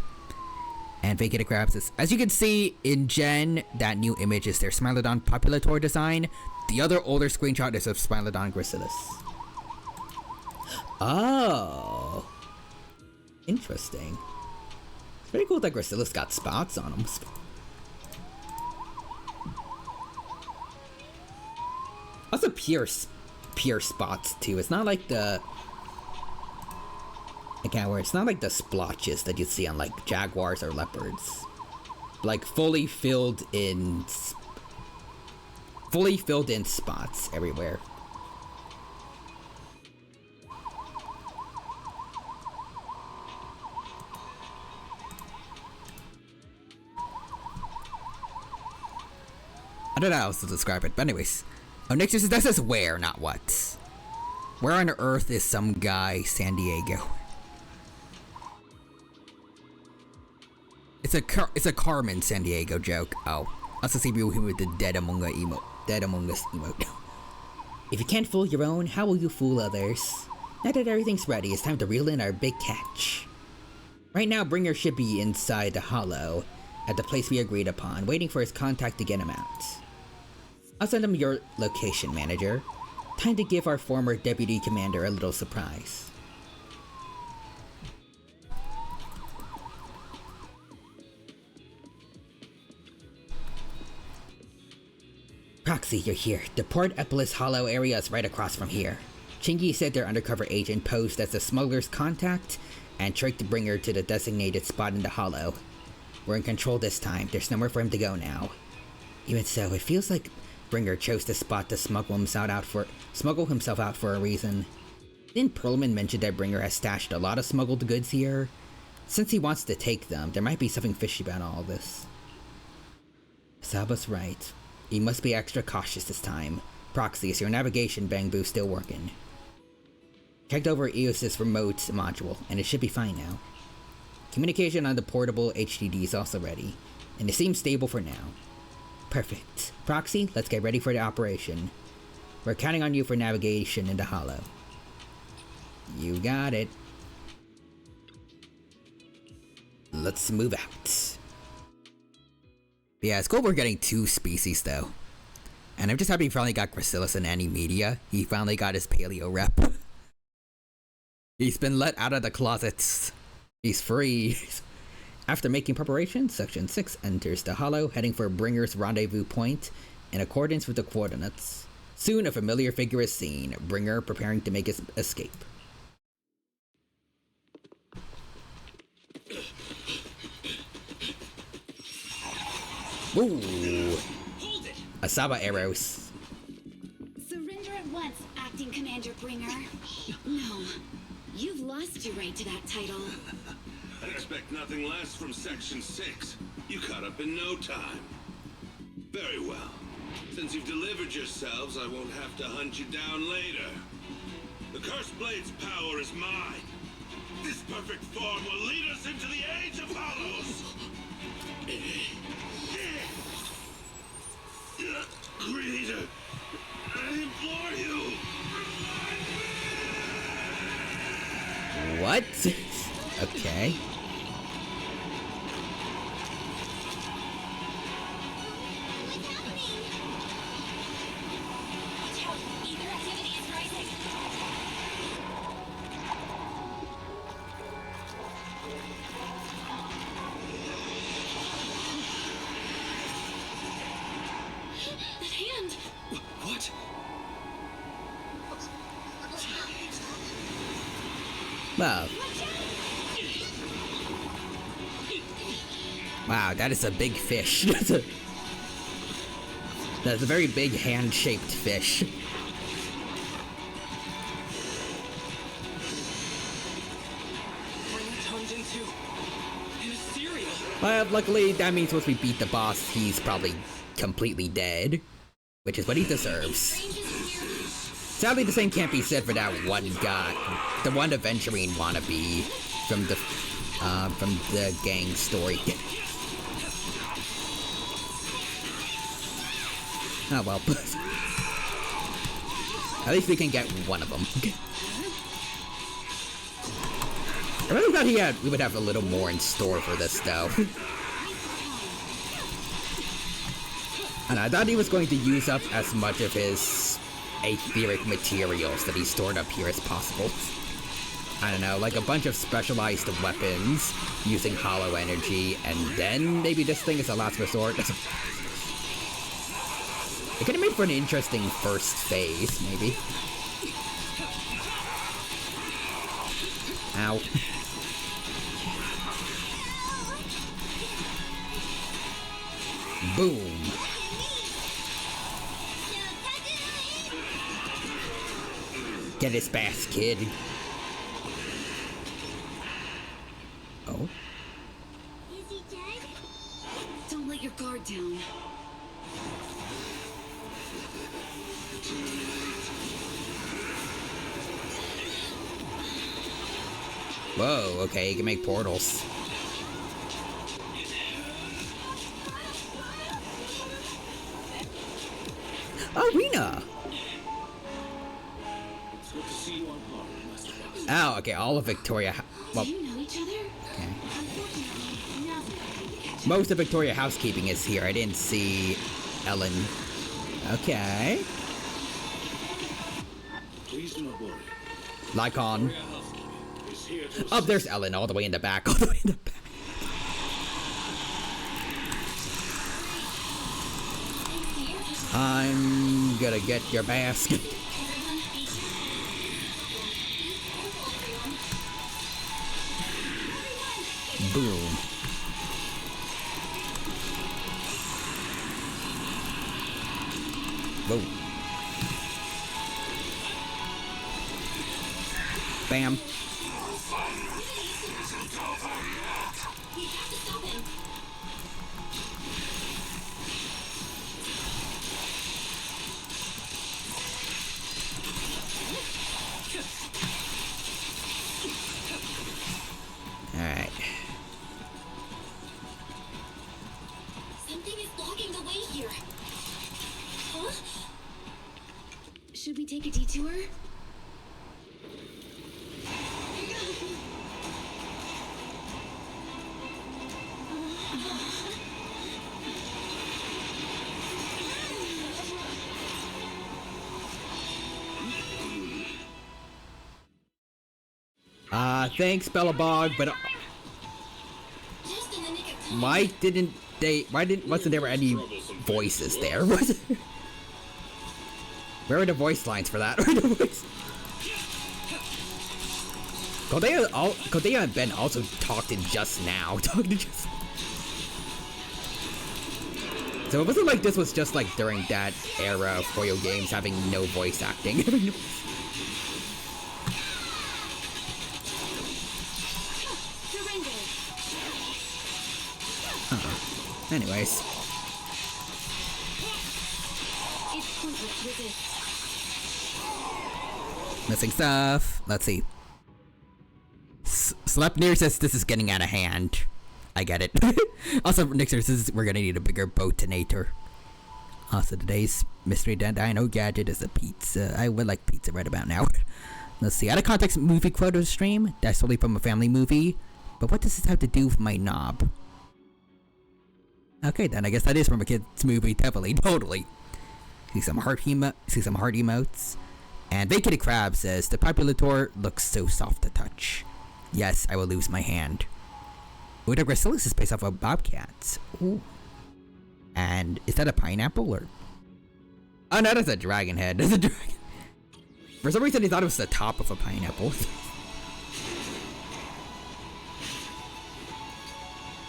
And Vegeta grabs this. As you can see in Gen, that new image is their Smilodon Populator design. The other older screenshot is of Smilodon Gracilis. Oh. Interesting. It's pretty cool that Gracilis got spots on him. Also pure spots too. It's not like the... I can't wear. It's not like the splotches that you see on like jaguars or leopards. Like fully filled in spots everywhere. I don't know how else to describe it, but anyways. Oh, Nick just says where, not what. Where on earth is some guy, San Diego? It's a Carmen San Diego joke. Oh, also see me with the Dead Among Us emote. If you can't fool your own, how will you fool others? Now that everything's ready, it's time to reel in our big catch. Right now, Bringer should be inside the Hollow, at the place we agreed upon, waiting for his contact to get him out. I'll send him your location, Manager. Time to give our former deputy commander a little surprise. Proxy, you're here. The Port Epolis Hollow area is right across from here. Qingyi said their undercover agent posed as the smuggler's contact and tricked the Bringer to the designated spot in the Hollow. We're in control this time. There's nowhere for him to go now. Even so, it feels like Bringer chose the spot to smuggle himself out for a reason. Didn't Perlman mention that Bringer has stashed a lot of smuggled goods here? Since he wants to take them, there might be something fishy about all this. Saba's right. You must be extra cautious this time. Proxy, is your navigation bang boo still working? Checked over EOS's remote module, and it should be fine now. Communication on the portable HDD is also ready, and it seems stable for now. Perfect. Proxy, let's get ready for the operation. We're counting on you for navigation in the Hollow. You got it. Let's move out. Yeah, it's cool we're getting 2 species though. And I'm just happy he finally got Gracilis in any media. He finally got his paleo rep. He's been let out of the closets. He's free. After making preparations, Section 6 enters the Hollow, heading for Bringer's rendezvous point in accordance with the coordinates. Soon a familiar figure is seen, Bringer preparing to make his escape. Woo! Asaba arrows. Surrender at once, Acting Commander Bringer. No, you've lost your right to that title. I'd expect nothing less from Section 6. You caught up in no time. Very well. Since you've delivered yourselves, I won't have to hunt you down later. The Cursed Blade's power is mine. This perfect form will lead us into the Age of Hollows. Creator, I implore you. What? Okay. That hand! What? Wow. Wow, that is a big fish. That's a very big hand-shaped fish. Turned into an Assyria. Well, luckily, that means once we beat the boss, he's probably completely dead. Which is what he deserves. Sadly, the same can't be said for that one guy. The one Aventurine wannabe from the gang story. Oh well. At least we can get one of them. I really thought we would have a little more in store for this though. And I thought he was going to use up as much of his etheric materials that he stored up here as possible. I don't know, like a bunch of specialized weapons using hollow energy, and then maybe this thing is a last resort. It could have made for an interesting first phase, maybe. Ow. Boom. Get his bass, kid. Oh? Is he dead? Don't let your guard down. Whoa, okay, you can make portals. Arena! It's good to see you on par, Master Boss. Oh, okay, all of Victoria... Well, Do you know each other? okay. Unfortunately, nothing. Most of Victoria housekeeping is here. I didn't see Ellen. Okay. Please do not worry. Lycon. Is here to Oh, there's Ellen all the way in the back. All the way in the back. I'm gonna get your basket. Boom. Boom. Bam. Alright. take a detour? Thanks, Bellabog, but why wasn't there any voices there? Where are the voice lines for that? Kodea and Ben also talked in just now. So it wasn't like this was just like during that era of Royal Games having no voice acting. Anyways. Missing stuff. Let's see. Sleipnir says this is getting out of hand. I get it. Also, Nixer says we're gonna need a bigger boatinator. Also, today's mystery dino gadget is a pizza. I would like pizza right about now. Let's see. Out of context movie quote of the stream. That's solely from a family movie. But what does this have to do with my knob? Okay, then I guess that is from a kid's movie. Definitely, totally. See some heart emotes. And Vacated Crab says the populator looks so soft to touch. Yes, I will lose my hand. Ooh, the Gracilis is based off of bobcats. Ooh. And is that a pineapple or? Oh no, that's a dragon head. That's a dragon. For some reason, he thought it was the top of a pineapple.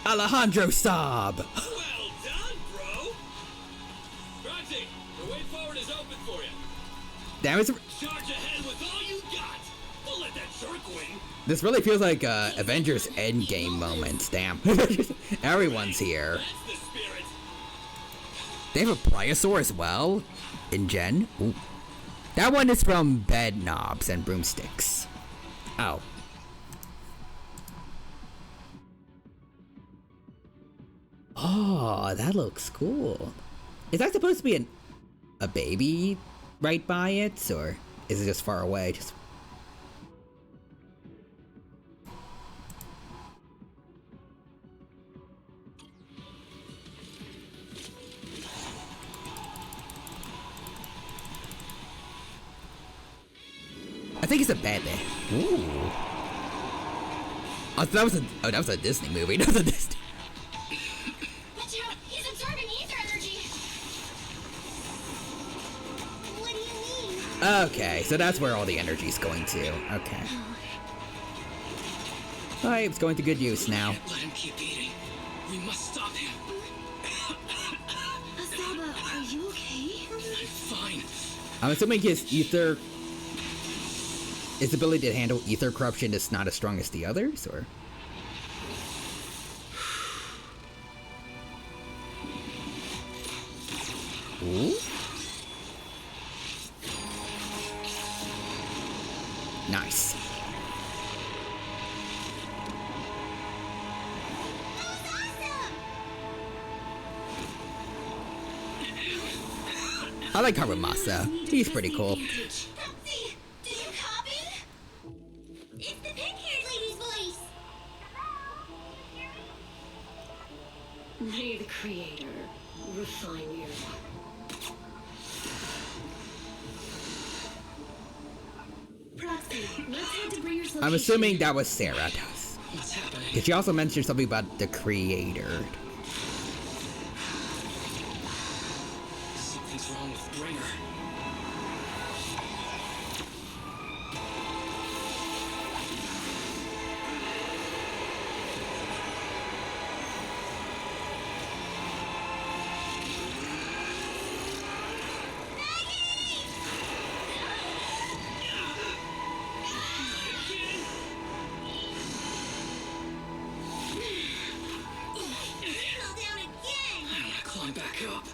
Alejandro Saab. Well done, bro. Bronte, the way forward is open for you. That was. Charge ahead with all you got. Don't let that shark win. This really feels like Avengers Endgame moments. Damn. Everyone's here. That's the spirit. They have a pliosaur as well in Gen. Ooh. That one is from Bed Knobs and Broomsticks. Oh. Oh, that looks cool. Is that supposed to be a baby right by it, or is it just far away? Just. I think it's a baby. Ooh. Oh, that was a Disney movie. That was a Disney. Watch out! He's absorbing ether energy. What do you mean? Okay, so that's where all the energy's going to. Okay. Alright, it's going to good use now. Let him keep eating. We must stop him. Asaba, are you okay? I'm fine. I'm assuming his ability to handle ether corruption is not as strong as the others, or? Ooh. Nice. I like Haramasa. He's pretty cool. Did you copy? It's the pink-haired lady's voice. May the Creator refine you. Proxy, let's head to Bringer's I'm location. assuming that was Sarah. What's happening? Did she also mention something about the creator? Something's wrong with Bringer. Fell down again. I'm gonna climb back up.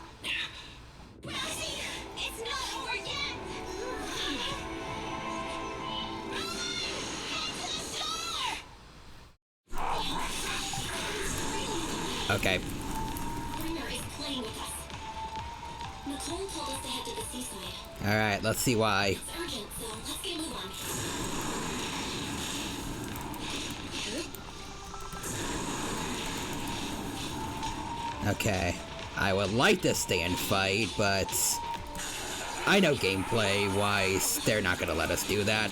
Rousey, it's not over yet. Head to the store. Okay. Bringer is playing with us. Cole told us to head to the seaside. Alright, let's see why. It's urgent, so let's get a move on. Okay. I would like to stay and fight, but I know gameplay-wise, they're not gonna let us do that.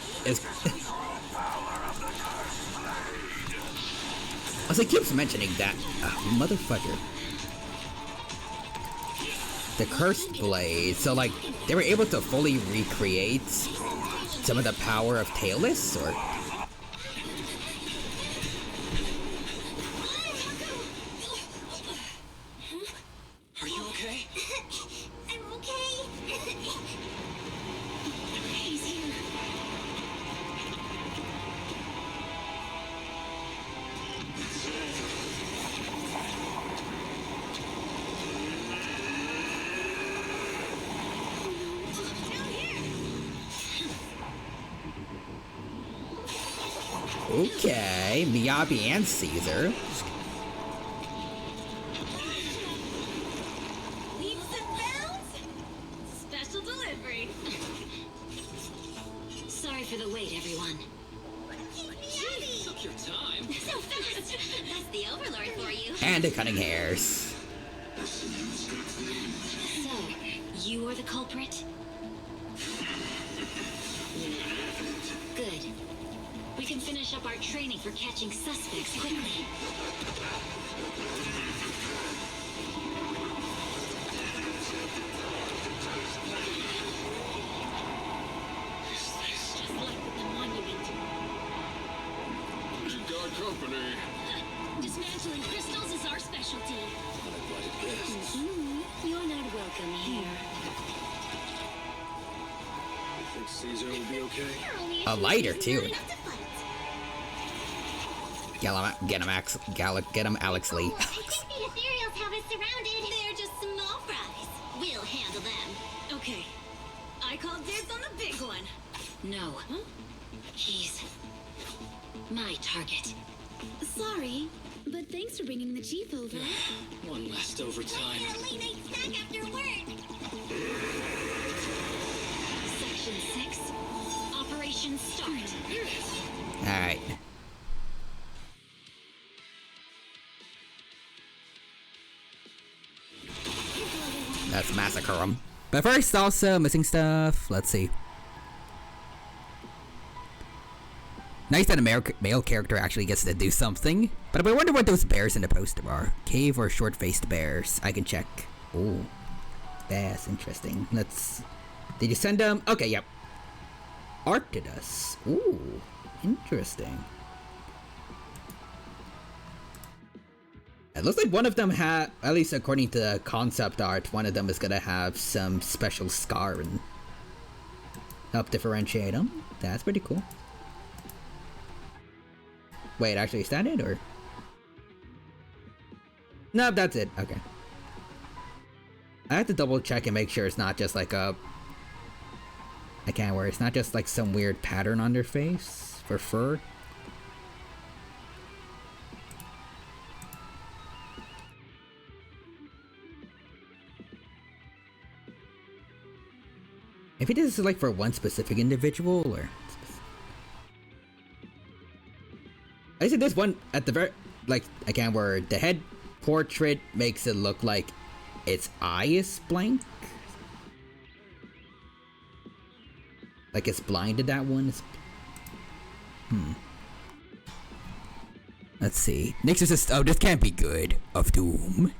As he keeps mentioning that, motherfucker. The cursed blade, so like, they were able to fully recreate some of the power of Tailless, or... Are you okay? I'm okay. He's here. Okay, Miyabi and Caesar. Leaps and bounds. Special delivery. Sorry for the wait, everyone. Took your time. So fast. That's the Overlord for you. And the cunning hairs. So, you are the culprit? Good. We can finish up our training for catching suspects quickly. Just like the monument. You got company. Dismantling crystals is our specialty. You're not welcome here. Think Caesar will be okay? A lighter, too. Get him, Alex Lee. I think the ethereals have us surrounded. They're just small fries. We'll handle them. Okay. I call dibs on the big one. No. He's my target. Sorry, but thanks for bringing the chief over. One last overtime. A late night snack after work. Section 6. Operation start. Alright. Let's massacre him. But first, also missing stuff. Let's see. Nice that a male character actually gets to do something. But I wonder what those bears in the poster are. Cave or short-faced bears? I can check. Ooh. That's interesting. Let's... Did you send them? Okay, yep. Arctidus. Ooh. Interesting. It looks like one of them had, at least according to the concept art, one of them is gonna have some special scar and help differentiate them. That's pretty cool. Wait, actually, is that it, or? No, that's it. Okay. I have to double check and make sure it's not just like a... I can't wear. It's not just like some weird pattern on their face for fur. Maybe this is like for one specific individual, or... I said this one at the very... Like, again, where the head portrait makes it look like its eye is blank. Like it's blinded, that one. Let's see. Nixon says, oh, this can't be good. Of Doom.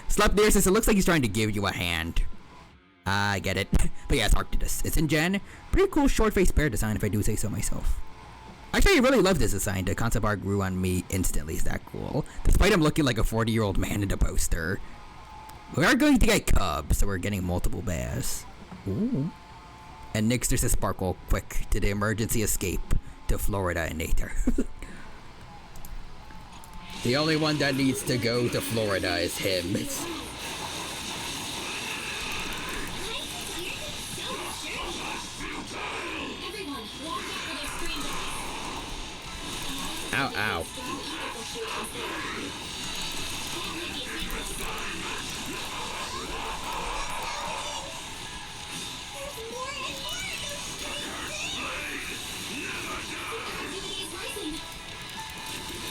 Slap there says, it looks like he's trying to give you a hand. I get it. But yeah, it's Arctidus. It's in Gen. Pretty cool short-faced bear design, if I do say so myself. Actually, I really love this design. The concept art grew on me instantly. Is that cool? Despite him looking like a 40-year-old man in the poster. We are going to get cubs, so we're getting multiple bears. Ooh. And Nixter says Sparkle, quick, to the emergency escape to Florida and Nater. The only one that needs to go to Florida is him. Ow, ow.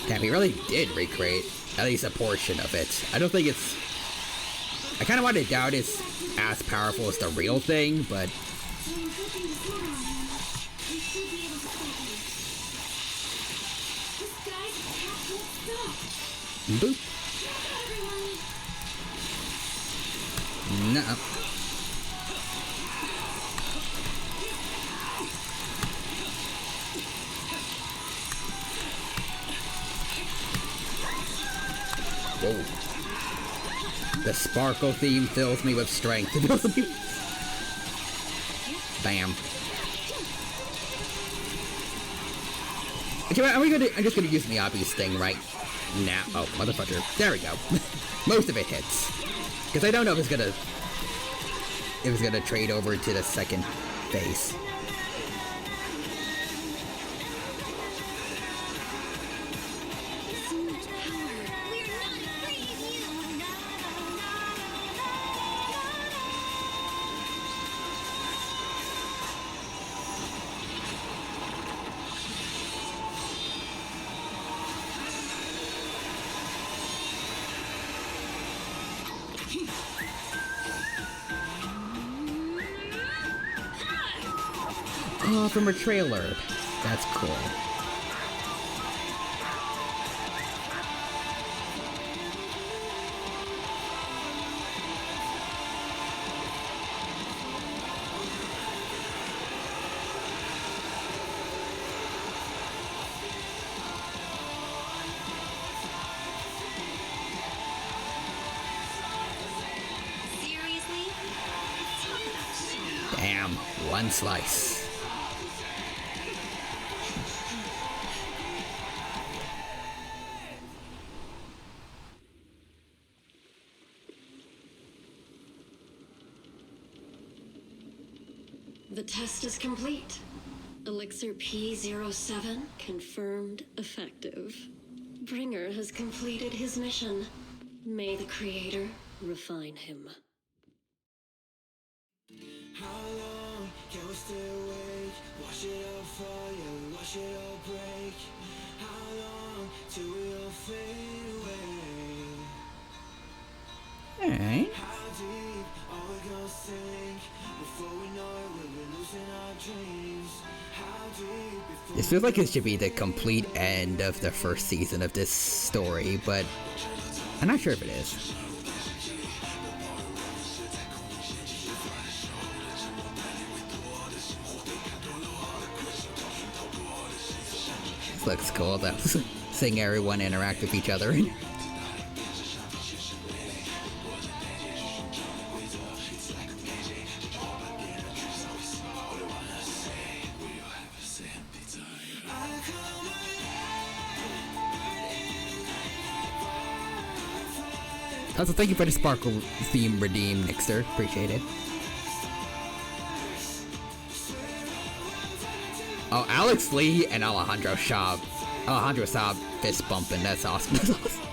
Damn, he really did recreate at least a portion of it. I don't think it's... I kind of want to doubt it's as powerful as the real thing, but... Boop. No. Whoa. The sparkle theme fills me with strength. Bam. Okay, I'm just gonna use the obvious thing right now. Oh, motherfucker. There we go. Most of it hits. Because I don't know if it's gonna trade over to the second phase. Oh, from her trailer. That's cool. Seriously? Damn, one slice. The test is complete. Elixir P07 confirmed effective. Bringer has completed his mission. May the Creator refine him. How long can we stay awake? Watch it all fall, yeah, watch it all break. How long till we all fade away? Alright. How deep are we gonna sink? Before we know it, we'll be losing our dreams. How deep before This feels like it should be the complete end of the first season of this story, but I'm not sure if it is. This looks cool though. Seeing everyone interact with each other. Also, thank you for the sparkle theme redeem, Nixter. Appreciate it. Oh, Alex Lee and Alejandro Saab fist bumping. That's awesome. That's awesome.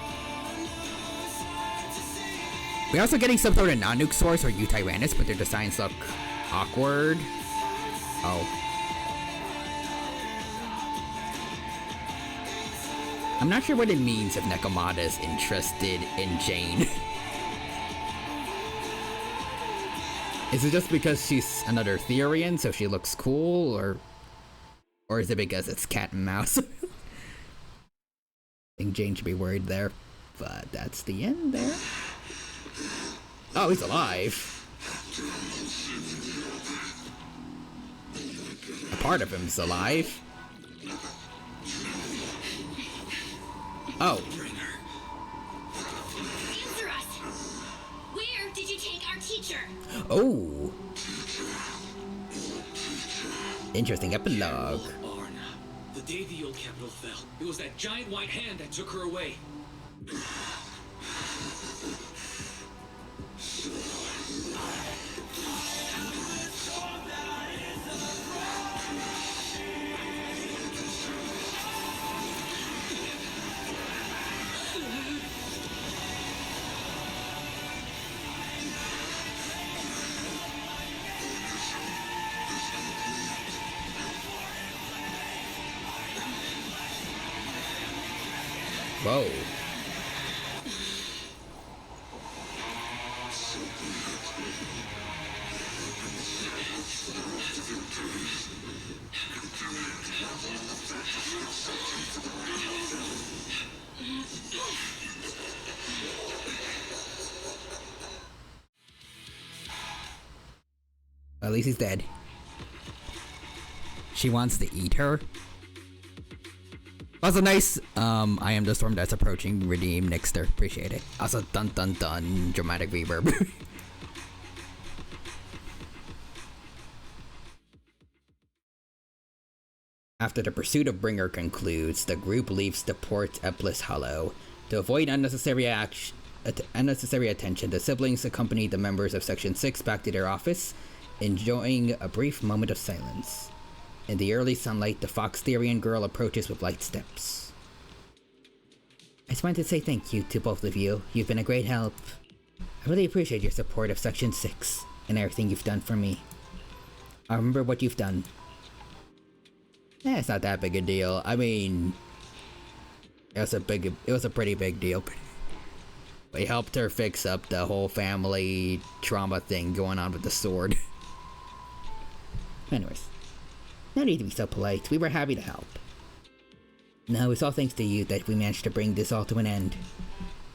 We're also getting some sort of non-nuke source or U-Tyrannus, but their designs look awkward. Oh. I'm not sure what it means if Nekomata is interested in Jane. Is it just because she's another Therian, so she looks cool, or is it because it's cat and mouse? I think Jane should be worried there, but that's the end there. Oh, he's alive. A part of him's alive. Oh. Answer us! Where did you take our teacher? Oh. Interesting epilogue. Arna. The day the old capital fell, it was that giant white hand that took her away. Whoa. At least he's dead. She wants to eat her. Also nice, I am the storm that's approaching. Redeem Nixter. Appreciate it. Also dun dun dun dramatic reverb. After the pursuit of Bringer concludes, the group leaves the port at Bliss Hollow. To avoid unnecessary attention, the siblings accompany the members of Section 6 back to their office, enjoying a brief moment of silence. In the early sunlight, the Foxterian girl approaches with light steps. I just wanted to say thank you to both of you. You've been a great help. I really appreciate your support of Section 6 and everything you've done for me. I remember what you've done. It's not that big a deal. I mean, it was a pretty big deal. We helped her fix up the whole family trauma thing going on with the sword. Anyways, no need to be so polite. We were happy to help. No, it's all thanks to you that we managed to bring this all to an end.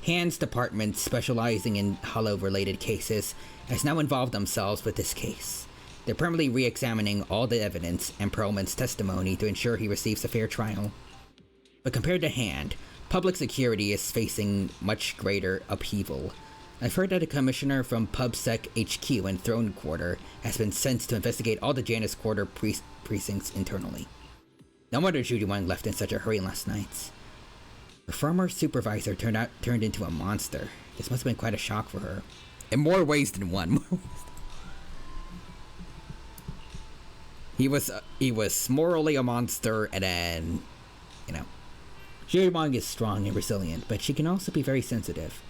Hand's department, specializing in Hollow-related cases, has now involved themselves with this case. They're permanently re-examining all the evidence and Perlman's testimony to ensure he receives a fair trial. But compared to Hand, public security is facing much greater upheaval. I've heard that a commissioner from PubSec HQ and Throne Quarter has been sent to investigate all the Janus Quarter precincts internally. No wonder Judy Wang left in such a hurry last night. Her former supervisor turned into a monster. This must have been quite a shock for her. In more ways than one. He was morally a monster, and then, you know. Judy Wang is strong and resilient, but she can also be very sensitive.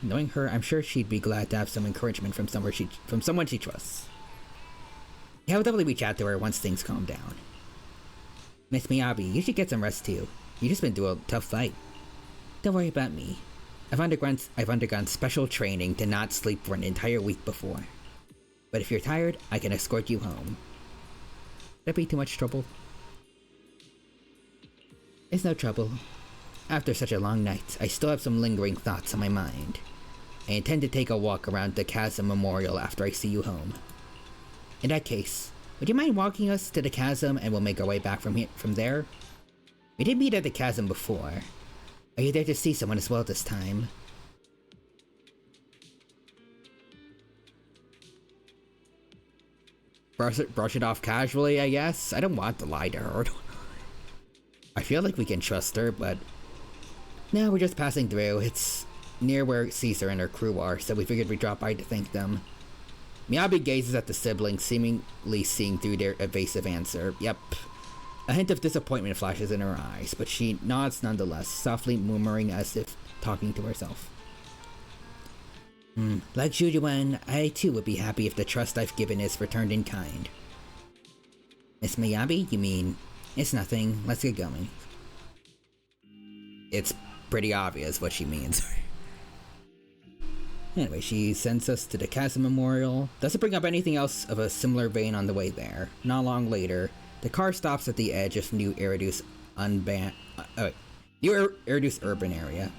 Knowing her, I'm sure she'd be glad to have some encouragement from someone she trusts. Yeah, I'll definitely reach out to her once things calm down. Miss Miyabi, you should get some rest too. You've just been through a tough fight. Don't worry about me. I've undergone special training to not sleep for an entire week before. But if you're tired, I can escort you home. Would that be too much trouble? It's no trouble. After such a long night, I still have some lingering thoughts on my mind. I intend to take a walk around the Chasm Memorial after I see you home. In that case, would you mind walking us to the chasm and we'll make our way back from there? We did meet at the chasm before. Are you there to see someone as well this time? Brush it off casually, I guess? I don't want to lie to her. I feel like we can trust her, but... No, we're just passing through. It's near where Caesar and her crew are, so we figured we'd drop by to thank them. Miyabi gazes at the siblings, seemingly seeing through their evasive answer. Yep. A hint of disappointment flashes in her eyes, but she nods nonetheless, softly murmuring as if talking to herself. Like Jujuan, I too would be happy if the trust I've given is returned in kind. Miss Miyabi, you mean? It's nothing. Let's get going. It's pretty obvious what she means. Anyway, she sends us to the Chasm Memorial. Doesn't bring up anything else of a similar vein on the way there. Not long later, the car stops at the edge of New Eridu's urban area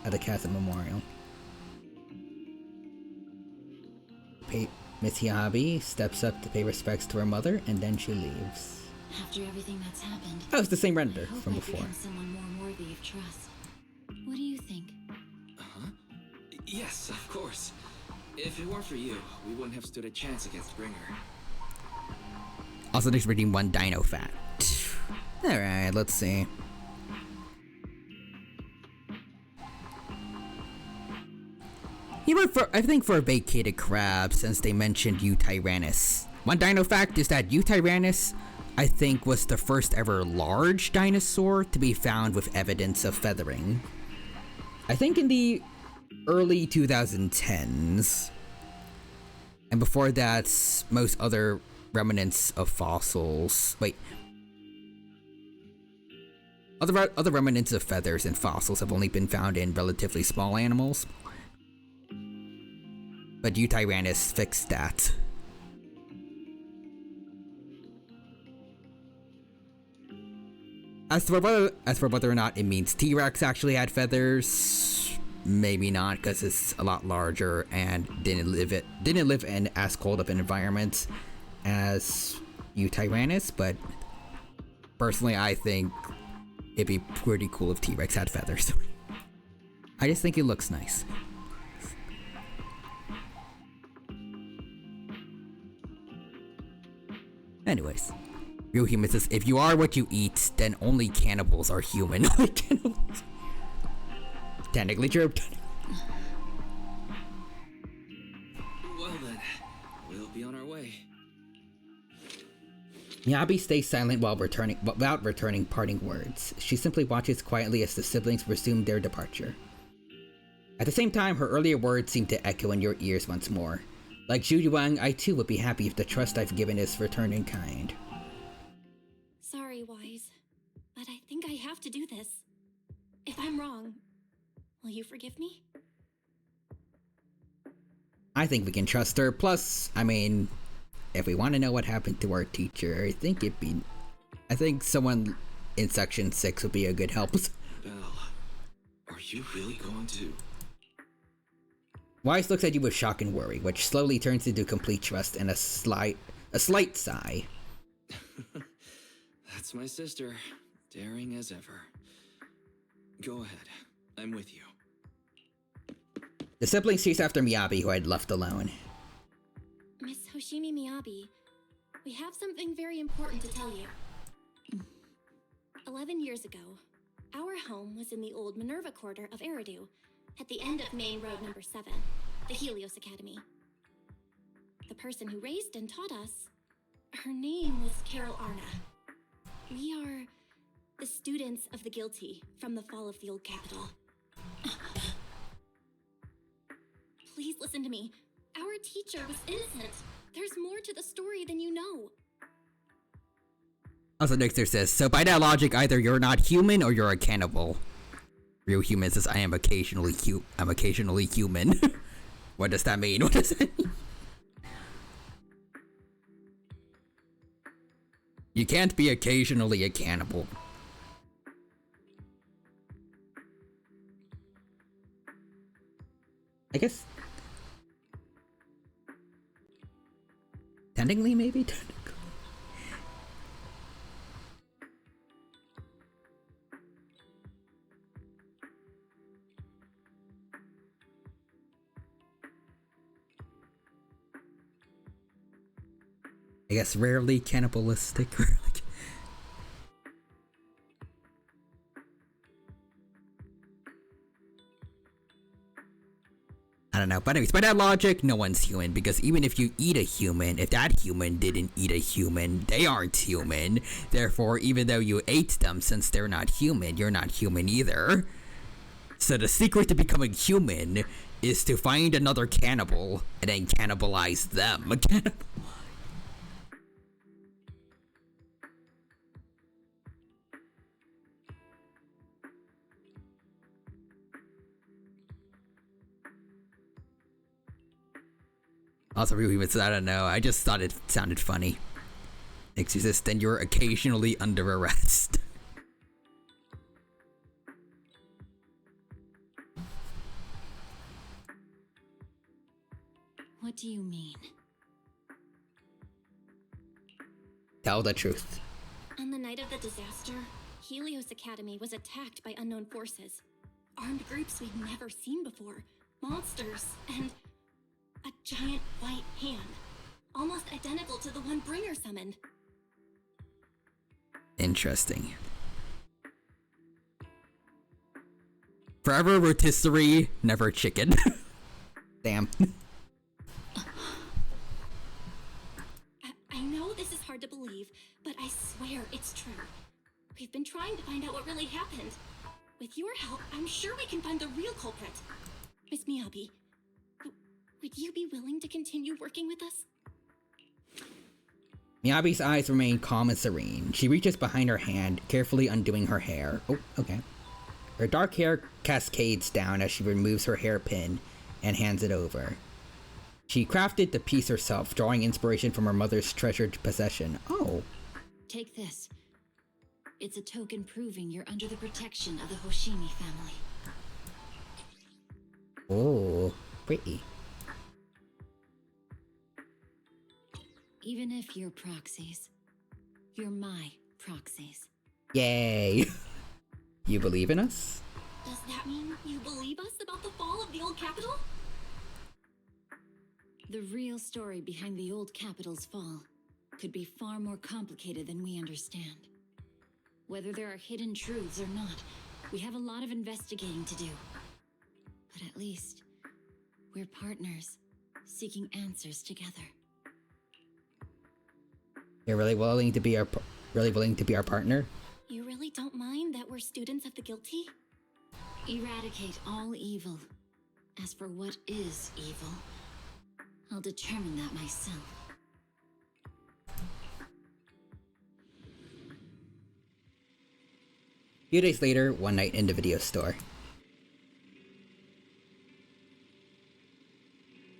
at the Chasm Memorial. Miss Yabi steps up to pay respects to her mother, and then she leaves. After everything that's happened, oh, it's the same render from before. Someone more worthy of trust. What do you think? Yes, of course. If it weren't for you, we wouldn't have stood a chance against Bringer. Also, there's redeem one dino fat. Alright, let's see. You know, I think for a vacated crab, since they mentioned Eutyrannus. One dino fact is that Eutyrannus, I think, was the first ever large dinosaur to be found with evidence of feathering. I think in the early 2010s. And before that, most other remnants of fossils. Wait. Other remnants of feathers and fossils have only been found in relatively small animals, but Eutyrannus fixed that. As for whether or not it means T-Rex actually had feathers, maybe not, because it's a lot larger and didn't live in as cold of an environment as Eutyrannus. But personally, I think it'd be pretty cool if T-Rex had feathers. I just think it looks nice. Anyways, real human says, if you are what you eat, then only cannibals are human. Technically true. Well then, we'll be on our way. Miyabi stays silent without returning parting words. She simply watches quietly as the siblings resume their departure. At the same time, her earlier words seem to echo in your ears once more. Like Zhu Yuang, I too would be happy if the trust I've given is returned in kind. Sorry, Wise, but I think I have to do this. If I'm wrong, will you forgive me? I think we can trust her. Plus, I mean, if we want to know what happened to our teacher, I think someone in Section 6 would be a good help. Belle, are you really going to... Wise looks at you with shock and worry, which slowly turns into complete trust and a slight sigh. That's my sister, daring as ever. Go ahead, I'm with you. The siblings chase after Miyabi, who had left alone. Miss Hoshimi Miyabi, we have something very important to tell you. 11 years ago, our home was in the old Minerva quarter of Eridu, at the end of Main Road number 7, the Helios Academy. The person who raised and taught us, her name was Carol Arna. We are the students of the guilty from the fall of the old capital. Please listen to me. Our teacher was innocent. There's more to the story than you know. Also, Nixter says, so by that logic, either you're not human or you're a cannibal. Real human says, I'm occasionally human. What does that mean? What does that mean? You can't be occasionally a cannibal. I guess... Technically, maybe? I guess rarely cannibalistic. I don't know, but anyways, by that logic, no one's human, because even if you eat a human, if that human didn't eat a human, they aren't human. Therefore, even though you ate them, since they're not human, you're not human either. So the secret to becoming human is to find another cannibal and then cannibalize them. Also, real humans, I don't know. I just thought it sounded funny. Exorcist, then you're occasionally under arrest. What do you mean? Tell the truth. On the night of the disaster, Helios Academy was attacked by unknown forces. Armed groups we'd never seen before. Monsters, and a giant white hand. Almost identical to the one Bringer summoned. Interesting. Forever rotisserie, never chicken. Damn. I know this is hard to believe, but I swear it's true. We've been trying to find out what really happened. With your help, I'm sure we can find the real culprit. Miss Miyabi, would you be willing to continue working with us? Miyabi's eyes remain calm and serene. She reaches behind her hand, carefully undoing her hair. Oh, okay. Her dark hair cascades down as she removes her hairpin and hands it over. She crafted the piece herself, drawing inspiration from her mother's treasured possession. Oh. Take this. It's a token proving you're under the protection of the Hoshimi family. Oh, pretty. Even if you're proxies, you're my proxies. Yay. You believe in us? Does that mean you believe us about the fall of the old capital? The real story behind the old capital's fall could be far more complicated than we understand. Whether there are hidden truths or not, we have a lot of investigating to do. But at least, we're partners, seeking answers together. You're really willing to be our partner? You really don't mind that we're students of the guilty? Eradicate all evil. As for what is evil, I'll determine that myself. A few days later, one night in the video store.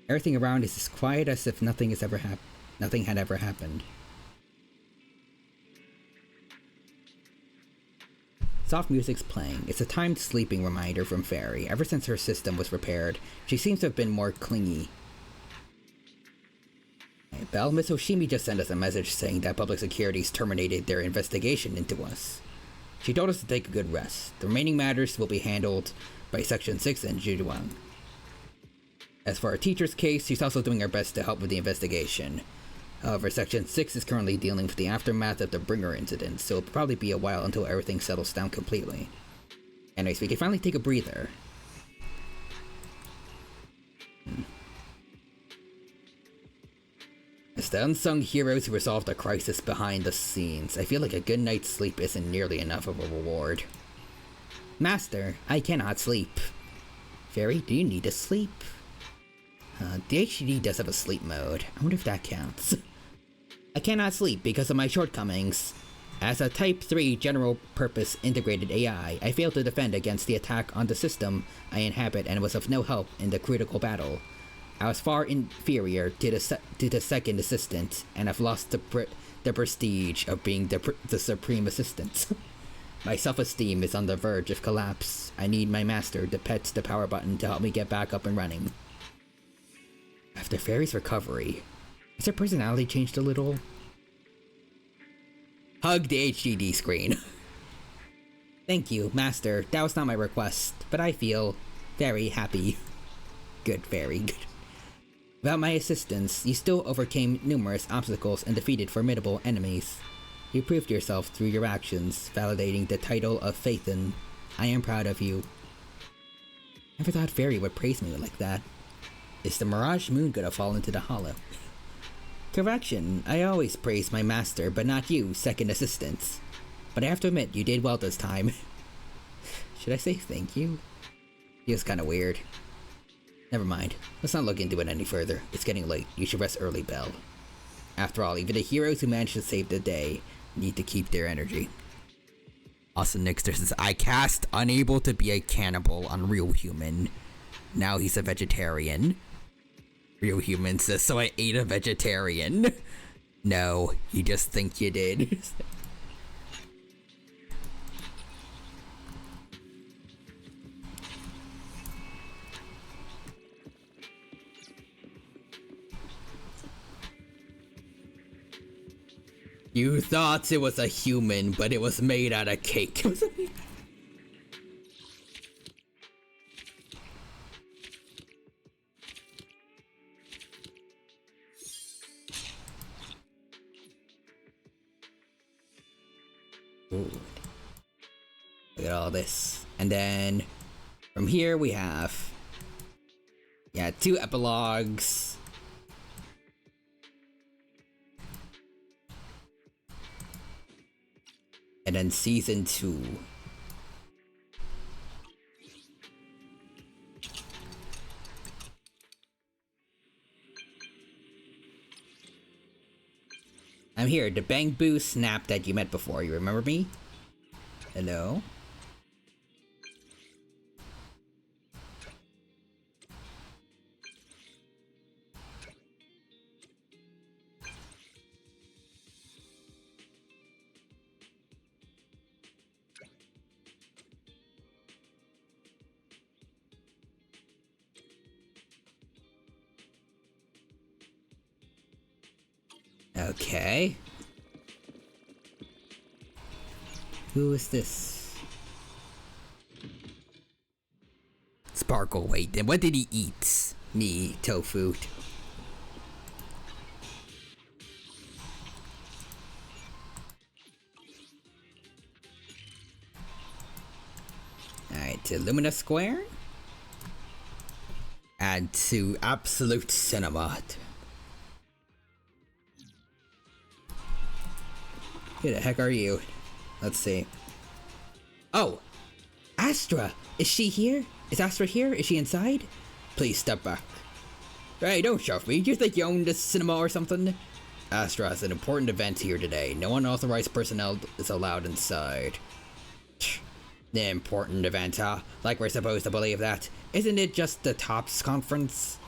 Everything around is as quiet as if nothing had ever happened. Soft music's playing. It's a timed sleeping reminder from Fairy. Ever since her system was repaired, she seems to have been more clingy. Hey, Belle, Miss Hoshimi just sent us a message saying that public security's terminated their investigation into us. She told us to take a good rest. The remaining matters will be handled by Section 6 and Jujuang. As for our teacher's case, she's also doing her best to help with the investigation. However, Section 6 is currently dealing with the aftermath of the Bringer incident, so it'll probably be a while until everything settles down completely. Anyways, we can finally take a breather. As the unsung heroes who resolve the crisis behind the scenes, I feel like a good night's sleep isn't nearly enough of a reward. Master, I cannot sleep. Fairy, do you need to sleep? The HDD does have a sleep mode. I wonder if that counts. I cannot sleep because of my shortcomings. As a Type 3 general-purpose integrated AI, I failed to defend against the attack on the system I inhabit and was of no help in the critical battle. I was far inferior to the second assistant, and I've lost the prestige of being the supreme assistant. My self-esteem is on the verge of collapse. I need my master to pet the power button to help me get back up and running. After Fairy's recovery, has her personality changed a little? Hug the HDD screen. Thank you, Master. That was not my request, but I feel very happy. Good, very good. Without my assistance, you still overcame numerous obstacles and defeated formidable enemies. You proved yourself through your actions, validating the title of Phaethon. I am proud of you. Never thought Fairy would praise me like that. Is the Mirage Moon gonna fall into the hollow? Correction, I always praise my master, but not you, second assistant. But I have to admit, you did well this time. Should I say thank you? Feels kinda weird. Never mind, let's not look into it any further. It's getting late, you should rest early, Belle. After all, even the heroes who managed to save the day need to keep their energy. Austin Nixter says, I cast unable to be a cannibal on Real Human. Now he's a vegetarian. Real Human says, so I ate a vegetarian. No, you just think you did. You thought it was a human, but it was made out of cake. Ooh. Look at all this. And then from here we have 2 epilogues. And then season 2. I'm here, the Bang Boo Snap that you met before. You remember me? Hello? Okay. Who is this? Sparkle, wait, then what did he eat? Me, tofu. Alright, to Lumina Square. And to Absolute Cinema. Who the heck are you? Let's see. Oh! Astra! Is she here? Is Astra here? Is she inside? Please step back. Hey, don't shove me. Do you think you own this cinema or something? Astra has an important event here today. No unauthorized personnel is allowed inside. The important event, huh? Like we're supposed to believe that. Isn't it just the TOPS conference?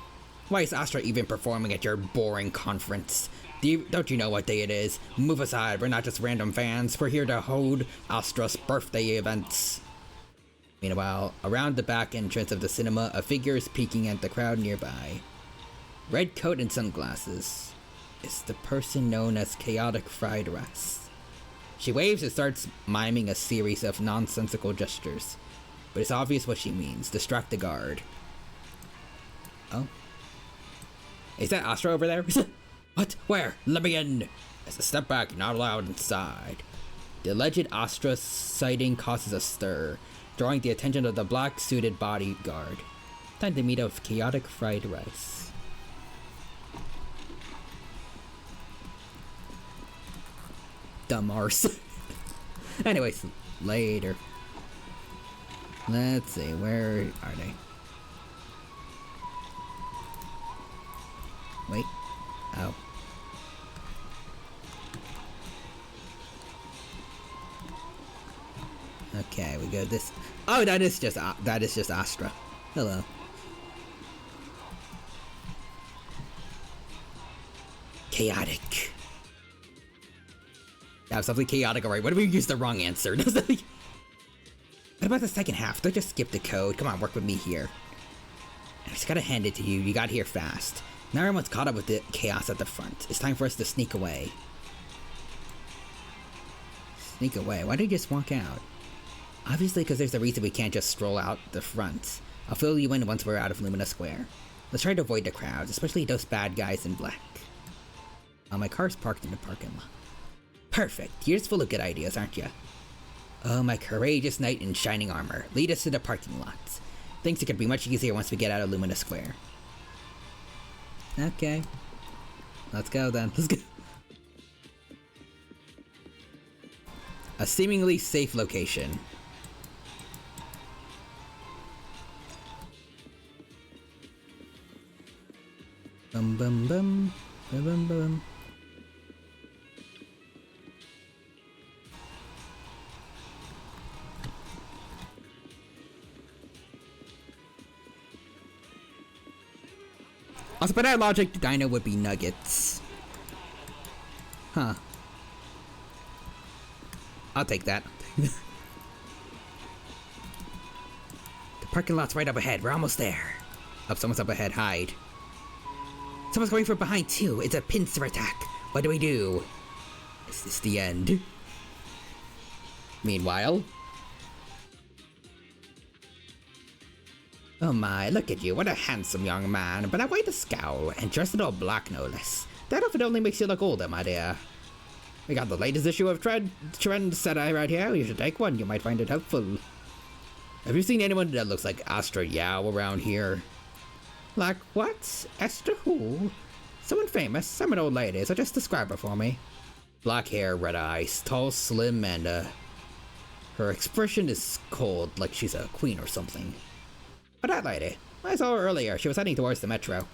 Why is Astra even performing at your boring conference? Don't you know what day it is? Move aside, we're not just random fans. We're here to hold Astra's birthday events. Meanwhile, around the back entrance of the cinema, a figure is peeking at the crowd nearby. Red coat and sunglasses. It's the person known as Chaotic Fried Rice. She waves and starts miming a series of nonsensical gestures. But it's obvious what she means. Distract the guard. Oh? Is that Astra over there? What? Where? Let me in! As a step back, you're not allowed inside. The alleged Astra sighting causes a stir, drawing the attention of the black-suited bodyguard. Time to meet up with Chaotic Fried Rice. Dumb arse. Anyways, later. Let's see, where are they? Wait. Oh. Okay, we go this. Oh, that is just Astra. Hello. Chaotic. That was something chaotic, alright. What if we used the wrong answer? What about the second half? Don't just skip the code. Come on, work with me here. I just gotta hand it to you. You got here fast. Now everyone's caught up with the chaos at the front. It's time for us to sneak away. Sneak away? Why don't you just walk out? Obviously, because there's a reason we can't just stroll out the front. I'll fill you in once we're out of Lumina Square. Let's try to avoid the crowds, especially those bad guys in black. Oh, my car's parked in the parking lot. Perfect. You're just full of good ideas, aren't you? Oh, my courageous knight in shining armor. Lead us to the parking lot. Things are gonna be much easier once we get out of Lumina Square. Okay. Let's go then. Let's go. A seemingly safe location. Bum bum bum. Bum bum bum. Also, by that logic, the dino would be nuggets. Huh. I'll take that. The parking lot's right up ahead. We're almost there. Oh, someone's up ahead. Hide. Someone's coming from behind, too. It's a pincer attack. What do we do? Is this the end? Meanwhile... Oh my, look at you, what a handsome young man, but quite a scowl, and dressed in all black no less. That outfit only makes you look older, my dear. We got the latest issue of Trendsetter right here, you should take one, you might find it helpful. Have you seen anyone that looks like Astra Yao around here? Like what? Astra who? Someone famous, I'm an old lady, so just describe her for me. Black hair, red eyes, tall, slim, and her expression is cold, like she's a queen or something. But that lady, I saw her earlier. She was heading towards the metro.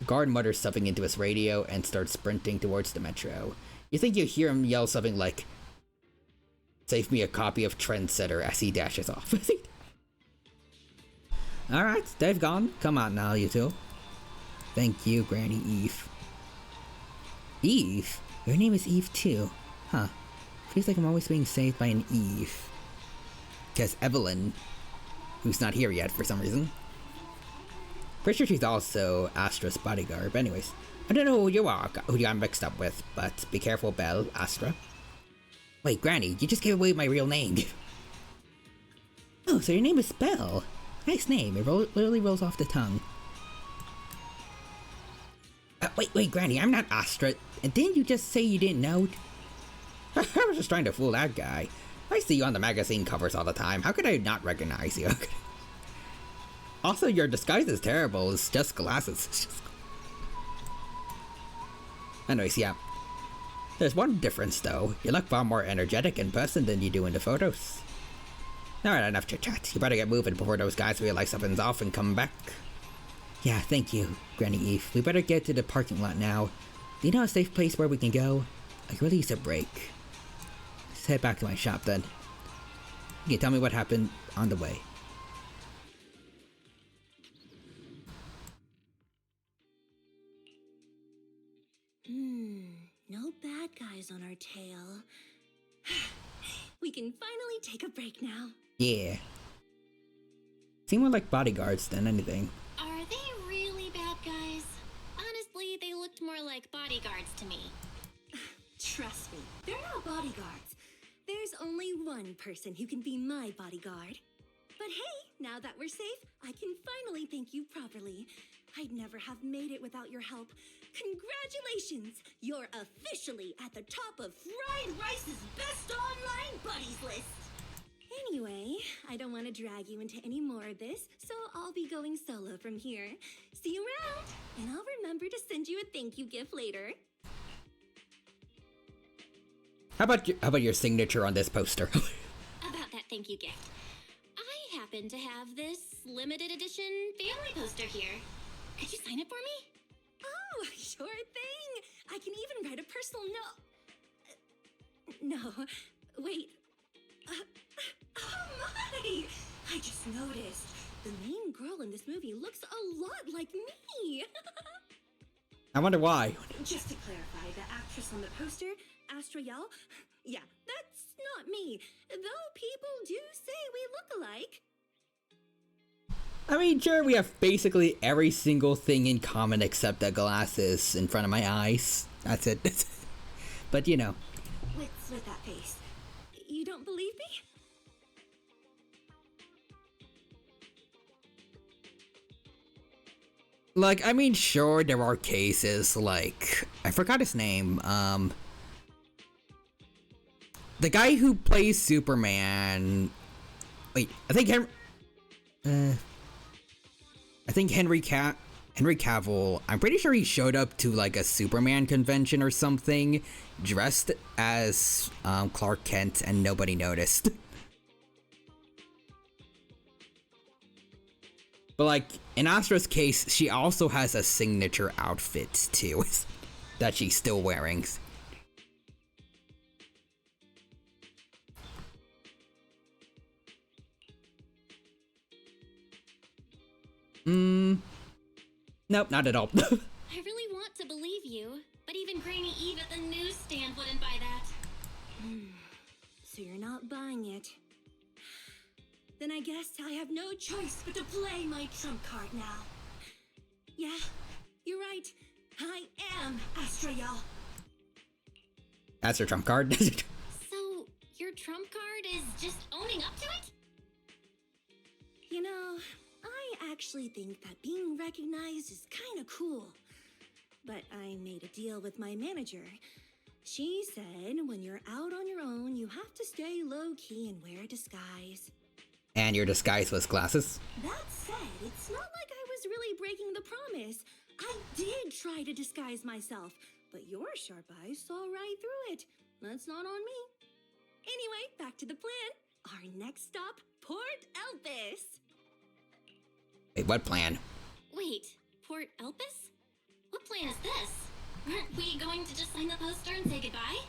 guard mutters something into his radio and starts sprinting towards the metro. You think you hear him yell something like, "Save me a copy of Trendsetter," as he dashes off. Alright, they've gone. Come on now, you two. Thank you, Granny Eve. Eve? Your name is Eve too. Huh. Feels like I'm always being saved by an Eve. Because Evelyn, who's not here yet for some reason. Pretty sure she's also Astra's bodyguard. But anyways, I don't know who you got mixed up with, but be careful, Belle, Astra. Wait, Granny, you just gave away my real name. Oh, so your name is Belle. Nice name. It literally rolls off the tongue. Wait, Granny, I'm not Astra. And didn't you just say you didn't know? I was just trying to fool that guy. I see you on the magazine covers all the time. How could I not recognize you? Also, your disguise is terrible. It's just glasses. Anyways, yeah. There's one difference, though. You look far more energetic in person than you do in the photos. Alright, enough chit-chat. You better get moving before those guys realize something's off and come back. Yeah, thank you, Granny Eve. We better get to the parking lot now. Do you know a safe place where we can go? I could really use a break. Let's head back to my shop then. You can tell me what happened on the way. No bad guys on our tail. We can finally take a break now. Yeah. Seem more like bodyguards than anything. Are they really bad guys? Honestly, they looked more like bodyguards to me. Trust me, they're not bodyguards. There's only one person who can be my bodyguard. But hey, now that we're safe, I can finally thank you properly. I'd never have made it without your help. Congratulations! You're officially at the top of Fried Rice's best online buddies list! Anyway, I don't want to drag you into any more of this, so I'll be going solo from here. See you around, and I'll remember to send you a thank you gift later. How about your signature on this poster? About that thank you gift. I happen to have this limited edition family poster here. Could you sign it for me? Oh, sure thing! I can even write a personal note. No, wait. Oh my! I just noticed. The main girl in this movie looks a lot like me. I wonder why. Just to clarify, the actress on the poster, Astra Yell, yeah, that's not me. Though people do say we look alike. I mean, sure, we have basically every single thing in common except the glasses in front of my eyes. That's it. But, you know. What's with that face? You don't believe me? Like, I mean, sure, there are cases, like, I forgot his name, the guy who plays Superman, wait, I think Henry Cavill, I'm pretty sure he showed up to, like, a Superman convention or something, dressed as, Clark Kent, and nobody noticed. But, like, in Astra's case, she also has a signature outfit, too, that she's still wearing. Nope, not at all. I really want to believe you, but even Granny Eve at the newsstand wouldn't buy that. So you're not buying it. Then I guess I have no choice but to play my trump card now. Yeah, you're right. I am Astra Yell. That's her trump card. So, your trump card is just owning up to it? You know, I actually think that being recognized is kind of cool. But I made a deal with my manager. She said when you're out on your own, you have to stay low-key and wear a disguise. And your disguise was glasses? That said, it's not like I was really breaking the promise. I did try to disguise myself, but your sharp eyes saw right through it. That's not on me. Anyway, back to the plan. Our next stop, Port Elpis. Wait, what plan? Wait, Port Elpis? plan is this? Aren't we going to just sign the poster and say goodbye?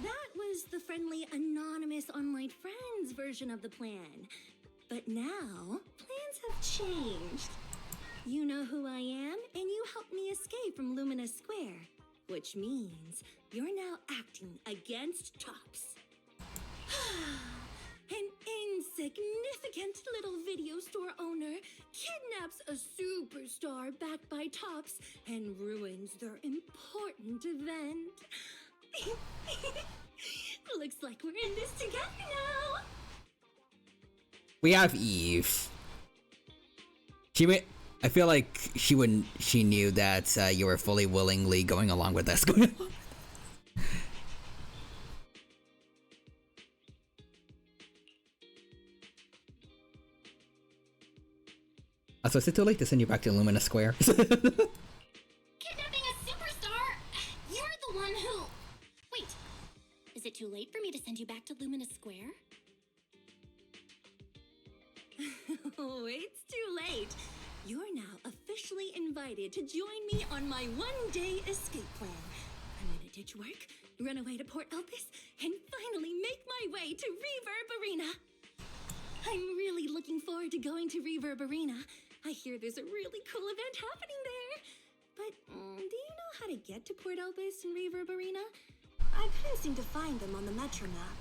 That was the friendly, anonymous online friends version of the plan. But now, plans have changed. You know who I am, and you helped me escape from Lumina Square. Which means you're now acting against Tops. An insignificant little video store owner kidnaps a superstar backed by Tops and ruins their important event. Looks like we're in this together now. We have Eve. I feel like she knew that you were fully willingly going along with us. So is it too late to send you back to Lumina Square? Kidnapping a superstar? You're the one who... Wait, is it too late for me to send you back to Lumina Square? Oh, it's too late. You're now officially invited to join me on my one-day escape plan. I'm gonna ditch work, run away to Port Elpis, and finally make my way to Reverb Arena. I'm really looking forward to going to Reverb Arena. I hear there's a really cool event happening there. But do you know how to get to Port Elpis and Reverb Arena? I couldn't seem to find them on the Metro map.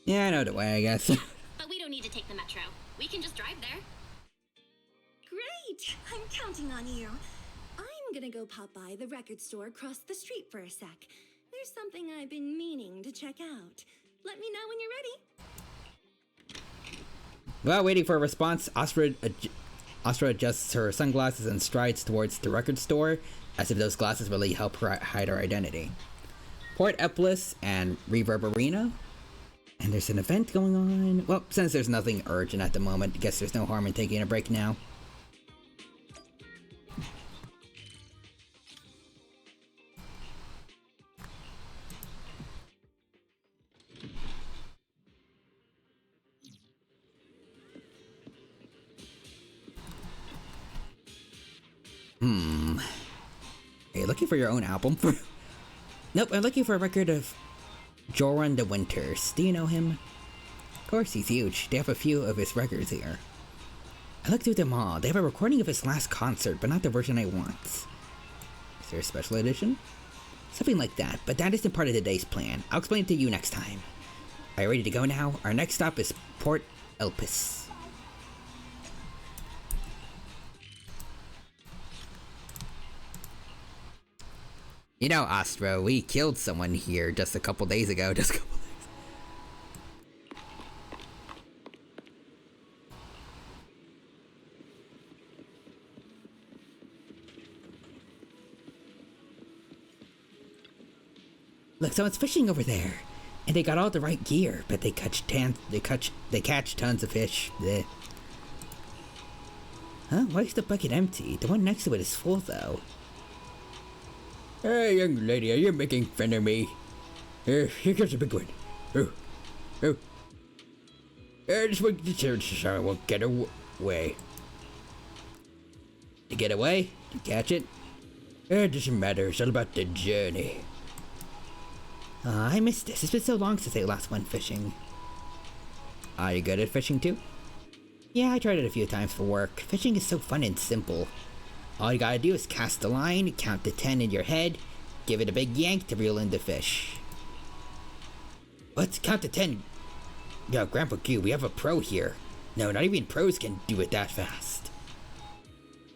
Yeah, I know the way, I guess. But we don't need to take the metro. We can just drive there. Great! I'm counting on you. I'm gonna go pop by the record store across the street for a sec. There's something I've been meaning to check out. Let me know when you're ready. While waiting for a response, Astra adjusts her sunglasses and strides towards the record store, as if those glasses really help her hide her identity. Port Eplis and Reverb Arena? And there's an event going on? Well, since there's nothing urgent at the moment, I guess there's no harm in taking a break now. Are you looking for your own album? Nope, I'm looking for a record of Joran the Winters. Do you know him? Of course, he's huge. They have a few of his records here. I looked through them all. They have a recording of his last concert, but not the version I want. Is there a special edition? Something like that, but that isn't part of today's plan. I'll explain it to you next time. Are you ready to go now? Our next stop is Port Elpis. You know, Astra, we killed someone here just a couple days ago. Look, someone's fishing over there, and they got all the right gear, but they catch tons of fish. Blech. Huh? Why is the bucket empty? The one next to it is full, though. Hey, young lady, are you making fun of me? Here comes a big one. Oh. Just wait so I won't get away. To get away? To catch it? It doesn't matter, it's all about the journey. I missed this. It's been so long since I last went fishing. Are you good at fishing too? Yeah, I tried it a few times for work. Fishing is so fun and simple. All you gotta do is cast the line, count to 10 in your head, give it a big yank to reel in the fish. What? Count to 10? Yo, Grandpa Q, we have a pro here. No, not even pros can do it that fast.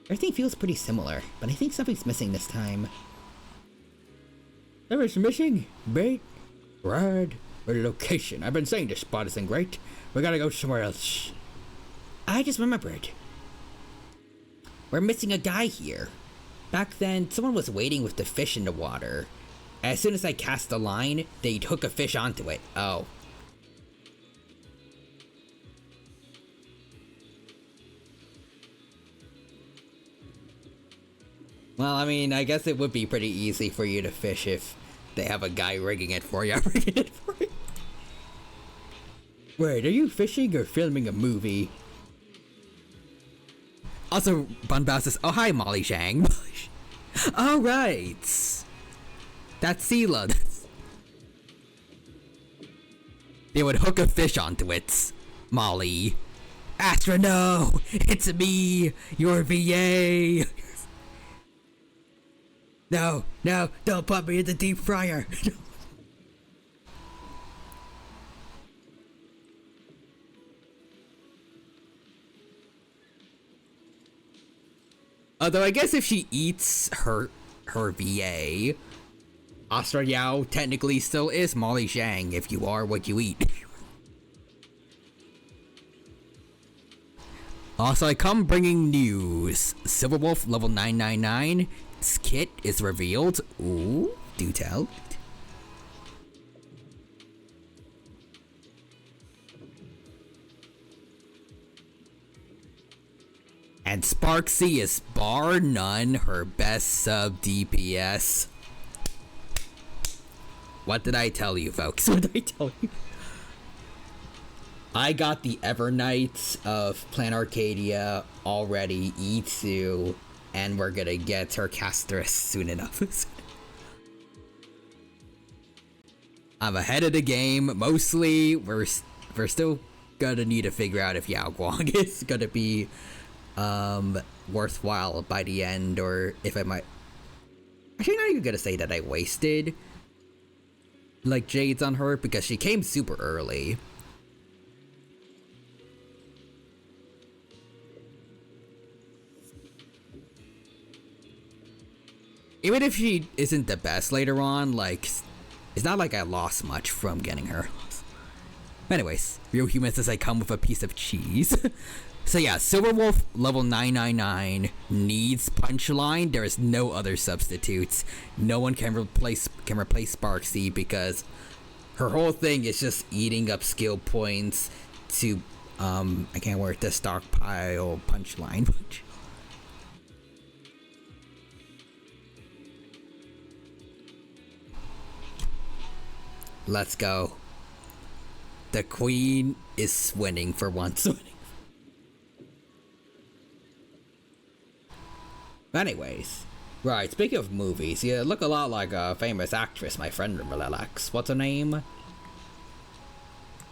Everything feels pretty similar, but I think something's missing this time. There is missing? Bait? Rod? Or location? I've been saying this spot isn't great. We gotta go somewhere else. I just remembered. We're missing a guy here. Back then, someone was waiting with the fish in the water. As soon as I cast the line, they'd hook a fish onto it. Oh. Well, I mean, I guess it would be pretty easy for you to fish if they have a guy rigging it for you. Wait, are you fishing or filming a movie? Also, Bunbao says, oh hi Molly Shang. Oh right. That's Sela. They would hook a fish onto it. Molly. Astra, no! It's me! Your VA! No, no, don't put me in the deep fryer! Although I guess if she eats her VA, Astra Yao technically still is Molly Shang if you are what you eat. Also, I come bringing news. Silverwolf level 999. Its kit is revealed. Ooh, do tell. And Sparksy is bar none her best sub DPS. What did I tell you, folks? What did I tell you? I got the Evernights of Plan Arcadia already, E2, and we're gonna get her Castress soon enough. I'm ahead of the game. Mostly, we're still gonna need to figure out if Yao Guang is gonna be worthwhile by the end, or if I might. Actually, not even gonna say that I wasted like Jades on her because she came super early. Even if she isn't the best later on, like, it's not like I lost much from getting her. Anyways, Real Human says I come with a piece of cheese. So yeah, Silverwolf level 999 needs Punchline. There is no other substitutes. No one can replace Sparksy because her whole thing is just eating up skill points to I can't word to stockpile Punchline. Let's go. The queen is winning for once. Anyways, right, speaking of movies, you look a lot like a famous actress my friend Relax. What's her name?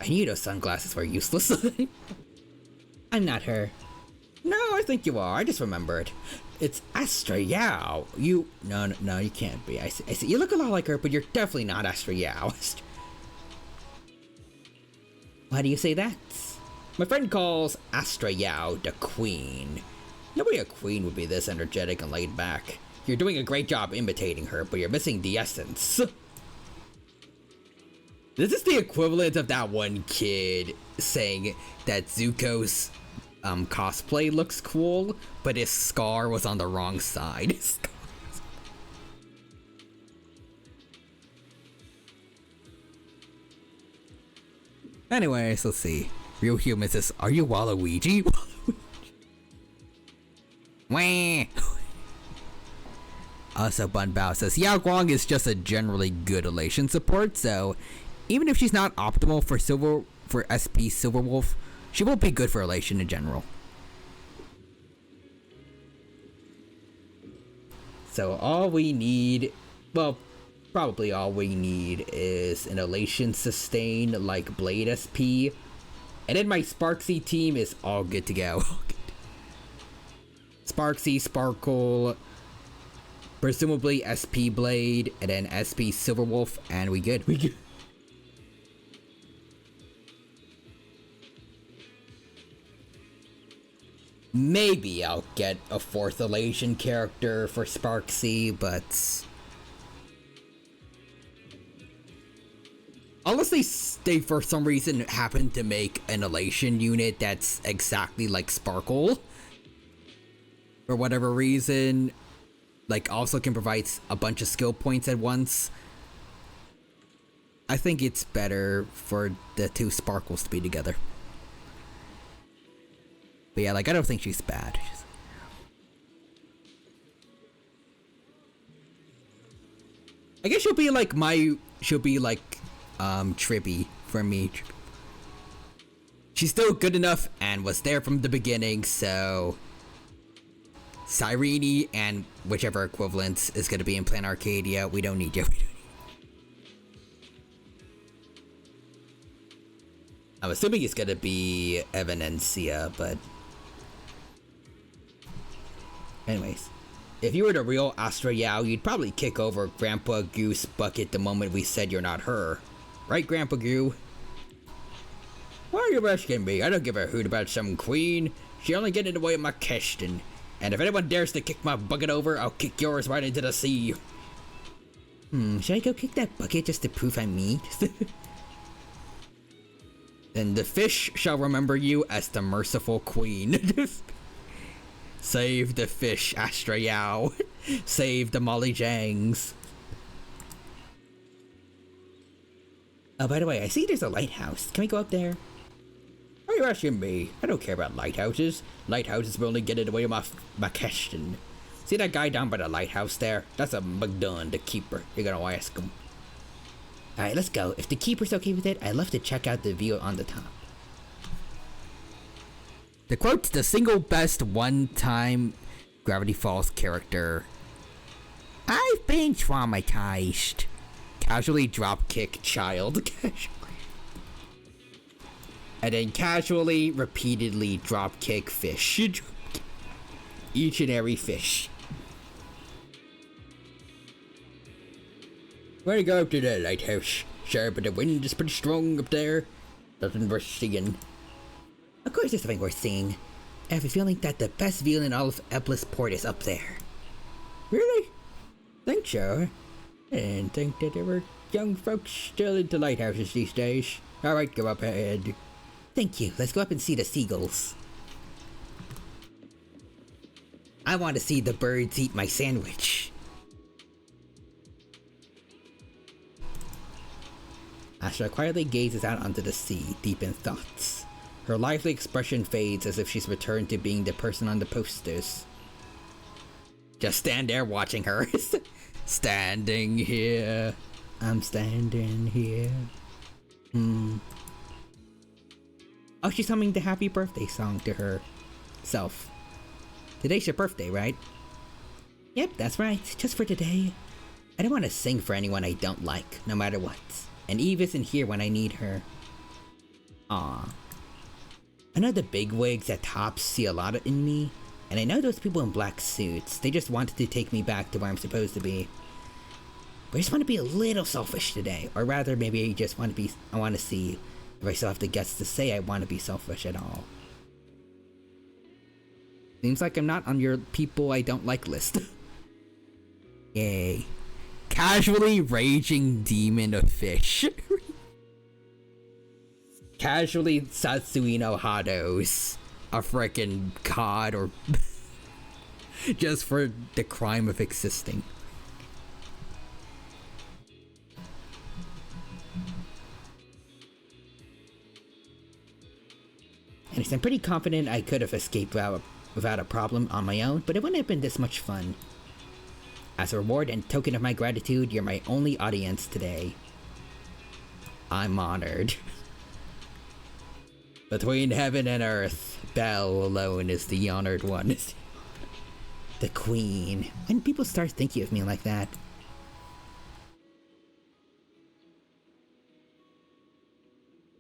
I knew those sunglasses were useless. I'm not her. No, I think you are. I just remembered. It's Astra Yao. No, you can't be. I see. You look a lot like her, but you're definitely not Astra Yao. Why do you say that? My friend calls Astra Yao the queen. Nobody a queen would be this energetic and laid back. You're doing a great job imitating her, but you're missing the essence. This is the equivalent of that one kid saying that Zuko's cosplay looks cool, but his scar was on the wrong side. Anyways, let's see. Real Human says, are you Waluigi? Wah. Also, Bunbao says, Yao Guang is just a generally good elation support, so even if she's not optimal for SP Silverwolf, she will be good for elation in general. So all we need, well, probably all we need is an elation sustain like Blade SP, and then my Sparksy team is all good to go. Sparksy, Sparkle, presumably SP Blade, and then SP Silverwolf, and we good. We good. Maybe I'll get a 4th elation character for Sparksy, but unless they for some reason happen to make an elation unit that's exactly like Sparkle, for whatever reason, like also can provide a bunch of skill points at once, I think it's better for the two Sparkles to be together. But yeah, like, I don't think she's bad. I guess she'll be like Tribby for me. She's still good enough and was there from the beginning, so Cyrene and whichever equivalent is going to be in Plan Arcadia, we don't need you. I'm assuming it's going to be Evan and Sia, but anyways. If you were the real Astra Yao, you'd probably kick over Grandpa Goose Bucket the moment we said you're not her. Right, Grandpa Goo? Why are you asking me? I don't give a hoot about some queen. She only get in the way of my question. And if anyone dares to kick my bucket over, I'll kick yours right into the sea. Should I go kick that bucket just to prove I'm me? Then the fish shall remember you as the merciful queen. Save the fish, Astra Yao. Save the Molly Jangs. Oh, by the way, I see there's a lighthouse. Can we go up there? Why are you asking me? I don't care about lighthouses. Lighthouses will only get in the way of my question. See that guy down by the lighthouse there? That's a McDunn, the keeper. You're gonna ask him. Alright, let's go. If the keeper's okay with it, I'd love to check out the view on the top. To quote the single best one-time Gravity Falls character, I've been traumatized. Casually dropkick child. And then casually, repeatedly dropkick fish. Each and every fish. Wanna go up to the lighthouse? Sure, but the wind is pretty strong up there. Nothing worth seeing. Of course there's something worth seeing. I have a feeling that the best view in all of Eblis Port is up there. Really? Think so? I didn't think that there were young folks still into lighthouses these days. Alright, go up ahead. Thank you. Let's go up and see the seagulls. I want to see the birds eat my sandwich. Astra quietly gazes out onto the sea, deep in thoughts. Her lively expression fades as if she's returned to being the person on the posters. Just stand there watching her. Standing here. I'm standing here. Oh, she's humming the happy birthday song to herself. Today's your birthday, right? Yep, that's right. Just for today. I don't want to sing for anyone I don't like, no matter what. And Eve isn't here when I need her. Aw. I know the bigwigs at Tops see a lot in me, and I know those people in black suits. They just wanted to take me back to where I'm supposed to be. But I just want to be a little selfish today. Or rather, maybe I want to see if I still have the guts to say I want to be selfish at all. Seems like I'm not on your people I don't like list. Yay. Casually raging demon of fish. Casually Satsuino Hados. A frickin' god or... just for the crime of existing. And I'm pretty confident I could have escaped without a problem on my own, but it wouldn't have been this much fun. As a reward and token of my gratitude, you're my only audience today. I'm honored. Between heaven and earth, Belle alone is the honored one. The queen. When people start thinking of me like that.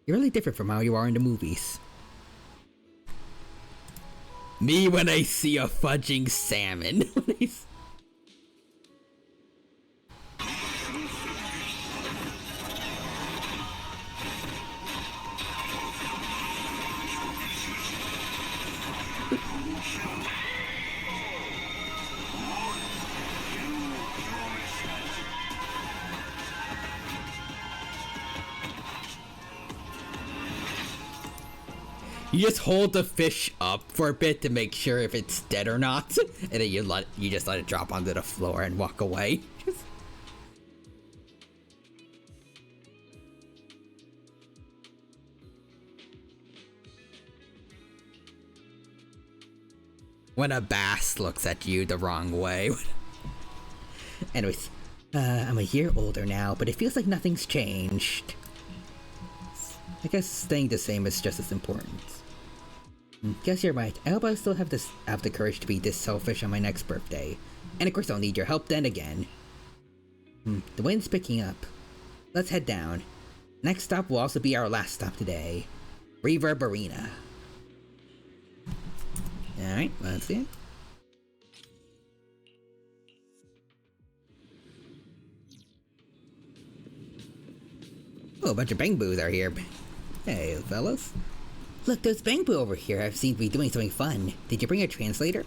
You're really different from how you are in the movies. Me when I see a fudging salmon. You just hold the fish up for a bit to make sure if it's dead or not, and then you just let it drop onto the floor and walk away. When a bass looks at you the wrong way. Anyways, I'm a year older now, but it feels like nothing's changed. I guess staying the same is just as important. Guess you're right. I hope I still have the courage to be this selfish on my next birthday. And of course I'll need your help then again. The wind's picking up. Let's head down. Next stop will also be our last stop today. Reverb Arena. Alright, let's see. Oh, a bunch of Bangboos are here. Hey, fellas. Look, those Bangbu over here have seemed to be doing something fun. Did you bring a translator?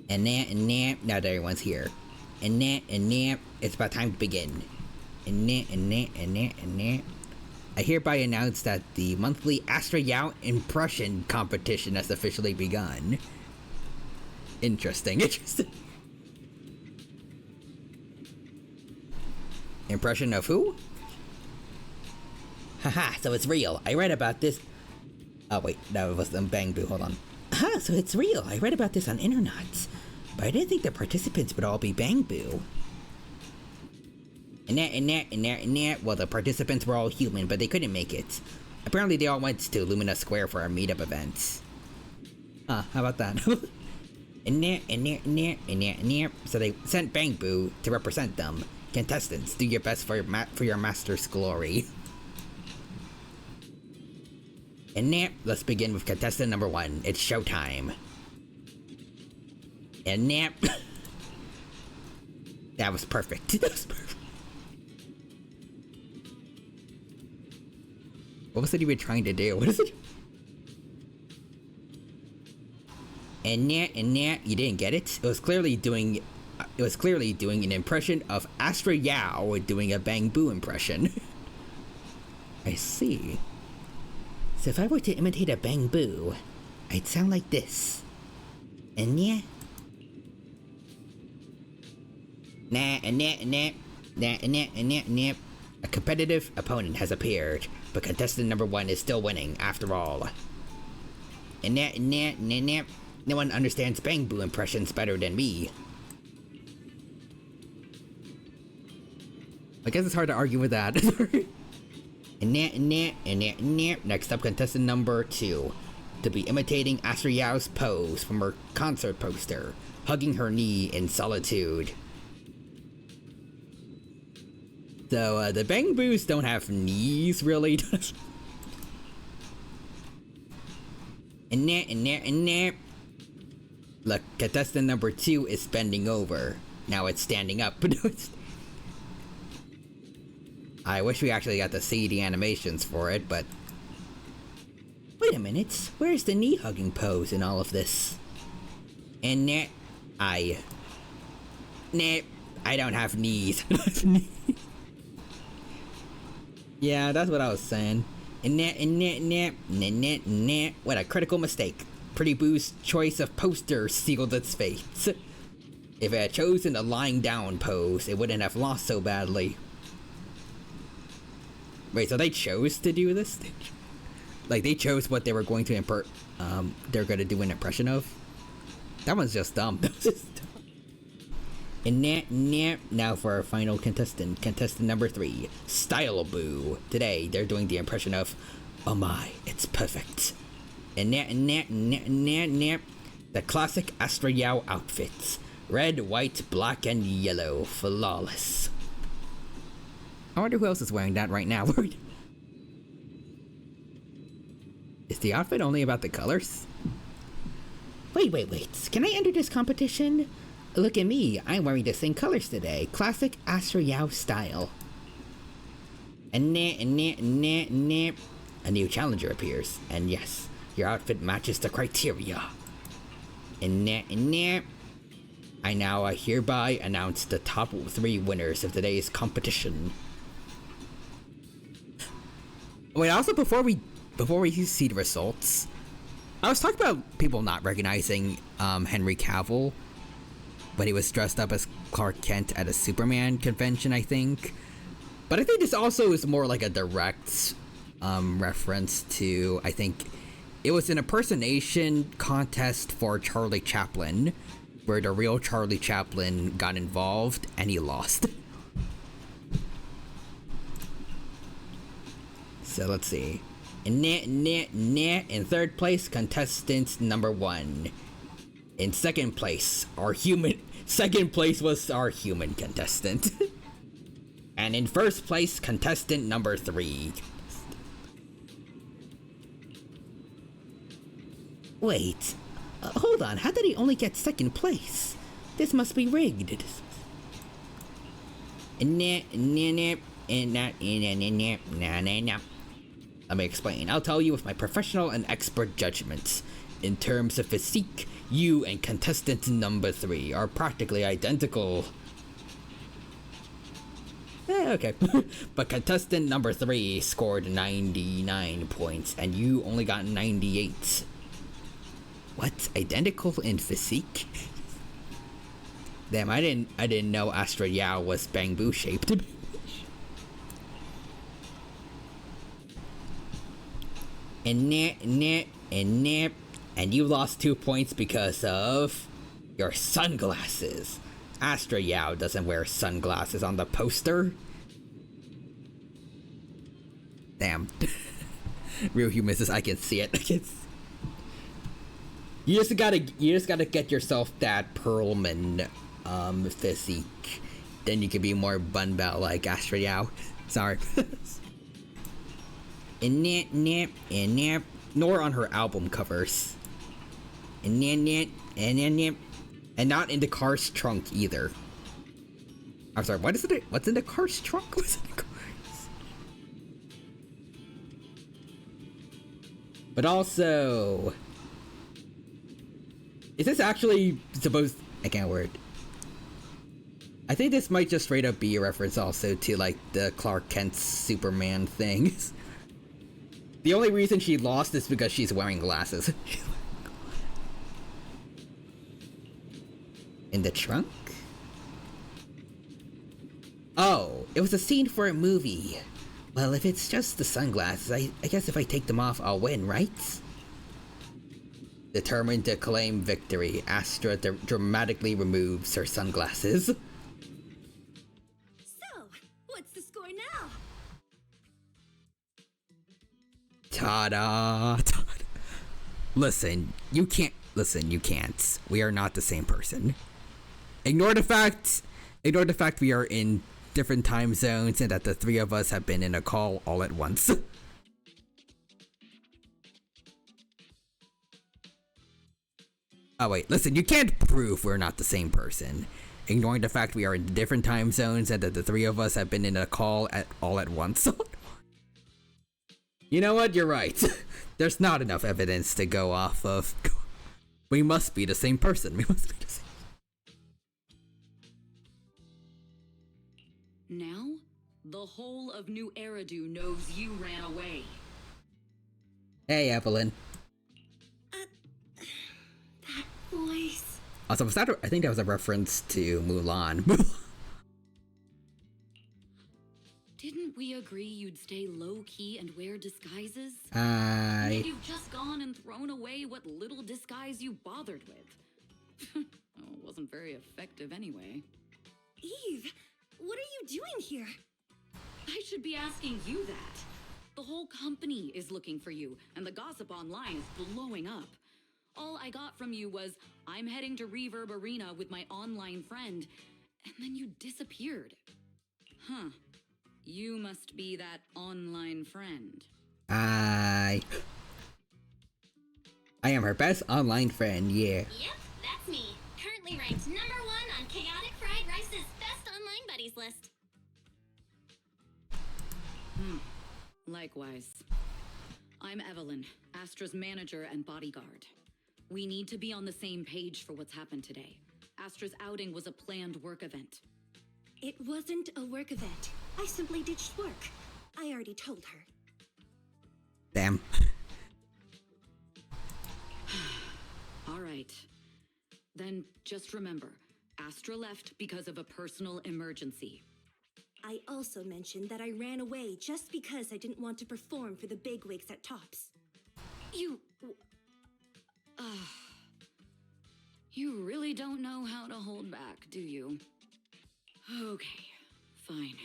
And now that everyone's here. And now, it's about time to begin. And now. I hereby announce that the monthly Astra Yao impression competition has officially begun. Interesting. Impression of who? Haha, so it's real. I read about this. Oh wait, that was Bangbu, hold on. Aha, so it's real. I read about this on Internets. But I didn't think the participants would all be Bangbu. And well, the participants were all human, but they couldn't make it. Apparently they all went to Lumina Square for our meetup event. How about that? So they sent Bangbu to represent them. Contestants, do your best for your master's glory. And now, let's begin with contestant number 1. It's showtime. And now... That was perfect. What was it even trying to do? What is it? And now, you didn't get it? It was clearly doing an impression of Astra Yao doing a Bangbu impression. I see. So if I were to imitate a Bangbu, I'd sound like this. And yeah. A competitive opponent has appeared, but contestant number 1 is still winning after all. And no one understands Bangbu impressions better than me. I guess it's hard to argue with that. Next up, contestant number 2, to be imitating Astra Yao's pose from her concert poster, hugging her knee in solitude. So, the Bangboos don't have knees, really. Look, contestant number 2 is bending over. Now it's standing up. I wish we actually got to see the animations for it, but... Wait a minute, where's the knee-hugging pose in all of this? And I don't have knees. Yeah, that's what I was saying. What a critical mistake. Pretty Boo's choice of poster sealed its fate. If it had chosen a lying down pose, it wouldn't have lost so badly. Wait, so they chose to do this? Like, they chose what they were going to they're gonna do an impression of? That one's just dumb. That was just dumb. And now for our final contestant. Contestant number 3, Style Boo. Today, they're doing the impression of, oh my, it's perfect. And the classic Astra Yao outfits. Red, white, black, and yellow. Flawless. I wonder who else is wearing that right now. Is the outfit only about the colors? Wait. Can I enter this competition? Look at me. I'm wearing the same colors today. Classic Astra Yao style. And a new challenger appears. And yes, your outfit matches the criteria. And I now hereby announce the top 3 winners of today's competition. Wait, also before we see the results, I was talking about people not recognizing Henry Cavill when he was dressed up as Clark Kent at a Superman convention, I think. But I think this also is more like a direct reference to, I think, it was an impersonation contest for Charlie Chaplin, where the real Charlie Chaplin got involved and he lost. So let's see. In third place, contestant number 1. In second place, second place was our human contestant. And in first place, contestant number 3. Wait, hold on, how did he only get second place? This must be rigged. Let me explain. I'll tell you with my professional and expert judgments. In terms of physique, you and contestant number 3 are practically identical. Okay. But contestant number 3 scored 99 points, and you only got 98. What? Identical in physique? Damn, I didn't know Astra Yao was bamboo shaped. And you lost 2 points because of your sunglasses. Astra Yao doesn't wear sunglasses on the poster. Damn. Real humans, I can see it. You just gotta get yourself that Perlman physique. Then you can be more bun belt like Astra Yao. Sorry. Nor on her album covers. And not in the car's trunk either. I'm sorry, what is it? What's in the car's trunk? What's in the car's? But also, is this actually supposed? I can't word. I think this might just straight up be a reference also to like the Clark Kent Superman things. The only reason she lost is because she's wearing glasses. In the trunk? Oh, it was a scene for a movie. Well, if it's just the sunglasses, I guess if I take them off, I'll win, right? Determined to claim victory, Astra dramatically removes her sunglasses. So, what's the score now? Ta-da! Listen, you can't. We are not the same person. Ignore the fact we are in different time zones and that the 3 of us have been in a call all at once. Oh wait, listen, you can't prove we're not the same person. Ignoring the fact we are in different time zones and that the 3 of us have been in a call all at once. You know what? You're right. There's not enough evidence to go off of. We must be the same person. We must be the same. Now, the whole of New Eridu knows you ran away. Hey, Evelyn. That voice. Also, I think that was a reference to Mulan. Didn't we agree you'd stay low-key and wear disguises? Yet you've just gone and thrown away what little disguise you bothered with. Oh, it wasn't very effective anyway. Eve, what are you doing here? I should be asking you that. The whole company is looking for you, and the gossip online is blowing up. All I got from you was, I'm heading to Reverb Arena with my online friend, and then you disappeared. Huh. You must be that online friend. I am her best online friend, yeah. Yep, that's me. Currently ranked #1 on Chaotic Fried Rice's best online buddies list. Likewise. I'm Evelyn, Astra's manager and bodyguard. We need to be on the same page for what's happened today. Astra's outing was a planned work event. It wasn't a work event. I simply ditched work. I already told her. Damn. All right. Then just remember, Astra left because of a personal emergency. I also mentioned that I ran away just because I didn't want to perform for the bigwigs at Tops. You really don't know how to hold back, do you? Okay, fine.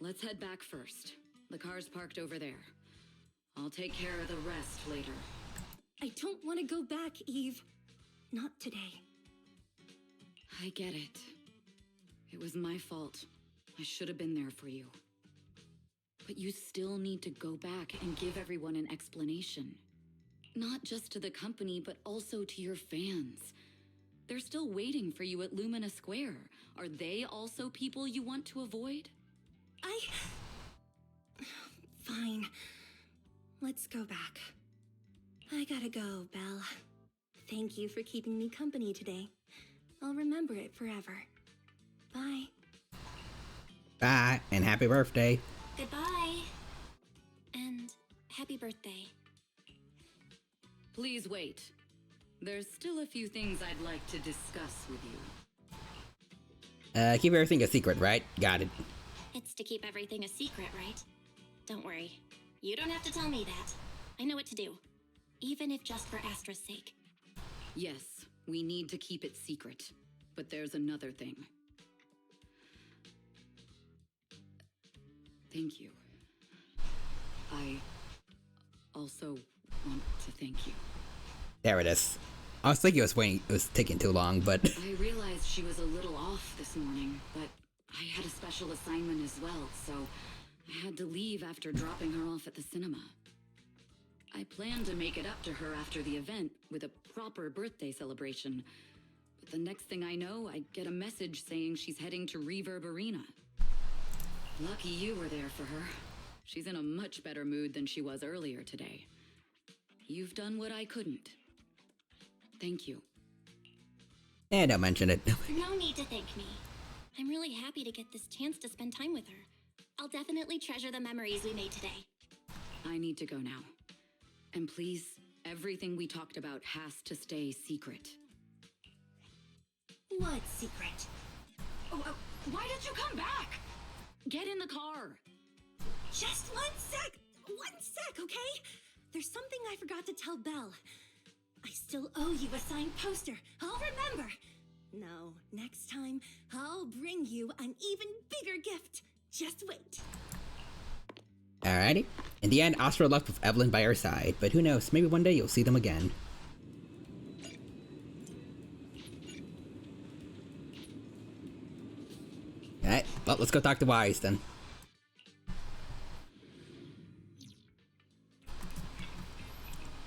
Let's head back first. The car's parked over there. I'll take care of the rest later. I don't want to go back, Eve. Not today. I get it. It was my fault. I should have been there for you. But you still need to go back and give everyone an explanation. Not just to the company, but also to your fans. They're still waiting for you at Lumina Square. Are they also people you want to avoid? Fine. Let's go back. I gotta go, Belle. Thank you for keeping me company today. I'll remember it forever. Bye. Bye, and happy birthday. Goodbye. And happy birthday. Please wait. There's still a few things I'd like to discuss with you. Keep everything a secret, right? Got it. It's to keep everything a secret, right? Don't worry. You don't have to tell me that. I know what to do. Even if just for Astra's sake. Yes, we need to keep it secret. But there's another thing. Thank you. I also want to thank you. There it is. I was thinking it was taking too long, but... I realized she was a little off this morning, but I had a special assignment as well, so I had to leave after dropping her off at the cinema. I planned to make it up to her after the event with a proper birthday celebration, but the next thing I know, I get a message saying she's heading to Reverb Arena. Lucky you were there for her. She's in a much better mood than she was earlier today. You've done what I couldn't. Thank you. Eh, don't mention it. No need to thank me. I'm really happy to get this chance to spend time with her. I'll definitely treasure the memories we made today. I need to go now. And please, everything we talked about has to stay secret. What secret? Why did you come back? Get in the car. Just 1 sec! 1 sec, okay? There's something I forgot to tell Belle. I still owe you a signed poster. I'll remember. No, next time, I'll bring you an even bigger gift. Just wait. Alrighty. In the end, Astra left with Evelyn by her side, but who knows, maybe one day you'll see them again. Alright, well, let's go talk to Wise then.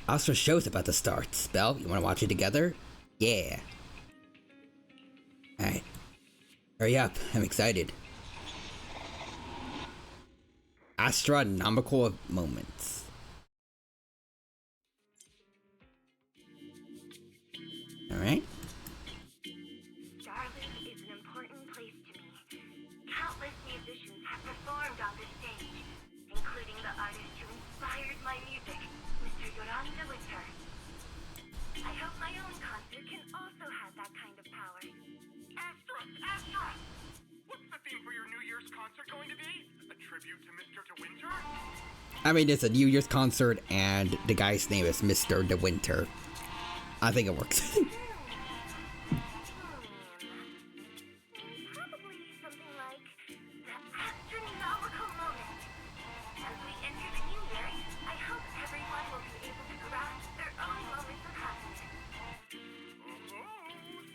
Astra's show's about to start. Belle, you wanna watch it together? Yeah. Alright. Hurry up, I'm excited. Astronomical moments. Alright. Darling is an important place to me. Countless musicians have performed on this stage, including the artist who inspired my music, Mr. Yoran de Winter. I hope my own concert can also have that kind of power. Astra! What's the theme for your New Year's concert going to be? A tribute to Mr. De Winter? I mean, it's a New Year's concert, and the guy's name is Mr. De Winter. I think it works. Probably something like the astronomical moment. As we enter the new year, I hope everyone will be able to grasp their own moments of happiness.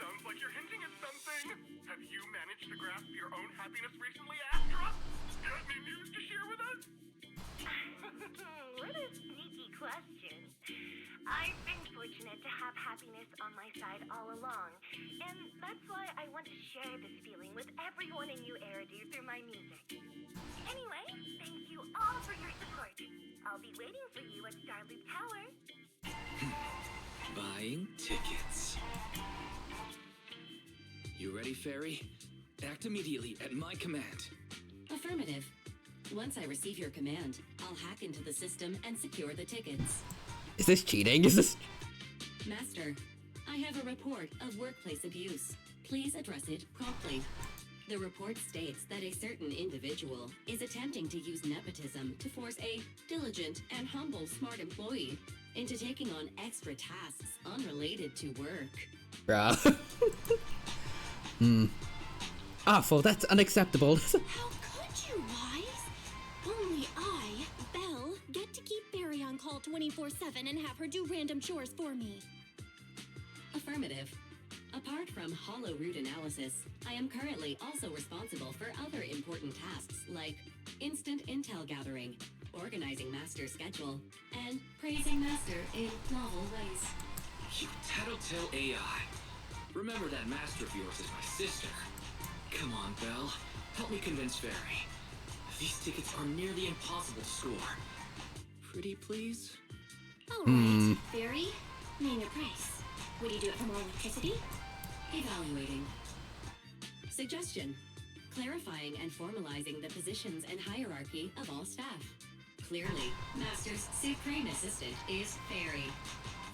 Sounds like you're hinting at something. Have you managed to grasp your own happiness recently, Astra? Got any news to share with us? What a sneaky question. I've been fortunate to have happiness on my side all along, and that's why I want to share this feeling with everyone in New Eridu through my music. Anyway, thank you all for your support. I'll be waiting for you at Starloop Tower. Buying tickets. You ready, Fairy? Act immediately at my command. Affirmative. Once I receive your command, I'll hack into the system and secure the tickets. Is this cheating? Is this... Master, I have a report of workplace abuse. Please address it promptly. The report states that a certain individual is attempting to use nepotism to force a diligent and humble smart employee into taking on extra tasks unrelated to work. Bruh. Awful, that's unacceptable. How could you, Wise? Only I 24/7 and have her do random chores for me. Affirmative. Apart from hollow root analysis, I am currently also responsible for other important tasks like instant intel gathering, organizing Master's schedule, and praising Master in novel ways. You tattletale AI. Remember that Master of yours is my sister. Come on, Belle. Help me convince Fairy. These tickets are nearly impossible to score. Pretty please? Alright, Fairy. Name your price. Would you do it for more electricity? Evaluating. Suggestion. Clarifying and formalizing the positions and hierarchy of all staff. Clearly, Master's Supreme Assistant is Fairy.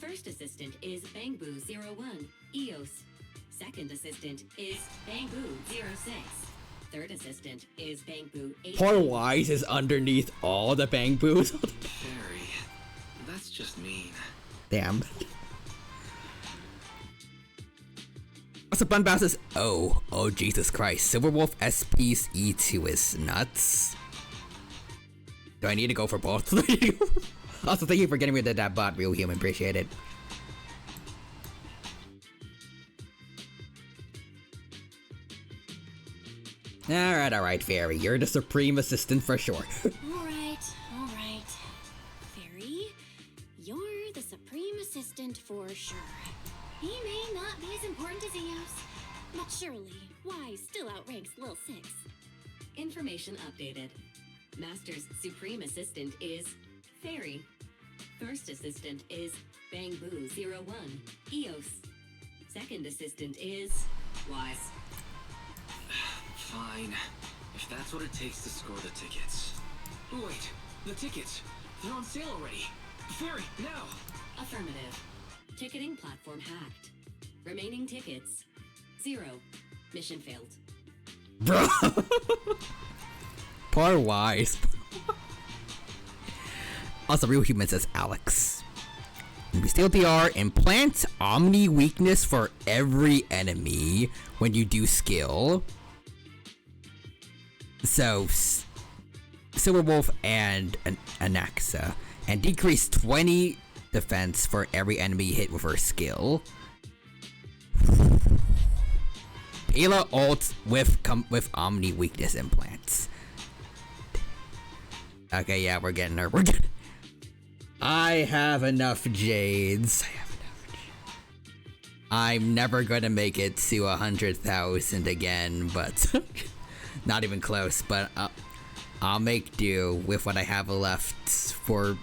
First Assistant is Bangbu01, EOS. Second Assistant is Bangbu06. Third Assistant is Bangbu8. Poor Wise is underneath all the bang boos. Fairy. That's just mean. Damn. Also, Bunbass says, oh Jesus Christ. Silverwolf SP's E2 is nuts. Do I need to go for both? Also, thank you for getting rid of that bot, Real Human. Appreciate it. Alright, Fairy. You're the Supreme Assistant for sure. Alright. Fairy, you're the Supreme Assistant for sure. He may not be as important as Eos, but surely Wise still outranks Lil Six. Information updated. Master's Supreme Assistant is Fairy. First Assistant is Bangbu01, EOS. Second Assistant is Wise. Fine. If that's what it takes to score the tickets. Wait, the tickets. They're on sale already. Fairy, now! Affirmative. Ticketing platform hacked. Remaining tickets 0. Mission failed. Bro. Poor Wise. Also, Real Human says Alex. We steal PR, implant Omni weakness for every enemy when you do skill. So, Silverwolf and Anaxa. And decrease 20 defense for every enemy hit with her skill. Ayla ult with Omni weakness implants. Okay, yeah, we're getting her. I have enough Jades. I'm never gonna make it to 100,000 again, but not even close. But I'll make do with what I have left for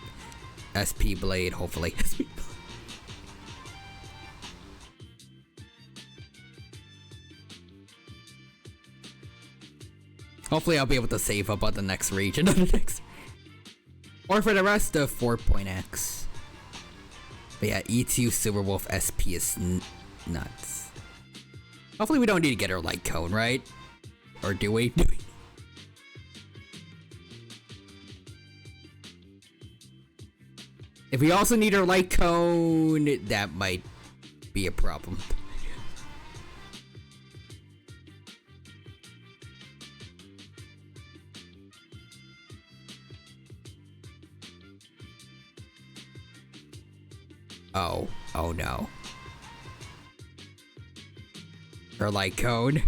SP Blade, hopefully. Hopefully I'll be able to save up on the next region. Or for the rest of 4.x. But yeah, E2 Silverwolf SP is nuts. Hopefully we don't need to get our light cone, right? Or do we? If we also need our light cone, that might be a problem. Oh no. Her light cone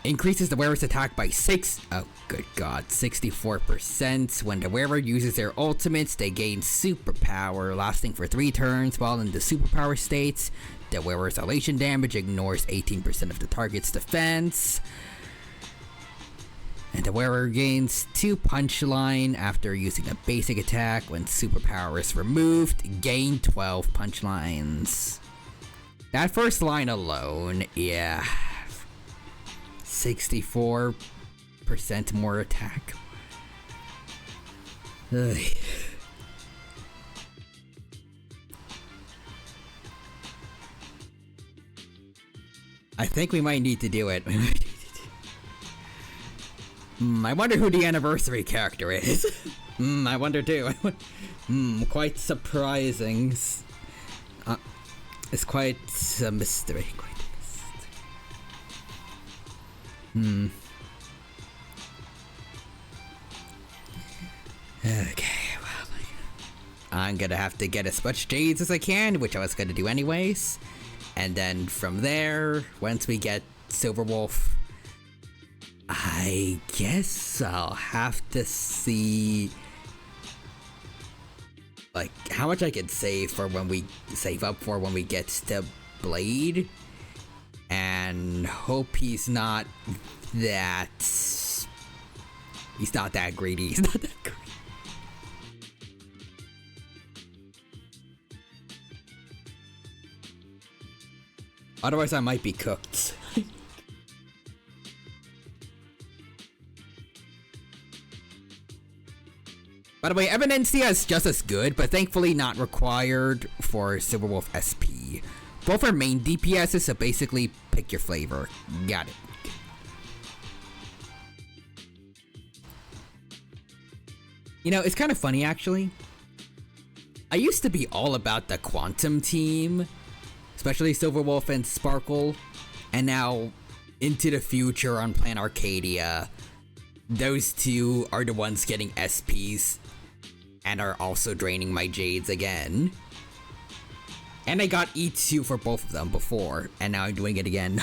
increases the wearer's attack by 64%. When the wearer uses their ultimates, they gain superpower, lasting for 3 turns. While in the superpower states, the wearer's elation damage ignores 18% of the target's defense. And the wearer gains 2 punchline after using a basic attack. When superpower is removed, gain 12 punchlines. That first line alone, yeah. 64% more attack. Ugh. I think we might need to do it. I wonder who the anniversary character is. I wonder too. Quite surprising. It's quite a mystery. Okay, well. I'm gonna have to get as much jades as I can, which I was gonna do anyways. And then from there, once we get Silverwolf, I guess I'll have to see like how much I can save for when we save up for when we get to Blade, and hope he's not that greedy. He's not that greedy. Otherwise, I might be cooked. By the way, Evidencia is just as good, but thankfully not required for Silverwolf SP. Both are main DPSs, so basically pick your flavor. Got it. You know, it's kind of funny actually. I used to be all about the Quantum team, especially Silverwolf and Sparkle, and now into the future on Plan Arcadia, those two are the ones getting SPs and are also draining my Jades again. And I got E2 for both of them before, and now I'm doing it again.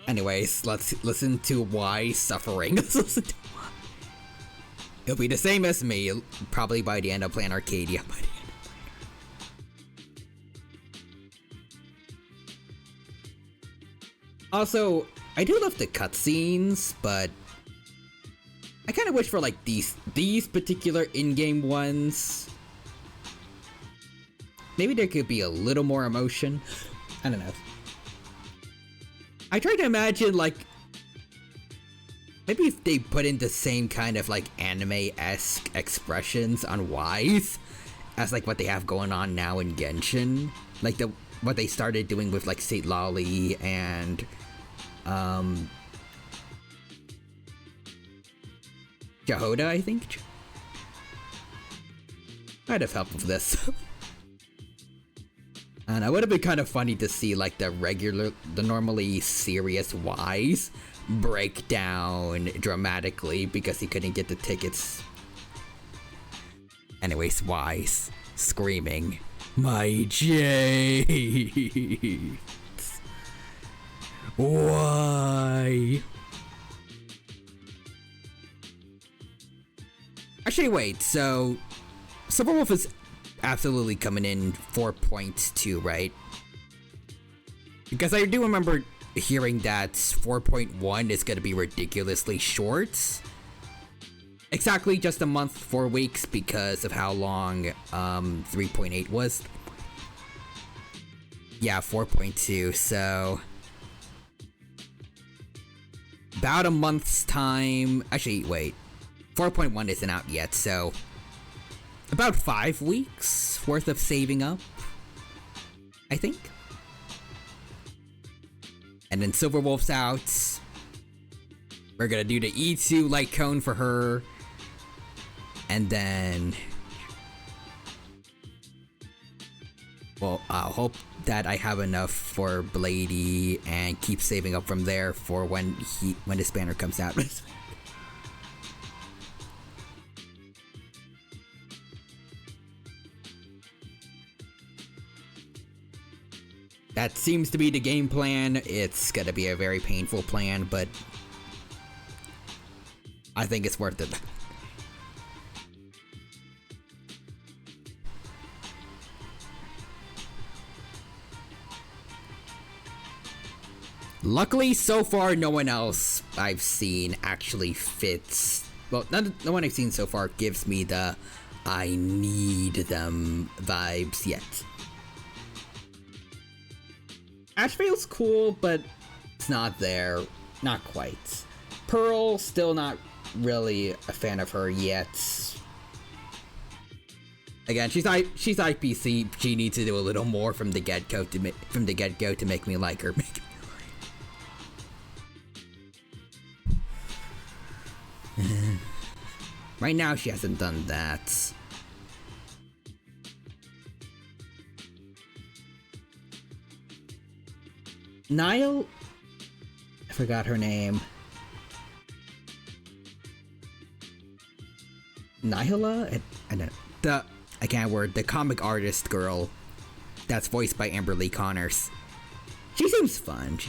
Anyways, let's listen to why suffering. Let's listen to why. It'll be the same as me, probably by the end of Plan Arcadia. Also, I do love the cutscenes, but I kind of wish for like these particular in-game ones. Maybe there could be a little more emotion. I don't know. I try to imagine, like, maybe if they put in the same kind of, like, anime-esque expressions on Wise as, like, what they have going on now in Genshin. Like, what they started doing with, like, Saint Lolly and, Jahoda, I think? Might have helped with this. And it would have been kind of funny to see like the normally serious Wise break down dramatically because he couldn't get the tickets. Anyways, Wise screaming, "My Jades! Why?" Actually, wait, so Silverwolf is absolutely coming in 4.2, right? Because I do remember hearing that 4.1 is going to be ridiculously short. Exactly just a month, 4 weeks, because of how long 3.8 was. Yeah, 4.2, so about a month's time. Actually, wait, 4.1 isn't out yet, so about 5 weeks worth of saving up, I think. And then Silverwolf's out. We're gonna do the E2 light cone for her. And then, well, I'll hope that I have enough for Blady and keep saving up from there for when his banner comes out. That seems to be the game plan. It's gonna be a very painful plan, but I think it's worth it. Luckily, so far, no one else I've seen actually fits. Well, no one I've seen so far gives me the "I need them" vibes yet. Ashvale's cool, but it's not there. Not quite. Pearl, still not really a fan of her yet. Again, she's IPC. She needs to do a little more from the get-go to make me like her. Right now, she hasn't done that. Niall? I forgot her name. Nihila? I don't know. I can't word. The comic artist girl that's voiced by Amber Lee Connors. She seems fun.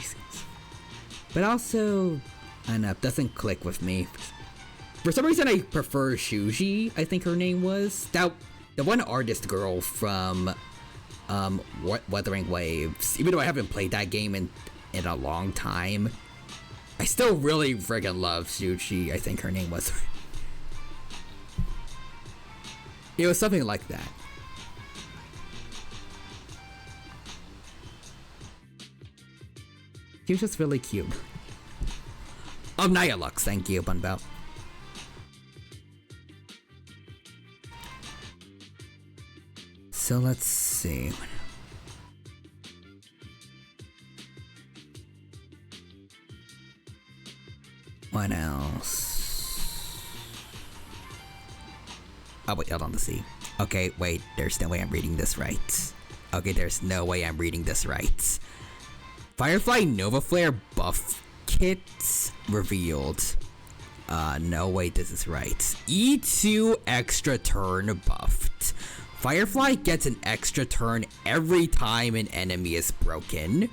But also, I don't know, doesn't click with me. For some reason, I prefer Shuji, I think her name was. The one artist girl from Wuthering Waves. Even though I haven't played that game in a long time, I still really friggin' love Shuji, I think her name was. It was something like that. He was just really cute. Nyalux, thank you, Bunbell. So let's see. What else? Oh wait, hold on to see. Okay, wait, there's no way I'm reading this right. Okay, there's no way I'm reading this right. Firefly Nova Flare buff kits revealed. No, wait, this is right. E2 extra turn buffed. Firefly gets an extra turn every time an enemy is broken.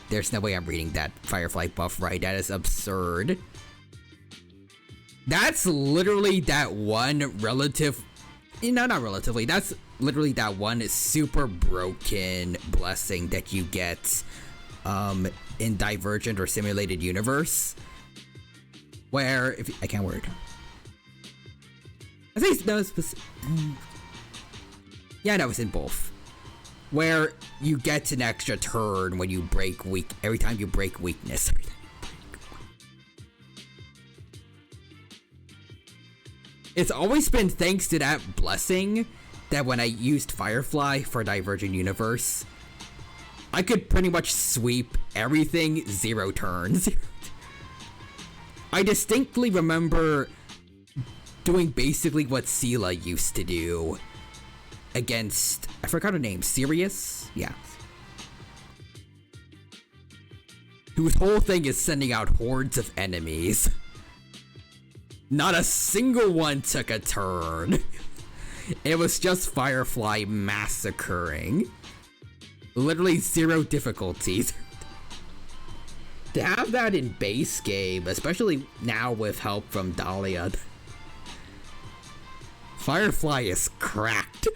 There's no way I'm reading that Firefly buff right. That is absurd. That's literally that one relative... No, not relatively. That's literally that one super broken blessing that you get in Divergent or Simulated Universe. Where, if I can't word. I think no, yeah, no, it's in both. Where you get an extra turn when you break every time you break weakness. It's always been thanks to that blessing that when I used Firefly for Divergent Universe, I could pretty much sweep everything 0 turns. I distinctly remember doing basically what Sela used to do against, I forgot her name, Sirius? Yeah. Whose whole thing is sending out hordes of enemies. Not a single one took a turn. It was just Firefly massacring. Literally 0 difficulties. To have that in base game, especially now with help from Dahlia, Firefly is cracked.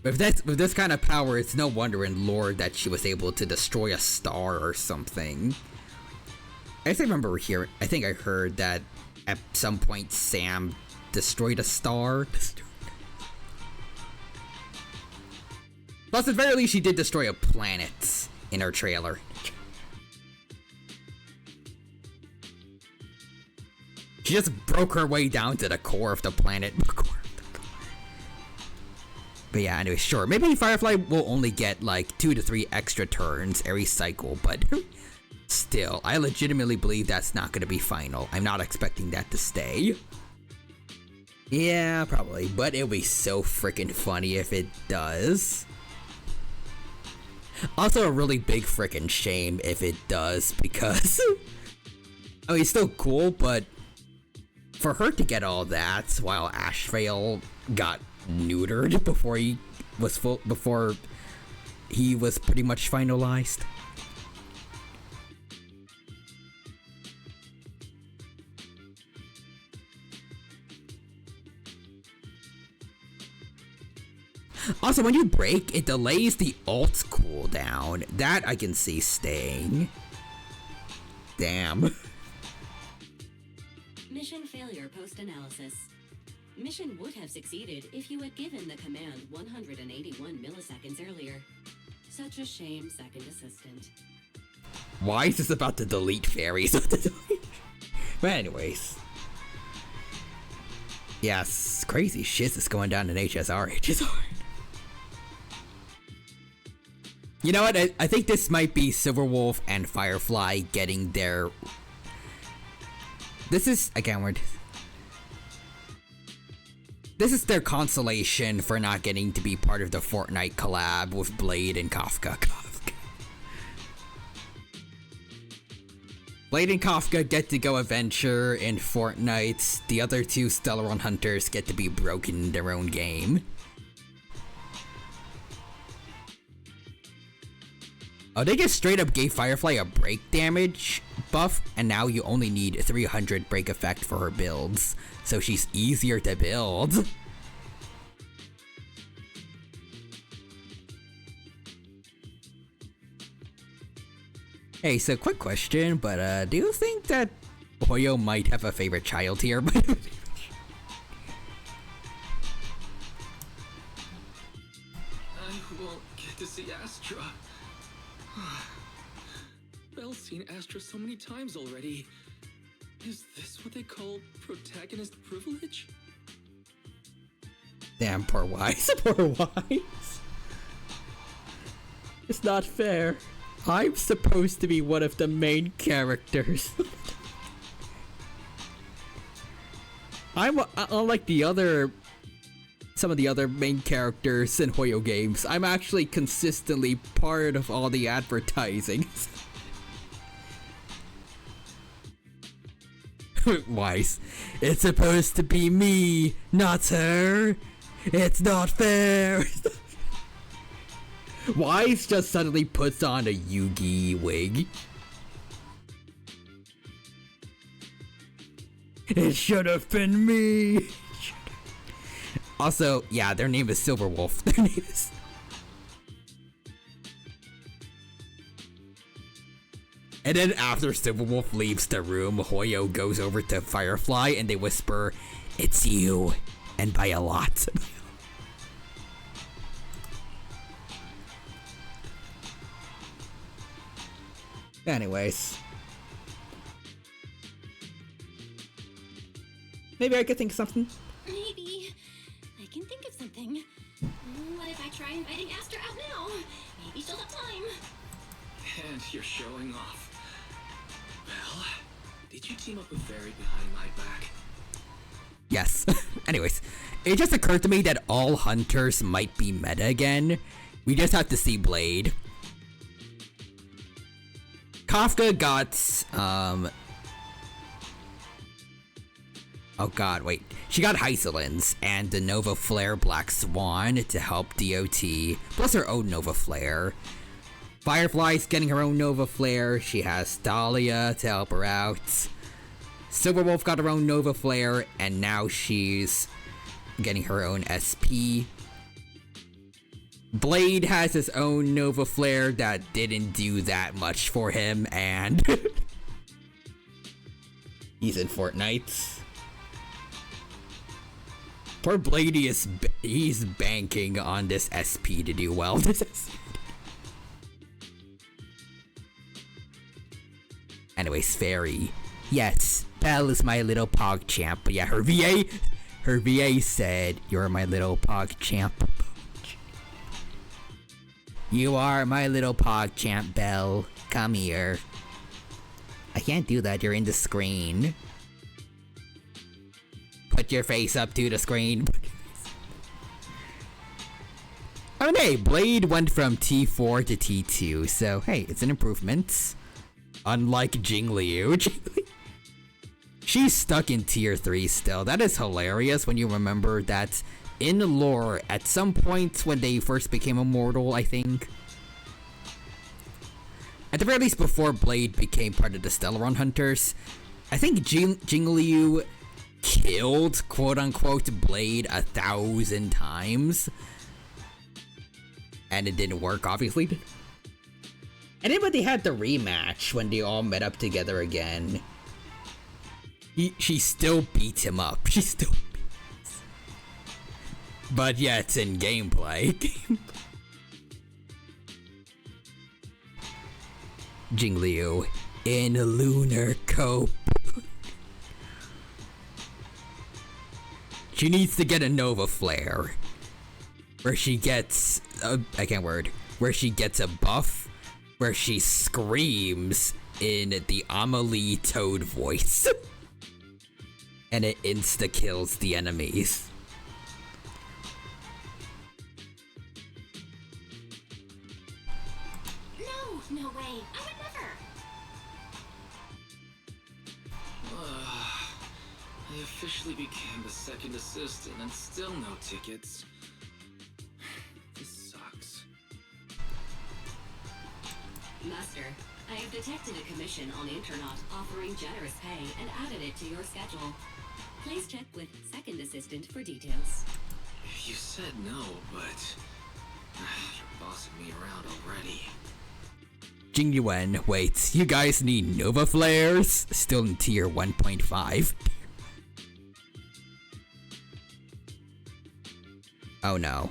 With this kind of power, it's no wonder in lore that she was able to destroy a star or something. I remember here, I think I heard that at some point Sam destroyed a star. Plus, at very least, she did destroy a planet in her trailer. She just broke her way down to the core of the planet. But yeah, anyway, sure. Maybe Firefly will only get like 2 to 3 extra turns every cycle, but still, I legitimately believe that's not going to be final. I'm not expecting that to stay. Yeah, probably, but it'll be so freaking funny if it does. Also, a really big freaking shame if it does, because I mean, it's still cool, but for her to get all that while Ashvale got neutered before he was pretty much finalized. Also, when you break, it delays the ult cooldown. That I can see staying. Damn. Mission failure post-analysis. Mission would have succeeded if you had given the command 181 milliseconds earlier. Such a shame, second assistant. Why is this about to delete fairies? But anyways. Yes, crazy shit is going down in HSR. You know what? I think this might be Silverwolf and Firefly getting their... This is... Again, this is their consolation for not getting to be part of the Fortnite collab with Blade and Kafka. Blade and Kafka get to go adventure in Fortnite. The other two Stellaron Hunters get to be broken in their own game. Oh, they just straight up gave Firefly a break damage buff, and now you only need 300 break effect for her builds, so she's easier to build. Hey, so quick question, but do you think that Hoyo might have a favorite child here? I won't get to see Astra. Belle's seen Astra so many times already. Is this what they call protagonist privilege? Damn, poor Wise. Poor Wise. It's not fair. I'm supposed to be one of the main characters. I'm unlike some of the other main characters in Hoyo games. I'm actually consistently part of all the advertising. Wise. It's supposed to be me, not her. It's not fair. Wise just suddenly puts on a Yugi wig. It should have been me. Also, yeah, their name is Silverwolf. Their name is... And then after Silverwolf leaves the room, Hoyo goes over to Firefly and they whisper, "It's you," and by a lot. Anyways. Maybe I could think of something. Maybe. I can think of something. What if I try inviting Astra out now? Maybe she'll have time. And you're showing off. Well, did you team up with Fairy behind my back? Yes. Anyways, it just occurred to me that all hunters might be meta again. We just have to see Blade. Kafka got, oh god, wait. She got Hysolins and the Nova Flare Black Swan to help DOT, plus her own Nova Flare. Firefly's getting her own Nova Flare. She has Dahlia to help her out. Silverwolf got her own Nova Flare, and now she's getting her own SP. Blade has his own Nova Flare that didn't do that much for him, and he's in Fortnite. Poor Blade, he's banking on this SP to do well. Anyways, Fairy. Yes, Belle is my little pog champ. But yeah, her VA said, "You're my little pog champ." You are my little pog champ, Belle. Come here. I can't do that, you're in the screen. Put your face up to the screen. I mean, hey, Blade went from T4 to T2, so hey, it's an improvement. Unlike Jingliu. She's stuck in tier 3 still. That is hilarious when you remember that in the lore, at some point when they first became immortal, I think. At the very least before Blade became part of the Stellaron Hunters, I think Jingliu killed, quote-unquote, Blade 1,000 times. And it didn't work, obviously. And then when they had the rematch, when they all met up together again, she still beat him up. She still beats. But yeah, it's in gameplay. Jingliu in Lunar Cope. She needs to get a Nova Flare. Where she gets... where she gets a buff where she screams in the Amelie Toad voice. And it insta-kills the enemies. No way. I would never. I officially became the second assistant and still no tickets. This sucks. Master, I have detected a commission on Internet offering generous pay and added it to your schedule. Please check with second assistant for details. You said no, but you're bossing me around already. Jing Yuan, wait, you guys need Nova Flares? Still in tier 1.5. Oh no.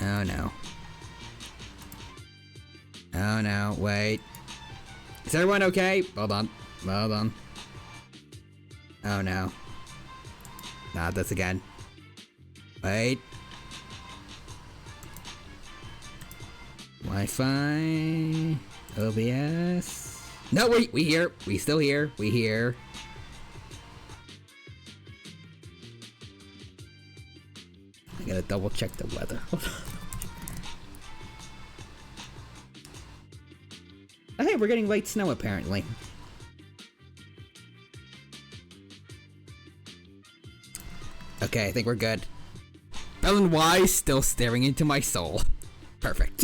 Oh no. Oh no, wait. Is everyone okay? Hold on. Hold on. Oh no. Not this again. Wait. Wi-Fi. OBS. No, we here. We still here. We here. I gotta double check the weather. Oh, hey, we're getting light snow apparently. Okay, I think we're good. Ellen Y still staring into my soul. Perfect.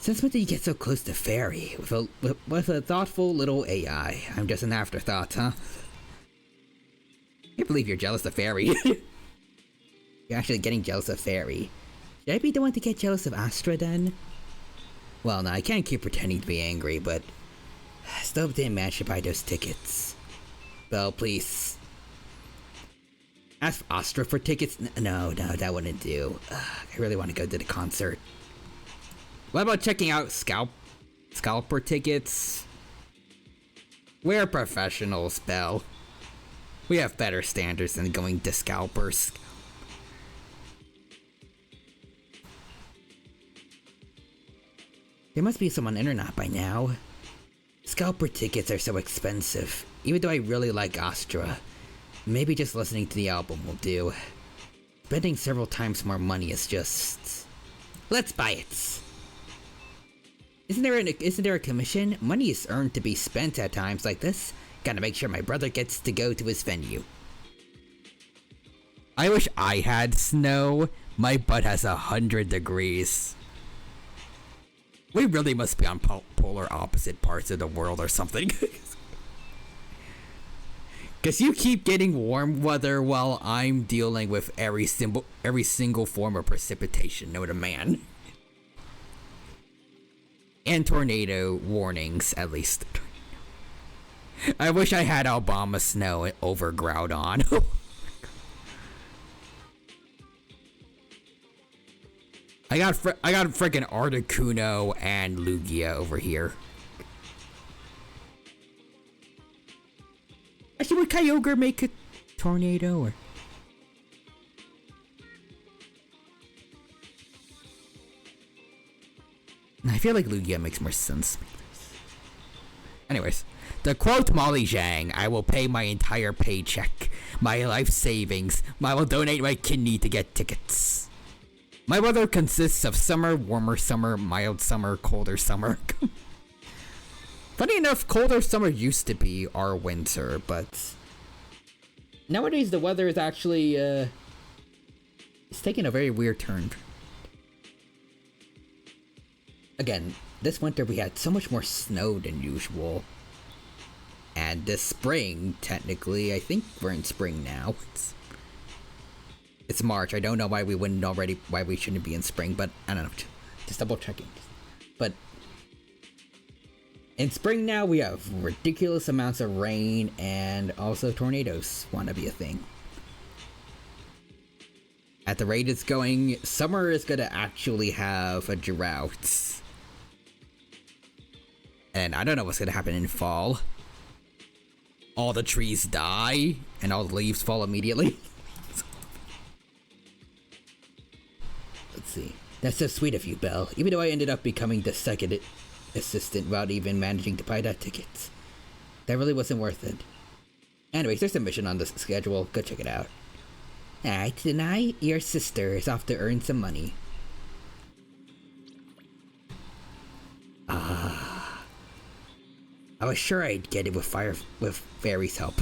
Since when did you get so close to Fairy? With a thoughtful little AI. I'm just an afterthought, huh? I can't believe you're jealous of Fairy. You're actually getting jealous of Fairy. Should I be the one to get jealous of Astra then? Well, no, I can't keep pretending to be angry, but I still didn't manage to buy those tickets. Well, please. Ask Astra for tickets? No, that wouldn't do. I really want to go to the concert. What about checking out Scalper tickets? We're professionals, Belle. We have better standards than going to Scalpers. There must be some on internet by now. Scalper tickets are so expensive, even though I really like Astra. Maybe just listening to the album will do. Spending several times more money is just... Let's buy it! Isn't there a commission? Money is earned to be spent at times like this. Gotta make sure my brother gets to go to his venue. I wish I had snow. My butt has 100 degrees. We really must be on polar opposite parts of the world or something. Cause you keep getting warm weather while I'm dealing with every single form of precipitation known to man. And tornado warnings, at least. I wish I had Alabama snow over Groudon. I got freaking Articuno and Lugia over here. Actually, would Kyogre make a tornado or? I feel like Lugia makes more sense. Anyways, to quote Molly Zhang, I will pay my entire paycheck, my life savings. I will donate my kidney to get tickets. My weather consists of summer, warmer summer, mild summer, colder summer. Funny enough, colder summer used to be our winter, but nowadays the weather is actually it's taking a very weird turn. Again, this winter we had so much more snow than usual. And this spring, technically, I think we're in spring now. It's March. I don't know why why we shouldn't be in spring, but I don't know. Just double checking. But in spring now, we have ridiculous amounts of rain and also tornadoes want to be a thing. At the rate it's going, summer is going to actually have a drought. And I don't know what's going to happen in fall. all the trees die and all the leaves fall immediately. Let's see. That's so sweet of you, Belle. Even though I ended up becoming the second assistant without even managing to buy that ticket. That really wasn't worth it. Anyways, there's a mission on the schedule. Go check it out. Alright, tonight your sister is off to earn some money. I was sure I'd get it with Fairy's help.